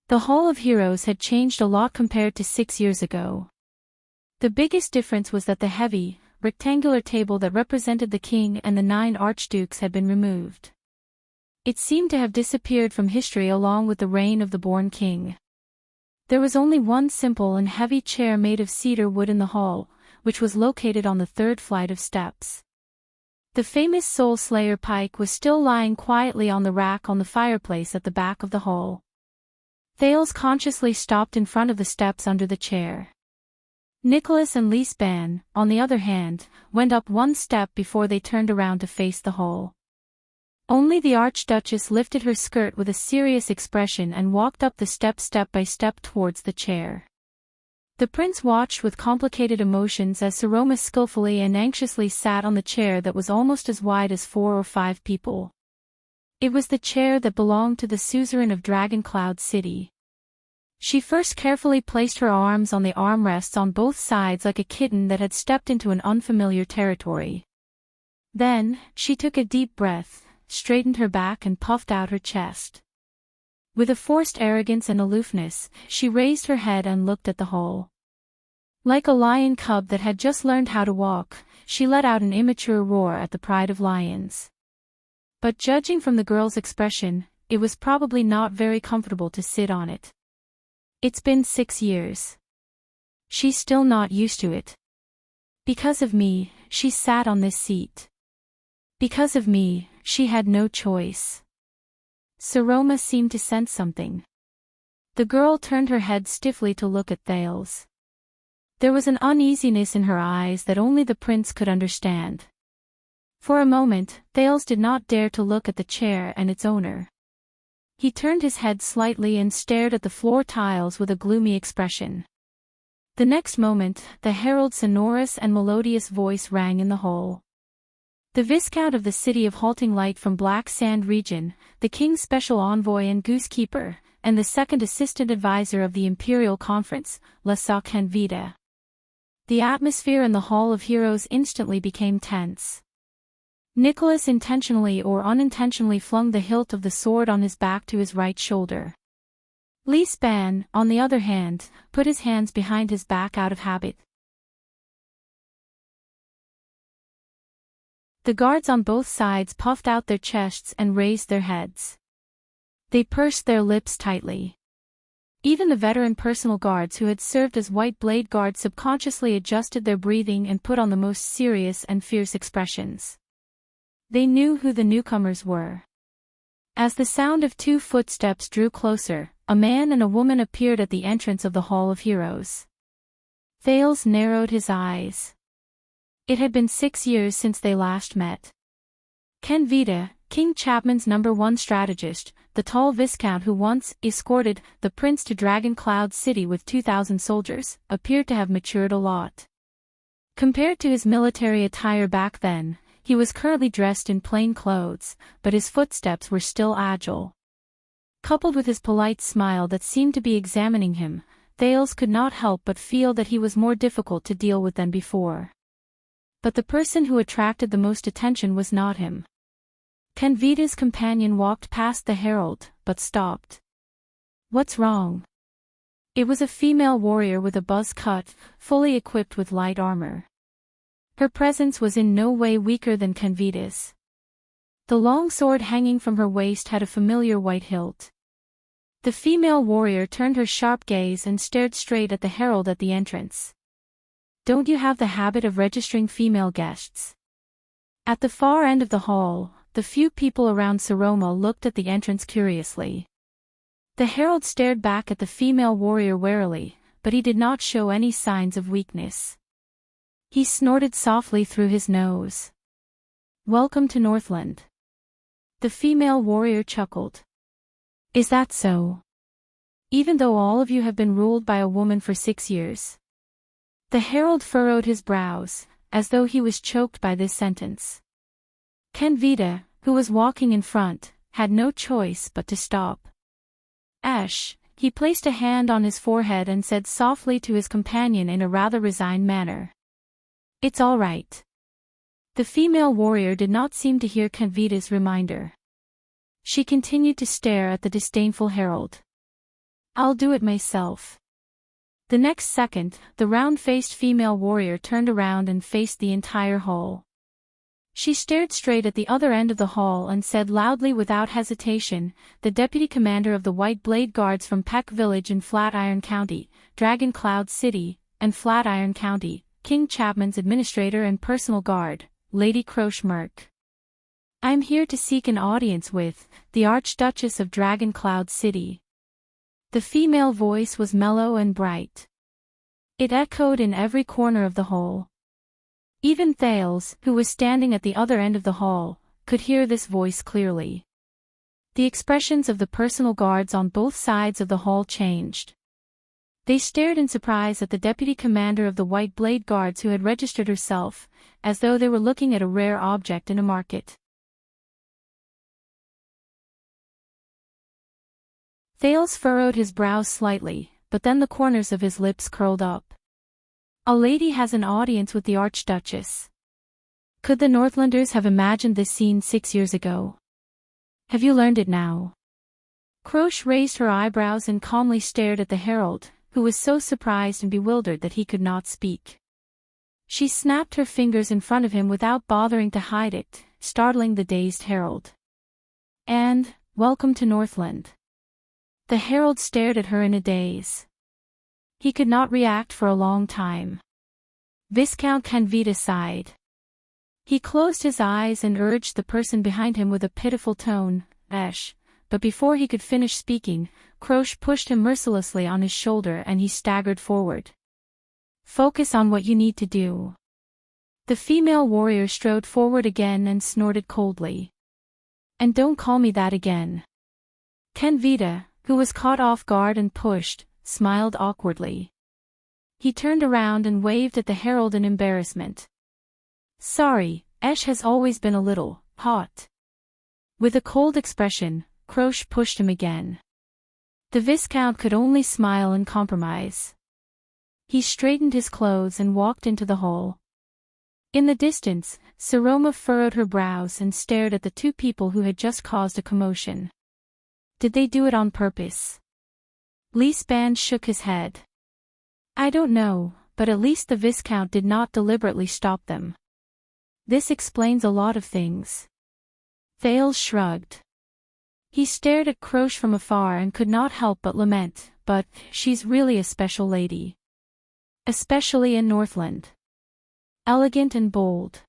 The Hall of Heroes had changed a lot compared to 6 years ago. The biggest difference was that the heavy, rectangular table that represented the king and the 9 archdukes had been removed. It seemed to have disappeared from history along with the reign of the born king. There was only one simple and heavy chair made of cedar wood in the hall, which was located on the 3rd flight of steps. The famous Soul Slayer pike was still lying quietly on the rack on the fireplace at the back of the hall. Thales consciously stopped in front of the steps under the chair. Nicholas and Lisban, on the other hand, went up 1 step before they turned around to face the hall. Only the Archduchess lifted her skirt with a serious expression and walked up the steps step by step towards the chair. The prince watched with complicated emotions as Saroma skillfully and anxiously sat on the chair that was almost as wide as 4 or 5 people. It was the chair that belonged to the suzerain of Dragon Cloud City. She first carefully placed her arms on the armrests on both sides like a kitten that had stepped into an unfamiliar territory. Then, she took a deep breath, straightened her back and puffed out her chest. With a forced arrogance and aloofness, she raised her head and looked at the hall. Like a lion cub that had just learned how to walk, she let out an immature roar at the pride of lions. But judging from the girl's expression, it was probably not very comfortable to sit on it. It's been 6 years. She's still not used to it. Because of me, she sat on this seat. Because of me, she had no choice. Saroma seemed to sense something. The girl turned her head stiffly to look at Thales. There was an uneasiness in her eyes that only the prince could understand. For a moment, Thales did not dare to look at the chair and its owner. He turned his head slightly and stared at the floor tiles with a gloomy expression. The next moment, the herald's sonorous and melodious voice rang in the hall. The Viscount of the City of Halting Light from Black Sand region, the king's special envoy and goosekeeper, and the second assistant advisor of the Imperial Conference, La Canvida. The atmosphere in the Hall of Heroes instantly became tense. Nicholas intentionally or unintentionally flung the hilt of the sword on his back to his right shoulder. Lee Span, on the other hand, put his hands behind his back out of habit. The guards on both sides puffed out their chests and raised their heads. They pursed their lips tightly. Even the veteran personal guards who had served as White Blade guards subconsciously adjusted their breathing and put on the most serious and fierce expressions. They knew who the newcomers were. As the sound of 2 footsteps drew closer, a man and a woman appeared at the entrance of the Hall of Heroes. Thales narrowed his eyes. It had been 6 years since they last met. Canvida, King Chapman's #1 strategist, the tall Viscount who once escorted the prince to Dragon Cloud City with 2,000 soldiers, appeared to have matured a lot. Compared to his military attire back then, he was currently dressed in plain clothes, but his footsteps were still agile. Coupled with his polite smile that seemed to be examining him, Thales could not help but feel that he was more difficult to deal with than before. But the person who attracted the most attention was not him. Canvida's companion walked past the herald, but stopped. "What's wrong?" It was a female warrior with a buzz cut, fully equipped with light armor. Her presence was in no way weaker than Canvida's. The long sword hanging from her waist had a familiar white hilt. The female warrior turned her sharp gaze and stared straight at the herald at the entrance. "Don't you have the habit of registering female guests?" At the far end of the hall, the few people around Saroma looked at the entrance curiously. The herald stared back at the female warrior warily, but he did not show any signs of weakness. He snorted softly through his nose. "Welcome to Northland." The female warrior chuckled. "Is that so? Even though all of you have been ruled by a woman for 6 years?" The herald furrowed his brows, as though he was choked by this sentence. Canvida, who was walking in front, had no choice but to stop. He placed a hand on his forehead and said softly to his companion in a rather resigned manner. "It's all right." The female warrior did not seem to hear Canvida's reminder. She continued to stare at the disdainful herald. "I'll do it myself." The next second, the round-faced female warrior turned around and faced the entire hall. She stared straight at the other end of the hall and said loudly without hesitation, "The deputy commander of the White Blade Guards from Peck Village in Flatiron County, Dragon Cloud City, and Flatiron County, King Chapman's administrator and personal guard, Lady Croche Merk. I'm here to seek an audience with the Archduchess of Dragon Cloud City." The female voice was mellow and bright. It echoed in every corner of the hall. Even Thales, who was standing at the other end of the hall, could hear this voice clearly. The expressions of the personal guards on both sides of the hall changed. They stared in surprise at the deputy commander of the White Blade Guards who had registered herself, as though they were looking at a rare object in a market. Thales furrowed his brows slightly, but then the corners of his lips curled up. A lady has an audience with the Archduchess. Could the Northlanders have imagined this scene 6 years ago? Have you learned it now? Croche raised her eyebrows and calmly stared at the herald, who was so surprised and bewildered that he could not speak. She snapped her fingers in front of him without bothering to hide it, startling the dazed herald. "And, welcome to Northland." The herald stared at her in a daze. He could not react for a long time. Viscount Canvida sighed. He closed his eyes and urged the person behind him with a pitiful tone, but before he could finish speaking, Krosh pushed him mercilessly on his shoulder and he staggered forward. Focus on what you need to do. The female warrior strode forward again and snorted coldly. And don't call me that again. Kenvita, who was caught off guard and pushed, smiled awkwardly. He turned around and waved at the herald in embarrassment. Sorry, Esh has always been a little hot. With a cold expression, Krosh pushed him again. The Viscount could only smile and compromise. He straightened his clothes and walked into the hall. In the distance, Saroma furrowed her brows and stared at the two people who had just caused a commotion. Did they do it on purpose? Lisban shook his head. I don't know, but at least the Viscount did not deliberately stop them. This explains a lot of things. Thales shrugged. He stared at Krosh from afar and could not help but lament, but she's really a special lady. Especially in Northland. Elegant and bold.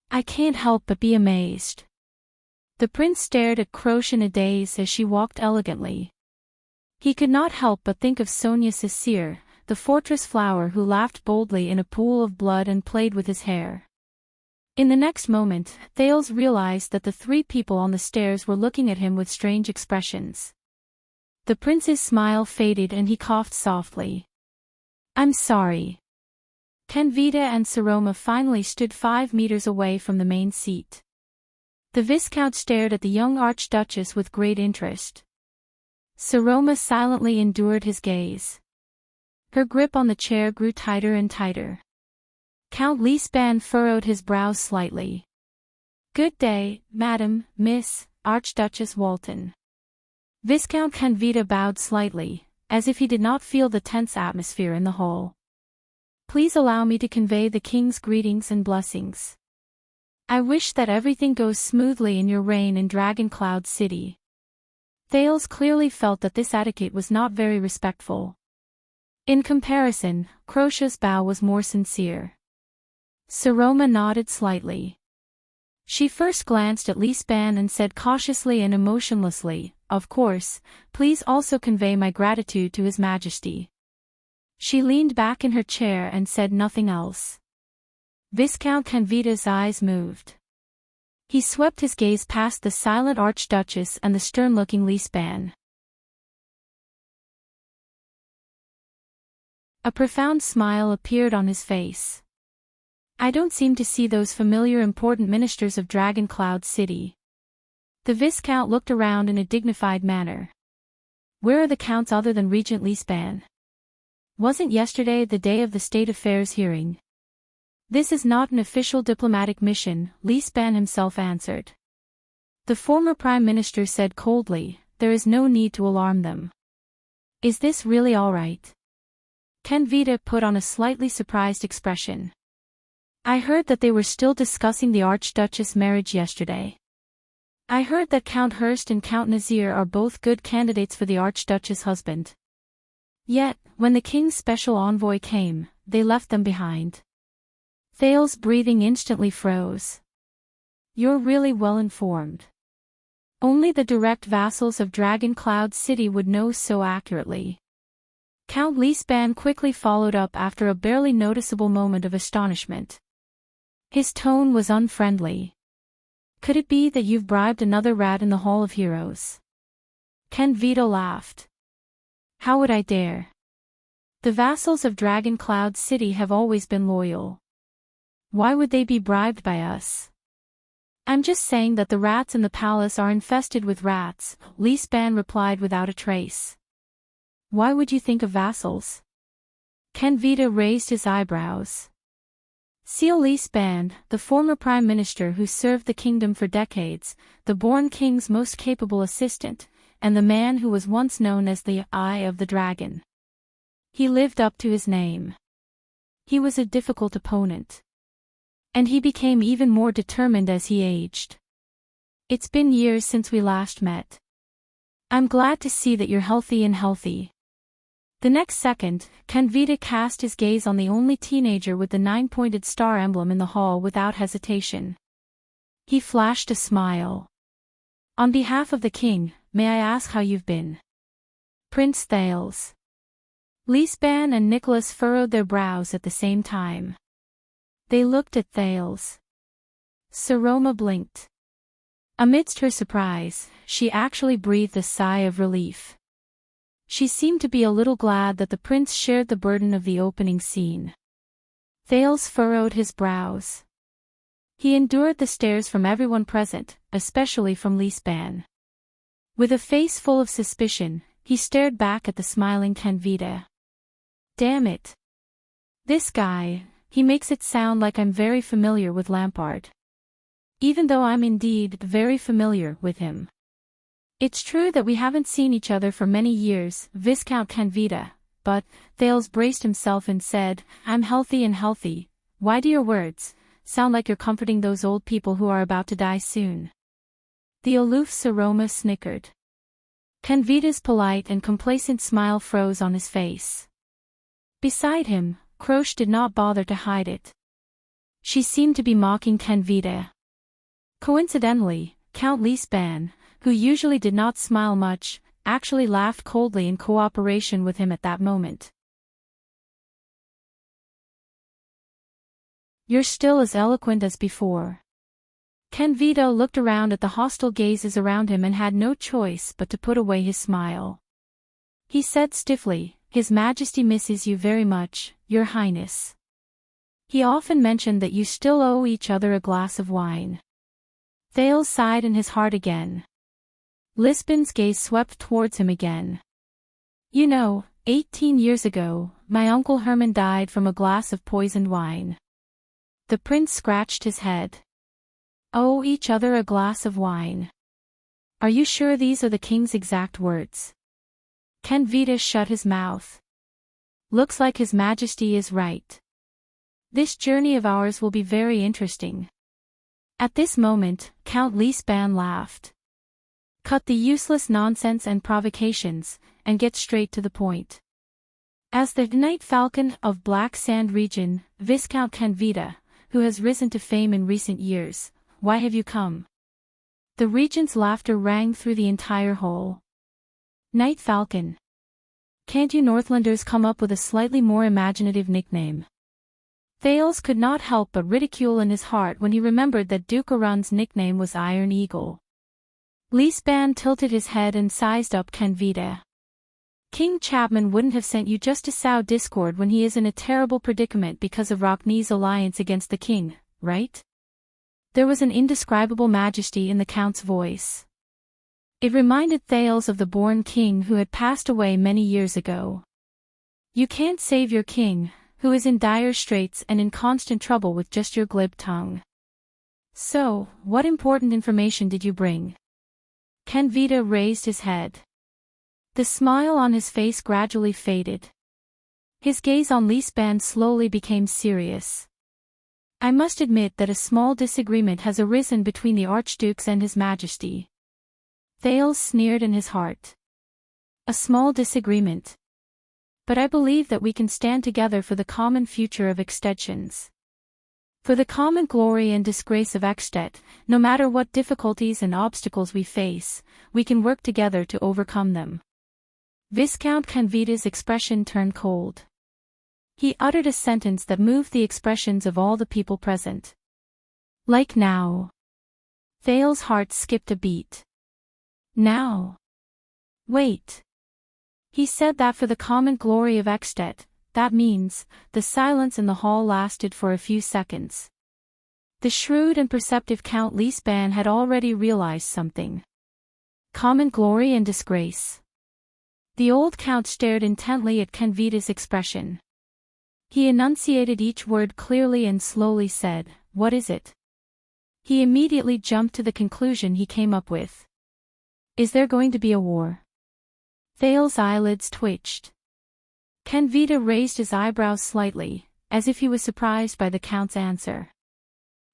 I can't help but be amazed. The prince stared at Krosh in a daze as she walked elegantly. He could not help but think of Sonia Sisir, the fortress flower who laughed boldly in a pool of blood and played with his hair. In the next moment, Thales realized that the three people on the stairs were looking at him with strange expressions. The prince's smile faded and he coughed softly. I'm sorry. Kenvita and Saroma finally stood 5 meters away from the main seat. The Viscount stared at the young Archduchess with great interest. Saroma silently endured his gaze. Her grip on the chair grew tighter and tighter. Count Lisban furrowed his brows slightly. Good day, Madam, Miss, Archduchess Walton. Viscount Kenvita bowed slightly, as if he did not feel the tense atmosphere in the hall. Please allow me to convey the king's greetings and blessings. I wish that everything goes smoothly in your reign in Dragon Cloud City. Thales clearly felt that this etiquette was not very respectful. In comparison, Krosh's bow was more sincere. Saroma nodded slightly. She first glanced at Lisban and said cautiously and emotionlessly, of course, please also convey my gratitude to His Majesty. She leaned back in her chair and said nothing else. Viscount Kenvita's eyes moved. He swept his gaze past the silent Archduchess and the stern-looking Lisban. A profound smile appeared on his face. I don't seem to see those familiar important ministers of Dragon Cloud City. The Viscount looked around in a dignified manner. Where are the counts other than Regent Lisban? Wasn't yesterday the day of the state affairs hearing? This is not an official diplomatic mission, Lisban himself answered. The former prime minister said coldly, there is no need to alarm them. Is this really all right? Kenvita put on a slightly surprised expression. I heard that they were still discussing the Archduchess' marriage yesterday. I heard that Count Hurst and Count Nazir are both good candidates for the Archduchess' husband. Yet, when the king's special envoy came, they left them behind. Thales' breathing instantly froze. You're really well informed. Only the direct vassals of Dragon Cloud City would know so accurately. Count Lisban quickly followed up after a barely noticeable moment of astonishment. His tone was unfriendly. Could it be that you've bribed another rat in the Hall of Heroes? Kenvita laughed. How would I dare? The vassals of Dragon Cloud City have always been loyal. Why would they be bribed by us? I'm just saying that the rats in the palace are infested with rats, Lisban replied without a trace. Why would you think of vassals? Kenvita raised his eyebrows. Seal Lisban, the former prime minister who served the kingdom for decades, the born king's most capable assistant, and the man who was once known as the Eye of the Dragon. He lived up to his name. He was a difficult opponent. And he became even more determined as he aged. It's been years since we last met. I'm glad to see that you're healthy and healthy. The next second, Kenvita cast his gaze on the only teenager with the 9-pointed star emblem in the hall without hesitation. He flashed a smile. On behalf of the king, may I ask how you've been? Prince Thales. Lisban and Nicholas furrowed their brows at the same time. They looked at Thales. Saroma blinked. Amidst her surprise, she actually breathed a sigh of relief. She seemed to be a little glad that the prince shared the burden of the opening scene. Thales furrowed his brows. He endured the stares from everyone present, especially from Lisban. With a face full of suspicion, he stared back at the smiling Canvita. Damn it. This guy, he makes it sound like I'm very familiar with Lampard. Even though I'm indeed very familiar with him. It's true that we haven't seen each other for many years, Viscount Canvita, but, Thales braced himself and said, I'm healthy and healthy. Why do your words sound like you're comforting those old people who are about to die soon? The aloof Saroma snickered. Canvita's polite and complacent smile froze on his face. Beside him, Croce did not bother to hide it. She seemed to be mocking Canvita. Coincidentally, Count Lisban, who usually did not smile much, actually laughed coldly in cooperation with him at that moment. You're still as eloquent as before. Canvita looked around at the hostile gazes around him and had no choice but to put away his smile. He said stiffly, His Majesty misses you very much, Your Highness. He often mentioned that you still owe each other a glass of wine. Thales sighed in his heart again. Lisban's gaze swept towards him again. You know, 18 years ago, my uncle Herman died from a glass of poisoned wine. The prince scratched his head. Owe each other a glass of wine. Are you sure these are the king's exact words? Canvita shut his mouth. Looks like His Majesty is right. This journey of ours will be very interesting. At this moment, Count Lisban laughed. Cut the useless nonsense and provocations, and get straight to the point. As the Night Falcon of Black Sand region, Viscount Canvita, who has risen to fame in recent years, why have you come? The regent's laughter rang through the entire hall. Night Falcon. Can't you Northlanders come up with a slightly more imaginative nickname? Thales could not help but ridicule in his heart when he remembered that Duke Arun's nickname was Iron Eagle. Lisban tilted his head and sized up Canvita. King Chapman wouldn't have sent you just to sow discord when he is in a terrible predicament because of Rocknee's alliance against the king, right? There was an indescribable majesty in the count's voice. It reminded Thales of the born king who had passed away many years ago. You can't save your king, who is in dire straits and in constant trouble with just your glib tongue. So, what important information did you bring? Canvita raised his head. The smile on his face gradually faded. His gaze on Lisban slowly became serious. I must admit that a small disagreement has arisen between the archdukes and His Majesty. Thales sneered in his heart. A small disagreement. But I believe that we can stand together for the common future of Extensions. For the common glory and disgrace of Ekstedt, no matter what difficulties and obstacles we face, we can work together to overcome them. Viscount Canvita's expression turned cold. He uttered a sentence that moved the expressions of all the people present. Like now. Thales' heart skipped a beat. Now. Wait. He said that for the common glory of Ekstedt, that means, the silence in the hall lasted for a few seconds. The shrewd and perceptive Count Lisban had already realized something. Common glory and disgrace. The old count stared intently at Canvita's expression. He enunciated each word clearly and slowly said, What is it? He immediately jumped to the conclusion he came up with. Is there going to be a war? Thales' eyelids twitched. Canvita raised his eyebrows slightly, as if he was surprised by the count's answer.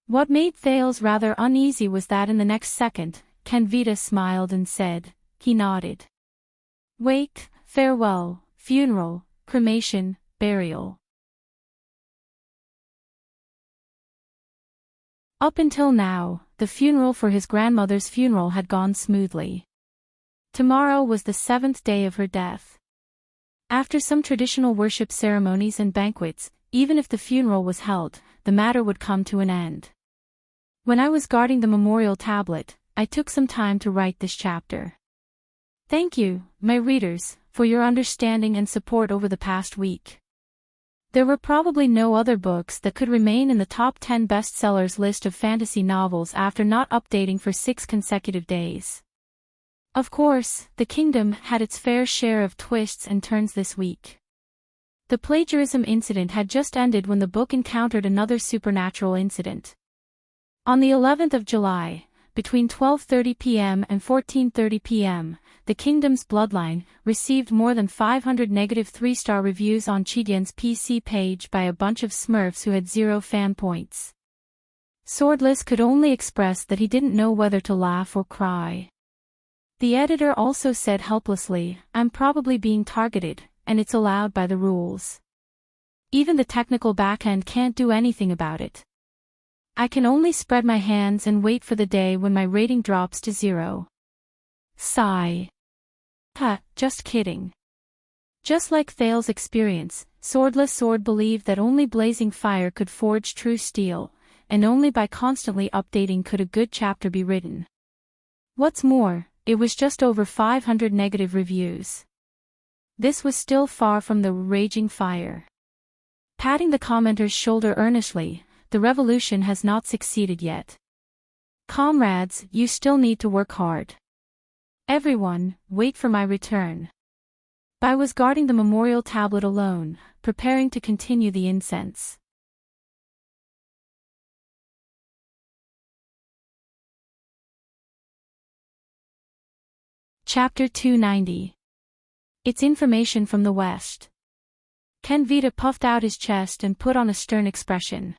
What made Thales rather uneasy was that in the next second, Canvita smiled and said, he nodded. Wake, farewell, funeral, cremation, burial. Up until now, the funeral for his grandmother's funeral had gone smoothly. Tomorrow was the 7th day of her death. After some traditional worship ceremonies and banquets, even if the funeral was held, the matter would come to an end. When I was guarding the memorial tablet, I took some time to write this chapter. Thank you, my readers, for your understanding and support over the past week. There were probably no other books that could remain in the top 10 bestsellers list of fantasy novels after not updating for 6 consecutive days. Of course, The Kingdom had its fair share of twists and turns this week. The plagiarism incident had just ended when the book encountered another supernatural incident. On the 11th of July, between 12:30 p.m. and 14:30 p.m., The Kingdom's Bloodline received more than 500 negative 3-star reviews on Chidian's PC page by a bunch of smurfs who had 0 fan points. Swordless could only express that he didn't know whether to laugh or cry. The editor also said helplessly, "I'm probably being targeted, and it's allowed by the rules. Even the technical backend can't do anything about it. I can only spread my hands and wait for the day when my rating drops to 0. Sigh. Just kidding." Just like Thale's experience, Swordless Sword believed that only blazing fire could forge true steel, and only by constantly updating could a good chapter be written. What's more, it was just over 500 negative reviews. This was still far from the raging fire. Patting the commenter's shoulder earnestly, "The revolution has not succeeded yet. Comrades, you still need to work hard. Everyone, wait for my return." I was guarding the memorial tablet alone, preparing to continue the incense. Chapter 290. It's information from the West. Ken Vita puffed out his chest and put on a stern expression.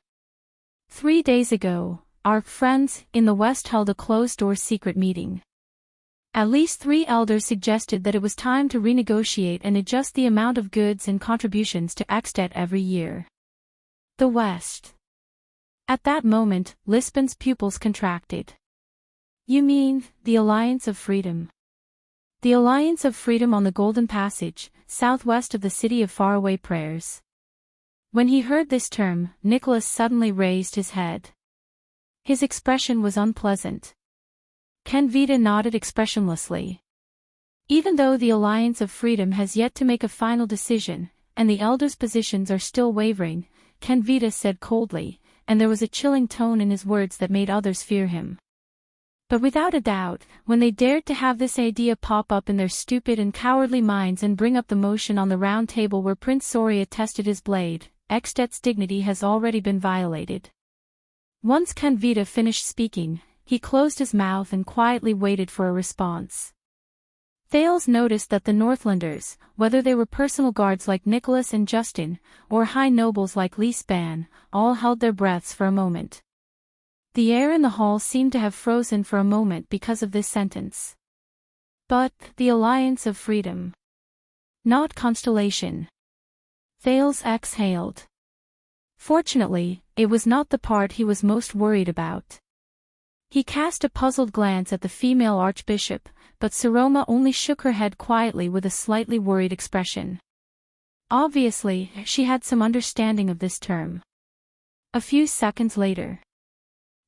3 days ago, our friends in the West held a closed-door secret meeting. At least 3 elders suggested that it was time to renegotiate and adjust the amount of goods and contributions to Extet every year. The West. At that moment, Lisbon's pupils contracted. "You mean, the Alliance of Freedom?" The Alliance of Freedom on the Golden Passage, southwest of the City of Faraway Prayers. When he heard this term, Nicholas suddenly raised his head. His expression was unpleasant. Ken Vita nodded expressionlessly. Even though the Alliance of Freedom has yet to make a final decision, and the elders' positions are still wavering, Ken Vita said coldly, and there was a chilling tone in his words that made others fear him. But without a doubt, when they dared to have this idea pop up in their stupid and cowardly minds and bring up the motion on the round table where Prince Soria tested his blade, Extet's dignity has already been violated. Once Ken Vita finished speaking, he closed his mouth and quietly waited for a response. Thales noticed that the Northlanders, whether they were personal guards like Nicholas and Justin, or high nobles like Lisban, all held their breaths for a moment. The air in the hall seemed to have frozen for a moment because of this sentence. But, the Alliance of Freedom. Not Constellation. Thales exhaled. Fortunately, it was not the part he was most worried about. He cast a puzzled glance at the female archbishop, but Saroma only shook her head quietly with a slightly worried expression. Obviously, she had some understanding of this term. A few seconds later,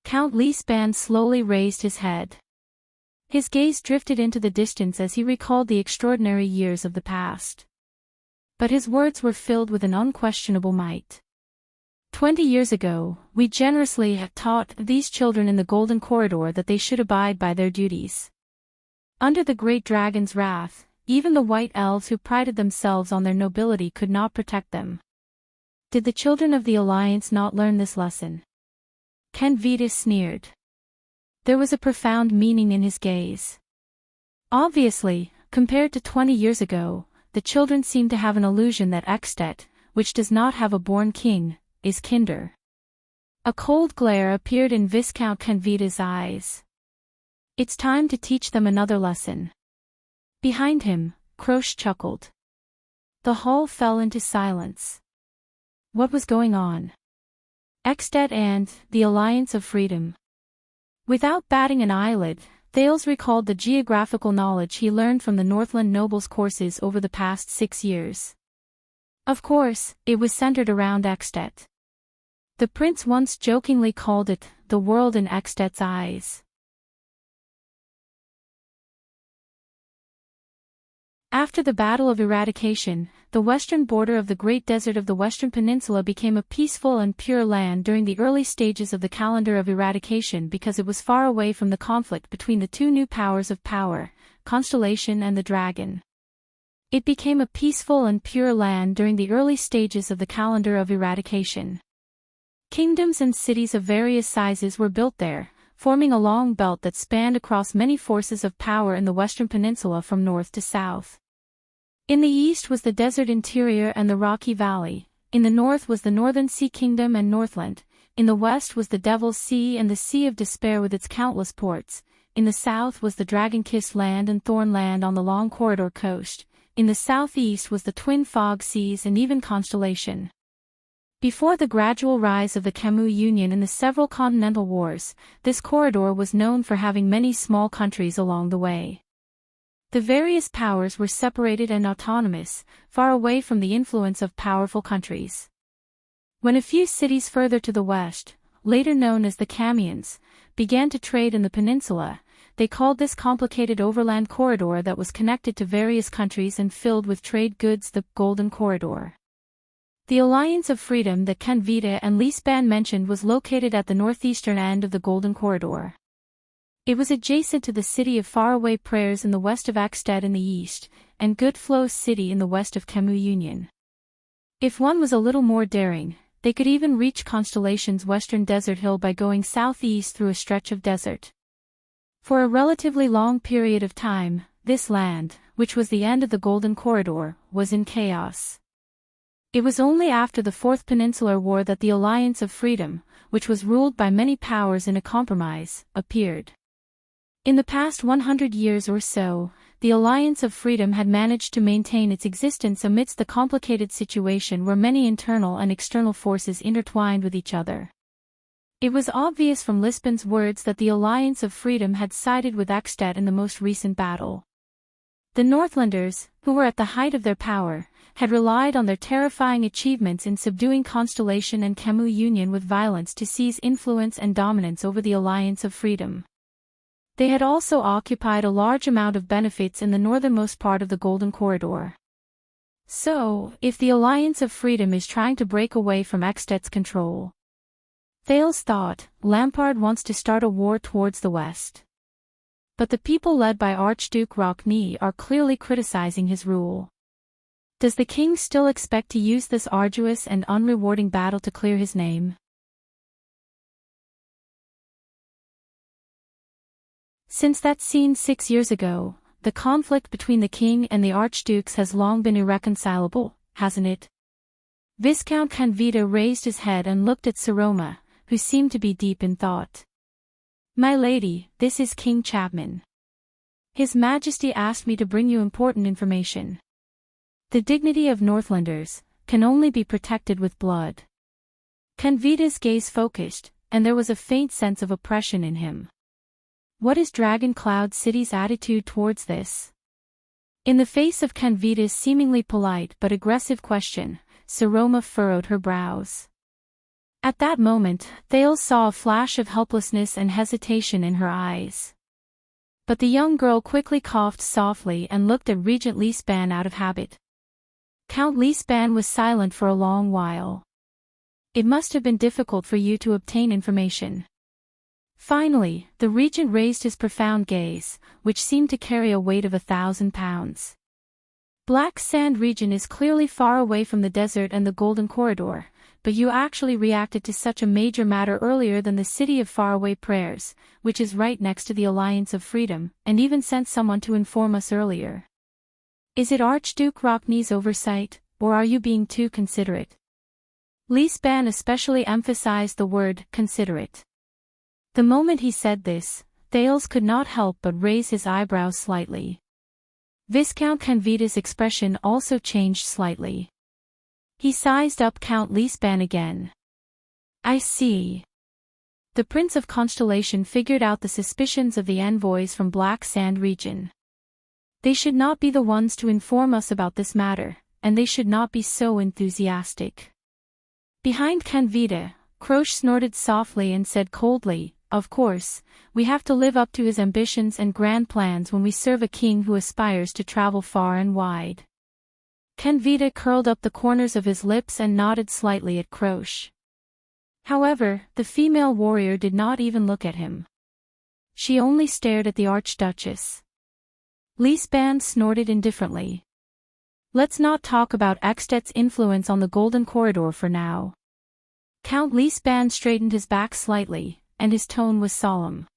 Count Lisban slowly raised his head. His gaze drifted into the distance as he recalled the extraordinary years of the past. But his words were filled with an unquestionable might. 20 years ago, we generously had taught these children in the Golden Corridor that they should abide by their duties. Under the great dragon's wrath, even the white elves who prided themselves on their nobility could not protect them. Did the children of the Alliance not learn this lesson? Ken Vita sneered. There was a profound meaning in his gaze. Obviously, compared to 20 years ago, the children seemed to have an illusion that Extet, which does not have a born king, is kinder. A cold glare appeared in Viscount Ken Vita's eyes. It's time to teach them another lesson. Behind him, Croce chuckled. The hall fell into silence. What was going on? Extet and the Alliance of Freedom. Without batting an eyelid, Thales recalled the geographical knowledge he learned from the Northland nobles' courses over the past 6 years. Of course, it was centered around Ekstet. The prince once jokingly called it, the world in Ekstet's eyes. After the Battle of Eradication, the western border of the Great Desert of the Western Peninsula became a peaceful and pure land during the early stages of the calendar of eradication because it was far away from the conflict between the two new powers of power, Constellation and the Dragon. It became a peaceful and pure land during the early stages of the calendar of eradication. Kingdoms and cities of various sizes were built there, forming a long belt that spanned across many forces of power in the Western Peninsula from north to south. In the east was the desert interior and the rocky valley, in the north was the Northern Sea Kingdom and Northland, in the west was the Devil's Sea and the Sea of Despair with its countless ports, in the south was the Dragon-Kissed Land and Thornland on the long corridor coast, in the southeast was the Twin Fog Seas and even Constellation. Before the gradual rise of the Camus Union and the several continental wars, this corridor was known for having many small countries along the way. The various powers were separated and autonomous, far away from the influence of powerful countries. When a few cities further to the west, later known as the Camians, began to trade in the peninsula, they called this complicated overland corridor that was connected to various countries and filled with trade goods the Golden Corridor. The Alliance of Freedom that Canvita and Leaspan mentioned was located at the northeastern end of the Golden Corridor. It was adjacent to the city of Faraway Prayers in the west of Ekstet in the east, and Good Flows City in the west of Camus Union. If one was a little more daring, they could even reach Constellation's western desert hill by going southeast through a stretch of desert. For a relatively long period of time, this land, which was the end of the Golden Corridor, was in chaos. It was only after the Fourth Peninsular War that the Alliance of Freedom, which was ruled by many powers in a compromise, appeared. In the past 100 years or so, the Alliance of Freedom had managed to maintain its existence amidst the complicated situation where many internal and external forces intertwined with each other. It was obvious from Lispan's words that the Alliance of Freedom had sided with Ekstet in the most recent battle. The Northlanders, who were at the height of their power, had relied on their terrifying achievements in subduing Constellation and Camus Union with violence to seize influence and dominance over the Alliance of Freedom. They had also occupied a large amount of benefits in the northernmost part of the Golden Corridor. So, if the Alliance of Freedom is trying to break away from Ekstet's control, Thales thought, Lampard wants to start a war towards the west. But the people led by Archduke Rockne are clearly criticizing his rule. Does the king still expect to use this arduous and unrewarding battle to clear his name? Since that scene 6 years ago, the conflict between the king and the archdukes has long been irreconcilable, hasn't it? Viscount Canvita raised his head and looked at Saroma, who seemed to be deep in thought. My lady, this is King Chapman. His Majesty asked me to bring you important information. The dignity of Northlanders can only be protected with blood. Canvita's gaze focused, and there was a faint sense of oppression in him. What is Dragon Cloud City's attitude towards this? In the face of Canvita's seemingly polite but aggressive question, Saroma furrowed her brows. At that moment, Thales saw a flash of helplessness and hesitation in her eyes. But the young girl quickly coughed softly and looked at Regent Leaspan out of habit. Count Leaspan was silent for a long while. It must have been difficult for you to obtain information. Finally, the regent raised his profound gaze, which seemed to carry a weight of 1,000 pounds. Black Sand region is clearly far away from the desert and the Golden Corridor, but you actually reacted to such a major matter earlier than the city of Faraway Prayers, which is right next to the Alliance of Freedom, and even sent someone to inform us earlier. Is it Archduke Rockne's oversight, or are you being too considerate? Leaspan especially emphasized the word considerate. The moment he said this, Thales could not help but raise his eyebrows slightly. Viscount Canvita's expression also changed slightly. He sized up Count Leaspan again. I see. The Prince of Constellation figured out the suspicions of the envoys from Black Sand region. They should not be the ones to inform us about this matter, and they should not be so enthusiastic. Behind Canvita, Croce snorted softly and said coldly, "Of course, we have to live up to his ambitions and grand plans when we serve a king who aspires to travel far and wide." Canvita curled up the corners of his lips and nodded slightly at Croce. However, the female warrior did not even look at him. She only stared at the Archduchess. Lisband snorted indifferently. "Let's not talk about Eksted's influence on the Golden Corridor for now." Count Lisband straightened his back slightly, and his tone was solemn.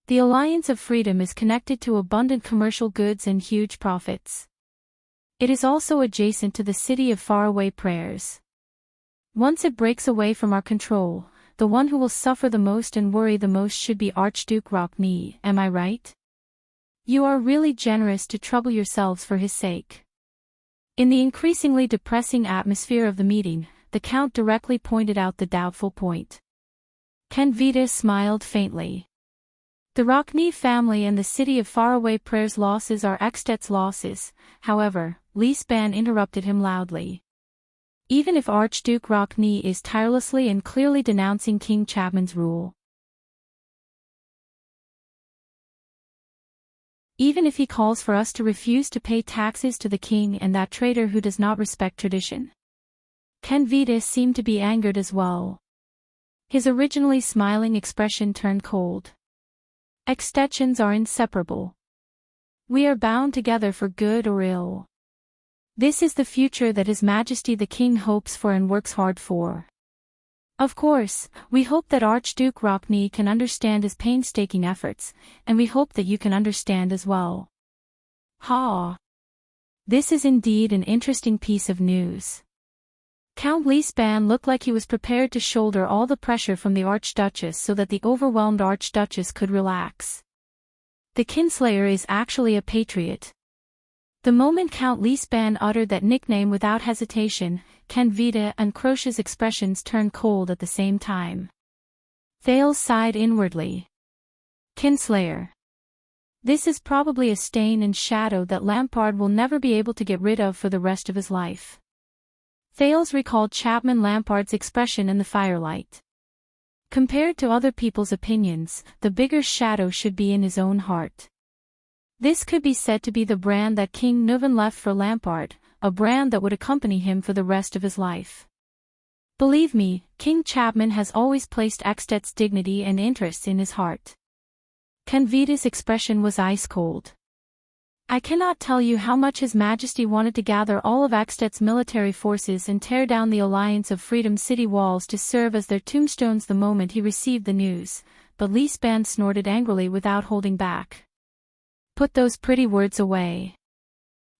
"The Alliance of Freedom is connected to abundant commercial goods and huge profits. It is also adjacent to the city of faraway prayers. Once it breaks away from our control, the one who will suffer the most and worry the most should be Archduke Rockne, am I right? You are really generous to trouble yourselves for his sake." In the increasingly depressing atmosphere of the meeting, the Count directly pointed out the doubtful point. Canvita smiled faintly. "The Rockne family and the city of faraway prayers' losses are Eksted's losses, however," Lisband interrupted him loudly. "Even if Archduke Rockne is tirelessly and clearly denouncing King Chapman's rule, even if he calls for us to refuse to pay taxes to the king and that traitor who does not respect tradition." Canvita seemed to be angered as well. His originally smiling expression turned cold. "Extensions are inseparable. We are bound together for good or ill. This is the future that His Majesty the King hopes for and works hard for. Of course, we hope that Archduke Rockne can understand his painstaking efforts, and we hope that you can understand as well." Ha! This is indeed an interesting piece of news. Count Lisband looked like he was prepared to shoulder all the pressure from the Archduchess so that the overwhelmed Archduchess could relax. The Kinslayer is actually a patriot. The moment Count Lisband uttered that nickname without hesitation, Canvita and Croce's expressions turned cold at the same time. Thales sighed inwardly. Kinslayer. This is probably a stain and shadow that Lampard will never be able to get rid of for the rest of his life. Thales recalled Chapman Lampard's expression in the firelight. Compared to other people's opinions, the bigger shadow should be in his own heart. This could be said to be the brand that King Nuvan left for Lampard, a brand that would accompany him for the rest of his life. Believe me, King Chapman has always placed Eksted's dignity and interests in his heart. Canvita's expression was ice-cold. "I cannot tell you how much His Majesty wanted to gather all of Eksted's military forces and tear down the Alliance of Freedom city walls to serve as their tombstones the moment he received the news," but Lisband snorted angrily without holding back. "Put those pretty words away."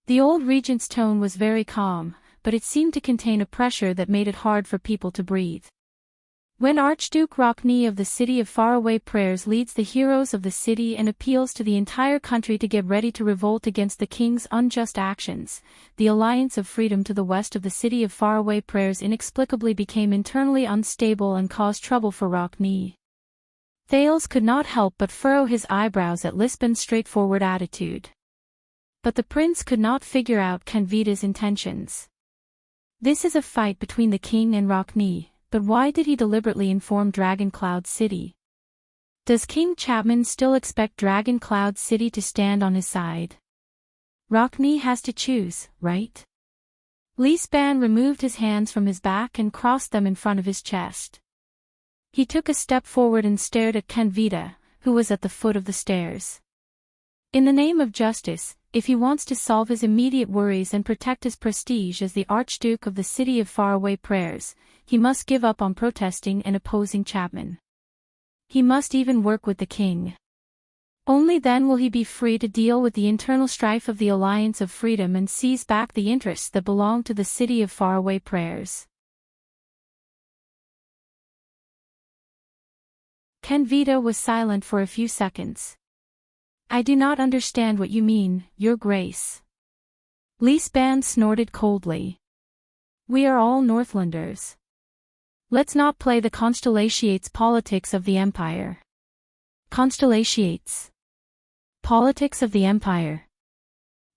The old regent's tone was very calm, but it seemed to contain a pressure that made it hard for people to breathe. When Archduke Rockne of the city of faraway prayers leads the heroes of the city and appeals to the entire country to get ready to revolt against the king's unjust actions, the Alliance of Freedom to the west of the city of faraway prayers inexplicably became internally unstable and caused trouble for Rockne. Thales could not help but furrow his eyebrows at Lisband's straightforward attitude. But the prince could not figure out Canvita's intentions. This is a fight between the king and Rockne, but why did he deliberately inform Dragon Cloud City? Does King Chapman still expect Dragon Cloud City to stand on his side? Rockne has to choose, right? Lisband removed his hands from his back and crossed them in front of his chest. He took a step forward and stared at Canvita, who was at the foot of the stairs. In the name of justice, if he wants to solve his immediate worries and protect his prestige as the Archduke of the city of faraway prayers, he must give up on protesting and opposing Chapman. He must even work with the king. Only then will he be free to deal with the internal strife of the Alliance of Freedom and seize back the interests that belong to the city of faraway prayers. Canvita was silent for a few seconds. "I do not understand what you mean, Your Grace." Lisband snorted coldly. "We are all Northlanders. Let's not play the constellations politics of the empire. Constellations. Politics of the empire.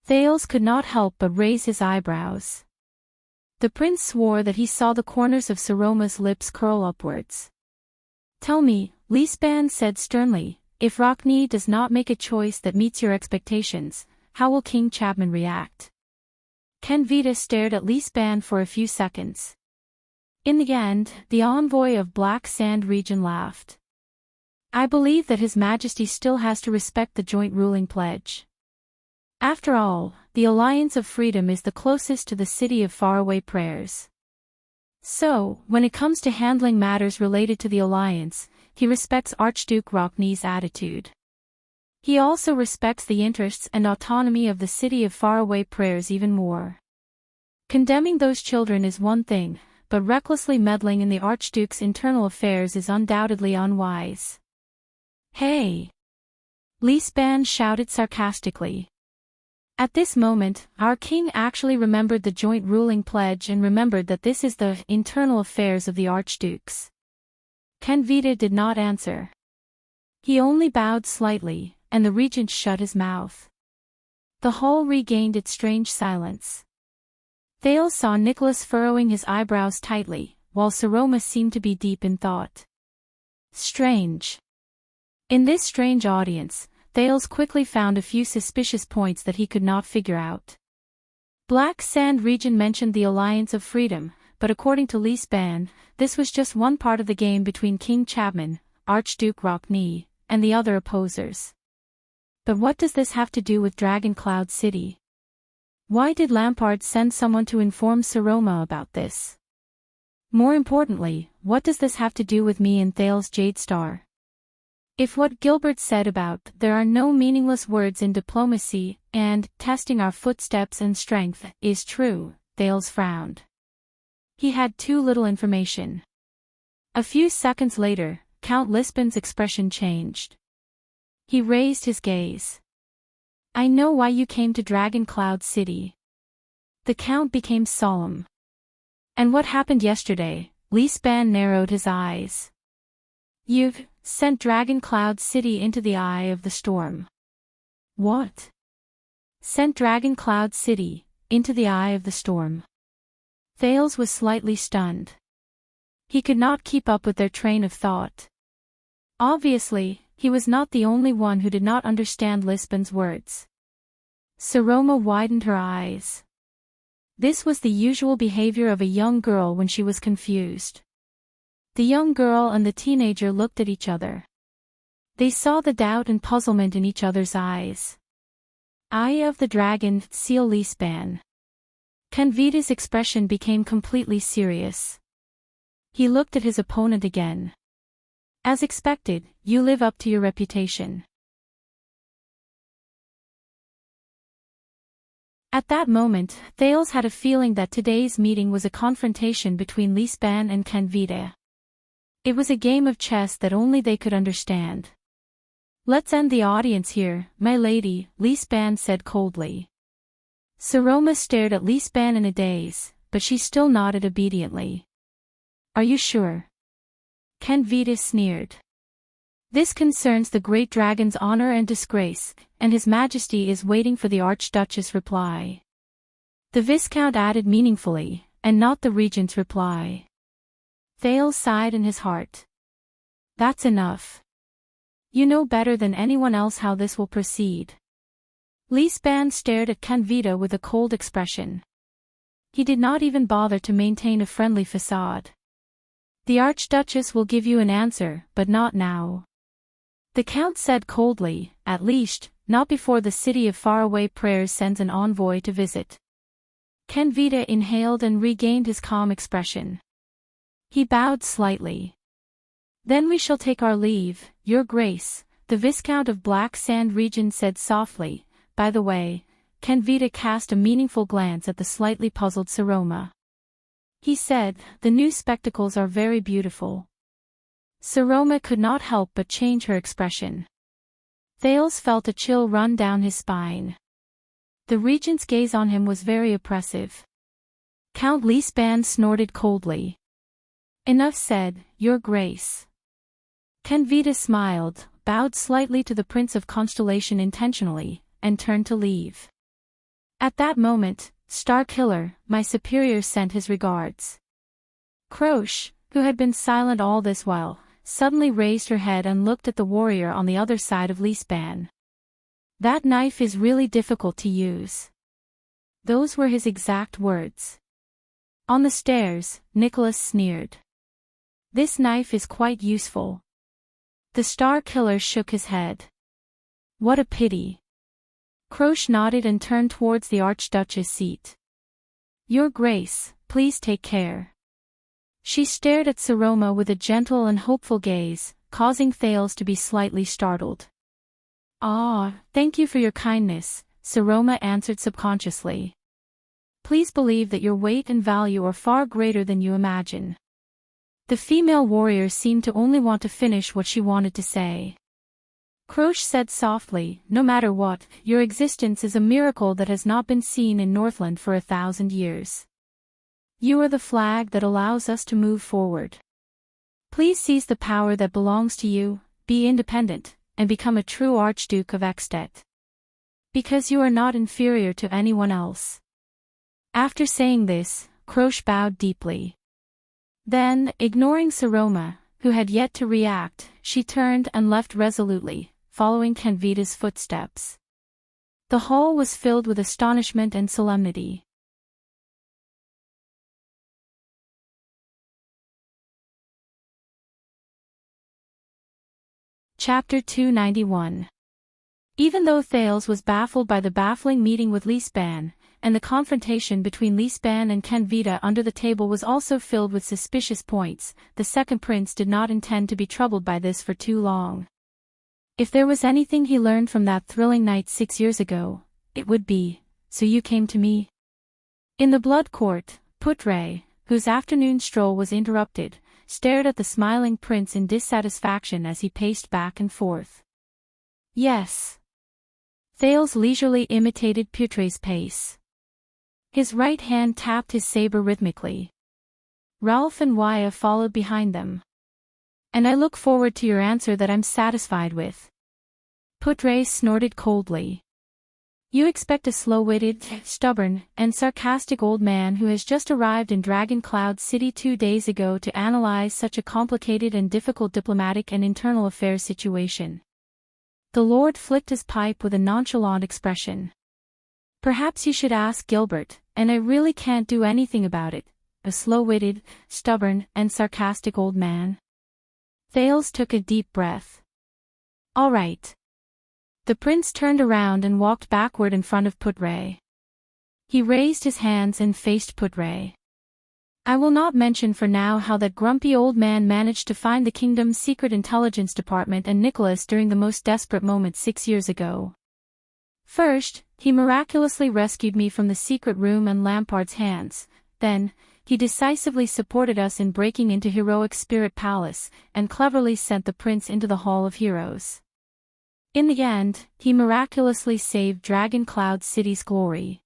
Thales could not help but raise his eyebrows. The prince swore that he saw the corners of Saroma's lips curl upwards. Tell me, Lisban said sternly, if Rockney does not make a choice that meets your expectations, how will King Chapman react? Kenvita stared at Lisban for a few seconds. In the end, the envoy of Black Sand region laughed. I believe that His Majesty still has to respect the joint ruling pledge. After all, the Alliance of Freedom is the closest to the City of Faraway Prayers. So, when it comes to handling matters related to the Alliance, he respects Archduke Rockney's attitude. He also respects the interests and autonomy of the City of Faraway Prayers even more. Condemning those children is one thing, but recklessly meddling in the Archduke's internal affairs is undoubtedly unwise. Hey! Lisban shouted sarcastically. At this moment, our king actually remembered the joint ruling pledge and remembered that this is the internal affairs of the archdukes. Kenvita did not answer. He only bowed slightly, and the regent shut his mouth. The hall regained its strange silence. Thales saw Nicholas furrowing his eyebrows tightly, while Saroma seemed to be deep in thought. Strange. In this strange audience, Thales quickly found a few suspicious points that he could not figure out. Black Sand region mentioned the Alliance of Freedom, but according to Lisban, this was just one part of the game between King Chapman, Archduke Rockney, and the other opposers. But what does this have to do with Dragon Cloud City? Why did Lampard send someone to inform Saroma about this? More importantly, what does this have to do with me and Thales Jadestar? If what Gilbert said about there are no meaningless words in diplomacy and testing our footsteps and strength is true, Thales frowned. He had too little information. A few seconds later, Count Lisban's expression changed. He raised his gaze. I know why you came to Dragon Cloud City. The Count became solemn. And what happened yesterday? Lisban narrowed his eyes. You've sent Dragon Cloud City into the eye of the storm. What? Sent Dragon Cloud City into the eye of the storm. Thales was slightly stunned. He could not keep up with their train of thought. Obviously, he was not the only one who did not understand Lisban's words. Saroma widened her eyes. This was the usual behavior of a young girl when she was confused. The young girl and the teenager looked at each other. They saw the doubt and puzzlement in each other's eyes. Eye of the Dragon, Seal Lisban. Kenvita's expression became completely serious. He looked at his opponent again. As expected, you live up to your reputation. At that moment, Thales had a feeling that today's meeting was a confrontation between Lisban and Kenvita. It was a game of chess that only they could understand. Let's end the audience here, my lady, Lisban said coldly. Saroma stared at Lisban in a daze, but she still nodded obediently. Are you sure? Kenvita sneered. This concerns the great dragon's honor and disgrace, and His Majesty is waiting for the Archduchess' reply. The Viscount added meaningfully, and not the regent's reply. Thales sighed in his heart. That's enough. You know better than anyone else how this will proceed. Lisban stared at Kenvita with a cold expression. He did not even bother to maintain a friendly facade. The Archduchess will give you an answer, but not now. The Count said coldly, at least, not before the City of Faraway Prayers sends an envoy to visit. Kenvita inhaled and regained his calm expression. He bowed slightly. Then we shall take our leave, Your Grace, the Viscount of Black Sand region said softly. By the way, Kenvita cast a meaningful glance at the slightly puzzled Saroma. He said, the new spectacles are very beautiful. Saroma could not help but change her expression. Thales felt a chill run down his spine. The regent's gaze on him was very oppressive. Count Lisban snorted coldly. Enough said, Your Grace. Kenvita smiled, bowed slightly to the Prince of Constellation intentionally, and turned to leave. At that moment, Star Killer, my superior, sent his regards. Croche, who had been silent all this while, suddenly raised her head and looked at the warrior on the other side of Lisban. That knife is really difficult to use. Those were his exact words. On the stairs, Nicholas sneered. This knife is quite useful. The Star Killer shook his head. What a pity. Croche nodded and turned towards the Archduchess' seat. Your Grace, please take care. She stared at Saroma with a gentle and hopeful gaze, causing Thales to be slightly startled. Ah, thank you for your kindness, Saroma answered subconsciously. Please believe that your weight and value are far greater than you imagine. The female warrior seemed to only want to finish what she wanted to say. Croche said softly, no matter what, your existence is a miracle that has not been seen in Northland for 1,000 years. You are the flag that allows us to move forward. Please seize the power that belongs to you, be independent, and become a true Archduke of Ekstedt. Because you are not inferior to anyone else. After saying this, Croche bowed deeply. Then, ignoring Saroma, who had yet to react, she turned and left resolutely, following Kenvita's footsteps. The hall was filled with astonishment and solemnity. Chapter 291. Even though Thales was baffled by the baffling meeting with Lisban, and the confrontation between Lisban and Kenvita under the table was also filled with suspicious points, the second prince did not intend to be troubled by this for too long. If there was anything he learned from that thrilling night 6 years ago, it would be, so you came to me? In the Blood Court, Putre, whose afternoon stroll was interrupted, stared at the smiling prince in dissatisfaction as he paced back and forth. Yes. Thales leisurely imitated Putre's pace. His right hand tapped his saber rhythmically. Ralph and Waya followed behind them. And I look forward to your answer that I'm satisfied with. Putre snorted coldly. You expect a slow-witted, stubborn, and sarcastic old man who has just arrived in Dragon Cloud City 2 days ago to analyze such a complicated and difficult diplomatic and internal affairs situation. The Lord flicked his pipe with a nonchalant expression. Perhaps you should ask Gilbert, and I really can't do anything about it, a slow-witted, stubborn, and sarcastic old man. Thales took a deep breath. All right. The prince turned around and walked backward in front of Putre. He raised his hands and faced Putre. I will not mention for now how that grumpy old man managed to find the kingdom's secret intelligence department and Nicholas during the most desperate moment 6 years ago. First, he miraculously rescued me from the secret room and Lampard's hands. Then, he decisively supported us in breaking into Heroic Spirit Palace, and cleverly sent the prince into the Hall of Heroes. In the end, he miraculously saved Dragon Cloud City's glory.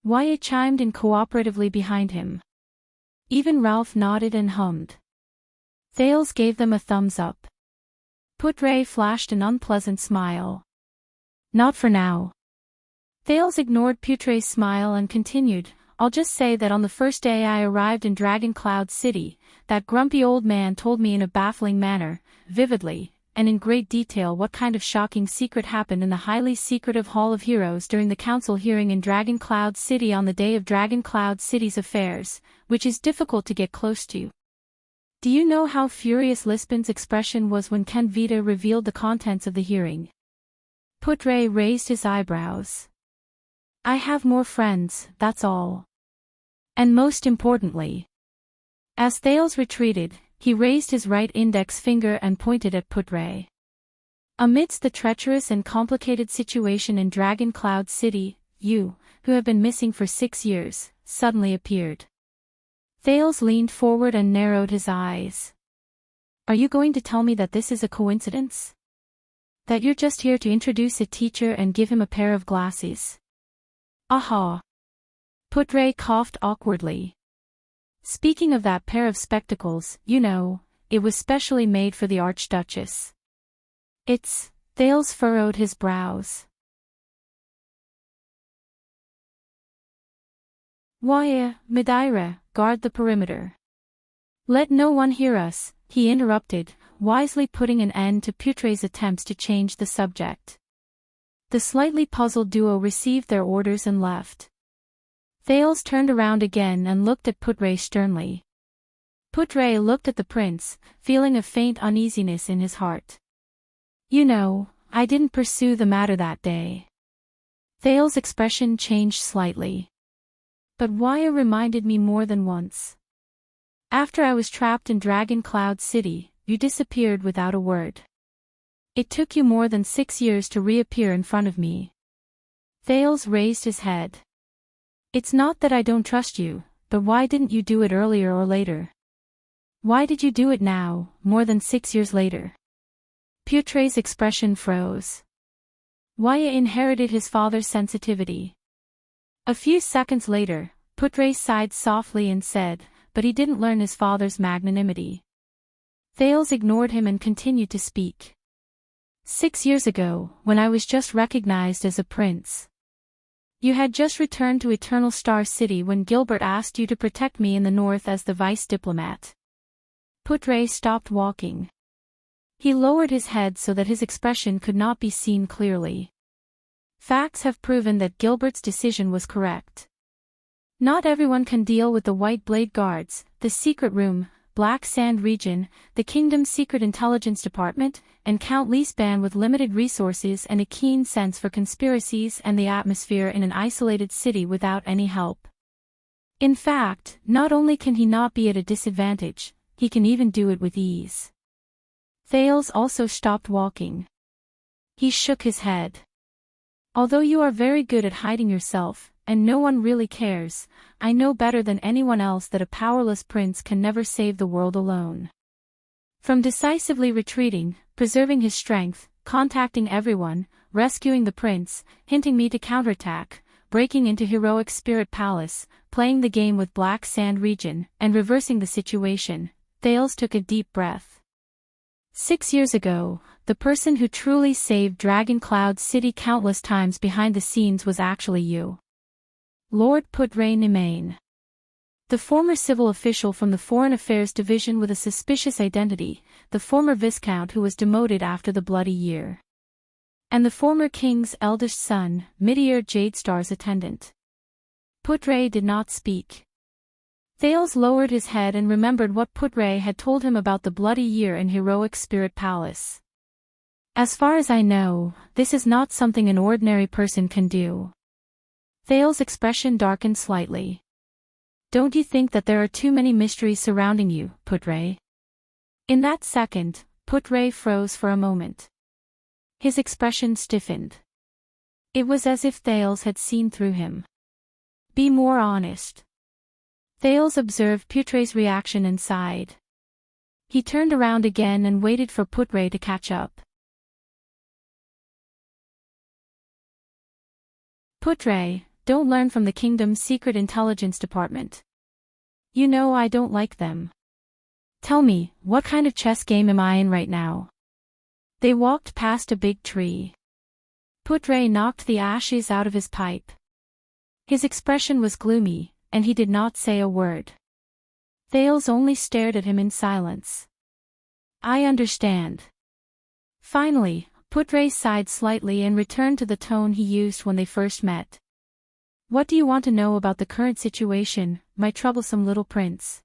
Wyatt chimed in cooperatively behind him. Even Ralph nodded and hummed. Thales gave them a thumbs up. Putre flashed an unpleasant smile. Not for now. Thales ignored Putre's smile and continued, I'll just say that on the first day I arrived in Dragon Cloud City, that grumpy old man told me in a baffling manner, vividly, and in great detail what kind of shocking secret happened in the highly secretive Hall of Heroes during the council hearing in Dragon Cloud City on the day of Dragon Cloud City's affairs, which is difficult to get close to. Do you know how furious Lisban's expression was when Kenvita revealed the contents of the hearing? Putre raised his eyebrows. I have more friends, that's all. And most importantly. As Thales retreated, he raised his right index finger and pointed at Putre. Amidst the treacherous and complicated situation in Dragon Cloud City, you, who have been missing for 6 years, suddenly appeared. Thales leaned forward and narrowed his eyes. Are you going to tell me that this is a coincidence? That you're just here to introduce a teacher and give him a pair of glasses? Aha! Putre coughed awkwardly. Speaking of that pair of spectacles, you know, it was specially made for the Archduchess. Thales furrowed his brows. Why, Madeira, guard the perimeter. Let no one hear us, he interrupted, wisely putting an end to Putre's attempts to change the subject. The slightly puzzled duo received their orders and left. Thales turned around again and looked at Putre sternly. Putre looked at the prince, feeling a faint uneasiness in his heart. You know, I didn't pursue the matter that day. Thales' expression changed slightly. But Waya reminded me more than once. After I was trapped in Dragon Cloud City, you disappeared without a word. It took you more than 6 years to reappear in front of me. Thales raised his head. It's not that I don't trust you, but why didn't you do it earlier or later? Why did you do it now, more than 6 years later? Putre's expression froze. Waya inherited his father's sensitivity. A few seconds later, Putre sighed softly and said, but he didn't learn his father's magnanimity. Thales ignored him and continued to speak. 6 years ago, when I was just recognized as a prince. You had just returned to Eternal Star City when Gilbert asked you to protect me in the north as the vice diplomat. Putre stopped walking. He lowered his head so that his expression could not be seen clearly. Facts have proven that Gilbert's decision was correct. Not everyone can deal with the White Blade Guards, the Secret Room, Black Sand Region, the Kingdom's Secret Intelligence Department, and Count Leaseban with limited resources and a keen sense for conspiracies and the atmosphere in an isolated city without any help. In fact, not only can he not be at a disadvantage, he can even do it with ease. Thales also stopped walking. He shook his head. Although you are very good at hiding yourself, and no one really cares, I know better than anyone else that a powerless prince can never save the world alone. From decisively retreating, preserving his strength, contacting everyone, rescuing the prince, hinting me to counterattack, breaking into Heroic Spirit Palace, playing the game with Black Sand Region, and reversing the situation, Thales took a deep breath. 6 years ago, the person who truly saved Dragon Cloud City countless times behind the scenes was actually you. Lord Putre Nimain. The former civil official from the Foreign Affairs Division with a suspicious identity, the former Viscount who was demoted after the Bloody Year. And the former king's eldest son, Midir Jadestar's attendant. Putre did not speak. Thales lowered his head and remembered what Putre had told him about the Bloody Year in Heroic Spirit Palace. As far as I know, this is not something an ordinary person can do. Thales' expression darkened slightly. Don't you think that there are too many mysteries surrounding you, Putre? In that second, Putre froze for a moment. His expression stiffened. It was as if Thales had seen through him. Be more honest. Thales observed Putre's reaction and sighed. He turned around again and waited for Putre to catch up. Putre, don't learn from the Kingdom's Secret Intelligence Department. You know I don't like them. Tell me, what kind of chess game am I in right now? They walked past a big tree. Putre knocked the ashes out of his pipe. His expression was gloomy, and he did not say a word. Thales only stared at him in silence. I understand. Finally, Putre sighed slightly and returned to the tone he used when they first met. What do you want to know about the current situation, my troublesome little prince?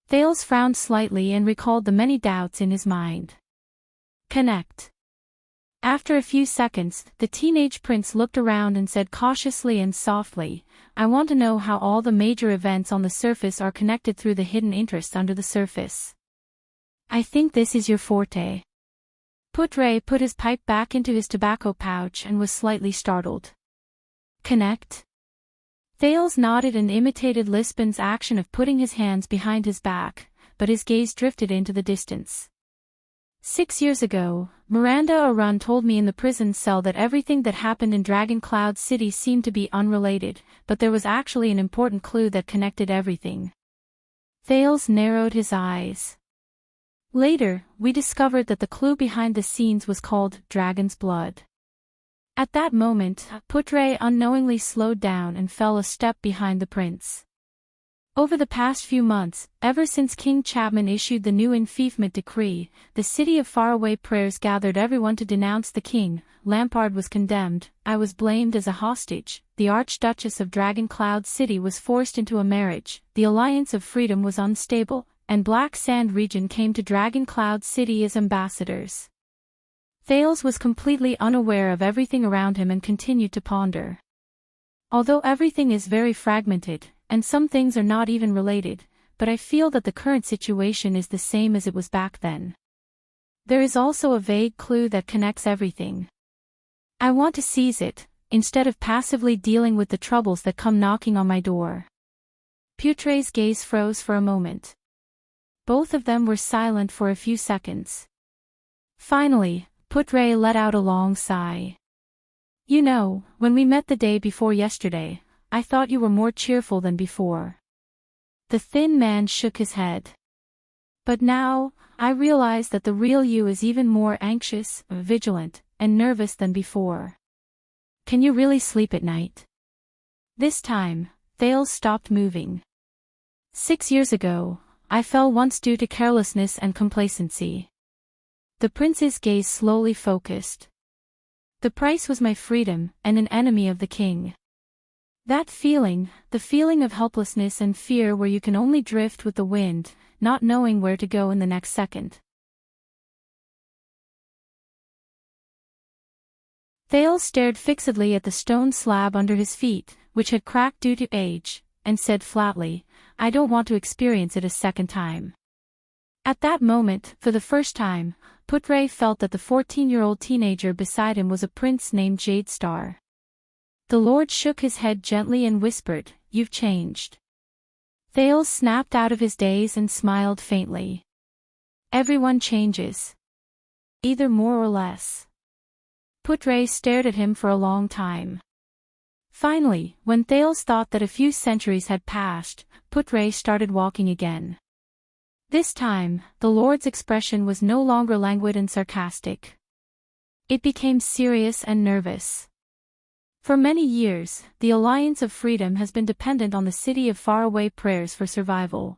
Thales frowned slightly and recalled the many doubts in his mind. Connect. After a few seconds, the teenage prince looked around and said cautiously and softly, I want to know how all the major events on the surface are connected through the hidden interests under the surface. I think this is your forte. Putre put his pipe back into his tobacco pouch and was slightly startled. Connect? Thales nodded and imitated Lisbon's action of putting his hands behind his back, but his gaze drifted into the distance. 6 years ago, Miranda Arun told me in the prison cell that everything that happened in Dragon Cloud City seemed to be unrelated, but there was actually an important clue that connected everything. Thales narrowed his eyes. Later, we discovered that the clue behind the scenes was called Dragon's Blood. At that moment, Putre unknowingly slowed down and fell a step behind the prince. Over the past few months, ever since King Chapman issued the new enfeoffment decree, the city of faraway prayers gathered everyone to denounce the king. Lampard was condemned, I was blamed as a hostage, the Archduchess of Dragon Cloud City was forced into a marriage, the Alliance of Freedom was unstable, and Black Sand Region came to Dragon Cloud City as ambassadors. Thales was completely unaware of everything around him and continued to ponder. Although everything is very fragmented, and some things are not even related, but I feel that the current situation is the same as it was back then. There is also a vague clue that connects everything. I want to seize it, instead of passively dealing with the troubles that come knocking on my door. Putre's gaze froze for a moment. Both of them were silent for a few seconds. Finally, Putre let out a long sigh. You know, when we met the day before yesterday, I thought you were more cheerful than before. The thin man shook his head. But now, I realize that the real you is even more anxious, vigilant, and nervous than before. Can you really sleep at night? This time, Thales stopped moving. 6 years ago, I fell once due to carelessness and complacency. The prince's gaze slowly focused. The price was my freedom, and an enemy of the king. That feeling, the feeling of helplessness and fear where you can only drift with the wind, not knowing where to go in the next second. Thales stared fixedly at the stone slab under his feet, which had cracked due to age, and said flatly, I don't want to experience it a second time. At that moment, for the first time, Putre felt that the 14-year-old teenager beside him was a prince named Jadestar. The Lord shook his head gently and whispered, You've changed. Thales snapped out of his daze and smiled faintly. Everyone changes. Either more or less. Putre stared at him for a long time. Finally, when Thales thought that a few centuries had passed, Putre started walking again. This time, the Lord's expression was no longer languid and sarcastic. It became serious and nervous. For many years, the Alliance of Freedom has been dependent on the city of faraway prayers for survival.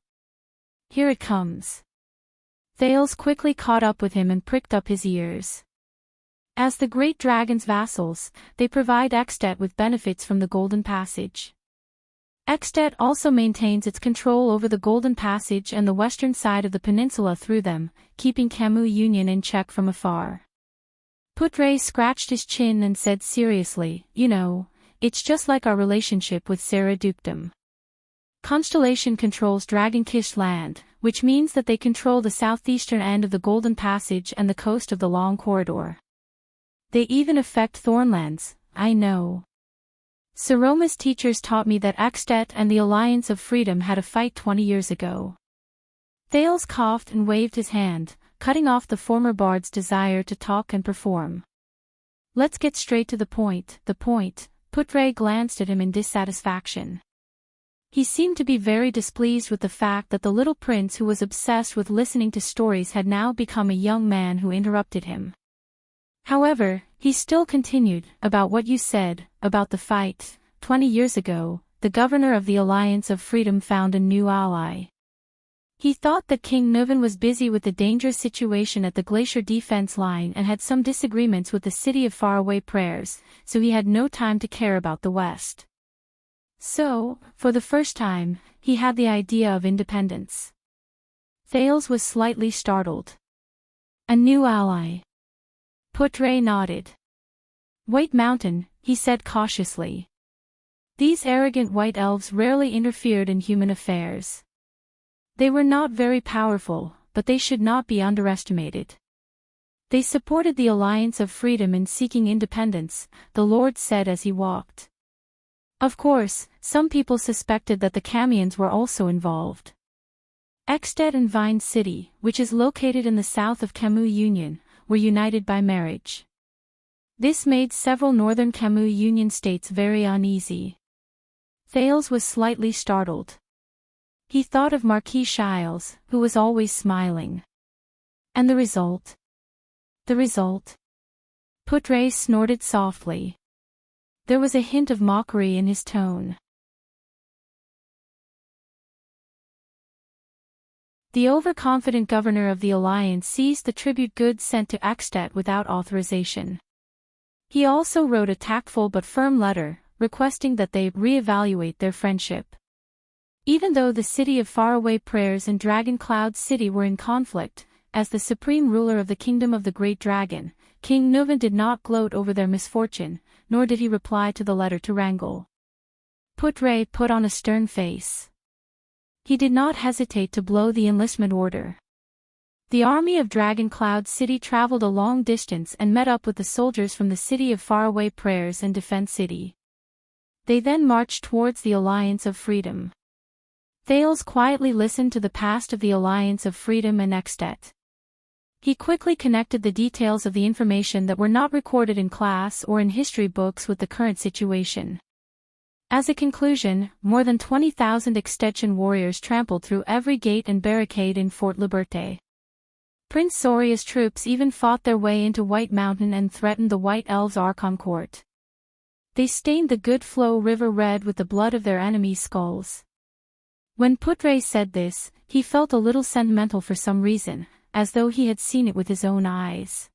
Here it comes. Thales quickly caught up with him and pricked up his ears. As the great dragon's vassals, they provide Extet with benefits from the Golden Passage. Extet also maintains its control over the Golden Passage and the western side of the peninsula through them, keeping Camus Union in check from afar. Putre scratched his chin and said seriously, You know, it's just like our relationship with Sarah Dukedom. Constellation controls Dragonkish land, which means that they control the southeastern end of the Golden Passage and the coast of the Long Corridor. They even affect Thornlands, I know. Saroma's teachers taught me that Extet and the Alliance of Freedom had a fight 20 years ago. Thales coughed and waved his hand, cutting off the former bard's desire to talk and perform. Let's get straight to the point. Putre glanced at him in dissatisfaction. He seemed to be very displeased with the fact that the little prince who was obsessed with listening to stories had now become a young man who interrupted him. However, he still continued, about what you said, about the fight. 20 years ago, the governor of the Alliance of Freedom found a new ally. He thought that King Nuvan was busy with the dangerous situation at the Glacier defense line and had some disagreements with the city of faraway prayers, so he had no time to care about the West. So, for the first time, he had the idea of independence. Thales was slightly startled. A new ally. Putre nodded. White Mountain, he said cautiously. These arrogant white elves rarely interfered in human affairs. They were not very powerful, but they should not be underestimated. They supported the Alliance of Freedom in seeking independence, the Lord said as he walked. Of course, some people suspected that the Camians were also involved. Extet and Vine City, which is located in the south of Camus Union, were united by marriage. This made several northern Camus Union states very uneasy. Thales was slightly startled. He thought of Marquis Shiles, who was always smiling. And the result? The result? Putre snorted softly. There was a hint of mockery in his tone. The overconfident governor of the alliance seized the tribute goods sent to Ekstedt without authorization. He also wrote a tactful but firm letter, requesting that they reevaluate their friendship. Even though the city of faraway prayers and Dragon Cloud City were in conflict, as the supreme ruler of the kingdom of the Great Dragon, King Nuvan did not gloat over their misfortune, nor did he reply to the letter to wrangle. Putre put on a stern face. He did not hesitate to blow the enlistment order. The army of Dragon Cloud City traveled a long distance and met up with the soldiers from the city of faraway prayers and Defense City. They then marched towards the Alliance of Freedom. Thales quietly listened to the past of the Alliance of Freedom and Ekstedt. He quickly connected the details of the information that were not recorded in class or in history books with the current situation. As a conclusion, more than 20,000 Ekstedtian warriors trampled through every gate and barricade in Fort Liberté. Prince Soria's troops even fought their way into White Mountain and threatened the White Elves' Archon Court. They stained the Good Flow River red with the blood of their enemies' skulls. When Putre said this, he felt a little sentimental for some reason, as though he had seen it with his own eyes.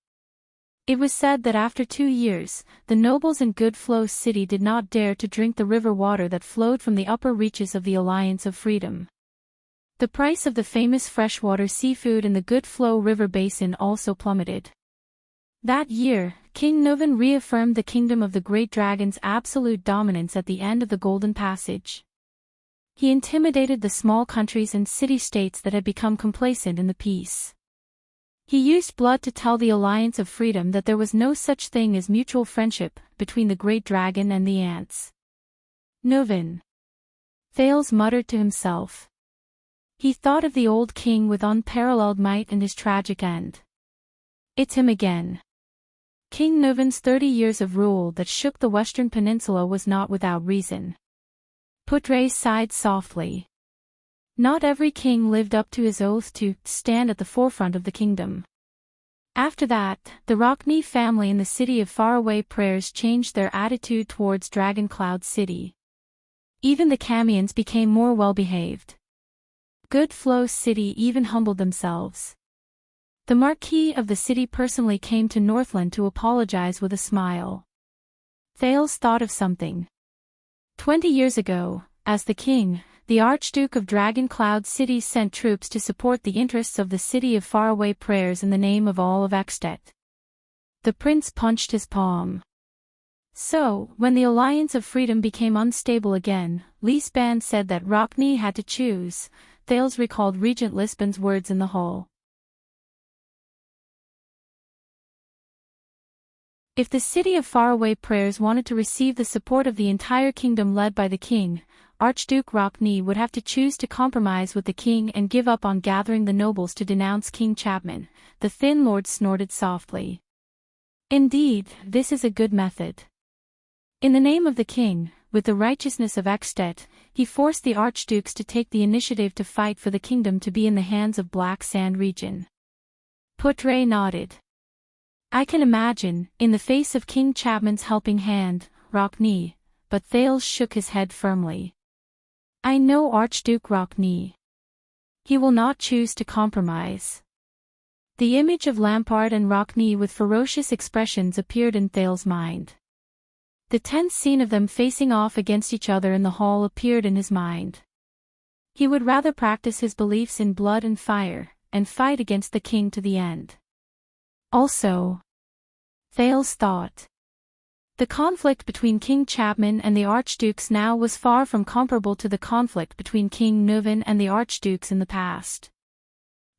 It was said that after 2 years, the nobles in Good Flow City did not dare to drink the river water that flowed from the upper reaches of the Alliance of Freedom. The price of the famous freshwater seafood in the Good Flow River basin also plummeted. That year, King Nuvan reaffirmed the kingdom of the Great Dragon's absolute dominance at the end of the Golden Passage. He intimidated the small countries and city-states that had become complacent in the peace. He used blood to tell the Alliance of Freedom that there was no such thing as mutual friendship between the Great Dragon and the ants. Nuvan. Thales muttered to himself. He thought of the old king with unparalleled might and his tragic end. It's him again. King Nuvan's 30 years of rule that shook the Western Peninsula was not without reason. Putre sighed softly. Not every king lived up to his oath to stand at the forefront of the kingdom. After that, the Rockney family in the city of faraway prayers changed their attitude towards Dragon Cloud City. Even the Camions became more well-behaved. Good Flow City even humbled themselves. The Marquis of the city personally came to Northland to apologize with a smile. Thales thought of something. 20 years ago, as the king, the Archduke of Dragon Cloud City sent troops to support the interests of the city of faraway prayers in the name of all of Ekstedt. The prince punched his palm. So, when the Alliance of Freedom became unstable again, Lisbon said that Rockney had to choose. Thales recalled Regent Lisbon's words in the hall. If the city of faraway prayers wanted to receive the support of the entire kingdom led by the king, Archduke Rockney would have to choose to compromise with the king and give up on gathering the nobles to denounce King Chapman. The thin lord snorted softly. Indeed, this is a good method. In the name of the king, with the righteousness of Ekstedt, he forced the archdukes to take the initiative to fight for the kingdom to be in the hands of Black Sand region. Putre nodded. I can imagine, in the face of King Chapman's helping hand, Rockney, but Thales shook his head firmly. I know Archduke Rockney. He will not choose to compromise. The image of Lampard and Rockney with ferocious expressions appeared in Thales' mind. The tense scene of them facing off against each other in the hall appeared in his mind. He would rather practice his beliefs in blood and fire, and fight against the king to the end. Also, Thales thought, the conflict between King Chapman and the archdukes now was far from comparable to the conflict between King Nuvan and the archdukes in the past.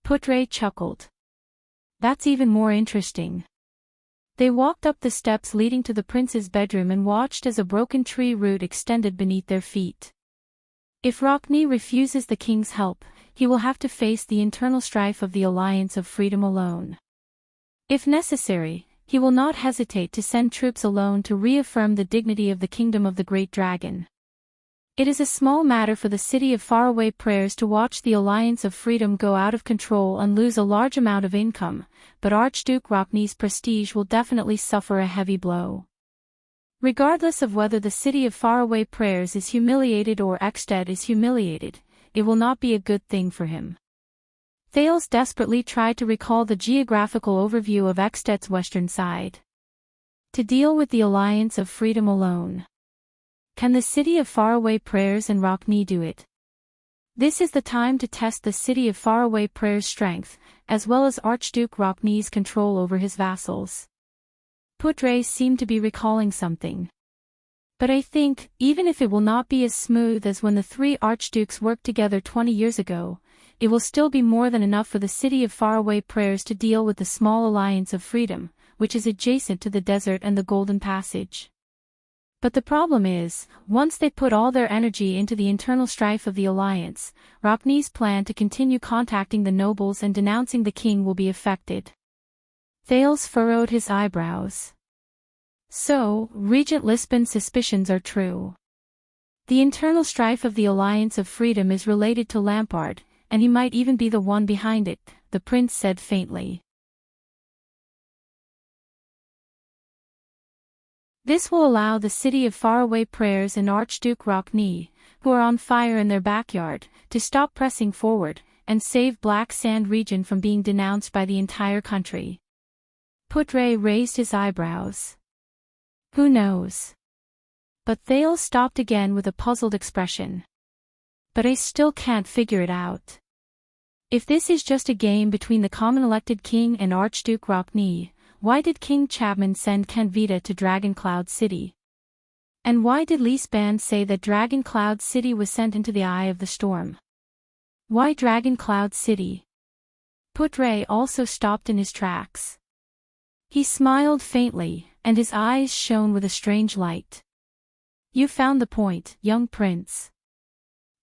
Putre chuckled. That's even more interesting. They walked up the steps leading to the prince's bedroom and watched as a broken tree root extended beneath their feet. If Rockney refuses the king's help, he will have to face the internal strife of the Alliance of Freedom alone. If necessary, he will not hesitate to send troops alone to reaffirm the dignity of the kingdom of the Great Dragon. It is a small matter for the city of faraway prayers to watch the Alliance of Freedom go out of control and lose a large amount of income, but Archduke Rockney's prestige will definitely suffer a heavy blow. Regardless of whether the city of faraway prayers is humiliated or Ekstedt is humiliated, it will not be a good thing for him. Thales desperately tried to recall the geographical overview of Ekstedt's western side. To deal with the Alliance of Freedom alone. Can the city of faraway prayers and Rockney do it? This is the time to test the city of faraway prayers' strength, as well as Archduke Rockney's control over his vassals. Putre seemed to be recalling something. But I think, even if it will not be as smooth as when the three archdukes worked together 20 years ago, it will still be more than enough for the city of faraway prayers to deal with the small Alliance of Freedom, which is adjacent to the desert and the Golden Passage. But the problem is, once they put all their energy into the internal strife of the alliance, Rockney's plan to continue contacting the nobles and denouncing the king will be affected. Thales furrowed his eyebrows. So, Regent Lisbon's suspicions are true. The internal strife of the Alliance of Freedom is related to Lampard, and he might even be the one behind it, the prince said faintly. This will allow the city of faraway prayers and Archduke Rockney, who are on fire in their backyard, to stop pressing forward, and save Black Sand region from being denounced by the entire country. Putre raised his eyebrows. Who knows? But Thales stopped again with a puzzled expression. But I still can't figure it out. If this is just a game between the common-elected king and Archduke Rockney, why did King Chapman send Canvita to Dragon Cloud City? And why did Lisbon say that Dragon Cloud City was sent into the eye of the storm? Why Dragon Cloud City? Putre also stopped in his tracks. He smiled faintly, and his eyes shone with a strange light. You found the point, young prince.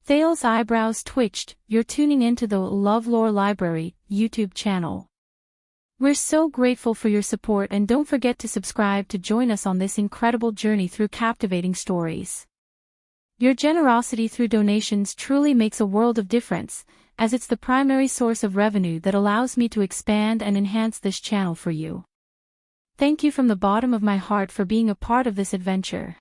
Thales' eyebrows twitched. You're tuning into the LoveLore Library YouTube channel. We're so grateful for your support, and don't forget to subscribe to join us on this incredible journey through captivating stories. Your generosity through donations truly makes a world of difference, as it's the primary source of revenue that allows me to expand and enhance this channel for you. Thank you from the bottom of my heart for being a part of this adventure.